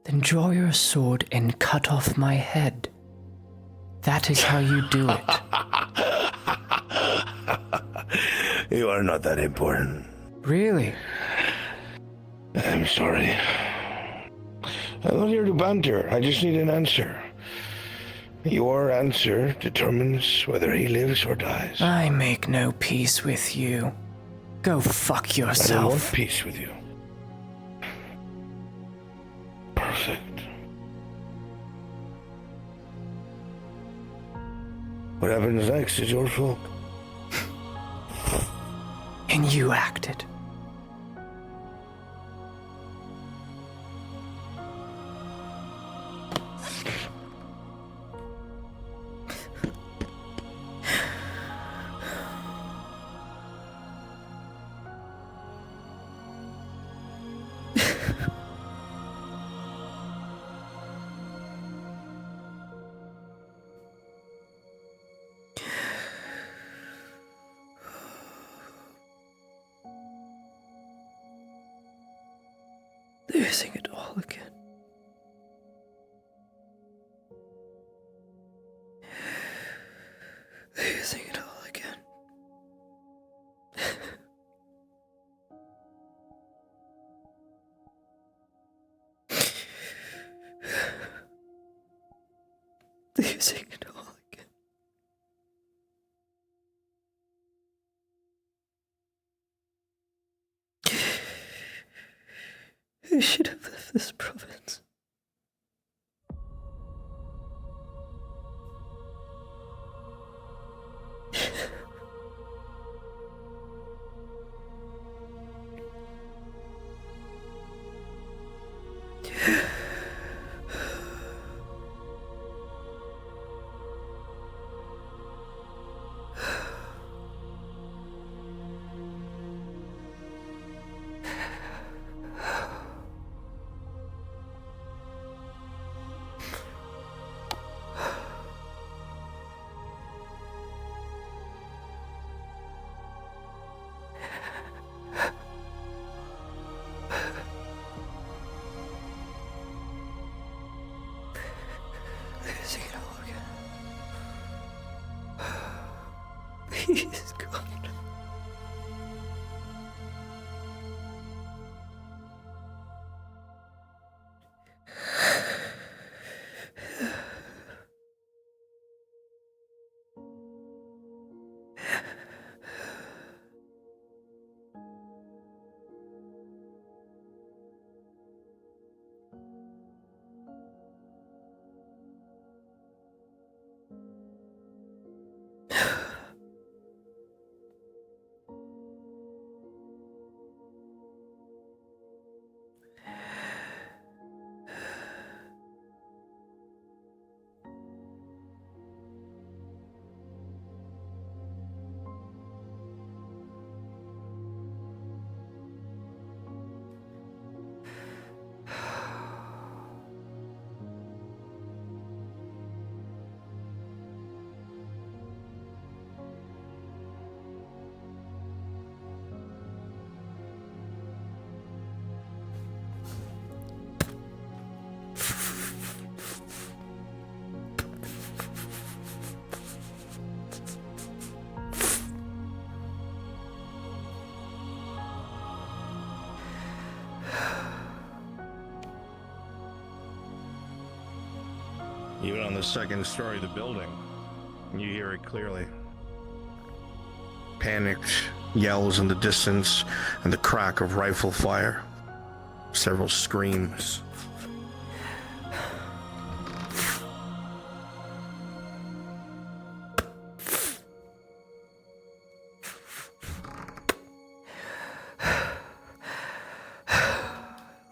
Then draw your sword and cut off my head. That is how you do it. You are not that important. Really? I'm sorry. I'm not here to banter. I just need an answer. Your answer determines whether he lives or dies. I make no peace with you. Go fuck yourself. I don't want peace with you. Perfect. What happens next is your fault. And you acted. Losing it all again. Losing it all again. Losing it all again. I should have left this province. Please, God. Even on the second story of the building, you hear it clearly. Panicked yells in the distance and the crack of rifle fire. Several screams.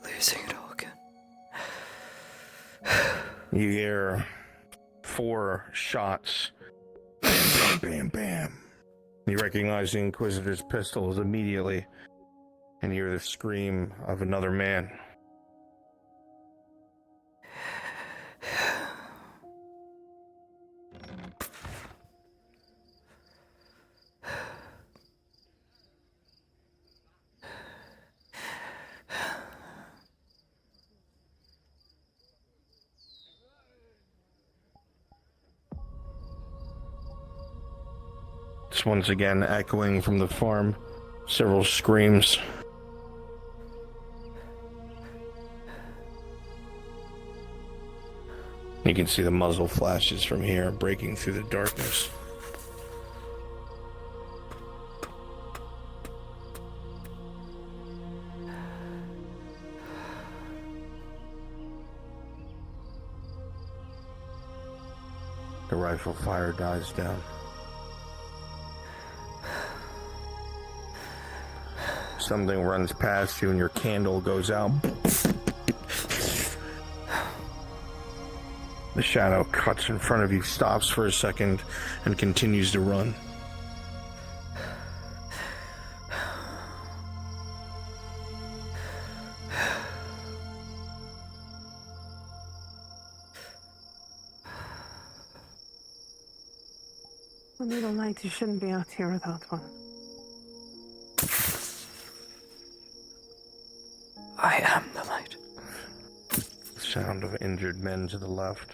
Losing it all again. You hear 4 shots. Bam, bam, bam, bam. You recognize the Inquisitor's pistols immediately, and you hear the scream of another man. It's once again echoing from the farm. Several screams. You can see the muzzle flashes from here breaking through the darkness. The rifle fire dies down. Something runs past you and your candle goes out. The shadow cuts in front of you, stops for a second, and continues to run. A little light, you shouldn't be out here without one. I am the light. Sound of injured men to the left.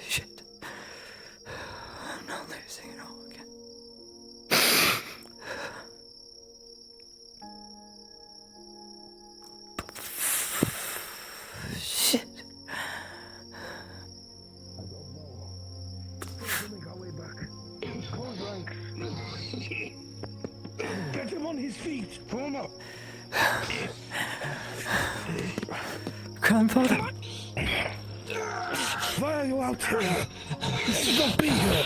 Shit. I'm not losing it all again. Shit. Get him on his feet! Pull him up! Grandfather? Why are you out here? You should not be here!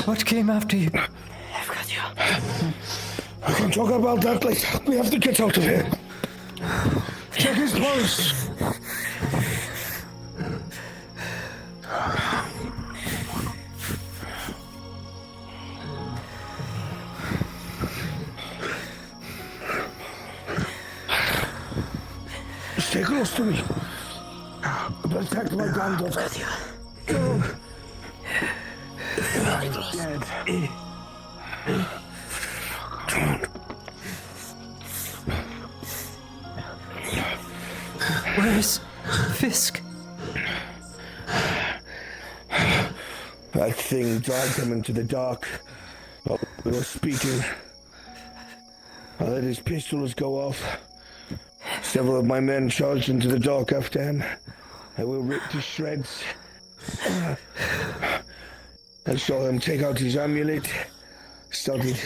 What came after you? I've got you. I can talk about that later. We have to get out of here. Check his pulse! Stay close to me. Protect my granddaughter. Go. Dead. Where is Fisk? That thing dragged him into the dark. While we were speaking, I let his pistols go off. Several of my men charged into the dark after him. I were ripped to shreds. I saw him take out his amulet, started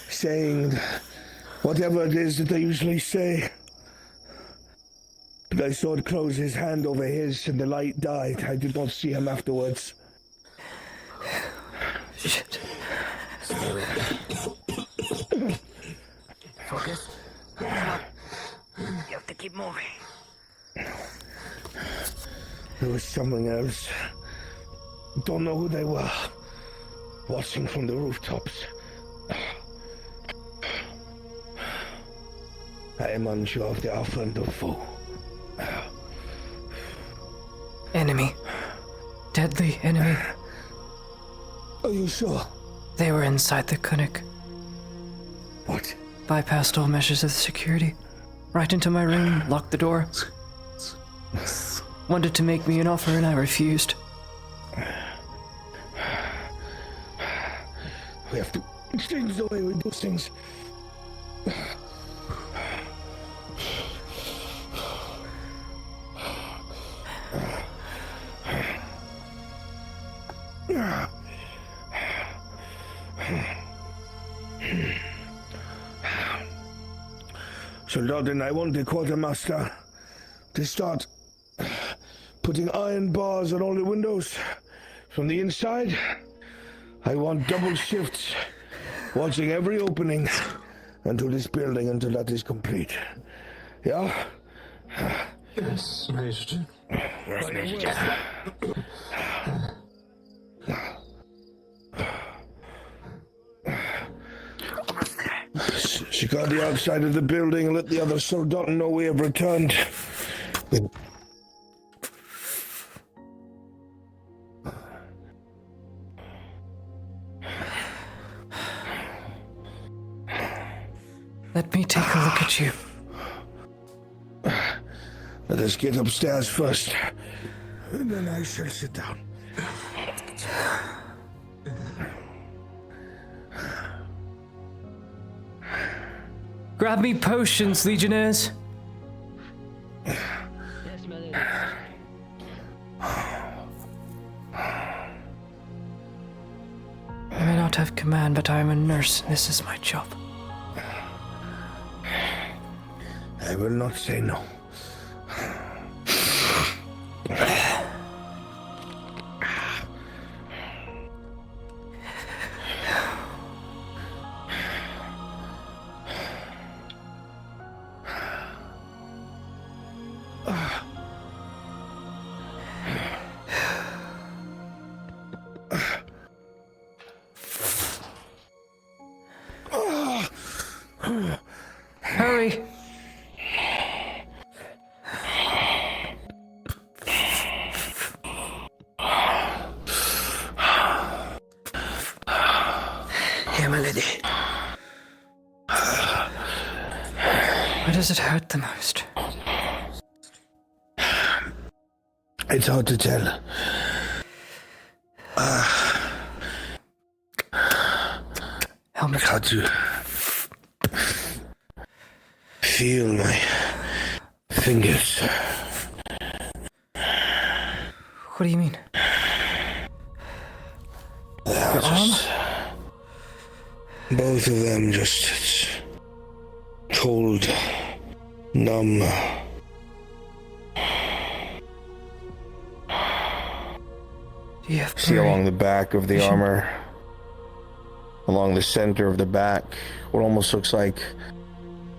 saying whatever it is that they usually say. But I saw it close his hand over his and the light died. I did not see him afterwards. Shit. Stay with me. Focus. Come on. You have to keep moving. There was someone else. Don't know who they were. Watching from the rooftops. I am unsure if they are friend or foe. Enemy. Deadly enemy. Are you sure? They were inside the clinic. What? Bypassed all measures of security. Right into my room, locked the door. Wanted to make me an offer and I refused. We have to change the way we do things. So, Lord, and I want the quartermaster to start putting iron bars on all the windows from the inside. I want double shifts, watching every opening until that is complete. Yeah? Yes, Major. Yes, Major. Secure the outside of the building and let the other soldat know we have returned. Let me take a look at you. Let us get upstairs first, and then I shall sit down. Grab me potions, Legionnaires. Yes, my lady. I may not have command, but I am a nurse, and this is my job. I will not say no. Hurry! Here, my lady. Where does it hurt the most? It's hard to tell. Helmet. It's hard to feel my fingers. What do you mean? Your arm? Both of them just cold, numb. Do you have See along the back of the armor, along the center of the back, what almost looks like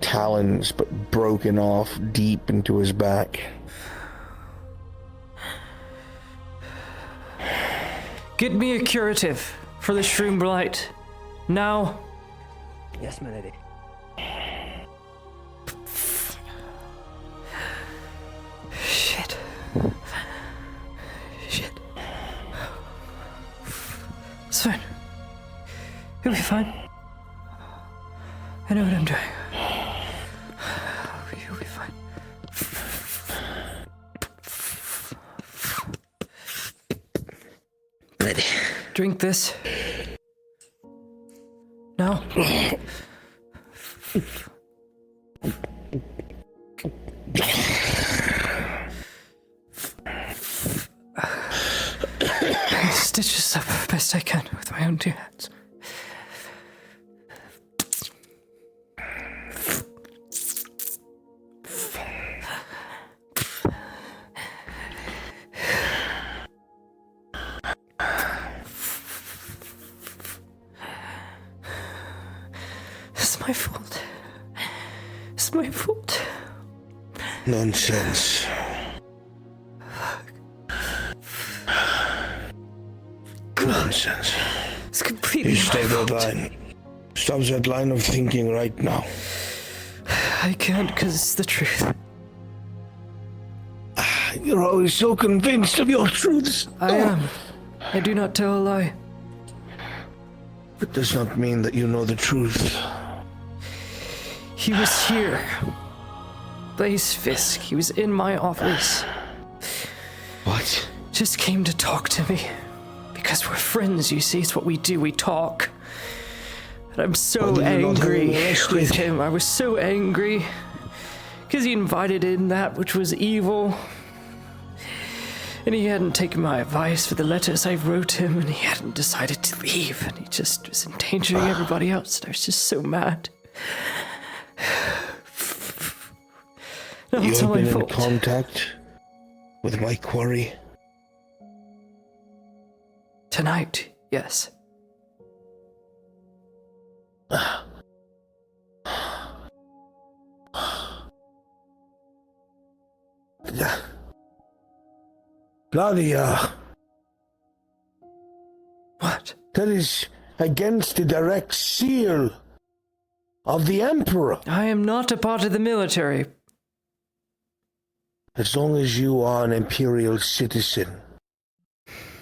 talons, but broken off deep into his back. Get me a curative for the shroom blight. Now. Yes, my lady. Shit. Shit. It's fine. You'll be fine. I know what I'm doing. You'll be fine. Lady, Drink this. No. I stitch this up best I can with my own 2 hands. It's my fault. It's my fault. Nonsense. Nonsense. It's completely You stay that line. Stop that line of thinking right now. I can't because it's the truth. You're always so convinced of your truths. I am. I do not tell a lie. It does not mean that you know the truth. He was here. Blaze Fisk. He was in my office. What? Just came to talk to me. Because we're friends, you see. It's what we do. We talk. And I'm so angry with him. I was so angry. Because he invited in that which was evil. And he hadn't taken my advice for the letters I wrote him. And he hadn't decided to leave. And he just was endangering everybody else. And I was just so mad. No, You it's have all my been in fault. contact with my quarry? Tonight, yes. Claudia. What? That is against the direct seal of the Emperor. I am not a part of the military. As long as you are an Imperial citizen,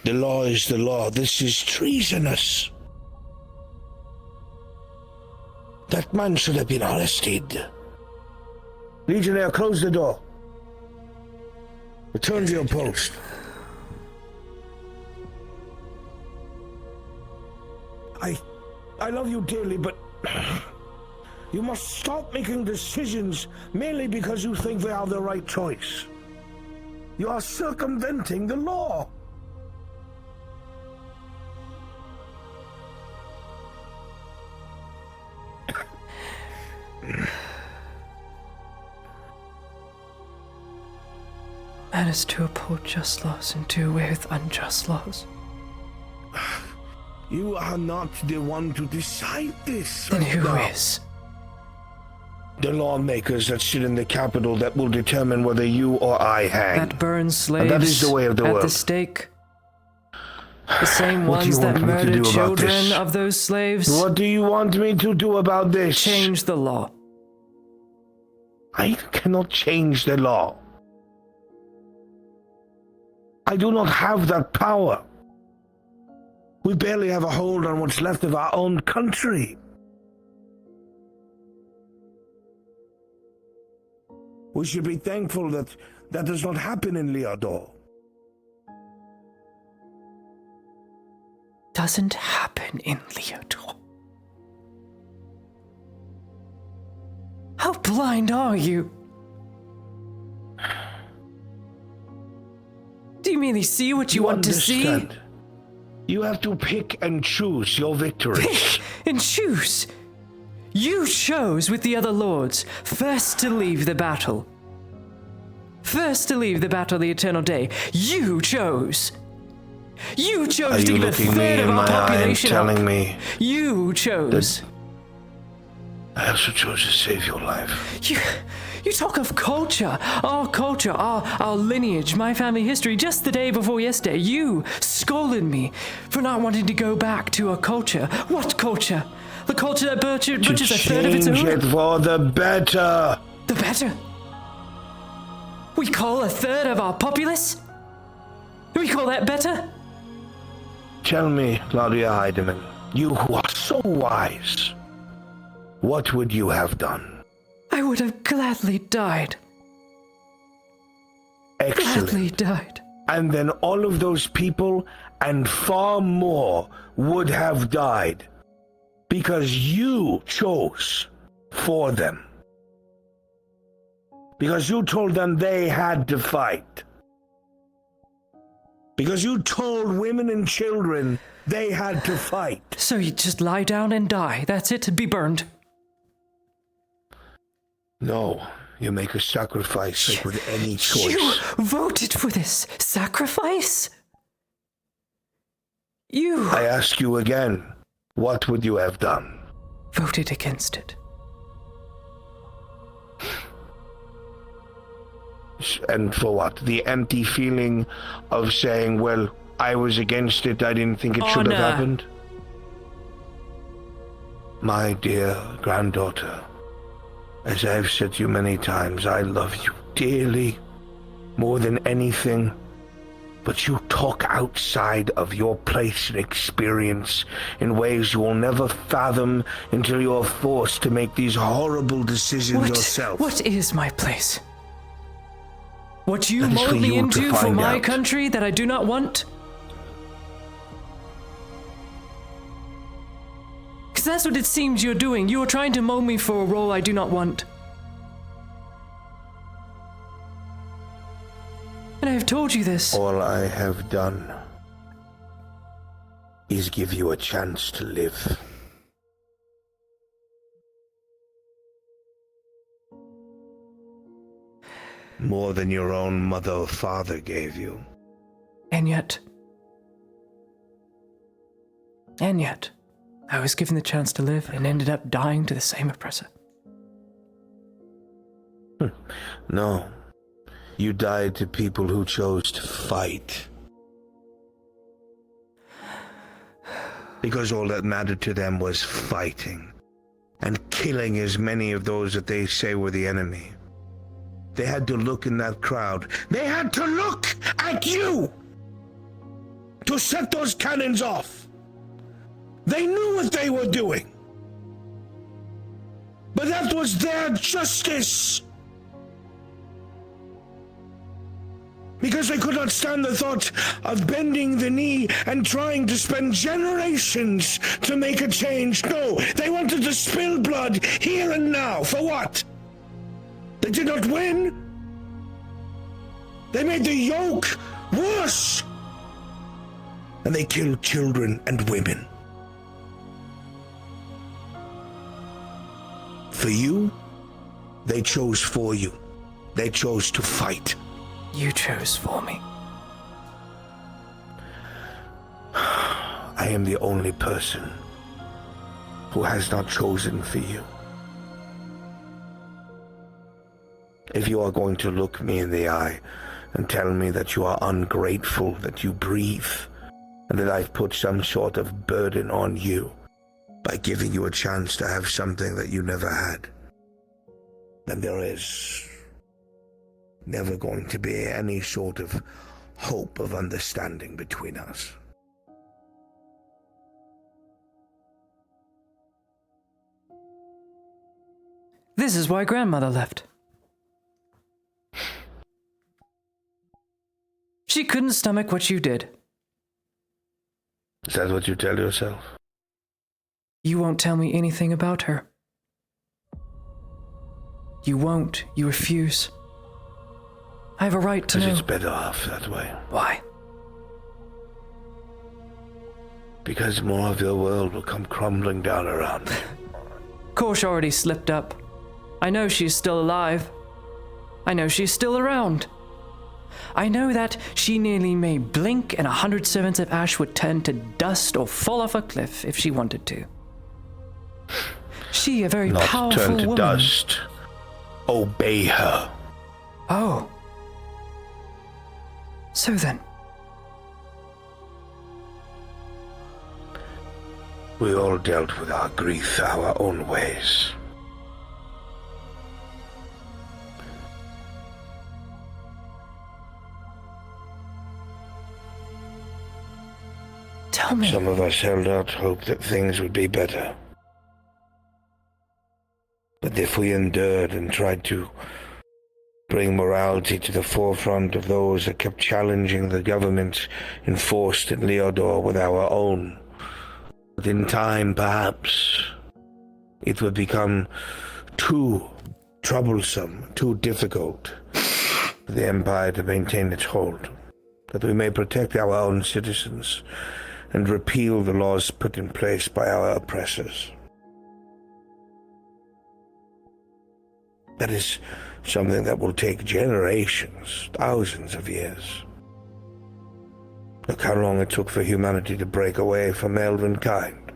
the law is the law. This is treasonous. That man should have been arrested. Legionnaire, close the door. Return to your post. I love you dearly, but you must stop making decisions merely because you think they are the right choice. You are circumventing the law. Man is to uphold just laws and do away with unjust laws. You are not the one to decide this. Then who now. is? The lawmakers that sit in the capital that will determine whether you or I hang. That burns slaves And that is the way of the at world. the stake. The same What do you ones that want me to murdered do about children this? of those slaves. What do you want me to do about this? Change the law. I cannot change the law. I do not have that power. We barely have a hold on what's left of our own country. We should be thankful that that does not happen in Liador. Doesn't happen in Liador. How blind are you? Do you merely see what you want to see? Understand. You have to pick and choose your victories. Pick and choose. You chose with the other lords first to leave the battle. First to leave the battle of the Eternal Day. You chose. You chose Are to you give a looking me third in of our my eye and population telling up. me You chose. I also chose to save your life? You talk of culture, our lineage, my family history. Just the day before yesterday, you scolded me for not wanting to go back to a culture. What culture? The culture that butchers a third of its own? Change it for the better. The better? We call a third of our populace? We call that better? Tell me, Claudia Heidemann, you who are so wise, what would you have done? I would have gladly died. Excellent. Gladly died. And then all of those people and far more would have died because you chose for them. Because you told them they had to fight. Because you told women and children they had to fight. So you just lie down and die. That's it? Be burned. No, you make a sacrifice like with any choice. You voted for this sacrifice? You... I ask you again, what would you have done? Voted against it. And for what? The empty feeling of saying, well, I was against it, I didn't think it should have happened? My dear granddaughter, as I've said to you many times, I love you dearly, more than anything. But you talk outside of your place and experience in ways you will never fathom until you are forced to make these horrible decisions yourself. What is my place? What you That is mold for me you to into for find my out. country that I do not want? Because that's what it seems you're doing. You are trying to mold me for a role I do not want. And I have told you this. All I have done is give you a chance to live. More than your own mother or father gave you. And yet, I was given the chance to live and ended up dying to the same oppressor. No. You died to people who chose to fight. Because all that mattered to them was fighting. And killing as many of those that they say were the enemy. They had to look in that crowd. They had to look at you! To set those cannons off. They knew what they were doing. But that was their justice. Because they could not stand the thought of bending the knee and trying to spend generations to make a change. No, they wanted to spill blood here and now. For what? They did not win. They made the yoke worse. And they killed children and women. For you, they chose for you. They chose to fight. You chose for me. I am the only person who has not chosen for you. If you are going to look me in the eye and tell me that you are ungrateful that you breathe, and that I've put some sort of burden on you by giving you a chance to have something that you never had, then there is never going to be any sort of hope of understanding between us. This is why grandmother left. She couldn't stomach what you did. Is that what you tell yourself? You won't tell me anything about her. You won't. You refuse. I have a right to know. Because it's better off that way. Why? Because more of your world will come crumbling down around me. Korsh already slipped up. I know she's still alive. I know she's still around. I know that she nearly may blink and 100 servants of ash would turn to dust or fall off a cliff if she wanted to. She, a very Not powerful turn to woman. dust. Obey her. Oh. So then. We all dealt with our grief our own ways. Tell me. Some of us held out hope that things would be better. But if we endured and tried to bring morality to the forefront of those that kept challenging the government enforced in Leodor with our own. But in time, perhaps, it would become too troublesome, too difficult for the Empire to maintain its hold, that we may protect our own citizens and repeal the laws put in place by our oppressors. That is something that will take generations, thousands of years. Look how long it took for humanity to break away from elven kind,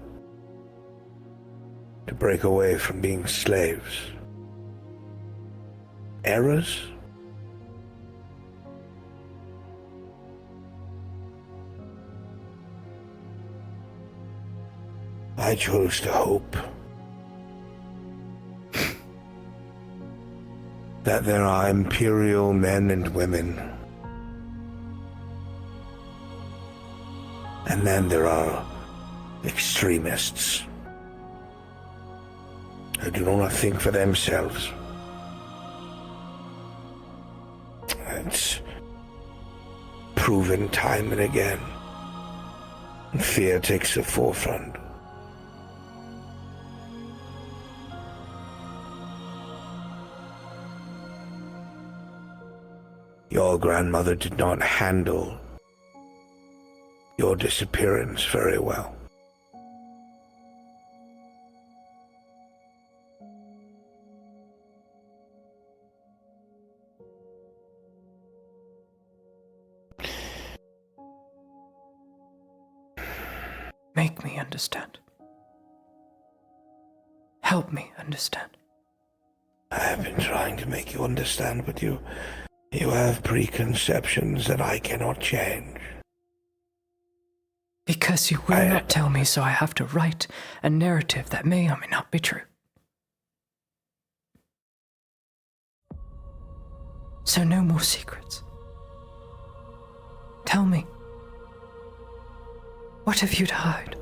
to break away from being slaves. Errors? I chose to hope that there are imperial men and women, and then there are extremists who do not think for themselves. It's proven time and again. Fear takes the forefront. Your grandmother did not handle your disappearance very well. Make me understand. Help me understand. I have been trying to make you understand, but you have preconceptions that I cannot change. Because you will not tell me, so I have to write a narrative that may or may not be true. So no more secrets. Tell me. What have you to hide?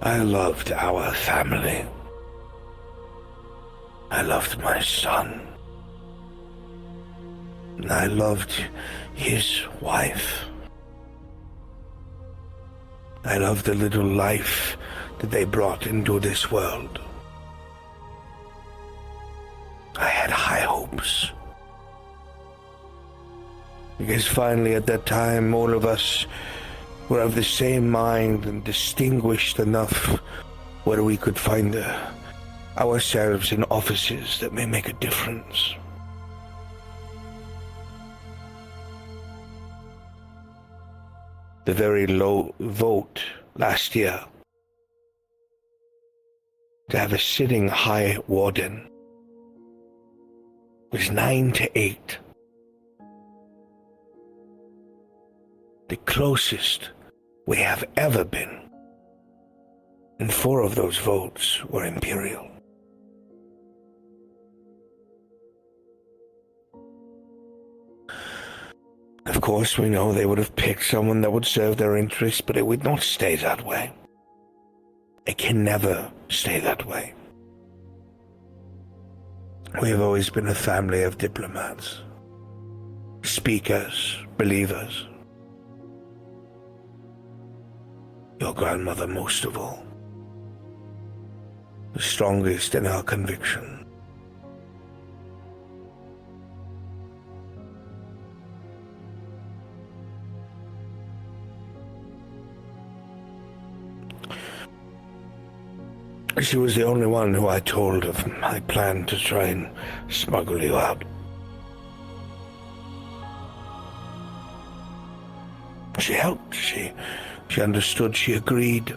I loved our family. I loved my son. And I loved his wife. I loved the little life that they brought into this world. I had high hopes. Because finally at that time, all of us were of the same mind and distinguished enough where we could find ourselves in offices that may make a difference. The very low vote last year to have a sitting high warden was 9-8. The closest we have ever been. And 4 of those votes were Imperial. Of course, we know they would have picked someone that would serve their interests, but it would not stay that way. It can never stay that way. We have always been a family of diplomats, speakers, believers. Your grandmother most of all. The strongest in our conviction. She was the only one who I told of my plan to try and smuggle you out. She helped. She understood. She agreed.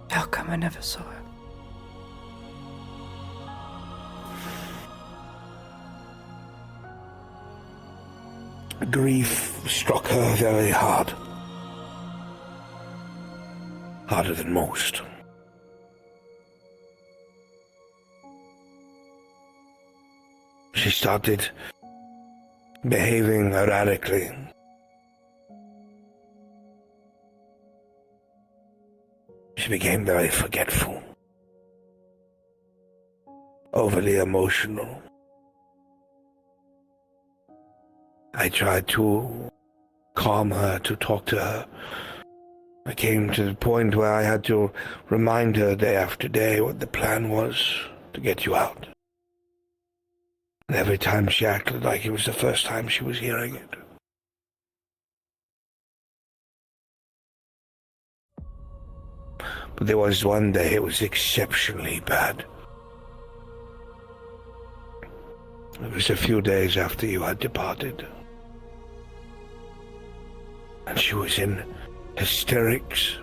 How come I never saw her? Grief struck her very hard. Harder than most. She started behaving erratically. She became very forgetful, overly emotional. I tried to calm her, to talk to her. I came to the point where I had to remind her day after day what the plan was to get you out. And every time she acted like it was the first time she was hearing it. But there was one day it was exceptionally bad. It was a few days after you had departed. And she was in hysterics.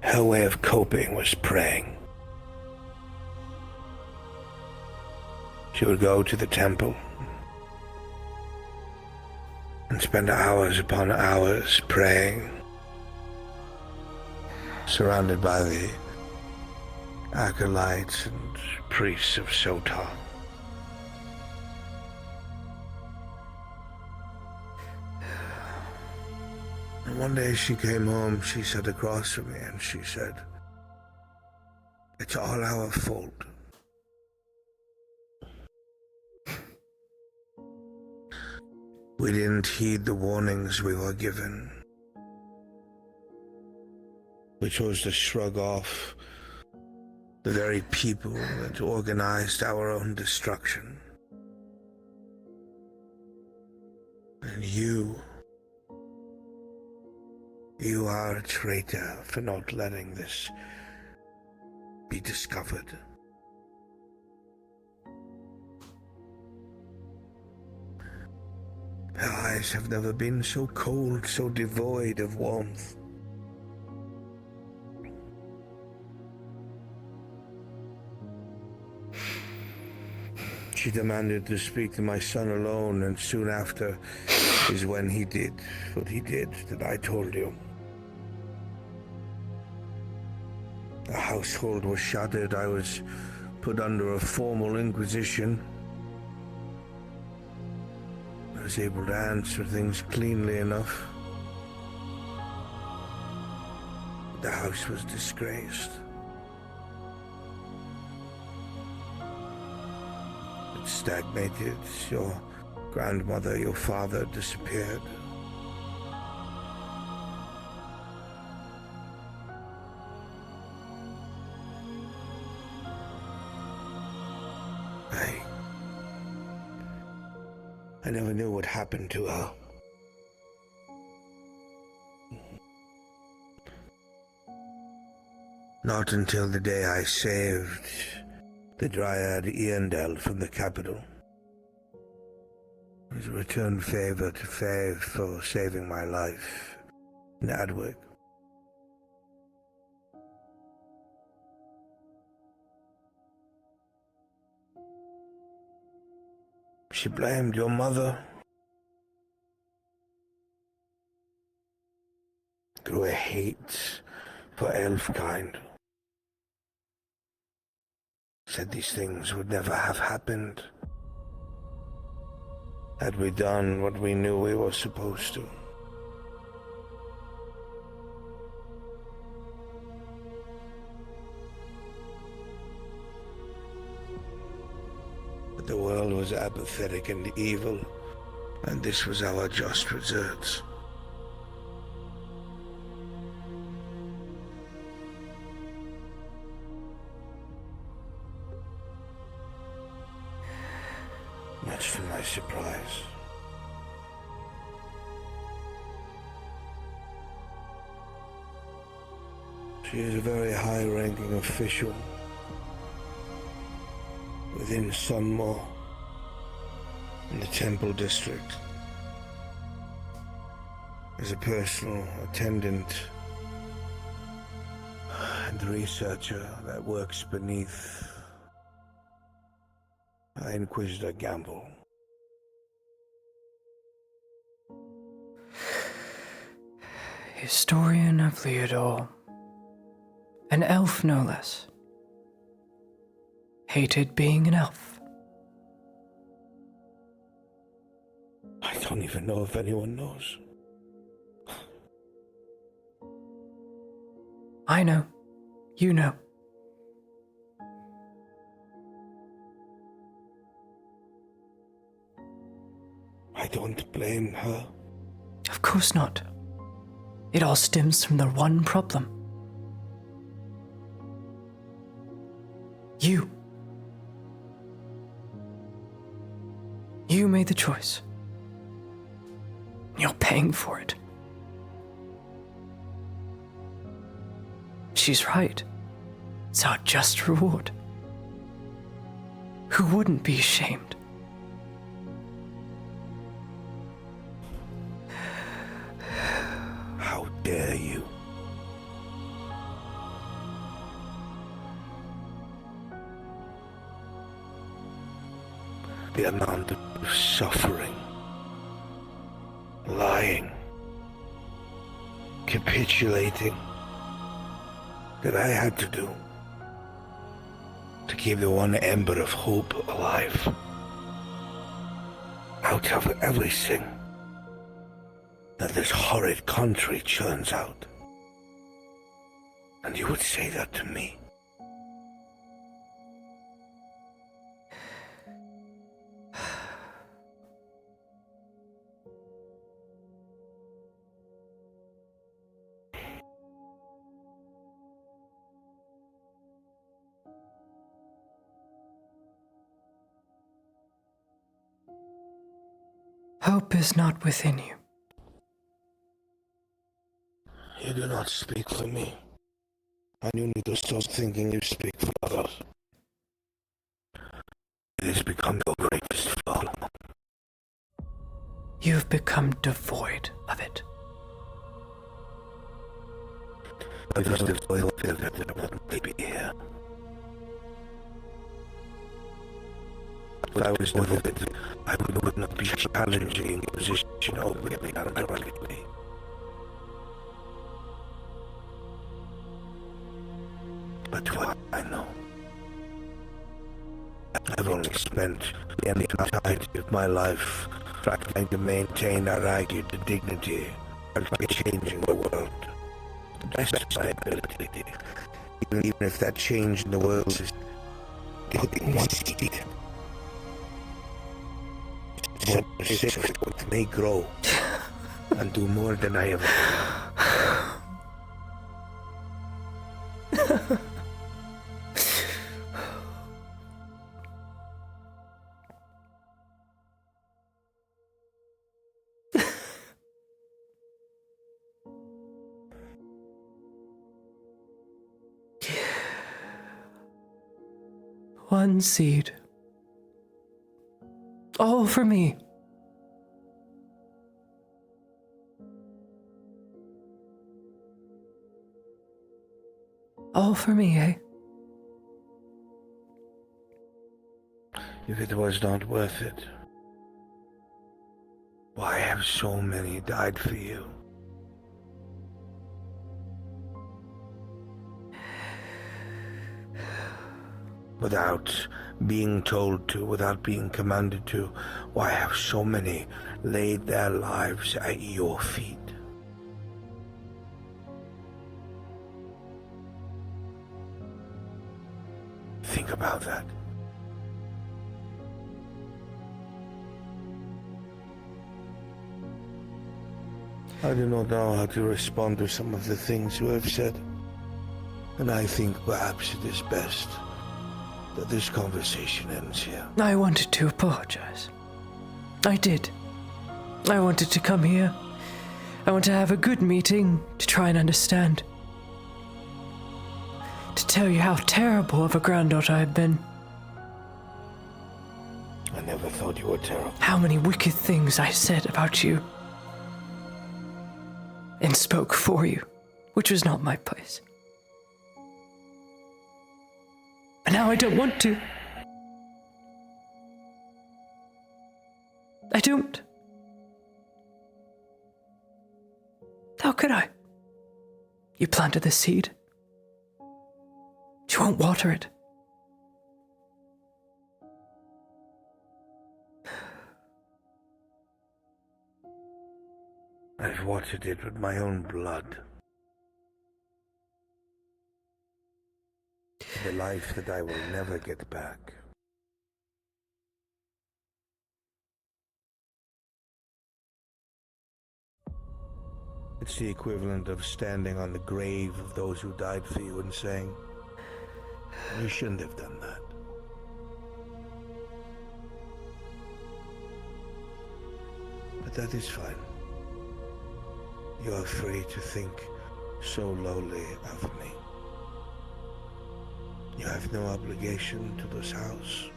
Her way of coping was praying. She would go to the temple and spend hours upon hours praying, surrounded by the acolytes and priests of Sotar. And one day she came home, she sat across from me and she said, "It's all our fault. We didn't heed the warnings we were given. We chose to shrug off the very people that organized our own destruction. And you are a traitor for not letting this be discovered." Her eyes have never been so cold, so devoid of warmth. She demanded to speak to my son alone, and soon after is when he did what he did that I told you. The household was shattered. I was put under a formal inquisition. I was able to answer things cleanly enough. The house was disgraced. It stagnated. Your grandmother, your father disappeared. I never knew what happened to her. Not until the day I saved the Dryad Eondel from the capital. It was a return favor to Faye for saving my life in Adwick. She blamed your mother. Through a hate for elf-kind. Said these things would never have happened had we done what we knew we were supposed to. But the world was apathetic and evil, and this was our just desserts. Much to my surprise. She is a very high-ranking official within Sunmore in the Temple District. As a personal attendant and researcher that works beneath Inquisitor Gamble. Historian of Leodor. An elf, no less. Hated being an elf. don't even know if anyone knows. I know. You know. I don't blame her. Of course not. It all stems from the one problem. You. You made the choice. You're paying for it. She's right. It's our just reward. Who wouldn't be ashamed? How dare you? The amount of suffering, lying, capitulating that I had to do to keep the one ember of hope alive. Out of everything that this horrid country churns out. And you would say that to me? Hope is not within you. You do not speak for me. And you need to stop thinking you speak for others. It has become your greatest flaw. You have become devoid of it. I just feel that I wouldn't be here. If I was devoted, I would not be challenging the position openly and directly. But what I know, I've only spent the entirety of my life trying to maintain, I argue, the dignity of changing the world. The best of my ability, even if that change in the world is putting one seed. It may grow and do more than I ever did. One seed. All for me. All for me, eh? If it was not worth it, why have so many died for you? Without being told to, without being commanded to, why have so many laid their lives at your feet? Think about that. I do not know how to respond to some of the things you have said, and I think perhaps it is best that this conversation ends here. I wanted to apologize. I did. I wanted to come here. I want to have a good meeting to try and understand. To tell you how terrible of a granddaughter I've been. I never thought you were terrible. How many wicked things I said about you. And spoke for you, which was not my place. And now I don't want to. I don't. How could I? You planted the seed. You won't water it. I've watered it with my own blood. The life that I will never get back. It's the equivalent of standing on the grave of those who died for you and saying, you shouldn't have done that. But that is fine. You are free to think so lowly of me. You have no obligation to this house.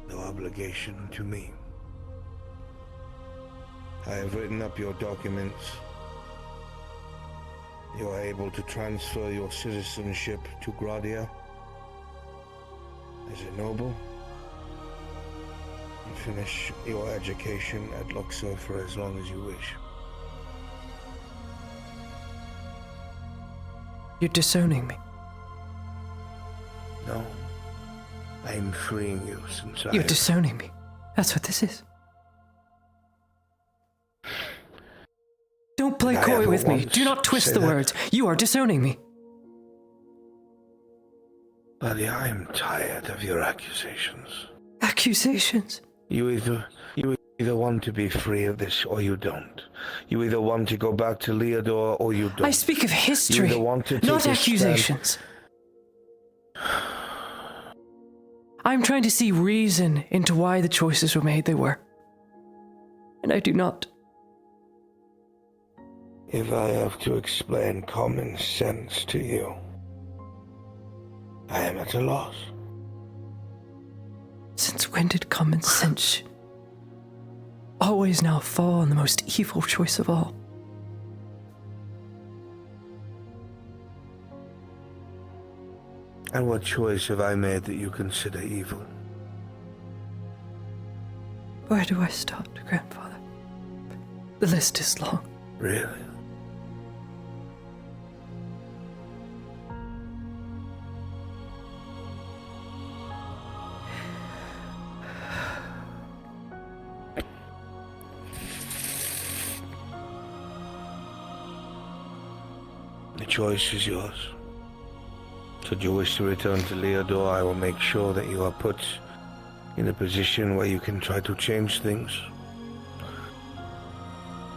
No obligation to me. I have written up your documents. You are able to transfer your citizenship to Gradia as a noble and finish your education at Luxor for as long as you wish. You're disowning me. No. I am freeing you since You're disowning me. That's what this is. Don't play Did I coy ever with me. once Do not twist say the that? words. You are disowning me. Buddy, I am tired of your accusations. Accusations? You either want to be free of this or you don't. You either want to go back to Leodor or you don't. I speak of You history, either want to take not a accusations. I'm trying to see reason into why the choices were made they were. And I do not. If I have to explain common sense to you, I am at a loss. Since when did common sense always now fall on the most evil choice of all? And what choice have I made that you consider evil? Where do I start, Grandfather? The list is long. Really? The choice is yours. Should you wish to return to Leodor, I will make sure that you are put in a position where you can try to change things.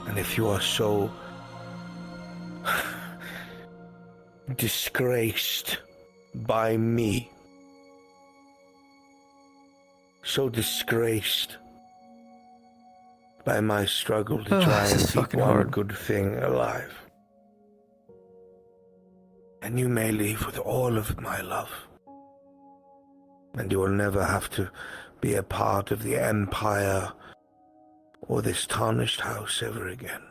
And if you are so disgraced by me, so disgraced by my struggle to try and keep one good thing alive, and you may leave with all of my love, and you will never have to be a part of the Empire or this tarnished house ever again.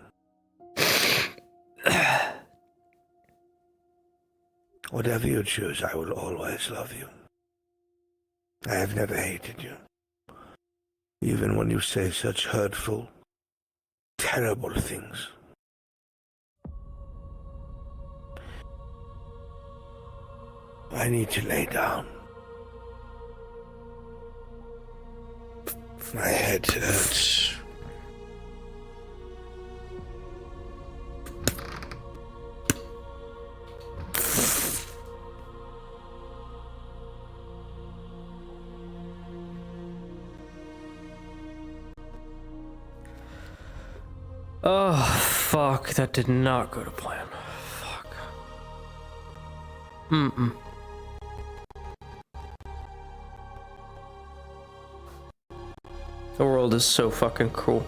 Whatever you choose, I will always love you. I have never hated you, even when you say such hurtful, terrible things. I need to lay down. My head hurts. Oh, fuck. That did not go to plan. Fuck. Mm-mm. The world is so fucking cruel.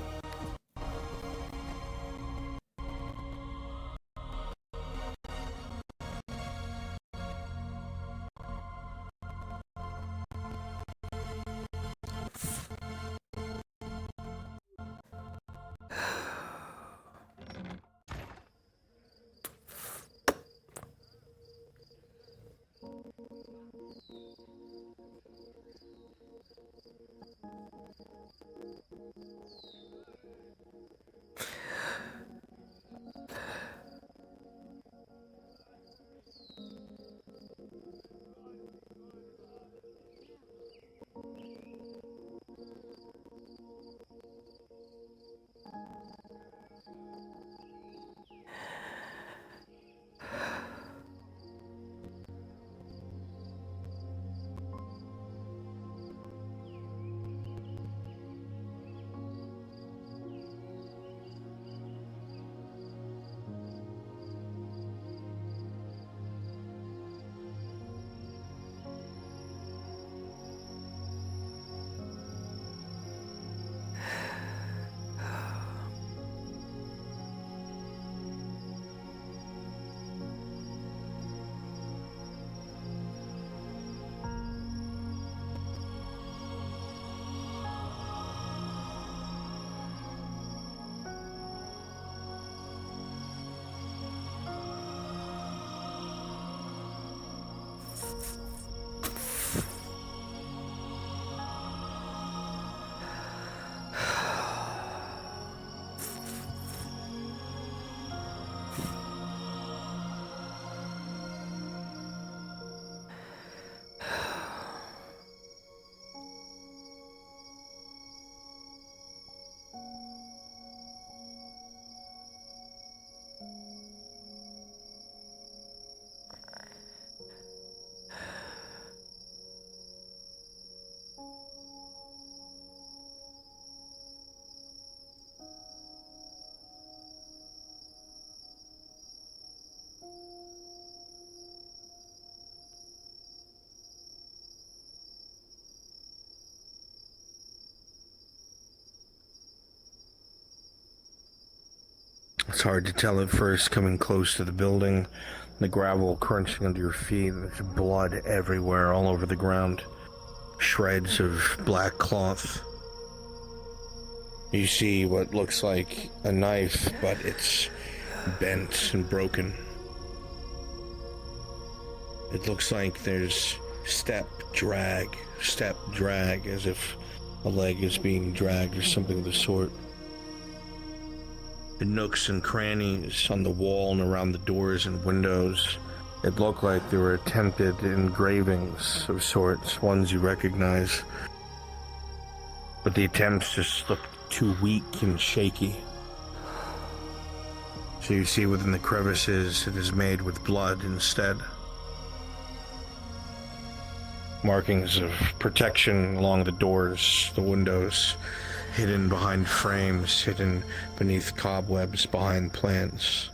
It's hard to tell at first coming close to the building. The gravel crunching under your feet. There's blood everywhere, all over the ground. Shreds of black cloth. You see what looks like a knife, but it's bent and broken. It looks like there's step drag, as if a leg is being dragged or something of the sort. The nooks and crannies on the wall and around the doors and windows, it looked like there were attempted engravings of sorts, ones you recognize. But the attempts just looked too weak and shaky. So you see within the crevices, it is made with blood instead. Markings of protection along the doors, the windows, hidden behind frames, hidden beneath cobwebs, behind plants.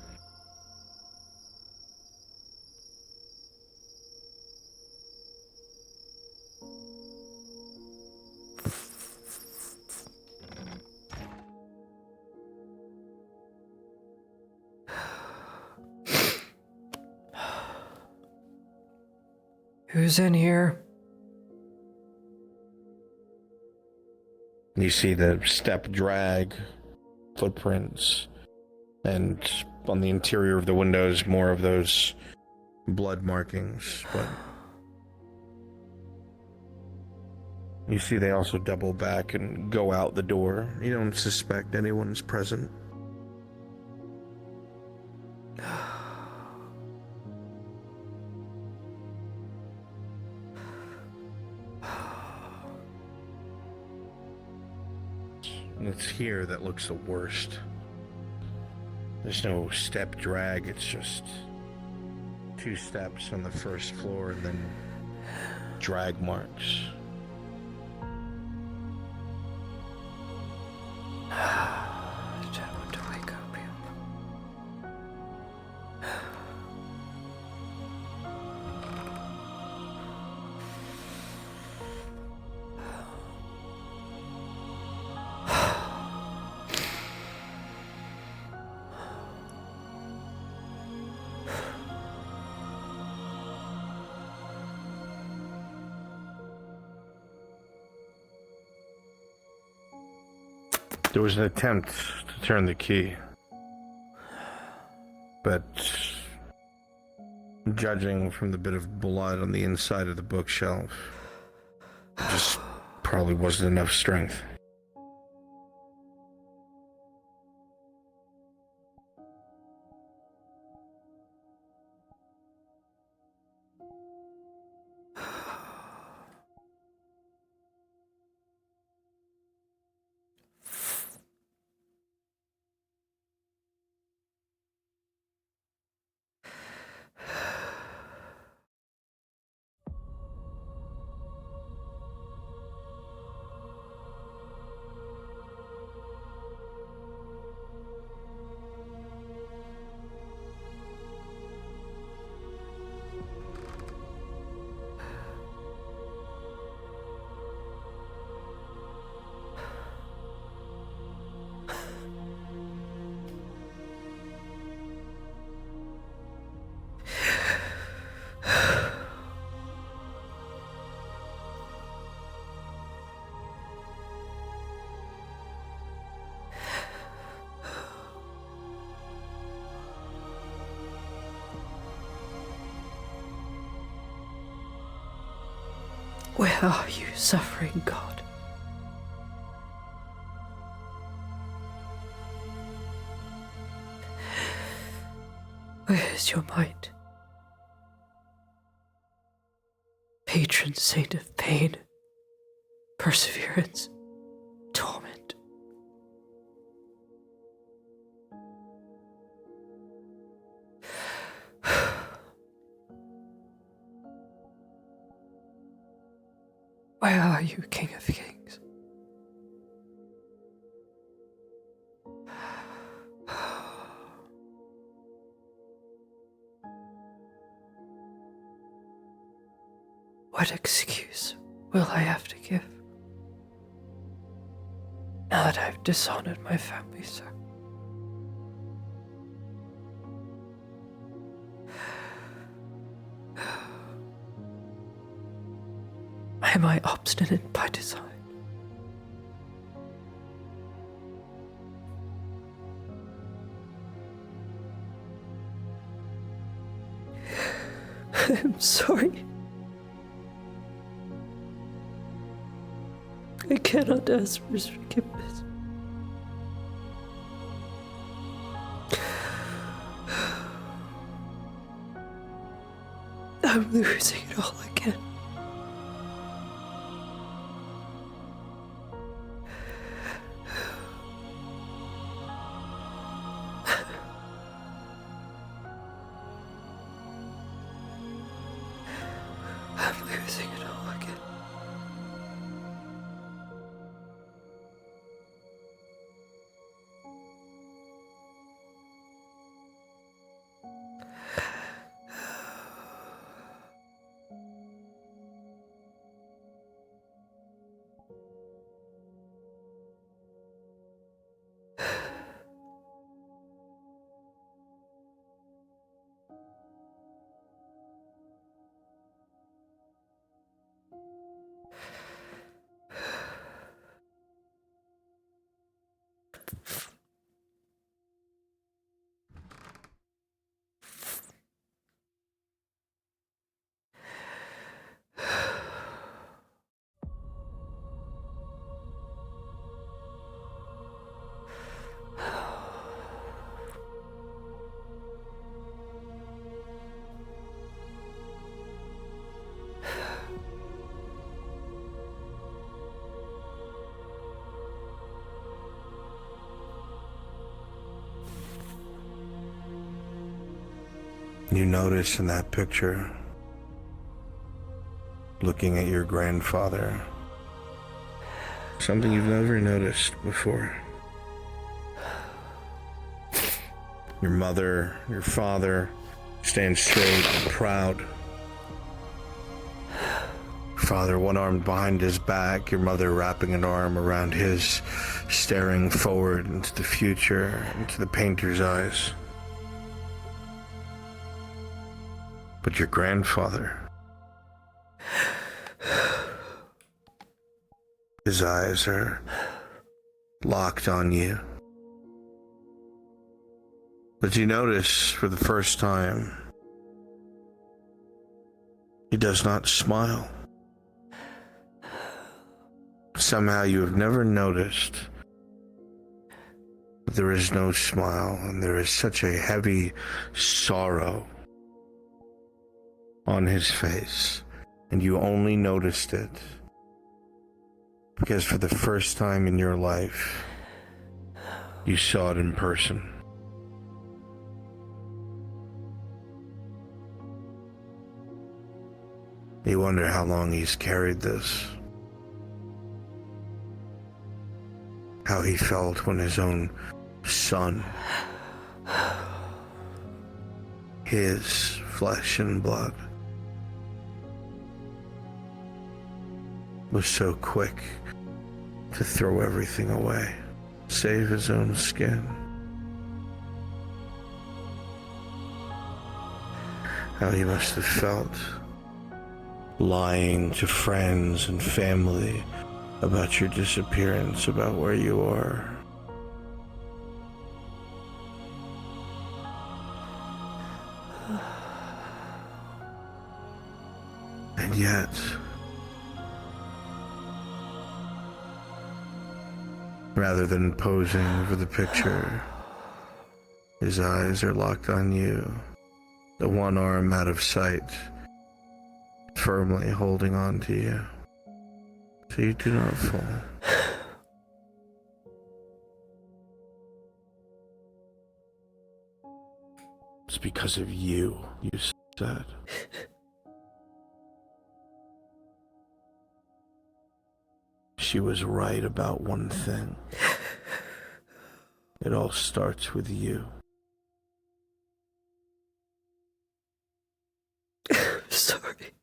Who's in here? You see the step drag, footprints, and on the interior of the windows, more of those blood markings, but you see they also double back and go out the door. You don't suspect anyone's present. And it's here that looks the worst. There's no step drag, it's just 2 steps on the first floor and then drag marks. I don't want to wake up yet. There was an attempt to turn the key, but judging from the bit of blood on the inside of the bookshelf, it just probably wasn't enough strength. Where are you, suffering God? Where is your might? Patron saint of pain, perseverance, torment. Where are you, King of Kings? What excuse will I have to give now that I've dishonored my family, sir? Am I obstinate by design? I'm sorry. I cannot ask for his forgiveness. I'm losing it all again. I'm losing it all again. You notice in that picture, looking at your grandfather, something you've never noticed before. Your mother, your father stand straight and proud. Father, one arm behind his back, your mother wrapping an arm around his, staring forward into the future, into the painter's eyes. But your grandfather, his eyes are locked on you. But you notice for the first time, he does not smile. Somehow you have never noticed that there is no smile, and there is such a heavy sorrow on his face, and you only noticed it because for the first time in your life, you saw it in person. You wonder how long he's carried this. How he felt when his own son, his flesh and blood, was so quick to throw everything away, save his own skin. How he must have felt lying to friends and family about your disappearance, about where you are. And yet, rather than posing for the picture, his eyes are locked on you, the one arm out of sight, firmly holding on to you, so you do not fall. It's because of you, you said. She was right about one thing. It all starts with you. Sorry.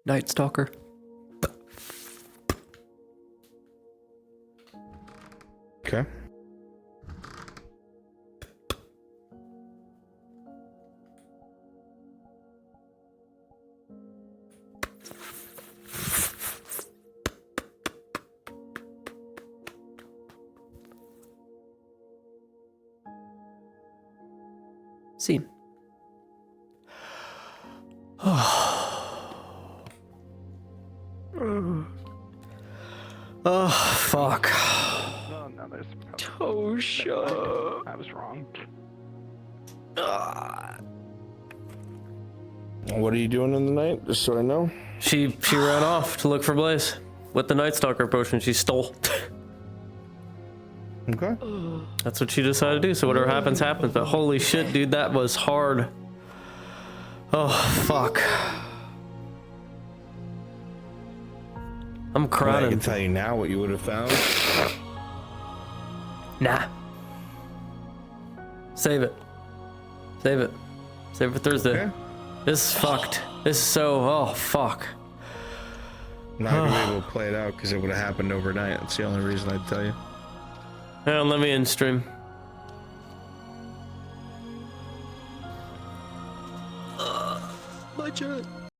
Night Stalker. Okay. Scene. Oh, fuck. No, there's Tosha. I was wrong. What are you doing in the night? Just so I know. She ran off to look for Blaze with the Night Stalker potion she stole. Okay. That's what she decided to do. So whatever happens, happens. But holy shit, dude, that was hard. Oh fuck. I'm crying. I can tell you now what you would have found. Nah. Save it. Save it. Save it for Thursday. Okay. This is fucked. This is so. Oh fuck. I'm not gonna be able to play it out because it would have happened overnight. That's the only reason I'd tell you. Hang on, let me in stream. My turn.